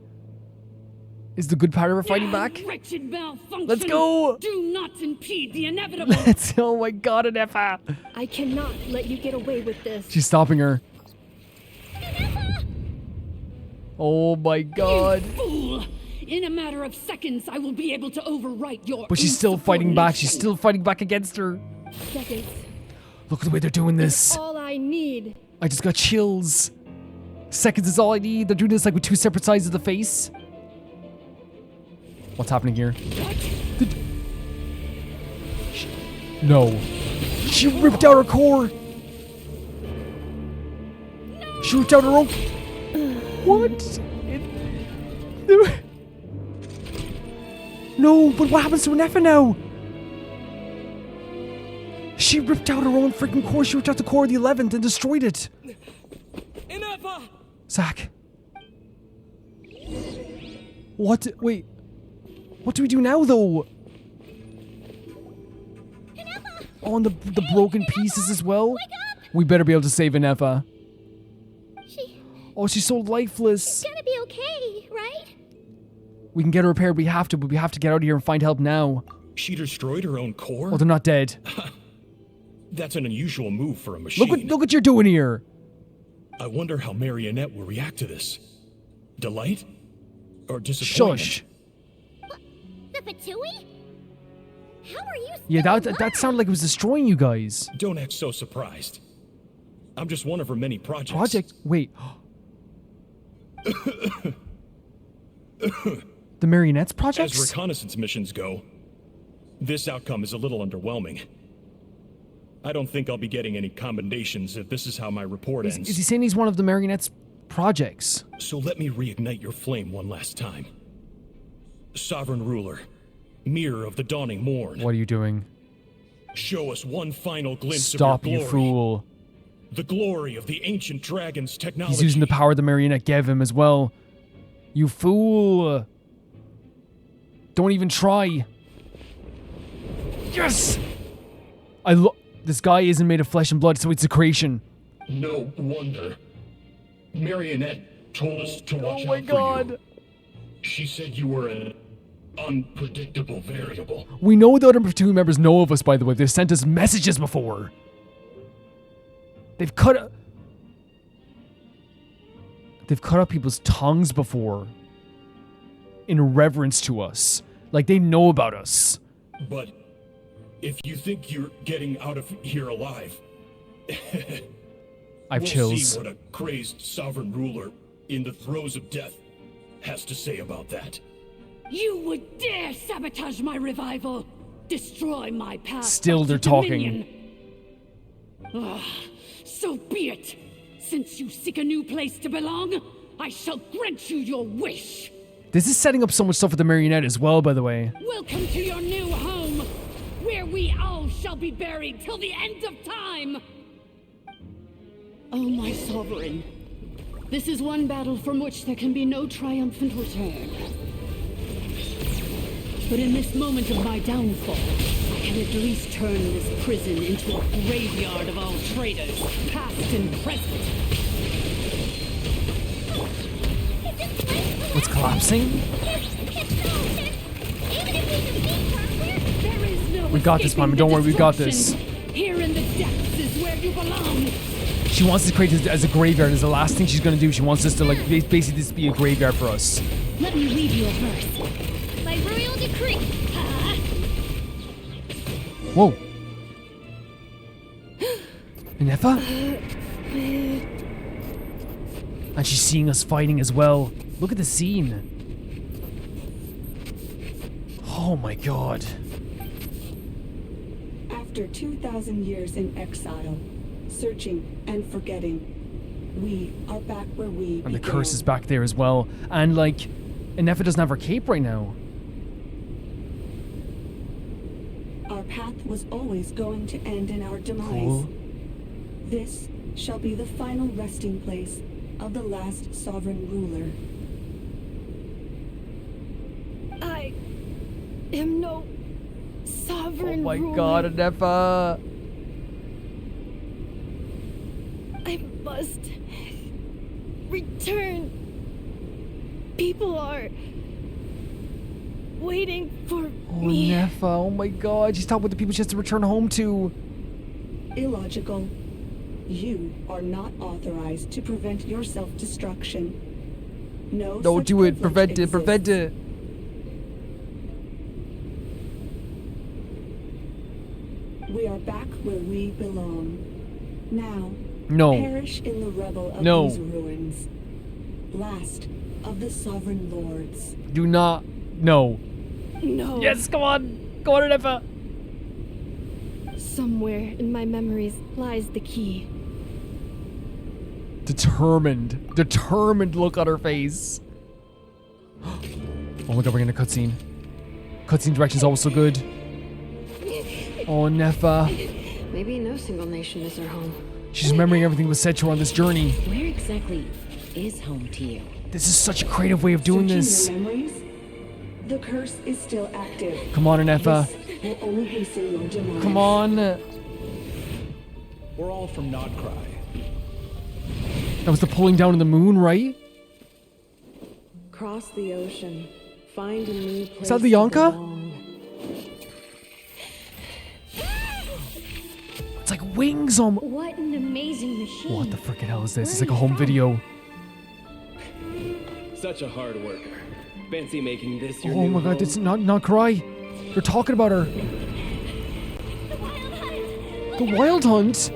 Is the good part of her fighting back? Wretched malfunction! Let's go! Do not impede the inevitable! Oh my god, Ineffa! I cannot let you get away with this. She's stopping her. Oh my god. You fool! In a matter of seconds, I will be able to overwrite your. But she's still fighting back. She's still fighting back against her. Seconds. Look at the way they're doing this. All I need. I just got chills. Seconds is all I need. They're doing this like with two separate sides of the face. What's happening here? No. She ripped out her core. She ripped out her own. What? No, but what happens to Ineffa now? She ripped out her own freaking core. She ripped out the core of the 11th and destroyed it. Ineffa! Zach. What? Wait. What do we do now, though? Ineffa! Oh, and the broken pieces as well? We better be able to save Ineffa. Oh, she's so lifeless. She's gonna be okay, right? We can get her repaired. We have to, but we have to get out of here and find help now. She destroyed her own core? Oh, they're not dead. That's an unusual move for a machine. Look what you're doing here. I wonder how Marionette will react to this. Delight? Or disappointment? Shush. The Fatui? How are you still Yeah, that sounded like it was destroying you guys. Don't act so surprised. I'm just one of her many projects. Project? Wait. The Marionettes projects? As reconnaissance missions go, this outcome is a little underwhelming. I don't think I'll be getting any commendations if this is how my report ends. Is he saying he's one of the Marionettes projects? So let me reignite your flame one last time. Sovereign Ruler, Mirror of the Dawning Morn. What are you doing? Show us one final glimpse Stop, of your glory. you fool. The glory of the ancient dragon's technology. He's using the power the Marionette gave him as well. You fool. Don't even try. Yes! This guy isn't made of flesh and blood, so it's a creation. No wonder. Marionette told us to watch Oh my out god. for you. She said you were an unpredictable variable. We know the other two members know of us, by the way. They've sent us messages before. They've cut out people's tongues before. In reverence to us. Like they know about us. But if you think you're getting out of here alive, I've we'll chills. see what a crazed sovereign ruler in the throes of death has to say about that. You would dare sabotage my revival, destroy my path. Still they're talking. So be it. Since you seek a new place to belong, I shall grant you your wish. This is setting up so much stuff with the Marionette as well, by the way. Welcome to your new home, where we all shall be buried till the end of time. Oh, my sovereign. This is one battle from which there can be no triumphant return. But in this moment of my downfall, I can at least turn this prison into a graveyard of all traitors, past and present. What's collapsing? We We got this, Mama. Don't worry, we got this. Here in the depths is where you belong. She wants to create this as a graveyard. Is the last thing she's gonna do. She wants this to like basically this be a graveyard for us. Let me read you a verse. By royal decree. Whoa. Ineffa? And she's seeing us fighting as well. Look at the scene. Oh my god. After 2,000 years in exile, searching and forgetting, we are back where we And the began. curse is back there as well. And like, Ineffa doesn't have her cape right now. Our path was always going to end in our demise. Cool. This shall be the final resting place of the last sovereign ruler. I am no sovereign Oh my ruler. god, Ineffa. I must return. People are waiting for Oh, me. Ineffa. Oh my god. She's talking about the people she has to return home to. Illogical. You are not authorized to prevent your self-destruction. No, Don't such do it. privilege Prevent it. Prevent exists. it. We are back where we belong. Now, No. perish in the rubble of No. these ruins. Last of the sovereign lords. Do not. No. No. Yes, come on. Go on, Ineffa. Somewhere in my memories lies the key. Determined. Determined look on her face. Oh my god, we're getting a cutscene. Cutscene direction's always so good. Oh, Ineffa. Maybe no single nation is her home. She's remembering everything that was said to her on this journey. Where exactly is home to you? This is such a creative way of doing Searching this. your memories? The curse is still active. Come on, Ineffa. This will only hasten your demise. Come on. We're all from Nodcry. That was the pulling down of the moon, right? Cross the ocean. Find a new place. Is that the to Yonka? belong. It's like wings on. What an amazing machine. What the freaking hell is this? It's like a home video. Such a hard worker. Fancy making this your Oh new my god, home? it's not cry. They're talking about her. The Wild Hunt?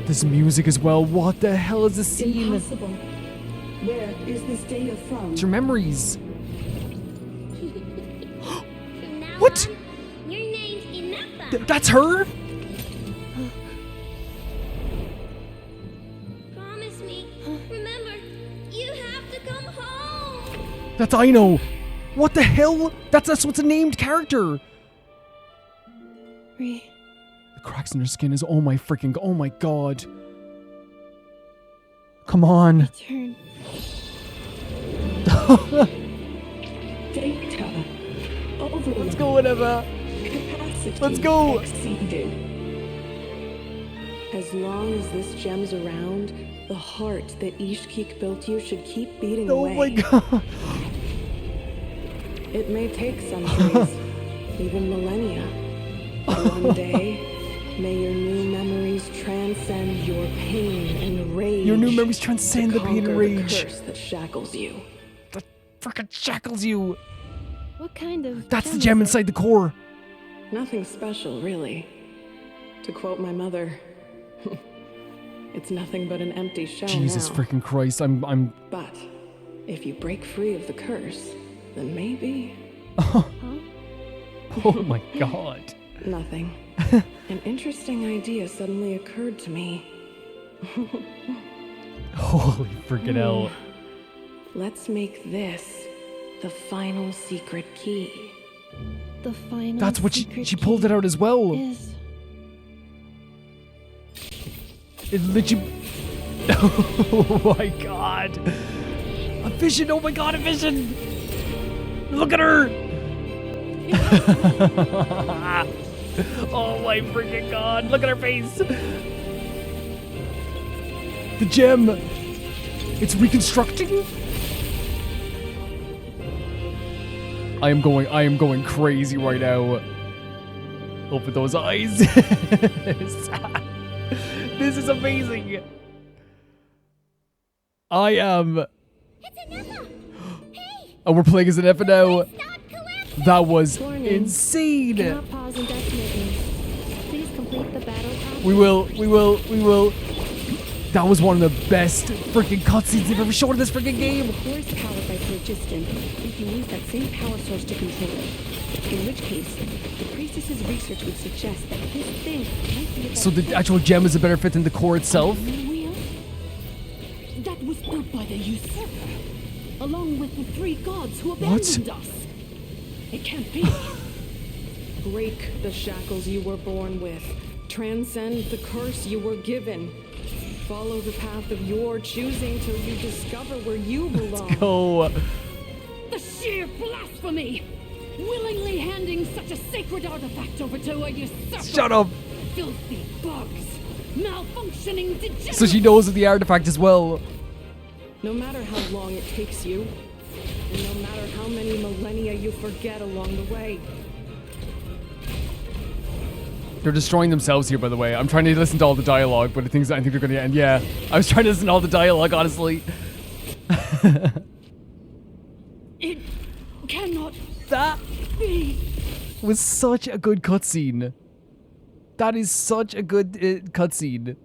This music as well. What the hell is this scene? Impossible. Where is this data from? It's your memories. From now What? on, your name's Ineffa. That's her? Promise me. Remember, you have to come home. That's Aino. What the hell? That's what's a named character. The cracks in her skin is oh my god. Come on. Turn. Data. Overload. Let's go, whatever. Capacity Let's go. exceeded. As long as this gem's around, the heart that Ishkik built you should keep beating Oh away. my god. It may take centuries, even millennia. But one day, may your new memories transcend your pain and rage. Your new memories transcend to the pain and conquer rage. The curse that shackles you. That freaking shackles you. What kind of That's the gem gem is inside the core. Nothing special, really. To quote my mother, it's nothing but an empty shell Jesus now. freaking Christ. I'm But if you break free of the curse, then maybe Oh my god. nothing. An interesting idea suddenly occurred to me. Holy freaking hell. Let's make this the final secret key. The final That's what secret she pulled it out as well. is It literally. Oh my god. A vision. Oh my god, a vision. Look at her. Oh my freaking god. Look at her face. The gem. It's reconstructing. I am going crazy right now. Open those eyes. This is amazing. I am. Oh, we're playing as Ineffa now. That was insane. Cannot pause indefinitely. Please complete the battle path. We will. That was one of the best freaking cutscenes they've ever shown in this freaking game. The core is powered by phlogiston. We can use that same power source to control it. In which case, the priestess's research would suggest that this thing might be a So the actual gem is a better fit than the core itself? That was built by the usurper, along with the 3 gods who abandoned us. It can't be. Break the shackles you were born with. Transcend the curse you were given. Follow the path of your choosing till you discover where you belong. Let's go. The sheer blasphemy! Willingly handing such a sacred artifact over to a usurper! Shut up! Filthy bugs! Malfunctioning degenerates! So she knows of the artifact as well. No matter how long it takes you, and no matter how many millennia you forget along the way. They're destroying themselves here, by the way. I'm trying to listen to all the dialogue, but I think they're going to end. Yeah, I was trying to listen to all the dialogue, honestly. It cannot that be. Was such a good cutscene. That is such a good cutscene.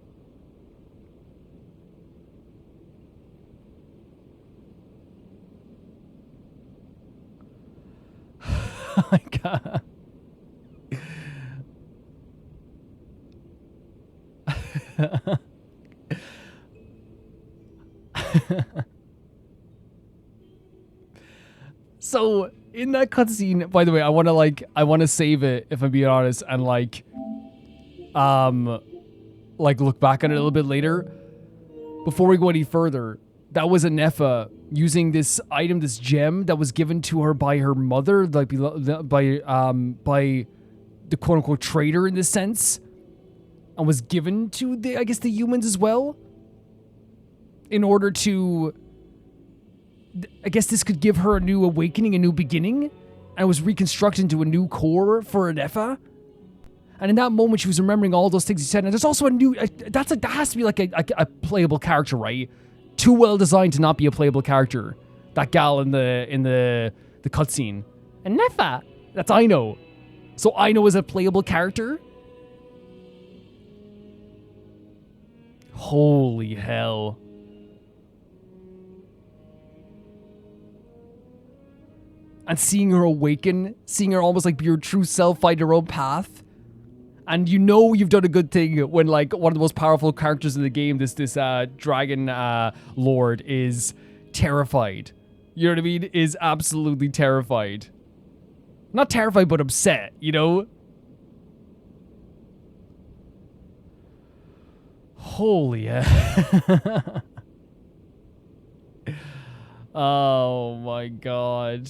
Oh my god. So in that cutscene, by the way, I want to save it, if I'm being honest, and like look back on it a little bit later. Before we go any further, that was Ineffa using this item, this gem that was given to her by her mother, like by the quote unquote traitor in this sense, and was given to the humans as well, in order to, I guess this could give her a new awakening, a new beginning, and was reconstructed into a new core for Ineffa. And in that moment, she was remembering all those things he said. And there's also a new, that has to be like a playable character, right? Too well designed to not be a playable character. That gal in the cutscene. Ineffa, that's Aino. So Aino is a playable character? Holy hell. And seeing her awaken, seeing her almost like be her true self, find her own path. And you know you've done a good thing when like one of the most powerful characters in the game, this dragon lord, is terrified. You know what I mean? Is absolutely terrified. Not terrified, but upset, you know? Holy hell. Oh my god.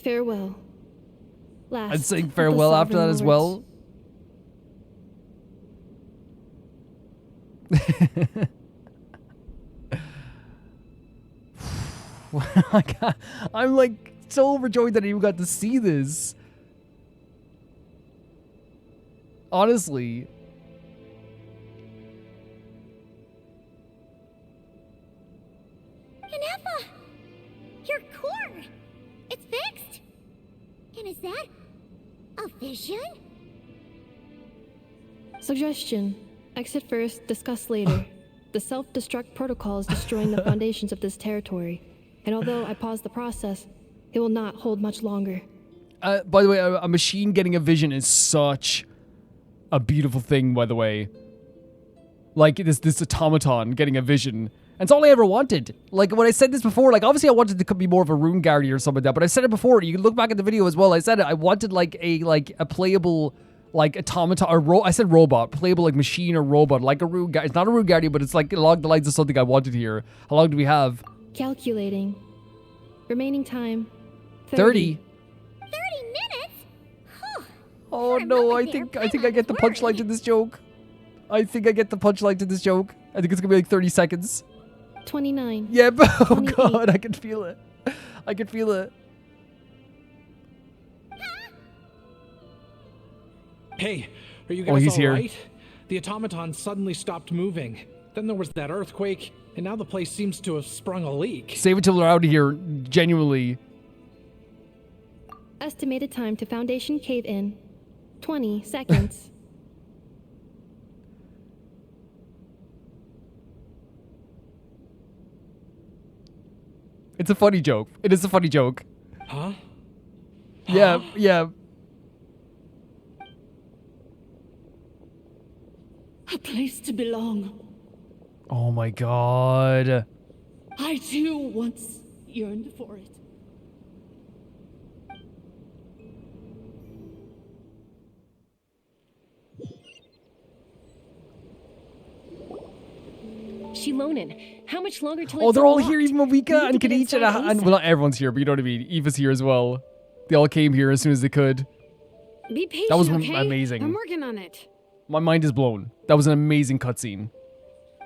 Farewell. Last. And saying farewell after that as well. I'm like so overjoyed that I even got to see this. Honestly. Ineffa! Your core! It's fixed! And is that a vision? Suggestion. Exit first, discuss later. The self-destruct protocol is destroying the foundations of this territory. And although I paused the process, it will not hold much longer. By the way, a machine getting a vision is such a beautiful thing, by the way. Like, this automaton getting a vision. And it's all I ever wanted. Like, when I said this before, like, obviously I wanted it to be more of a rune guardian or something like that, but I said it before. You can look back at the video as well. I said it. I wanted, like, a playable, like, automaton, or I said robot. Playable, like, machine or robot. Like a rune guardian. It's not a rune guardian, but it's, like, along the lines of something I wanted here. How long do we have? Calculating. Remaining time. 30. 30 minutes? Huh. Oh no, I think I get the punchline to this joke. I think I get the punchline to this joke. I think it's gonna be like 30 seconds. 29. Yep. Oh god, I can feel it. I can feel it. Hey, are you guys he's all here. right? The automaton suddenly stopped moving. Then there was that earthquake, and now the place seems to have sprung a leak. Save it till we're out of here, genuinely. Estimated time to Foundation cave in. 20 seconds. It's a funny joke. It is a funny joke. Huh? Yeah, yeah. A place to belong. Oh my god. I too once yearned for it. Xilonen, how much longer till Oh, it's they're all unlocked? here, even Mavika and get Kanicha. inside And, well, not everyone's here, but you know what I mean. Eva's here as well. They all came here as soon as they could. Be patient, That was okay? amazing. I'm working on it. My mind is blown. That was an amazing cutscene.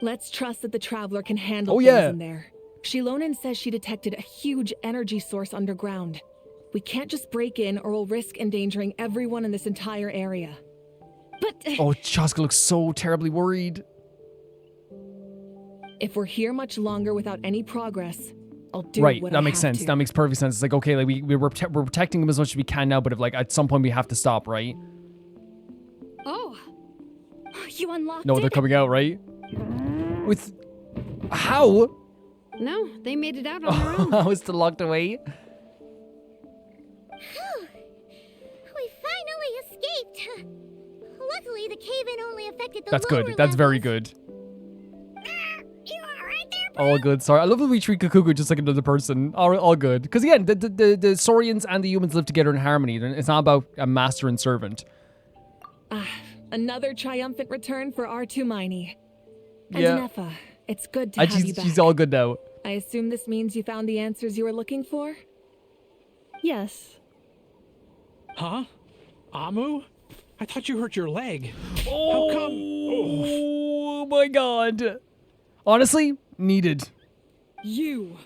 Let's trust that the Traveler can handle Oh, things yeah. in there. Xilonen says she detected a huge energy source underground. We can't just break in or we'll risk endangering everyone in this entire area. But... Oh, Chaska looks so terribly worried. If we're here much longer without any progress, I'll do Right, what that I makes have sense. to. That makes perfect sense. It's like, okay, like we're protecting them as much as we can now, but if like at some point we have to stop, right? Oh, you unlocked No, it? they're coming out, right? With how? No, they made it out on their own. How is it locked away? We finally escaped. Luckily, the cave-in only affected the That's lower good. That's very good. All good. Sorry, I love that we treat Kakuku just like another person. All good. Because again, the Saurians and the humans live together in harmony. It's not about a master and servant. Another triumphant return for R2 Miney. And Yeah. Ineffa, it's good to have you back. She's all good now. I assume this means you found the answers you were looking for? Yes. Huh? Amu? I thought you hurt your leg. Oh, How come? Oh my god. Honestly, needed. You!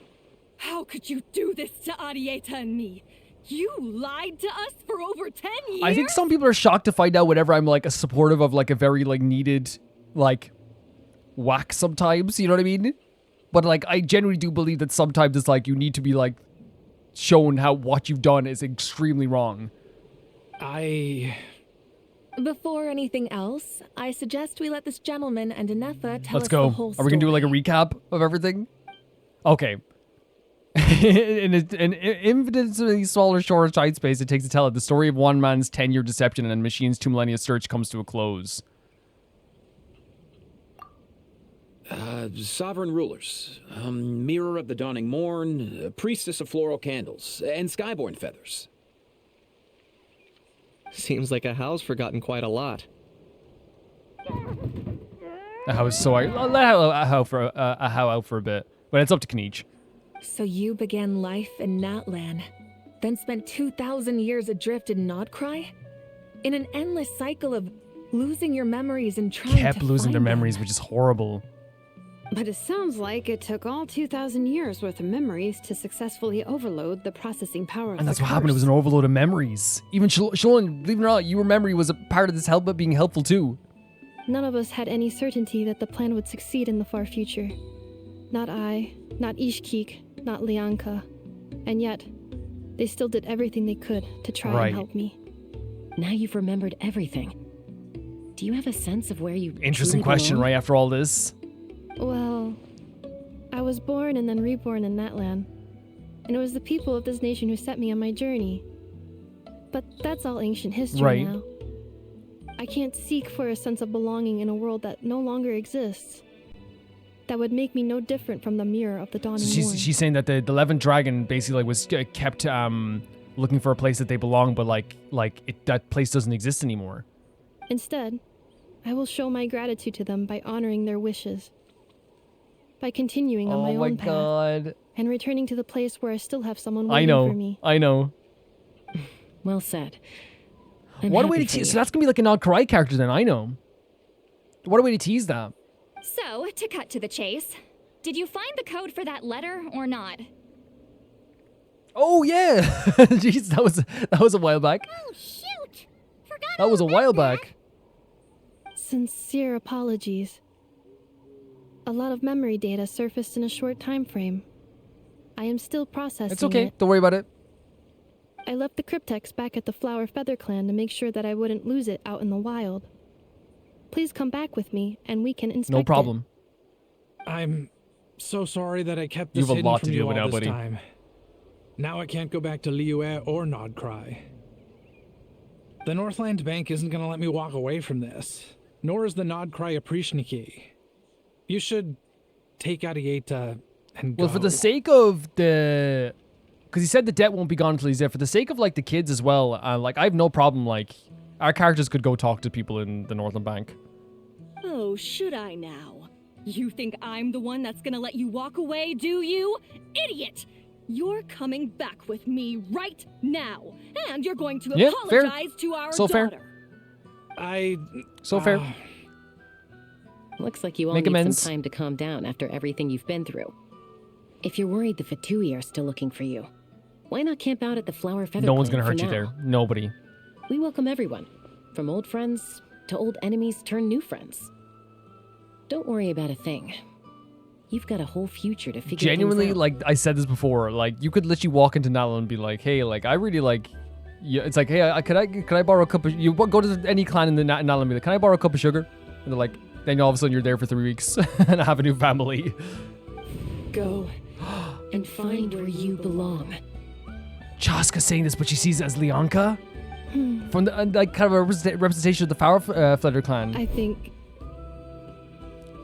How could you do this to Arieta and me? You lied to us for over 10 years? I think some people are shocked to find out whenever I'm like a supportive of like a very like needed like whack sometimes, you know what I mean? But like I genuinely do believe that sometimes it's like you need to be like shown how what you've done is extremely wrong. Before anything else, I suggest we let this gentleman and Ineffa tell Let's us go. the whole story. Are we gonna do like a recap of everything? Okay. In an infinitely smaller, shorter time space, it takes to tell it. The story of one man's 10-year deception and Machine's 2 millennia search comes to a close. Sovereign rulers, mirror of the dawning morn, priestess of floral candles, and skyborn feathers. Seems like a how's forgotten quite a lot. A how is so I'll let a how out for a bit, but it's up to Kanich. So you began life in Natlan, then spent 2,000 years adrift in Nodcry? In an endless cycle of losing your memories and trying Kept to losing find their them. memories, which is horrible. But it sounds like it took all 2,000 years worth of memories to successfully overload the processing power of And that's the what happened. It was curse. an overload of memories. Even Xilonen, believe it or not, your memory was a part of this being helpful too. None of us had any certainty that the plan would succeed in the far future. Not I, not Ishkik, not Lianka. And yet, they still did everything they could to try Right. and help me. Now you've remembered everything. Do you have a sense of where you Interesting truly question, belong? right after all this. Well, I was born and then reborn in Natlan. And it was the people of this nation who set me on my journey. But that's all ancient history Right. now. I can't seek for a sense of belonging in a world that no longer exists. That would make me no different from the mirror of the dawning So morn. she's saying that the 11th dragon basically was kept looking for a place that they belong, but that place doesn't exist anymore. Instead, I will show my gratitude to them by honoring their wishes. By continuing on Oh my my own path. god. And returning to the place where I still have someone I waiting for me. know. Well said. What a way to tease. So that's gonna be like a non-Karai character then, I know. What a way to tease that. So, to cut to the chase, did you find the code for that letter or not? Oh yeah, jeez, that was a while back. Oh shoot! Forgot That was a while back. Sincere apologies. A lot of memory data surfaced in a short time frame. I am still processing It's okay. it. Don't worry about it. I left the cryptex back at the Flower Feather Clan to make sure that I wouldn't lose it out in the wild. Please come back with me, and we can inspect No problem. I'm so sorry that I kept this You have a hidden lot from to you deal with all now, this buddy. time. Now I can't go back to Liyue or Nodcry. The Northland Bank isn't going to let me walk away from this, nor is the Nodcry Aprishniki. You should take Arieta and go. Well, for the sake of the... Because he said the debt won't be gone until he's there. For the sake of, like, the kids as well, like, I have no problem, like... Our characters could go talk to people in the Northland Bank. Oh, should I now? You think I'm the one that's gonna let you walk away, do you? Idiot! You're coming back with me right now, and you're going to Yeah, fair. apologize to our So fair. daughter. So fair. Looks like you all Make need amends. some time to calm down after everything you've been through. If you're worried the Fatui are still looking for you, why not camp out at the Flower Feather No one's Clan gonna hurt for you now? there. Nobody. We welcome everyone, from old friends to old enemies turned new friends. Don't worry about a thing. You've got a whole future to figure Genuinely, things out. like I said this before, like you could literally walk into Nala and be like, "Hey, like I really like." Yeah, it's like, "Hey, could I borrow a cup of?" You go to any clan in the Nala and be like, "Can I borrow a cup of sugar?" And they're like, then all of a sudden you're there for 3 weeks and have a new family. Go and find where you belong. Chaska's saying this, but she sees it as Leonka Hmm. from the like kind of a representation of the Flower Feather clan. I think...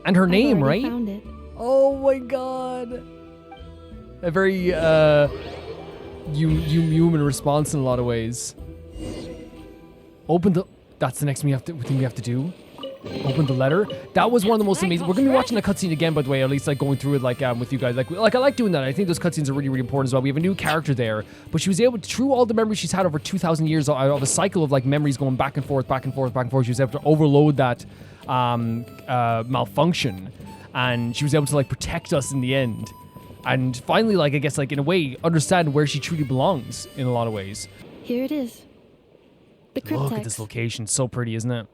And her I've name, already right? found it. Oh my god. A very human response in a lot of ways. Open the... That's the next thing we have to do. Open the letter. That was one of the most amazing... We're going to be watching the cutscene again, by the way, at least like going through it like with you guys. Like I like doing that. I think those cutscenes are really, really important as well. We have a new character there, but she was able to, through all the memories she's had over 2,000 years of a cycle of like memories going back and forth, back and forth, back and forth, she was able to overload that malfunction, and she was able to like protect us in the end. And finally, like, I guess, like, in a way, understand where she truly belongs in a lot of ways. Here it is. The cryptex. Look at this location. So pretty, isn't it?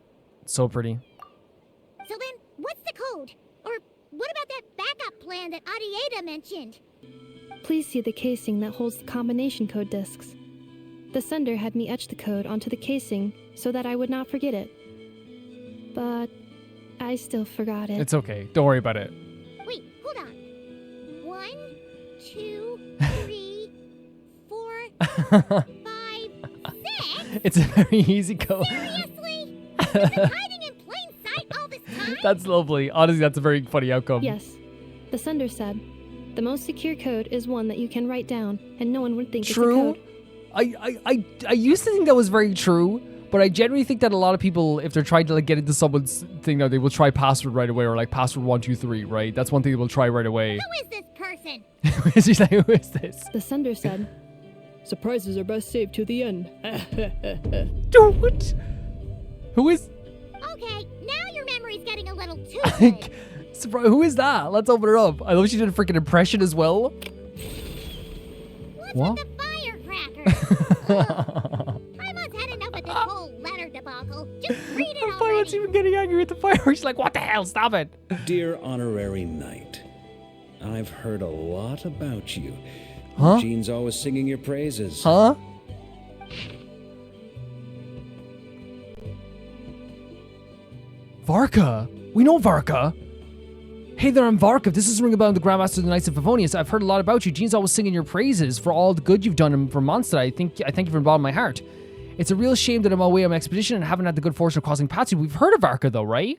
So pretty. So then, what's the code? Or what about that backup plan that Arieta mentioned? Please see the casing that holds the combination code discs. The sender had me etch the code onto the casing so that I would not forget it. But I still forgot it. It's okay. Don't worry about it. Wait, hold on. 1, 2, 3, 4, 5, 6? It's a very easy code. Seriously? You've been hiding in plain sight all this time? That's lovely. Honestly, that's a very funny outcome. Yes. The sender said, the most secure code is one that you can write down, and no one would think True. it's a code. I used to think that was very true, but I generally think that a lot of people, if they're trying to like get into someone's thing now, they will try password right away, or like password 123, right? That's one thing they will try right away. Who is this person? She's like, who is this? The sender said, surprises are best saved to the end. Don't. Who is? Okay, now your memory's getting a little too good. Surprise! Who is that? Let's open her up. I love she did a freaking impression as well. What? The firecracker. I must had enough of this whole letter debacle. Just read it already. Violet's even getting angry at the fire. She's like, what the hell? Stop it. Dear Honorary Knight, I've heard a lot about you. Huh? Eugene's always singing your praises. Huh? Varka? We know Varka. Hey there, I'm Varka. This is Ring About the Grandmaster of the Knights of Favonius. I've heard a lot about you. Gene's always singing your praises for all the good you've done for Mondstadt. I thank you from the bottom of my heart. It's a real shame that I'm away on my expedition and haven't had the good fortune of crossing paths. We've heard of Varka though, right?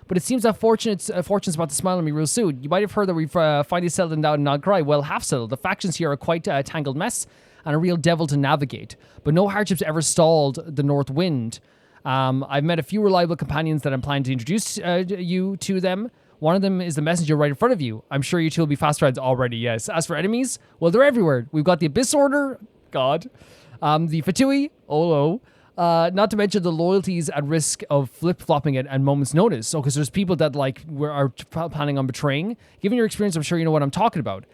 But it seems that fortune's about to smile on me real soon. You might have heard that we've finally settled down in Nodcry. Well, half settled. The factions here are quite a tangled mess and a real devil to navigate. But no hardships ever stalled the North Wind. I've met a few reliable companions that I'm planning to introduce you to them. One of them is the messenger right in front of you. I'm sure you two will be fast friends already, yes. As for enemies, well, they're everywhere. We've got the Abyss Order, God. The Fatui, Olo. Not to mention the loyalties at risk of flip-flopping it at moment's notice. So, because there's people that like are planning on betraying. Given your experience, I'm sure you know what I'm talking about.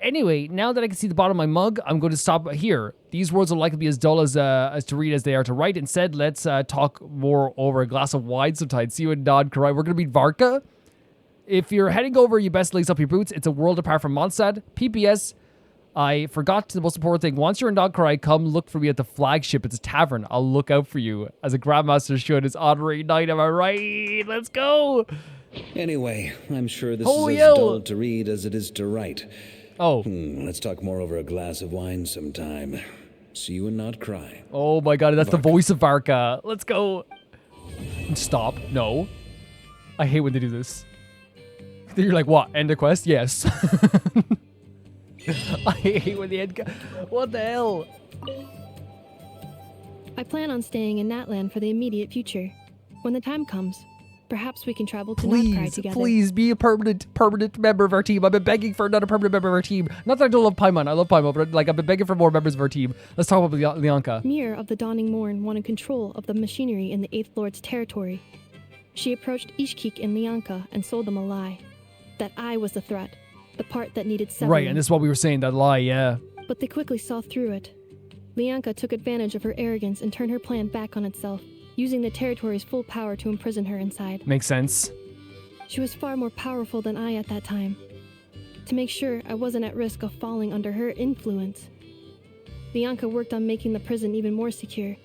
Anyway, now that I can see the bottom of my mug, I'm going to stop here. These words will likely be as dull as to read as they are to write. Instead, let's talk more over a glass of wine sometime. See you in Nod Karai. We're going to meet Varka. If you're heading over, you best lace up your boots. It's a world apart from Mondstadt. PPS, I forgot the most important thing. Once you're in Nod Karai, come look for me at the flagship. It's a tavern. I'll look out for you, as a Grandmaster should. It's honorary night, am I right? Let's go! Anyway, I'm sure this Holy is as hell. dull to read as it is to write. Oh. Let's talk more over a glass of wine sometime. See you and not cry. Oh my god, that's the voice of Varka. Let's go. Stop. No. I hate when they do this. You're like, what? End the quest? Yes. I hate when the end... What the hell? I plan on staying in Natlan for the immediate future. When the time comes, perhaps we can travel to Notcry together. Please be a permanent member of our team. I've been begging for another permanent member of our team. Not that I don't love Paimon. I love Paimon, but like I've been begging for more members of our team. Let's talk about Lianka. Mirror of the Dawning Morn wanted control of the machinery in the Eighth Lord's territory. She approached Ishkik and Lianka and sold them a lie. That I was the threat, the part that needed severing. Right, and this is what we were saying, that lie, yeah. But they quickly saw through it. Lianka took advantage of her arrogance and turned her plan back on itself, using the territory's full power to imprison her inside. Makes sense. She was far more powerful than I at that time. To make sure I wasn't at risk of falling under her influence, Lianka worked on making the prison even more secure,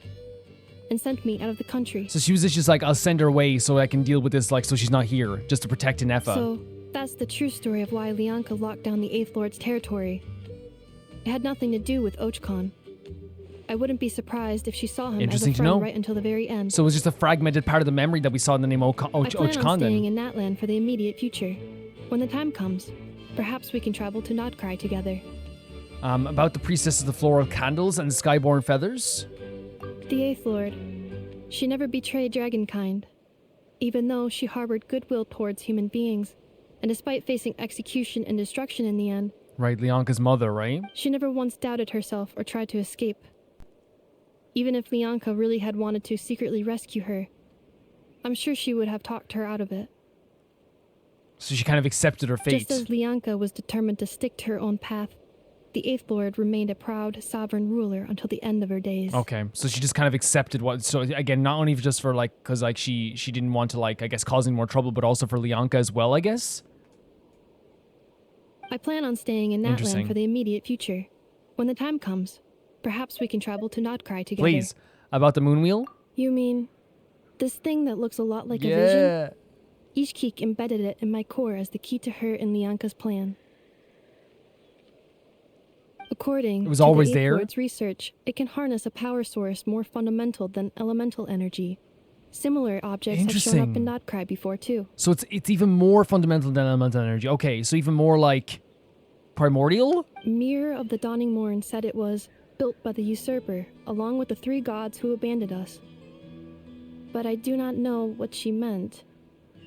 and sent me out of the country. So she was just like, I'll send her away so I can deal with this, like, so she's not here, just to protect Ineffa. So, that's the true story of why Lianka locked down the Eighth Lord's territory. It had nothing to do with Ochkon. I wouldn't be surprised if she saw him as a friend right until the very end. So it was just a fragmented part of the memory that we saw in the name Ochkon. I plan on staying in Natlan for the immediate future. When the time comes, perhaps we can travel to Notcry together. About the priestess of the floral candles and the skyborn feathers? The Eighth Lord. She never betrayed dragonkind, even though she harbored goodwill towards human beings, and despite facing execution and destruction in the end. Right, Lianka's mother, right? She never once doubted herself or tried to escape. Even if Lianka really had wanted to secretly rescue her, I'm sure she would have talked her out of it. So she kind of accepted her fate. Just as Lianka was determined to stick to her own path, the Eighth Lord remained a proud, sovereign ruler until the end of her days. Okay, so she just kind of accepted what... So again, not only just for, like, because, like, she didn't want to, like, I guess, cause any more trouble, but also for Lianka as well, I guess? I plan on staying in Natlan for the immediate future. When the time comes, perhaps we can travel to Notcry together. Please. About the moon wheel? You mean this thing that looks a lot like a vision? Ishkik embedded it in my core as the key to her and Lianka's plan. According to the Eighth Lord's research, it can harness a power source more fundamental than elemental energy. Similar objects have shown up in Notcry before too. So it's even more fundamental than elemental energy. Okay, so even more like primordial? Mirror of the Dawning Morn said it was built by the usurper, along with the three gods who abandoned us. But I do not know what she meant.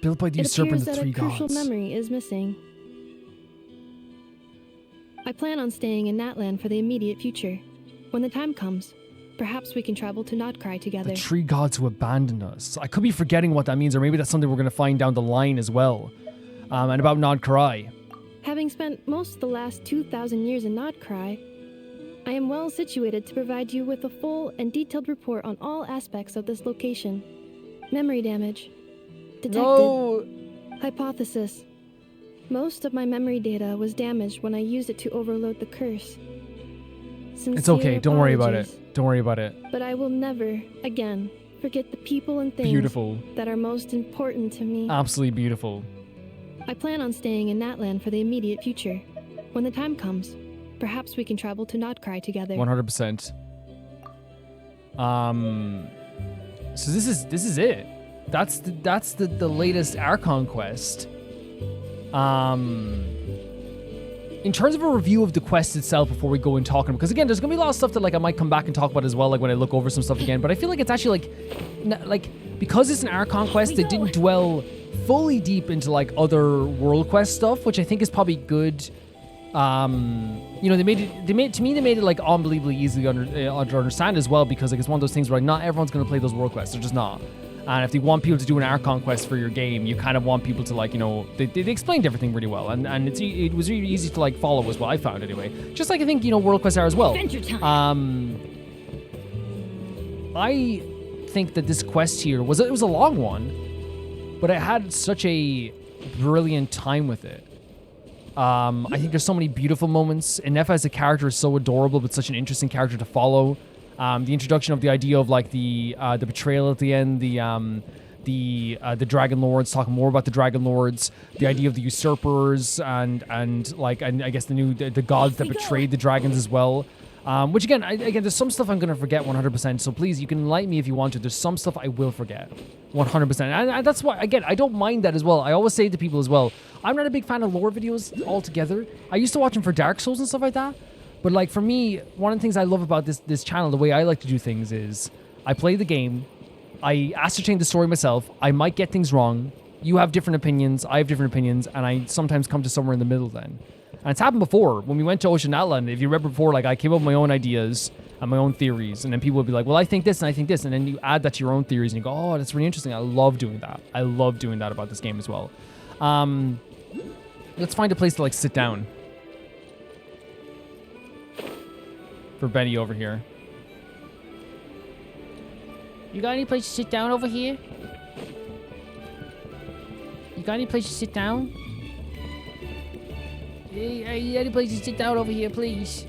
Built by the usurper and the three gods. It appears that a crucial memory is missing. I plan on staying in Natlan for the immediate future. When the time comes, perhaps we can travel to Notcry together. The three gods who abandoned us. I could be forgetting what that means, or maybe that's something we're going to find down the line as well. And about Notcry. Having spent most of the last 2,000 years in Notcry, I am well situated to provide you with a full and detailed report on all aspects of this location. Memory damage. Detected. No. Hypothesis. Most of my memory data was damaged when I used it to overload the curse. It's okay, don't worry about it. Don't worry about it. But I will never, again, forget the people and things that are most important to me. Absolutely beautiful. I plan on staying in Natlan for the immediate future. When the time comes, perhaps we can travel to Notcry together. 100%. So this is it. That's the latest Archon quest. In terms of a review of the quest itself before we go and talk because again, there's gonna be a lot of stuff that like I might come back and talk about as well, like when I look over some stuff again. But I feel like it's actually like because it's an Archon quest, they didn't dwell fully deep into like other world quest stuff, which I think is probably good you know, they made it like unbelievably easy to understand as well, because like it's one of those things where like, not everyone's going to play those world quests. They're just not. And if they want people to do an Archon quest for your game, you kind of want people to, like, you know, they explained everything really well, and it was really easy to like follow, was what I found anyway. Just like I think, you know, world quests are as well. Adventure time. I think that this quest here was a long one, but I had such a brilliant time with it. I think there's so many beautiful moments. Ineffa as a character is so adorable, but such an interesting character to follow. The introduction of the idea of like the betrayal at the end, the Dragon Lords, talking more about the Dragon Lords, the idea of the usurpers, and I guess the gods that betrayed the dragons as well. Which again, there's some stuff I'm gonna forget 100%. So please, you can enlighten me if you want to. There's some stuff I will forget 100%, and that's why, again, I don't mind that as well. I always say to people as well, I'm not a big fan of lore videos altogether. I used to watch them for Dark Souls and stuff like that. But like for me, one of the things I love about this channel, the way I like to do things is I play the game, I ascertain the story myself, I might get things wrong, you have different opinions, I have different opinions, and I sometimes come to somewhere in the middle then. And it's happened before. When we went to Ocean Atlant, if you remember before, like I came up with my own ideas and my own theories, and then people would be like, well, I think this and I think this, and then you add that to your own theories and you go, oh, that's really interesting. I love doing that. I love doing that about this game as well. Let's find a place to like sit down. For Benny over here. You got any place to sit down over here? You got any place to sit down? Hey, any place to sit down over here, please?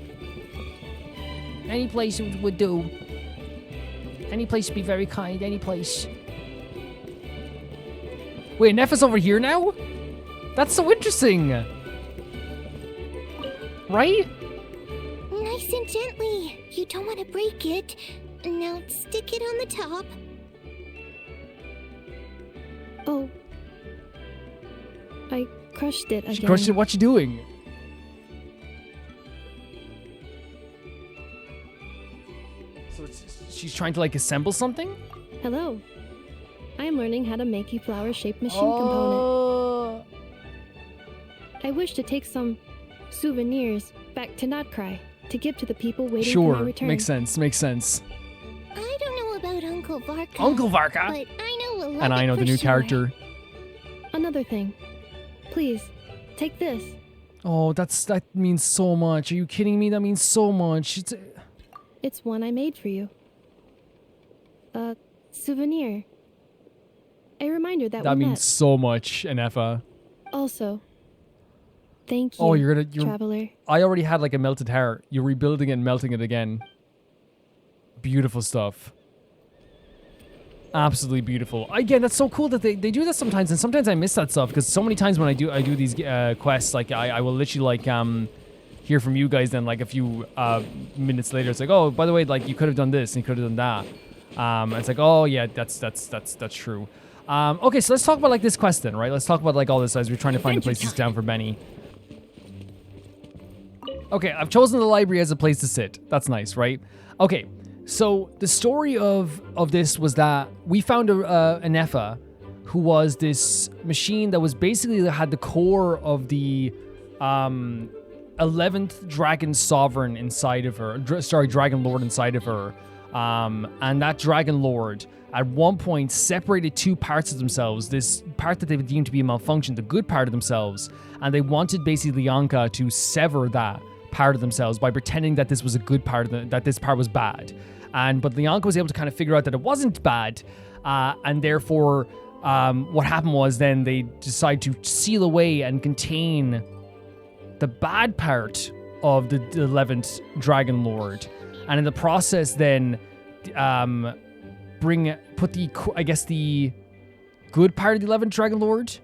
Any place would do. Any place would be very kind. Any place. Wait, Ineffa's over here now? That's so interesting. Right? Nice and gently. You don't want to break it. Now stick it on the top. Oh. I crushed it again. She crushed it? What you doing? So she's trying to like assemble something? Hello. I am learning how to make a flower-shaped machine component. I wish to take some souvenirs back to Notcry to give to the people waiting for my return. Makes sense. Makes sense. I don't know about Uncle Varka. Uncle Varka? But I know a lot. And I know the new character. Another thing. Please, take this. Oh, that means so much. Are you kidding me? That means so much. It's one I made for you. A souvenir. A reminder that that we means met. So much, Ineffa. Also, thank you, oh, you're traveler. I already had like a melted heart. You're rebuilding it and melting it again. Beautiful stuff. Absolutely beautiful. Again, that's so cool that they do that sometimes, and sometimes I miss that stuff, because so many times when I do these quests, like I will literally like hear from you guys then like a few minutes later. It's like, oh, by the way, like you could have done this and you could have done that. And it's like, oh yeah, that's true. Okay, so let's talk about like this quest then, right? Let's talk about like all this as we're trying to find a place to sit down for Benny. Okay, I've chosen the library as a place to sit. That's nice, right? Okay, so the story of this was that we found an Ineffa who was this machine that was basically that had the core of the 11th Dragon Sovereign inside of her. Dragon Lord inside of her. And that Dragon Lord at one point separated two parts of themselves, this part that they would deem to be a malfunction, the good part of themselves, and they wanted basically Lianka to sever that part of themselves by pretending that this was a good part of that this part was bad. But Lianka was able to kind of figure out that it wasn't bad, and therefore what happened was then they decided to seal away and contain the bad part of the 11th Dragon Lord, and in the process then put the good part of the 11th Dragon Lord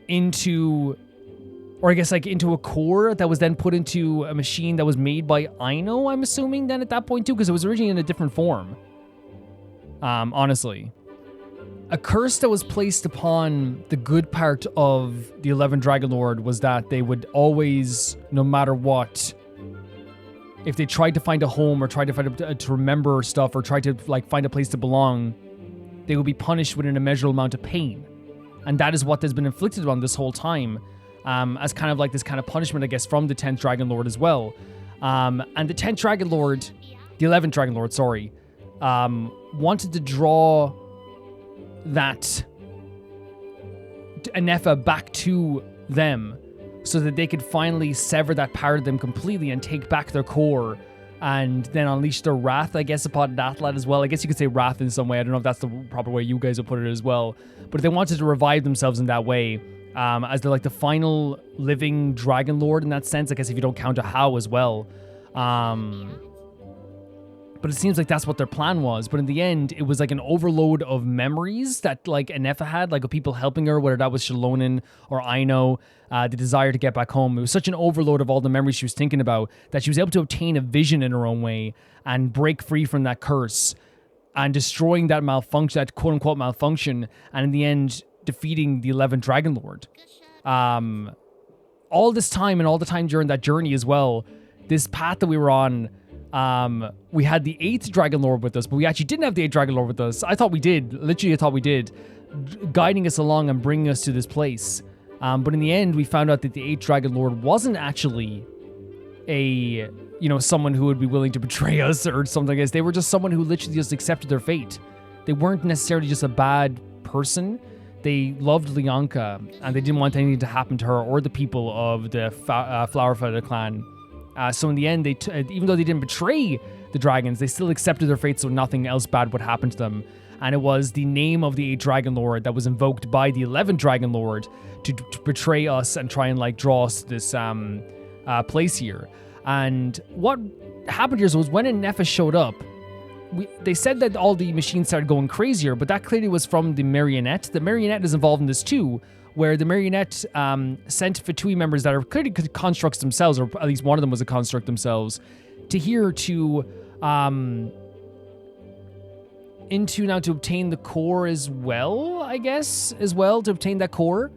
into, or I guess like into a core that was then put into a machine that was made by Aino, I'm assuming then at that point too, because it was originally in a different form. Honestly. A curse that was placed upon the good part of the 11th Dragon Lord was that they would always, no matter what, if they tried to find a home or tried to remember stuff or tried to like find a place to belong, they would be punished with an immeasurable amount of pain. And that is what has been inflicted on this whole time. as kind of like this kind of punishment, I guess, from the 10th Dragon Lord as well. And the 10th Dragon Lord, the 11th Dragon Lord, sorry, wanted to draw that Ineffa back to them so that they could finally sever that part of them completely and take back their core and then unleash their wrath, I guess, upon Natlan as well. I guess you could say wrath in some way. I don't know if that's the proper way you guys would put it as well. But they wanted to revive themselves in that way, as they're like the final living Dragon Lord in that sense, I guess, if you don't count a How as well. But it seems like that's what their plan was. But in the end, it was like an overload of memories that like Ineffa had, like of people helping her, whether that was Xilonen or Aino, the desire to get back home. It was such an overload of all the memories she was thinking about that she was able to obtain a vision in her own way and break free from that curse and destroying that malfunction, that quote unquote malfunction, and in the end, defeating the 11th Dragon Lord. All this time and all the time during that journey as well, this path that we were on, we had the 8th Dragon Lord with us, but we actually didn't have the 8th Dragon Lord with us. I thought we did. Literally, I thought we did. Guiding us along and bringing us to this place. But in the end, we found out that the 8th Dragon Lord wasn't actually someone who would be willing to betray us or something like this. They were just someone who literally just accepted their fate. They weren't necessarily just a bad person. They loved Lyanka, and they didn't want anything to happen to her or the people of the Flower Feather clan. So in the end, even though they didn't betray the dragons, they still accepted their fate so nothing else bad would happen to them. And it was the name of the 8th Dragon Lord that was invoked by the 11th Dragon Lord to betray us and try and like draw us to this place here. And what happened here was when Ineffa showed up, they said that all the machines started going crazier, but that clearly was from the Marionette. The Marionette is involved in this too, where the Marionette sent Fatui members that are clearly constructs themselves, or at least one of them was a construct themselves, to here to to obtain the core as well, I guess, to obtain that core.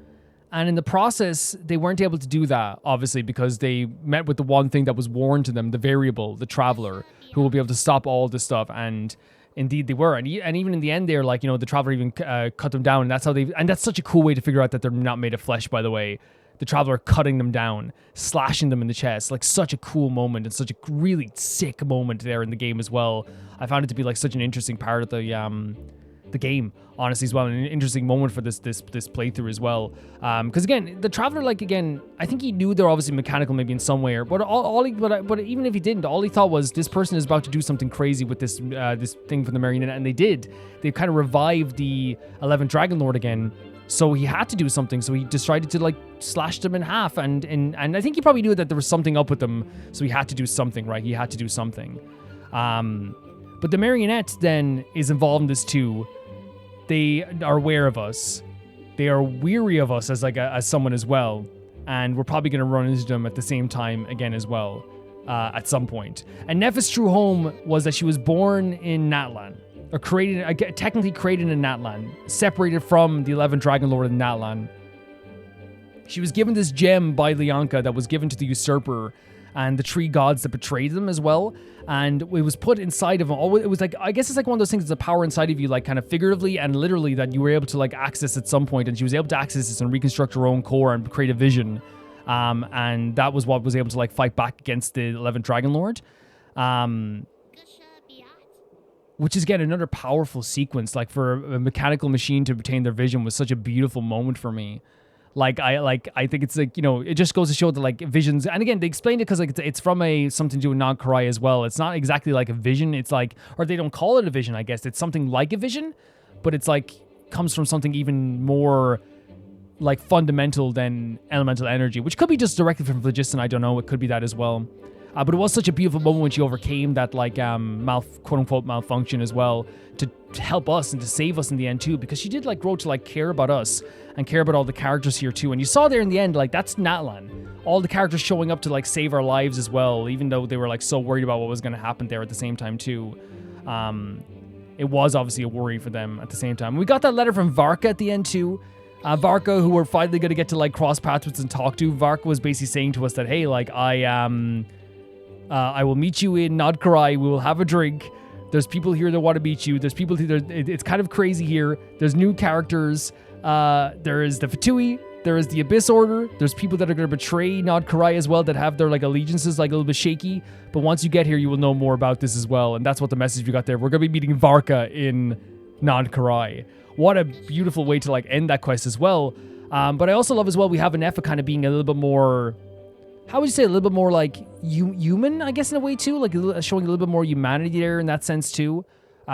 And in the process, they weren't able to do that, obviously, because they met with the one thing that was warned to them, the variable, the traveler, who will be able to stop all this stuff. And indeed they were. And even in the end, they're like, the traveler even cut them down. And that's how and that's such a cool way to figure out that they're not made of flesh, by the way. The traveler cutting them down, slashing them in the chest, like such a cool moment and such a really sick moment there in the game as well. I found it to be like such an interesting part of the game, honestly, as well, and an interesting moment for this playthrough as well. Because again, the traveler, like, again, I think he knew they're obviously mechanical maybe in some way, but even if he didn't, all he thought was this person is about to do something crazy with this thing from the Marionette, and they did. They kind of revived the 11th Dragon Lord again. So he had to do something. So he decided to like slash them in half, and I think he probably knew that there was something up with them. So he had to do something, right? He had to do something. But the Marionette then is involved in this too. They are aware of us. They are weary of us as someone as well, and we're probably going to run into them at the same time again as well, at some point. And Ineffa's true home was that she was born in Natlan. Or technically created in Natlan, separated from the 11th Dragon Lord in Natlan. She was given this gem by Lyanka that was given to the usurper and the tree gods that betrayed them as well. And it was put inside of them. It was like, I guess it's like one of those things, it's a power inside of you, like kind of figuratively and literally, that you were able to like access at some point. And she was able to access this and reconstruct her own core and create a vision. And that was what was able to like fight back against the 11th Dragon Lord. Which is, again, another powerful sequence. Like, for a mechanical machine to obtain their vision was such a beautiful moment for me. I think it's like, it just goes to show that like visions, and again, they explained it because like it's from something to do with non-Karai as well. It's not exactly like a vision. It's like, or they don't call it a vision, I guess. It's something like a vision, but it's like, comes from something even more like fundamental than elemental energy, which could be just directly from phlogiston. I don't know. It could be that as well. But it was such a beautiful moment when she overcame that like quote-unquote malfunction as well, to help us and to save us in the end too, because she did like grow to like care about us and care about all the characters here too. And you saw there in the end, like, that's Natlan. All the characters showing up to like save our lives as well, even though they were like so worried about what was going to happen there at the same time too. It was obviously a worry for them at the same time. We got that letter from Varka at the end too. Varka, who we're finally going to get to like cross paths with and talk to. Varka was basically saying to us that, hey, like, I will meet you in Nodkarai. We will have a drink. There's people here that want to meet you. There's people here. It's kind of crazy here. There's new characters. There is the Fatui. There is the Abyss Order. There's people that are going to betray Nod Karai as well, that have their like allegiances like a little bit shaky. But once you get here, you will know more about this as well. And that's what the message we got there. We're going to be meeting Varka in Nod Karai. What a beautiful way to like end that quest as well. But I also love as well, we have Ineffa kind of being a little bit more, how would you say, a little bit more like human, I guess, in a way too, like showing a little bit more humanity there in that sense too,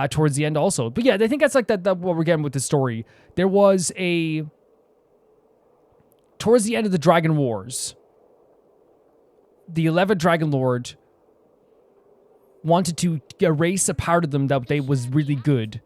towards the end also. But yeah, I think that's like that what we're getting with the story. There was towards the end of the Dragon Wars, the 11th Dragon Lord wanted to erase a part of them that they was really good.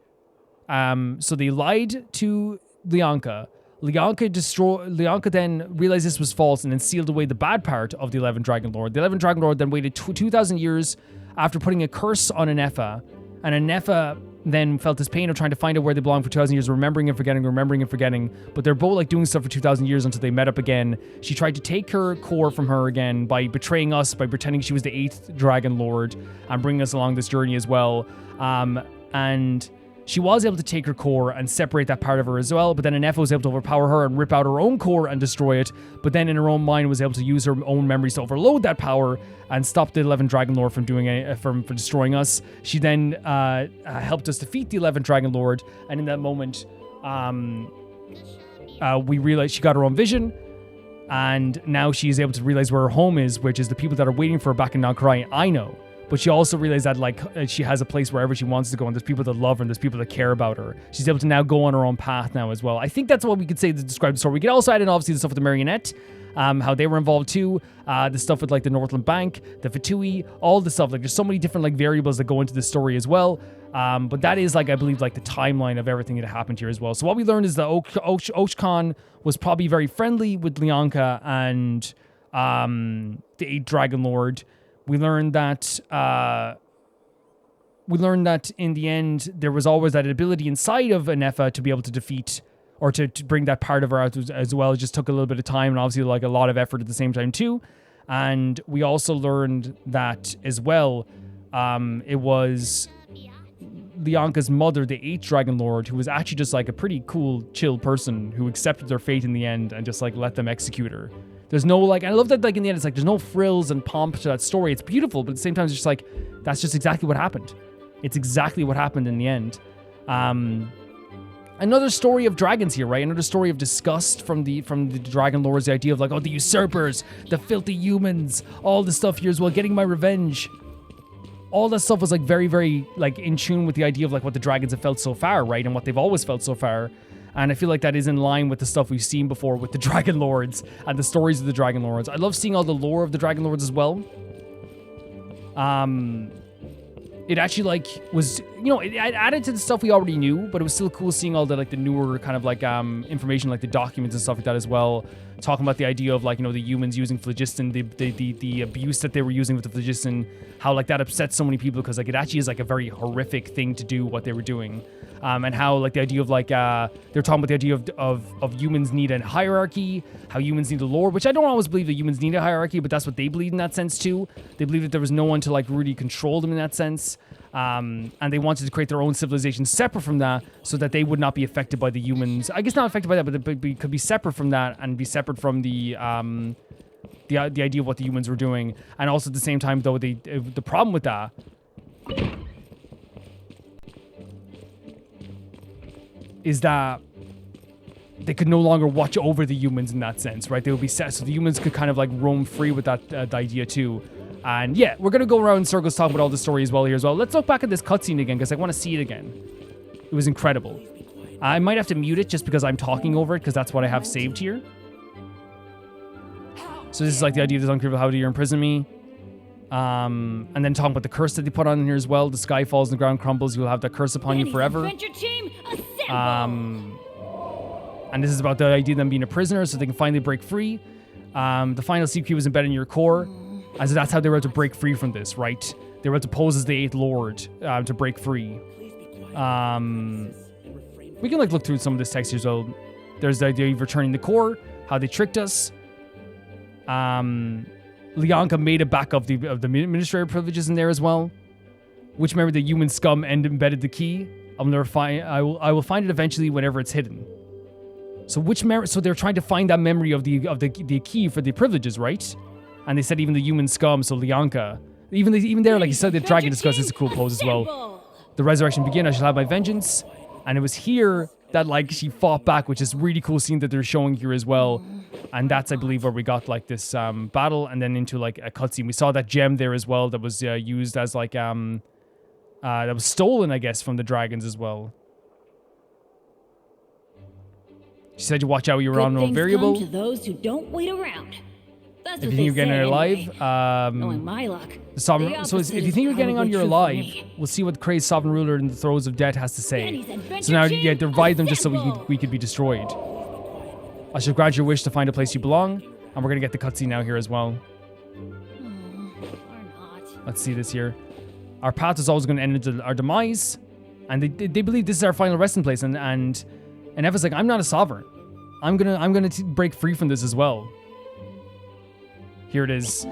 So they lied to Lianka. Lianka then realized this was false and then sealed away the bad part of the 11th Dragon Lord. The 11th Dragon Lord then waited 2,000 years after putting a curse on Ineffa, and Ineffa then felt this pain of trying to find out where they belong for 2,000 years, remembering and forgetting, but they're both like doing stuff for 2,000 years until they met up again. She tried to take her core from her again by betraying us, by pretending she was the 8th Dragon Lord and bringing us along this journey as well. And she was able to take her core and separate that part of her as well, but then Ineffa was able to overpower her and rip out her own core and destroy it, but then in her own mind was able to use her own memories to overload that power and stop the 11th Dragon Lord from from destroying us. She then helped us defeat the 11th Dragon Lord, and in that moment, we realized she got her own vision, and now she is able to realize where her home is, which is the people that are waiting for her back in Nod Karai. I know. But she also realized that like she has a place wherever she wants to go, and there's people that love her, and there's people that care about her. She's able to now go on her own path now as well. I think that's what we could say to describe the story. We could also add in obviously the stuff with the Marionette, how they were involved too, the stuff with like the Northland Bank, the Fatui, all the stuff. Like there's so many different like variables that go into this story as well. But that is like, I believe, like the timeline of everything that happened here as well. So what we learned is that Oshkan was probably very friendly with Lianka and the 8th Dragon Lord. We learned that in the end, there was always that ability inside of Ineffa to be able to defeat or to bring that part of her out as well. It just took a little bit of time and obviously like a lot of effort at the same time too. And we also learned that as well, it was Lianka's mother, the 8th Dragon Lord, who was actually just like a pretty cool, chill person who accepted their fate in the end and just like let them execute her. There's no like, I love that like in the end, it's like there's no frills and pomp to that story. It's beautiful, but at the same time, it's just like, that's just exactly what happened. It's exactly what happened in the end. Another story of dragons here, right? Another story of disgust from the Dragon Lords, the idea of like, oh, the usurpers, the filthy humans, all the stuff here as well, getting my revenge. All that stuff was like very, very like in tune with the idea of like what the dragons have felt so far, right? And what they've always felt so far. And I feel like that is in line with the stuff we've seen before with the Dragon Lords and the stories of the Dragon Lords. I love seeing all the lore of the Dragon Lords as well. It actually like was, you know, it added to the stuff we already knew, but it was still cool seeing all the like the newer kind of like information, like the documents and stuff like that as well. Talking about the idea of like, you know, the humans using phlogiston, the abuse that they were using with the phlogiston, how like that upset so many people because like it actually is like a very horrific thing to do what they were doing. And how like the idea of like they're talking about the idea of humans need a hierarchy, how humans need a lore, which I don't always believe that humans need a hierarchy, but that's what they believe in that sense too. They believe that there was no one to like really control them in that sense. And they wanted to create their own civilization separate from that so that they would not be affected by the humans. I guess not affected by that, but they could be separate from that and be separate from the idea of what the humans were doing. And also at the same time, though, the problem with that is that they could no longer watch over the humans in that sense, right? They would be set, so the humans could kind of like roam free with that idea too. And yeah, we're going to go around in circles talking about all the story as well here as well. Let's look back at this cutscene again because I want to see it again. It was incredible. I might have to mute it just because I'm talking over it because that's what I have saved here. So this is like the idea of this uncreepable, how do you imprison me? And then talking about the curse that they put on here as well. The sky falls and the ground crumbles. You'll have that curse upon you forever. And this is about the idea of them being a prisoner so they can finally break free. The final secret was embedded in your core. And so that's how they were able to break free from this, right? They were able to pose as the 8th Lord to break free. We can like look through some of this text here. So there's the idea of returning the core, how they tricked us. Lianka made a back of the administrator privileges in there as well, which remember the human scum and embedded the key. I will find it eventually whenever it's hidden. So which memory? So they're trying to find that memory of the key for the privileges, right? And they said even the human scum, so Lianka. Even there, like you said, the dragon discuss is a cool pose as well. The resurrection begin, I shall have my vengeance. And it was here that like she fought back, which is really cool scene that they're showing here as well. And that's, I believe, where we got like this battle and then into like a cutscene. We saw that gem there as well that was used as like that was stolen, I guess, from the dragons as well. She said you watch out, you were on no variable. Come to those who don't wait around. That's If what you think you're they getting say it alive, Knowing my luck, the sovereign, the so if opposite you is think you're getting on probably your true for alive, me. we'll see what the crazed sovereign ruler in the throes of death has to say. Benny's adventure So now, team, yeah, divide them just so we could be destroyed. I shall grant your wish to find a place you belong, and we're gonna get the cutscene now here as well. Let's see this here. Our path is always going to end into our demise, and they believe this is our final resting place. And Ineffa's like, I'm not a sovereign. I'm gonna break free from this as well. Here it is,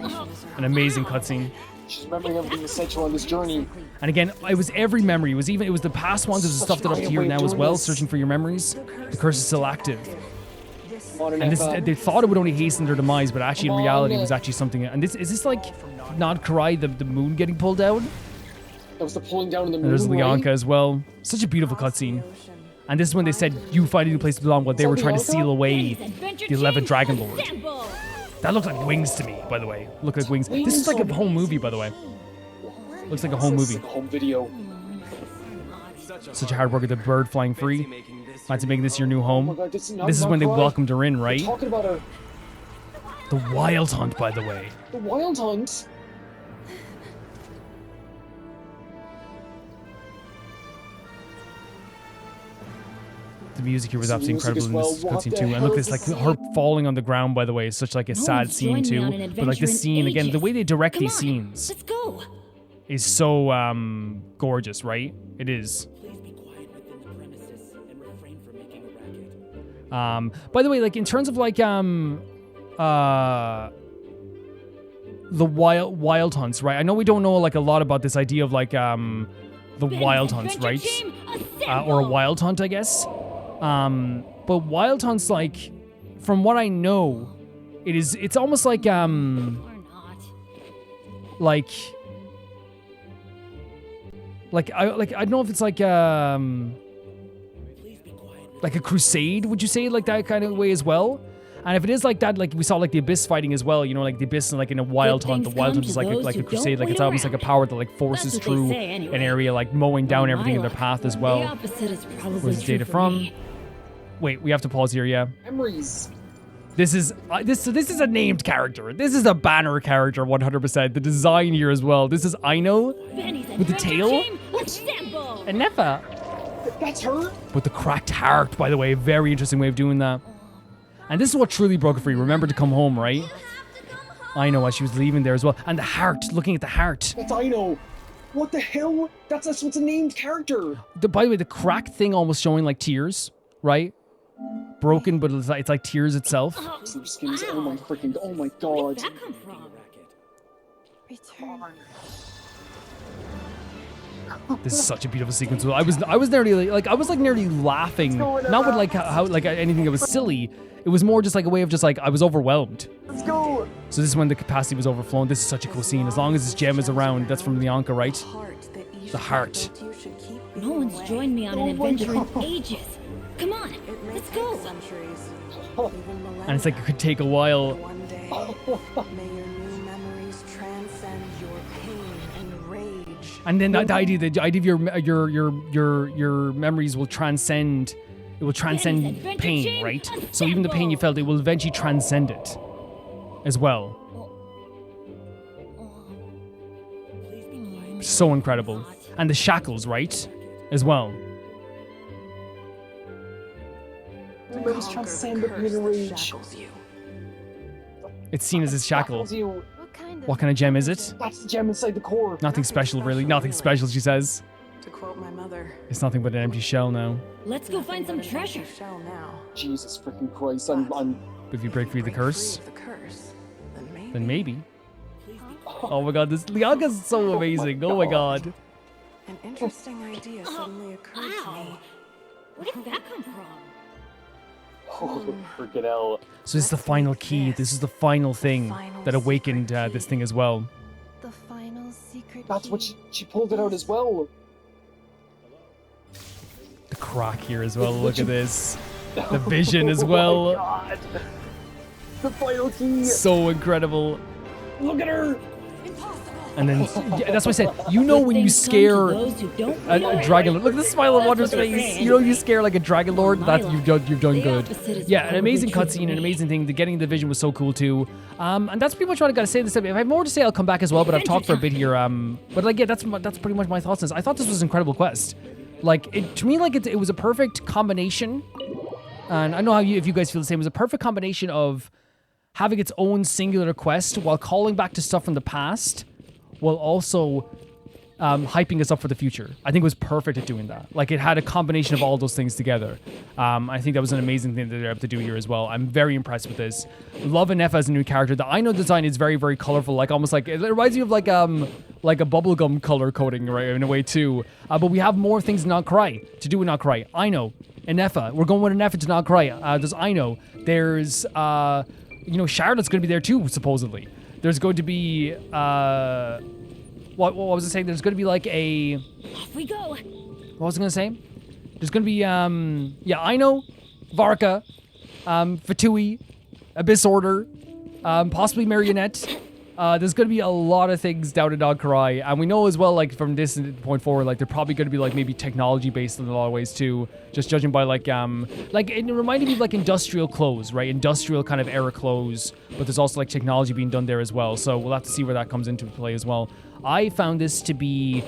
an amazing cutscene. She's remembering everything essential on this journey. And again, it was every memory. It was the past ones. It was the stuff that up to here now as well. Searching for your memories. The curse is still active. And they thought it would only hasten their demise, but actually in reality it was actually something. And is this like Nod Karai, the moon getting pulled down? That was the pulling down in the moon. And there's Lianka right? as well. Such a beautiful cutscene. And this is when they said you find a new place to belong. What they were trying to seal away the 11th Dragon Lord. That looked like wings to me, by the way. Looked like wings. This is like a home movie, by the way. Looks like a home movie. Like a home video. Such a hard worker, the bird flying free. Fancy making this your new home. Oh God, this is when they welcomed her in, right? We're talking about her. The Wild Hunt, by the way. The Wild Hunt? The music here was absolutely incredible in this cutscene too. And look, it's like her falling on the ground, by the way. It's such like a sad scene too. But like this scene, again, the way they direct these scenes is so gorgeous, right? It is. By the way, like in terms of like the wild hunts, right? I know we don't know like a lot about this idea of like the wild hunts, right? Or a wild hunt, I guess. But wild hunts, like from what I know, it's almost like I don't know if it's like a crusade, would you say, like that kind of way as well? And if it is like that, like we saw like the Abyss fighting as well, you know, like the Abyss and like in a wild hunt, the wild hunt is like a crusade, like it's almost like a power that like forces through an area, like mowing down everything in their path as well. Where's the data from? Wait, we have to pause here, yeah. Memories. This is a named character. This is a banner character, 100%. The design here as well. This is Aino with the tail. Ineffa. That's her? With the cracked heart, by the way. Very interesting way of doing that. And this is what truly broke her free. Remember to come home, right? I know, as she was leaving there as well. And the heart, looking at the heart. That's Aino. What the hell? That's what's a named character. By the way, the cracked thing almost showing like tears, right? Broken, but it's like tears itself. Some skins. Oh my freaking! Oh my god! Where did that come from? Return. This is such a beautiful sequence. I was nearly like nearly laughing, not with like how like anything that was silly. It was more just like a way of just like I was overwhelmed. Let's go. So this is when the capacity was overflown. This is such a cool scene. As long as this gem is around, that's from Lianka, right? The heart. No one's joined me on an adventure in ages. Come on, let's go. And it's like it could take a while. May your new memories transcend your pain and rage. And then the idea of your memories will transcend. It will transcend pain, right? So even the pain you felt, it will eventually transcend it, as well. So incredible. And the shackles, right? As well. Memories transcend the pain and rage. It's seen as his shackle. What kind of gem is it? That's the gem inside the core. Nothing special, really. Nothing special, she says. To quote my mother, it's nothing but an empty shell now. Let's go find some treasure. Jesus freaking Christ! I'm. If you break free the curse, then maybe. Oh my God, this Lianka's so amazing. Oh my God. An interesting idea suddenly occurred to me. Where did that come from? Oh, freaking hell. So this is the final key. This is the final thing that awakened this thing as well. The final secret. That's what she pulled it out as well. The crack here as well. Look at this. The vision as well. Oh my God. The final key. So incredible. Look at her. And then, yeah, that's what I said. You know when you scare a dragon lord. Look at the smile on Wonder's face. You know you scare like a dragon lord. That you've done good. Yeah, an amazing cutscene, an amazing thing. The getting the vision was so cool too. And that's pretty much what I gotta say this time. If I have more to say, I'll come back as well. But I've talked for a bit here. But like, yeah, that's pretty much my thoughts on this. I thought this was an incredible quest. Like, to me, like it was a perfect combination. And I know if you guys feel the same. It was a perfect combination of having its own singular quest while calling back to stuff from the past, while also hyping us up for the future. I think it was perfect at doing that. Like, it had a combination of all those things together. I think that was an amazing thing that they're able to do here as well. I'm very impressed with this. Love Ineffa as a new character. The Aino design is very, very colorful. Like, almost like, it reminds me of like a bubblegum color coding, right, in a way too. But we have more things to not cry, to do with not cry. Aino, Ineffa. We're going with Ineffa to not cry. There's Aino. There's, Charlotte's going to be there too, supposedly. There's going to be, what was I saying? There's going to be like a... Off we go. What was I going to say? There's going to be, Aino, Varka, Fatui, Abyss Order, possibly Marionette. There's going to be a lot of things down in Dog Karai. And we know as well, like, from this point forward, like, they're probably going to be, like, maybe technology-based in a lot of ways, too. Just judging by, like, it reminded me of, like, industrial clothes, right? Industrial kind of era clothes. But there's also, like, technology being done there as well. So we'll have to see where that comes into play as well. I found this to be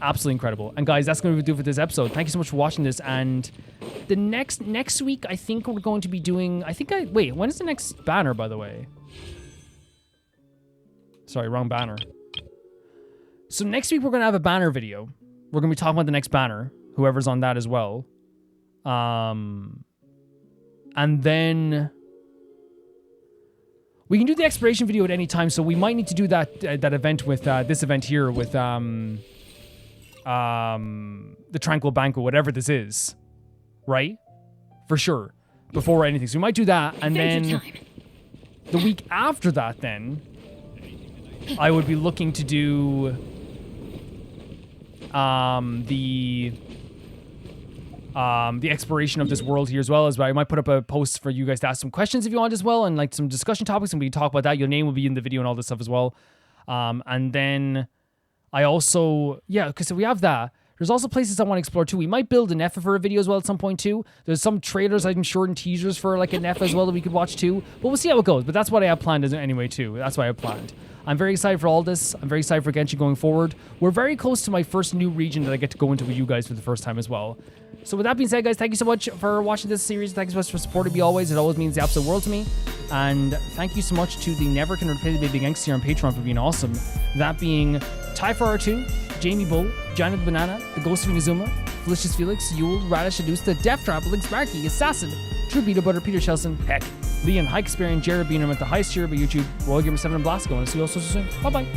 absolutely incredible. And, guys, that's going to do for this episode. Thank you so much for watching this. And the next week, I think we're going to be doing... Wait, when is the next banner, by the way? Sorry, wrong banner. So next week, we're going to have a banner video. We're going to be talking about the next banner, whoever's on that as well. And then we can do the exploration video at any time, so we might need to do that event with this event here with the Tranquil Banquet, whatever this is. Right? For sure. Before anything. So we might do that, and then the week after that then... I would be looking to do the exploration of this world here as well. As well. I might put up a post for you guys to ask some questions if you want as well, and like some discussion topics, and we can talk about that. Your name will be in the video and all this stuff as well. And then I also, because we have that. There's also places I want to explore too. We might build an Ineffa for a video as well at some point too. There's some trailers, I'm sure, and teasers for like an Ineffa as well that we could watch too. But we'll see how it goes. But that's what I have planned anyway too. That's what I have planned. I'm very excited for all this. I'm very excited for Genshin going forward. We're very close to my first new region that I get to go into with you guys for the first time as well. So with that being said, guys, thank you so much for watching this series. Thank you so much for supporting me always. It always means the absolute world to me. And thank you so much to the Never Can Repay the Baby Gangster here on Patreon for being awesome. That being Ty4R2, Jamie Bull, Giant the Banana, The Ghost of Inazuma, Felicious Felix, Yule, Radish Adus, The Death Trap, Link Sparky, Assassin, True Peanut Butter, Peter Shelson, Heck, Liam, Hike Experience, Jared Beaner with the highest tier of YouTube, Royal Gamer 7 and Blasco. And I'll see you all so soon. Bye-bye.